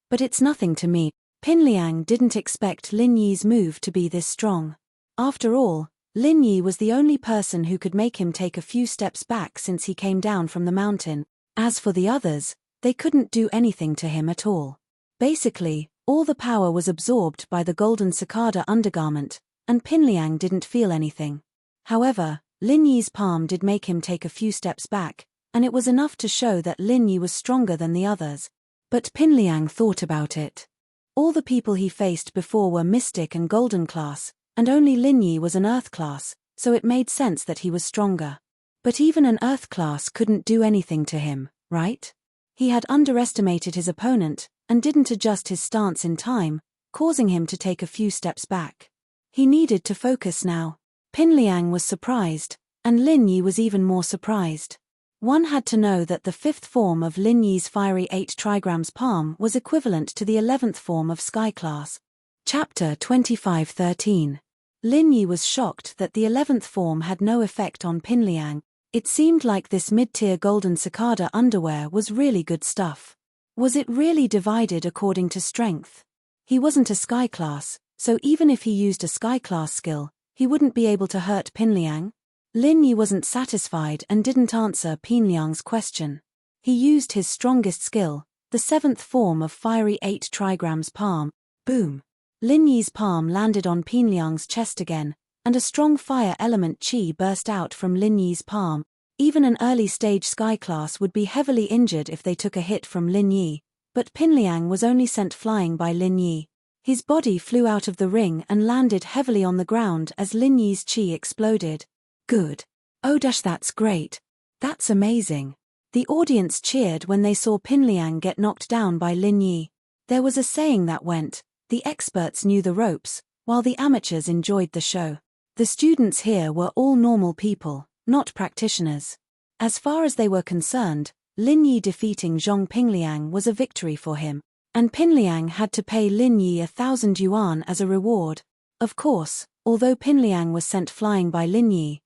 but it's nothing to me. Pinliang didn't expect Lin Yi's move to be this strong. After all, Lin Yi was the only person who could make him take a few steps back since he came down from the mountain. As for the others, they couldn't do anything to him at all. Basically, all the power was absorbed by the golden cicada undergarment, and Pinliang didn't feel anything. However, Lin Yi's palm did make him take a few steps back, and it was enough to show that Lin Yi was stronger than the others. But Pinliang thought about it. All the people he faced before were Mystic and Golden class, and only Lin Yi was an Earth class, so it made sense that he was stronger. But even an Earth class couldn't do anything to him, right? He had underestimated his opponent, and didn't adjust his stance in time, causing him to take a few steps back. He needed to focus now. Pinliang was surprised, and Lin Yi was even more surprised. One had to know that the 5th form of Lin Yi's Fiery 8 Trigrams Palm was equivalent to the 11th form of Sky Class. Chapter 25:13. Lin Yi was shocked that the 11th form had no effect on Pinliang. It seemed like this mid-tier golden cicada underwear was really good stuff. Was it really divided according to strength? He wasn't a Sky Class, so even if he used a Sky Class skill, he wouldn't be able to hurt Pinliang. Lin Yi wasn't satisfied and didn't answer Pinliang's question. He used his strongest skill, the 7th form of Fiery 8 Trigrams Palm. Boom! Lin Yi's palm landed on Pinliang's chest again, and a strong fire element chi burst out from Lin Yi's palm. Even an early-stage Sky Class would be heavily injured if they took a hit from Lin Yi, but Pinliang was only sent flying by Lin Yi. His body flew out of the ring and landed heavily on the ground as Lin Yi's chi exploded. Good. Oh that's great. That's amazing. The audience cheered when they saw Pinliang get knocked down by Lin Yi. There was a saying that went, the experts knew the ropes, while the amateurs enjoyed the show. The students here were all normal people, not practitioners. As far as they were concerned, Lin Yi defeating Zhong Pinliang was a victory for him, and Pinliang had to pay Lin Yi 1,000 yuan as a reward. Of course, although Pinliang was sent flying by Lin Yi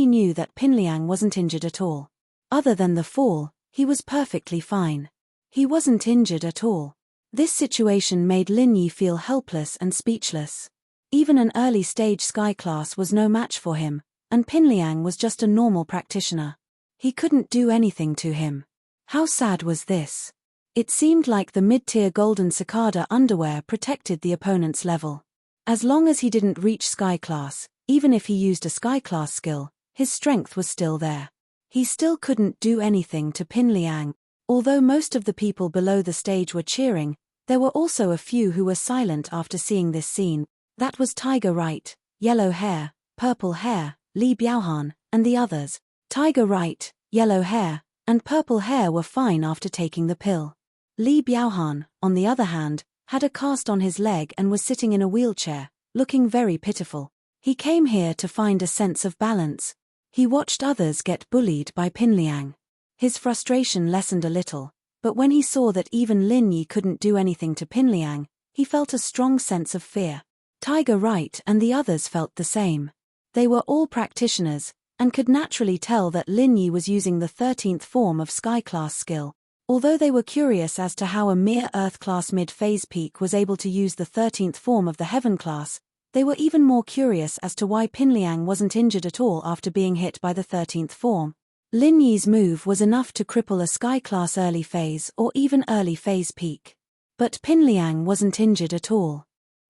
knew that Pinliang wasn't injured at all. Other than the fall, he was perfectly fine. He wasn't injured at all. This situation made Lin Yi feel helpless and speechless. Even an early-stage Sky Class was no match for him, and Pinliang was just a normal practitioner. He couldn't do anything to him. How sad was this? It seemed like the mid-tier golden cicada underwear protected the opponent's level. As long as he didn't reach Sky Class, even if he used a Sky Class skill, his strength was still there. He still couldn't do anything to Pinliang. Although most of the people below the stage were cheering, there were also a few who were silent after seeing this scene. That was Tiger Right, Yellow Hair, Purple Hair, Li Biaohan, and the others. Tiger Right, Yellow Hair, and Purple Hair were fine after taking the pill. Li Biaohan, on the other hand, had a cast on his leg and was sitting in a wheelchair, looking very pitiful. He came here to find a sense of balance. He watched others get bullied by Pinliang. His frustration lessened a little, but when he saw that even Lin Yi couldn't do anything to Pinliang, he felt a strong sense of fear. Tiger Right and the others felt the same. They were all practitioners, and could naturally tell that Lin Yi was using the 13th form of Sky Class skill. Although they were curious as to how a mere Earth Class mid-phase peak was able to use the 13th form of the Heaven Class, they were even more curious as to why Pinliang wasn't injured at all after being hit by the 13th form. Lin Yi's move was enough to cripple a Sky Class early phase or even early phase peak. But Pinliang wasn't injured at all.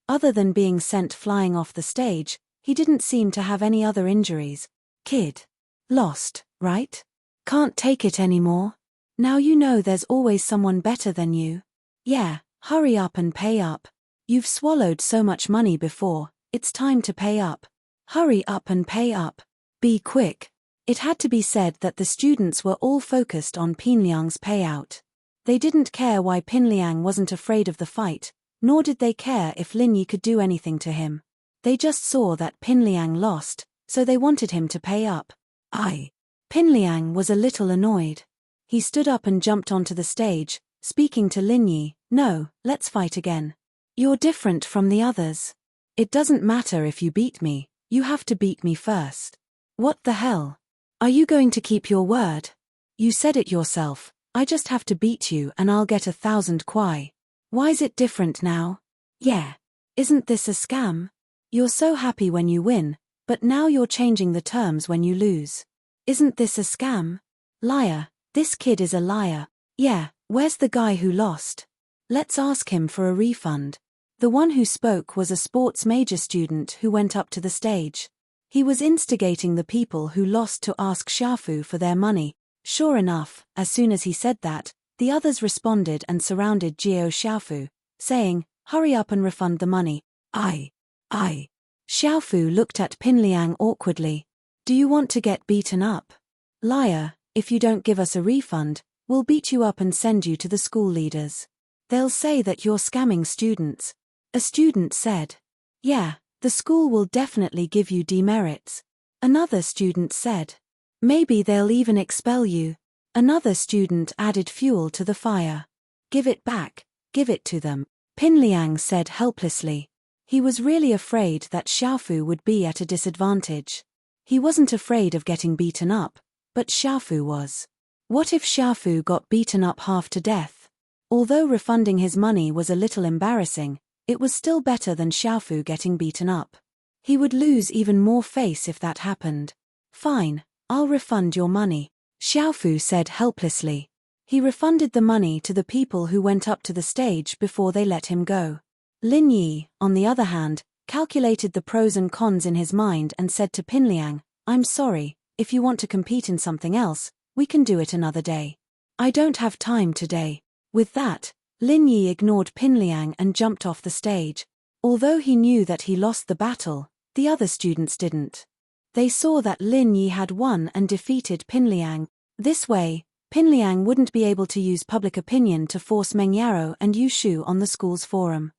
Other than being sent flying off the stage, he didn't seem to have any other injuries. Kid. Lost, right? Can't take it anymore? Now you know there's always someone better than you. Yeah, hurry up and pay up. You've swallowed so much money before, it's time to pay up. Hurry up and pay up. Be quick. It had to be said that the students were all focused on Pinliang's payout. They didn't care why Pinliang wasn't afraid of the fight, Nor did they care if Lin Yi could do anything to him. They just saw that Pin Liang lost, so they wanted him to pay up. Pin Liang was a little annoyed. He stood up and jumped onto the stage, speaking to Lin Yi. No, let's fight again. You're different from the others. It doesn't matter if you beat me, you have to beat me first. What the hell? Are you going to keep your word? You said it yourself, I just have to beat you and I'll get 1,000 kwai. Why's it different now? Yeah. Isn't this a scam? You're so happy when you win, but now you're changing the terms when you lose. Isn't this a scam? Liar, this kid is a liar. Yeah, where's the guy who lost? Let's ask him for a refund. The one who spoke was a sports major student who went up to the stage. He was instigating the people who lost to ask Xiaofu for their money. Sure enough, as soon as he said that, the others responded and surrounded Jiao Xiaofu, saying, hurry up and refund the money. Xiaofu looked at Pin Liang awkwardly. Do you want to get beaten up? Liar, if you don't give us a refund, we'll beat you up and send you to the school leaders. They'll say that you're scamming students. A student said. Yeah, the school will definitely give you demerits. Another student said. Maybe they'll even expel you. Another student added fuel to the fire. Give it back, give it to them, Pin Liang said helplessly. He was really afraid that Xiaofu would be at a disadvantage. He wasn't afraid of getting beaten up, but Xiaofu was. What if Xiaofu got beaten up half to death? Although refunding his money was a little embarrassing, it was still better than Xiaofu getting beaten up. He would lose even more face if that happened. Fine, I'll refund your money, Xiaofu said helplessly. He refunded the money to the people who went up to the stage before they let him go. Lin Yi, on the other hand, calculated the pros and cons in his mind and said to Pin Liang, I'm sorry, if you want to compete in something else, we can do it another day. I don't have time today. With that, Lin Yi ignored Pin Liang and jumped off the stage. Although he knew that he lost the battle, the other students didn't. They saw that Lin Yi had won and defeated Pin Liang. This way, Pin Liang wouldn't be able to use public opinion to force Meng Yaro and Yu Shu on the school's forum.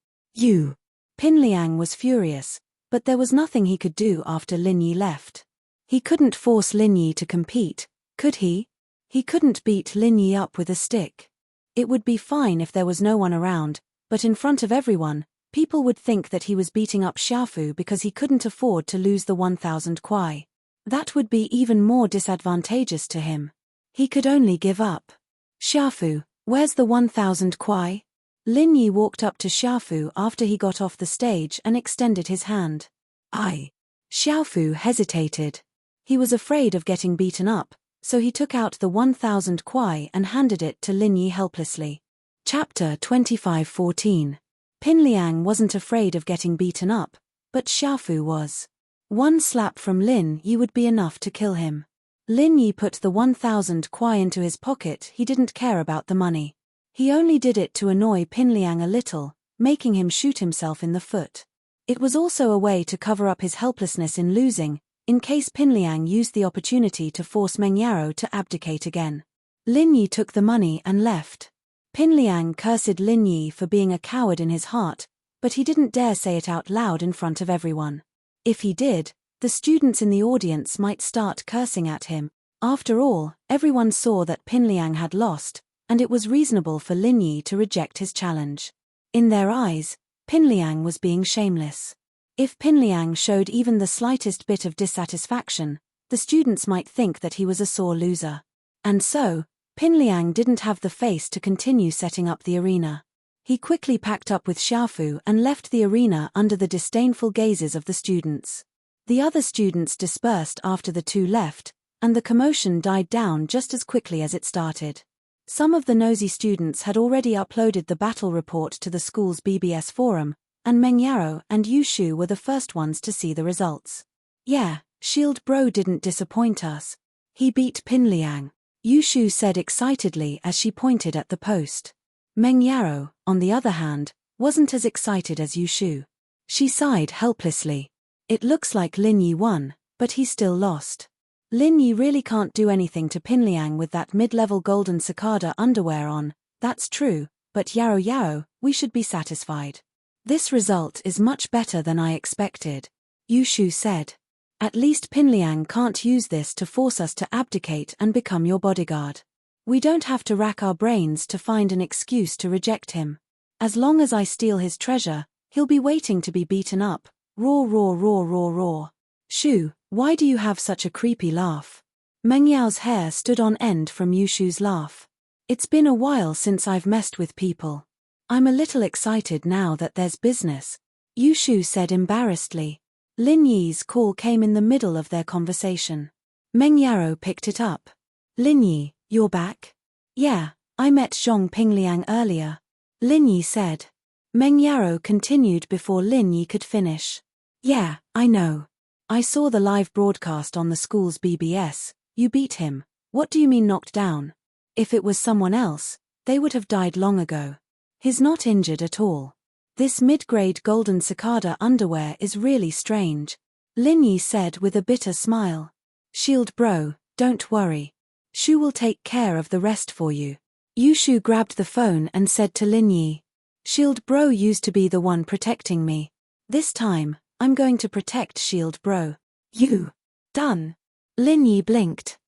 Pin Liang was furious, but there was nothing he could do after Lin Yi left. He couldn't force Lin Yi to compete, could he? He couldn't beat Lin Yi up with a stick. It would be fine if there was no one around, but in front of everyone, people would think that he was beating up Xiaofu because he couldn't afford to lose the 1,000 kwai. That would be even more disadvantageous to him. He could only give up. Xiaofu, where's the 1,000 kwai? Lin Yi walked up to Xiaofu after he got off the stage and extended his hand. Xiaofu hesitated. He was afraid of getting beaten up, so he took out the 1,000 kwai and handed it to Lin Yi helplessly. Chapter 25:14. Pin Liang wasn't afraid of getting beaten up, but Xiaofu was. One slap from Lin Yi would be enough to kill him. Lin Yi put the 1,000 kwai into his pocket. He didn't care about the money. He only did it to annoy Pin Liang a little, making him shoot himself in the foot. It was also a way to cover up his helplessness in losing, in case Pin Liang used the opportunity to force Meng Yaro to abdicate again. Lin Yi took the money and left. Pin Liang cursed Lin Yi for being a coward in his heart, but he didn't dare say it out loud in front of everyone. If he did, the students in the audience might start cursing at him. After all, everyone saw that Pin Liang had lost, and it was reasonable for Lin Yi to reject his challenge. In their eyes, Pin Liang was being shameless. If Pin Liang showed even the slightest bit of dissatisfaction, the students might think that he was a sore loser. And so, Pin Liang didn't have the face to continue setting up the arena. He quickly packed up with Xiaofu and left the arena under the disdainful gazes of the students. The other students dispersed after the two left, and the commotion died down just as quickly as it started. Some of the nosy students had already uploaded the battle report to the school's BBS forum, and Meng Yaro and Yu Shu were the first ones to see the results. Yeah, Shield Bro didn't disappoint us. He beat Pin Liang, Yu Shu said excitedly as she pointed at the post. Meng Yaro, on the other hand, wasn't as excited as Yu Shu. She sighed helplessly. It looks like Lin Yi won, but he still lost. Lin Yi really can't do anything to Pin Liang with that mid-level golden cicada underwear on, that's true, but Yaro, we should be satisfied. This result is much better than I expected, Yushu said. At least Pinliang can't use this to force us to abdicate and become your bodyguard. We don't have to rack our brains to find an excuse to reject him. As long as I steal his treasure, he'll be waiting to be beaten up. Roar, roar, roar, roar, roar. Shu, why do you have such a creepy laugh? Meng Yao's hair stood on end from Yushu's laugh. It's been a while since I've messed with people. I'm a little excited now that there's business, Yushu said embarrassedly. Lin Yi's call came in the middle of their conversation. Meng Yao picked it up. Lin Yi, you're back? Yeah, I met Zhong Pingliang earlier, Lin Yi said. Meng Yao continued before Lin Yi could finish. Yeah, I know. I saw the live broadcast on the school's BBS. You beat him. What do you mean knocked down? If it was someone else, they would have died long ago. He's not injured at all. This mid-grade golden cicada underwear is really strange, Lin Yi said with a bitter smile. Shield bro, don't worry. Shu will take care of the rest for you. Yushu grabbed the phone and said to Lin Yi. Shield bro used to be the one protecting me. This time, I'm going to protect Shield bro. You. Done. Lin Yi blinked.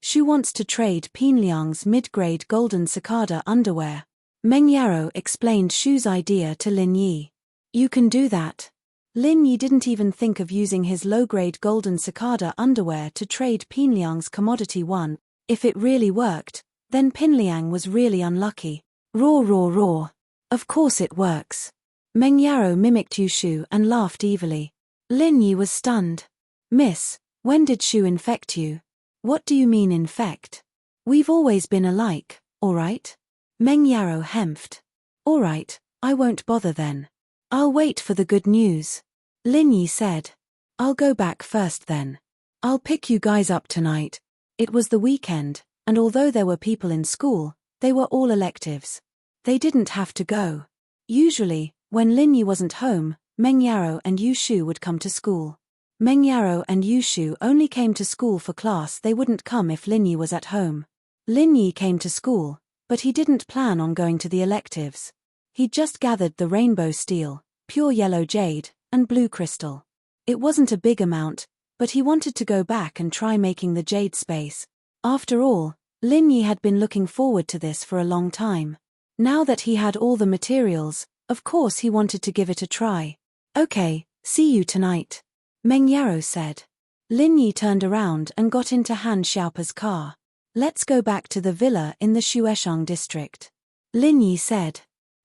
Shu wants to trade Pinliang's mid-grade golden cicada underwear. Meng Yao explained Shu's idea to Lin Yi. You can do that. Lin Yi didn't even think of using his low-grade golden cicada underwear to trade Pinliang's commodity one. If it really worked, then Pinliang was really unlucky. Roar, roar, roar. Of course it works. Meng Yao mimicked Yushu and laughed evilly. Lin Yi was stunned. Miss, when did Shu infect you? What do you mean infect? We've always been alike, alright? Meng Yao hemphed. Alright, I won't bother then. I'll wait for the good news. Lin Yi said. I'll go back first then. I'll pick you guys up tonight. It was the weekend, and although there were people in school, they were all electives. They didn't have to go. Usually, when Lin Yi wasn't home, Meng Yao and Yushu would come to school. Meng Yao and Yushu only came to school for class. They wouldn't come if Lin Yi was at home. Lin Yi came to school, but he didn't plan on going to the electives. He'd just gathered the rainbow steel, pure yellow jade, and blue crystal. It wasn't a big amount, but he wanted to go back and try making the jade space. After all, Lin Yi had been looking forward to this for a long time. Now that he had all the materials, of course he wanted to give it a try. Okay, see you tonight, Meng Yao said. Lin Yi turned around and got into Han Xiaopa's car. Let's go back to the villa in the Shueshang district, Lin Yi said.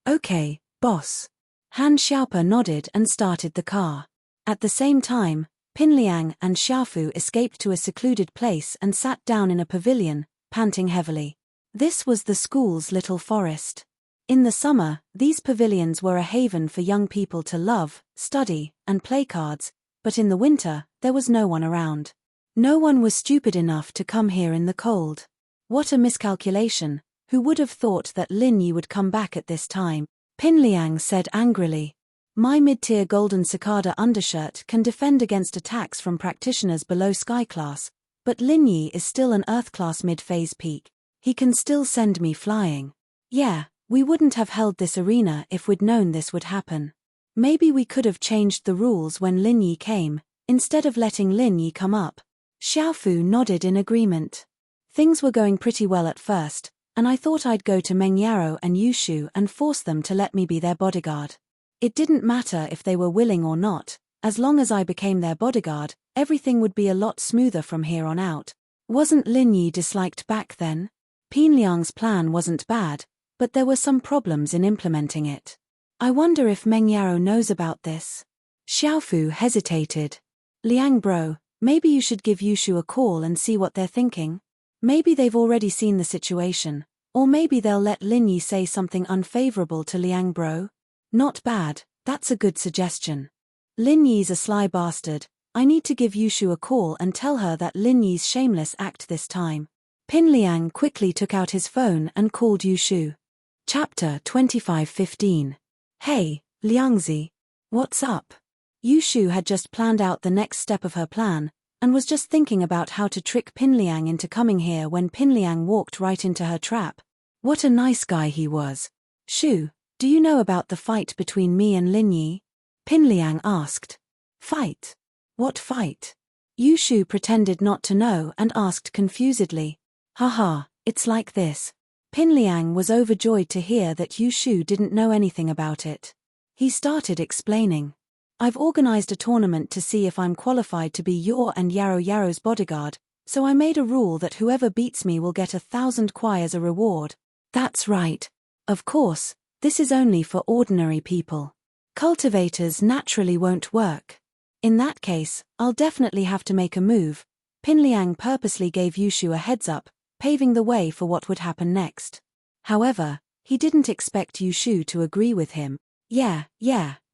Okay, boss. Han Xiaopa nodded and started the car. At the same time, Pinliang and Xiaofu escaped to a secluded place and sat down in a pavilion, panting heavily. This was the school's little forest. In the summer, these pavilions were a haven for young people to love, study, and play cards, but in the winter, there was no one around. No one was stupid enough to come here in the cold. What a miscalculation. Who would have thought that Lin Yi would come back at this time? Pinliang said angrily. My mid-tier golden cicada undershirt can defend against attacks from practitioners below sky class, but Lin Yi is still an earth class mid-phase peak. He can still send me flying. Yeah, we wouldn't have held this arena if we'd known this would happen. Maybe we could have changed the rules when Lin Yi came, instead of letting Lin Yi come up. Xiaofu nodded in agreement. Things were going pretty well at first, and I thought I'd go to Meng Yao and Yushu and force them to let me be their bodyguard. It didn't matter if they were willing or not, as long as I became their bodyguard, everything would be a lot smoother from here on out. Wasn't Lin Yi disliked back then? Pinliang's plan wasn't bad, but there were some problems in implementing it. I wonder if Meng Yao knows about this. Xiaofu hesitated. Liang bro, maybe you should give Yushu a call and see what they're thinking. Maybe they've already seen the situation, or maybe they'll let Lin Yi say something unfavorable to Liang bro. Not bad, that's a good suggestion. Lin Yi's a sly bastard. I need to give Yushu a call and tell her that Lin Yi's shameless act this time. Pinliang quickly took out his phone and called Yushu. Chapter 25:15. Hey, Liangzi. What's up? Yushu had just planned out the next step of her plan, and was just thinking about how to trick Pinliang into coming here when Pinliang walked right into her trap. What a nice guy he was. Shu, Do you know about the fight between me and Lin Yi? Pin Liang asked. Fight? What fight? Yushu pretended not to know and asked confusedly. Haha, it's like this. Pin Liang was overjoyed to hear that Yushu didn't know anything about it. He started explaining. I've organized a tournament to see if I'm qualified to be your and Yarrow Yarrow's bodyguard, so I made a rule that whoever beats me will get 1,000 kwai as a reward. That's right. Of course, this is only for ordinary people. Cultivators naturally won't work. In that case, I'll definitely have to make a move. Pin Liang purposely gave Yushu a heads up, paving the way for what would happen next. However, he didn't expect Yushu to agree with him. Yeah,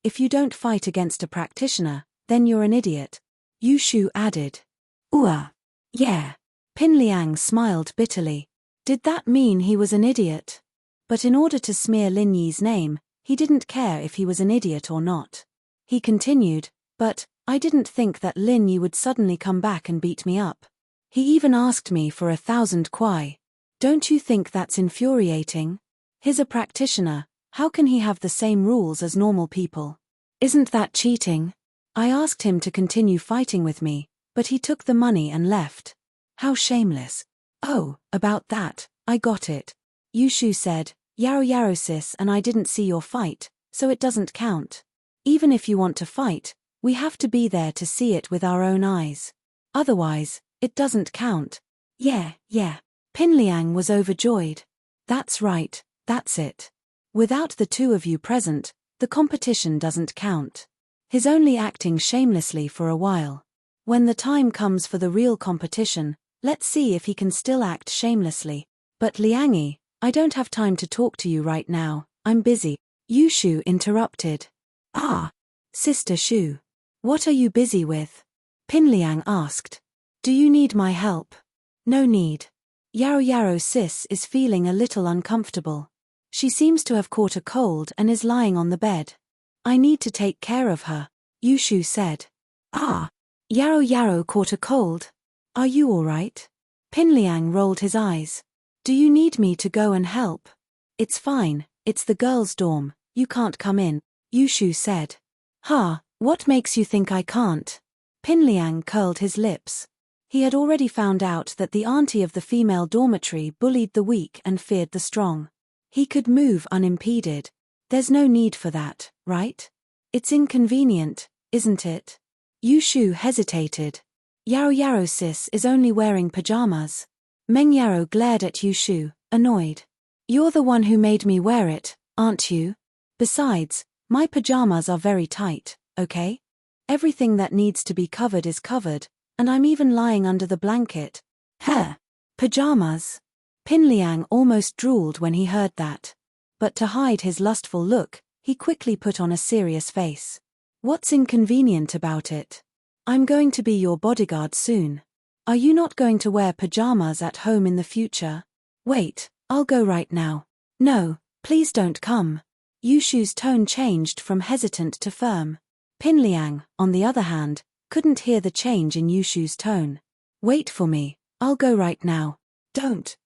if you don't fight against a practitioner, then you're an idiot. Yushu added. Yeah. Pin Liang smiled bitterly. Did that mean he was an idiot? But in order to smear Lin Yi's name, he didn't care if he was an idiot or not. He continued, but I didn't think that Lin Yi would suddenly come back and beat me up. He even asked me for 1,000 kwai. Don't you think that's infuriating? He's a practitioner. How can he have the same rules as normal people? Isn't that cheating? I asked him to continue fighting with me, but he took the money and left. How shameless. Oh, about that, I got it. Yushu said, Yarrow sis and I didn't see your fight, so it doesn't count. Even if you want to fight, we have to be there to see it with our own eyes. Otherwise, it doesn't count. Yeah. Pin Liang was overjoyed. That's right, that's it. Without the two of you present, the competition doesn't count. He's only acting shamelessly for a while. When the time comes for the real competition, let's see if he can still act shamelessly. But Liangi, I don't have time to talk to you right now, I'm busy. Yushu interrupted. Sister Shu. What are you busy with? Pin Liang asked. Do you need my help? No need. Yarrow sis is feeling a little uncomfortable. She seems to have caught a cold and is lying on the bed. I need to take care of her, Yushu said. Yarrow caught a cold. Are you all right? Pin Liang rolled his eyes. Do you need me to go and help? It's fine, it's the girls' dorm, you can't come in, Yushu said. What makes you think I can't? Pin Liang curled his lips. He had already found out that the auntie of the female dormitory bullied the weak and feared the strong. He could move unimpeded. There's no need for that, right? It's inconvenient, isn't it? Yushu hesitated. Yarrow sis is only wearing pajamas. Meng Yarrow glared at Yushu, annoyed. You're the one who made me wear it, aren't you? Besides, my pajamas are very tight, okay? Everything that needs to be covered is covered, and I'm even lying under the blanket. Pajamas? Pin Liang almost drooled when he heard that. But to hide his lustful look, he quickly put on a serious face. What's inconvenient about it? I'm going to be your bodyguard soon. Are you not going to wear pajamas at home in the future? Wait, I'll go right now. No, please don't come. Yushu's tone changed from hesitant to firm. Pin Liang, on the other hand, couldn't hear the change in Yushu's tone. Wait for me, I'll go right now. Don't.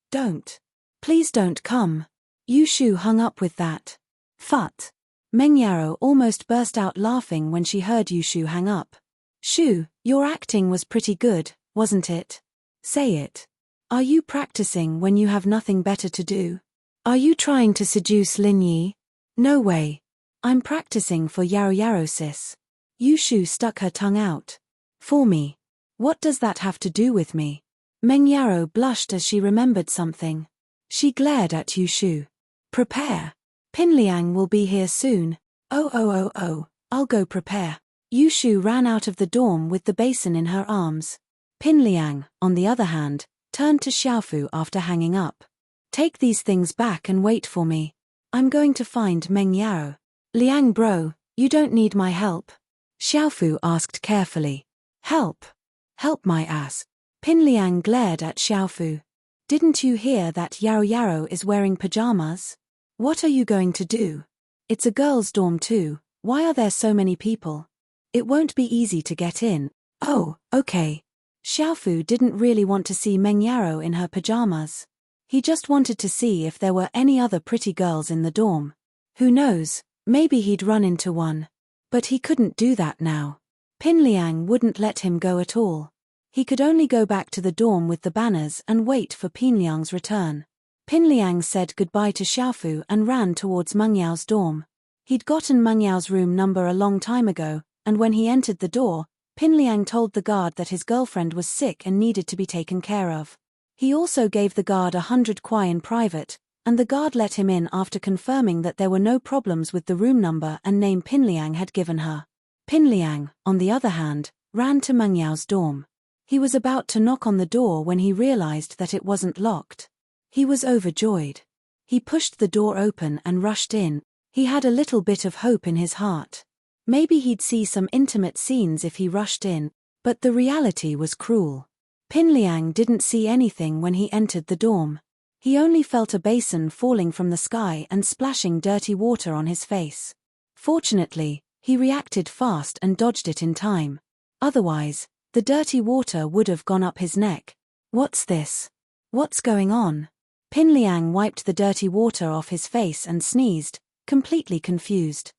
Please don't come. Yushu hung up with that. Phut. Meng Yarrow almost burst out laughing when she heard Yushu hang up. Shu, your acting was pretty good, wasn't it? Say it. Are you practicing when you have nothing better to do? Are you trying to seduce Lin Yi? No way. I'm practicing for Yarrow sis. Yushu stuck her tongue out. For me. What does that have to do with me? Meng Yarrow blushed as she remembered something. She glared at Yushu. Prepare. Pin Liang will be here soon. Oh, I'll go prepare. Yushu ran out of the dorm with the basin in her arms. Pin Liang, on the other hand, turned to Xiaofu after hanging up. Take these things back and wait for me. I'm going to find Meng Yarrow. Liang bro, you don't need my help? Xiaofu asked carefully. Help? Help my ass. Pin Liang glared at Xiaofu. Didn't you hear that Yarrow is wearing pajamas? What are you going to do? It's a girls' dorm too, why are there so many people? It won't be easy to get in. Oh, okay. Xiaofu didn't really want to see Meng Yarrow in her pajamas. He just wanted to see if there were any other pretty girls in the dorm. Who knows, maybe he'd run into one. But he couldn't do that now. Pin Liang wouldn't let him go at all. He could only go back to the dorm with the banners and wait for Pin Liang's return. Pin Liang said goodbye to Xiaofu and ran towards Meng Yao's dorm. He'd gotten Meng Yao's room number a long time ago, and when he entered the door, Pin Liang told the guard that his girlfriend was sick and needed to be taken care of. He also gave the guard 100 kuai in private, and the guard let him in after confirming that there were no problems with the room number and name Pin Liang had given her. Pin Liang, on the other hand, ran to Meng Yao's dorm. He was about to knock on the door when he realized that it wasn't locked. He was overjoyed. He pushed the door open and rushed in. He had a little bit of hope in his heart. Maybe he'd see some intimate scenes if he rushed in, but the reality was cruel. Pin Liang didn't see anything when he entered the dorm. He only felt a basin falling from the sky and splashing dirty water on his face. Fortunately, he reacted fast and dodged it in time. Otherwise, the dirty water would have gone up his neck. What's this? What's going on? Pin Liang wiped the dirty water off his face and sneezed, completely confused.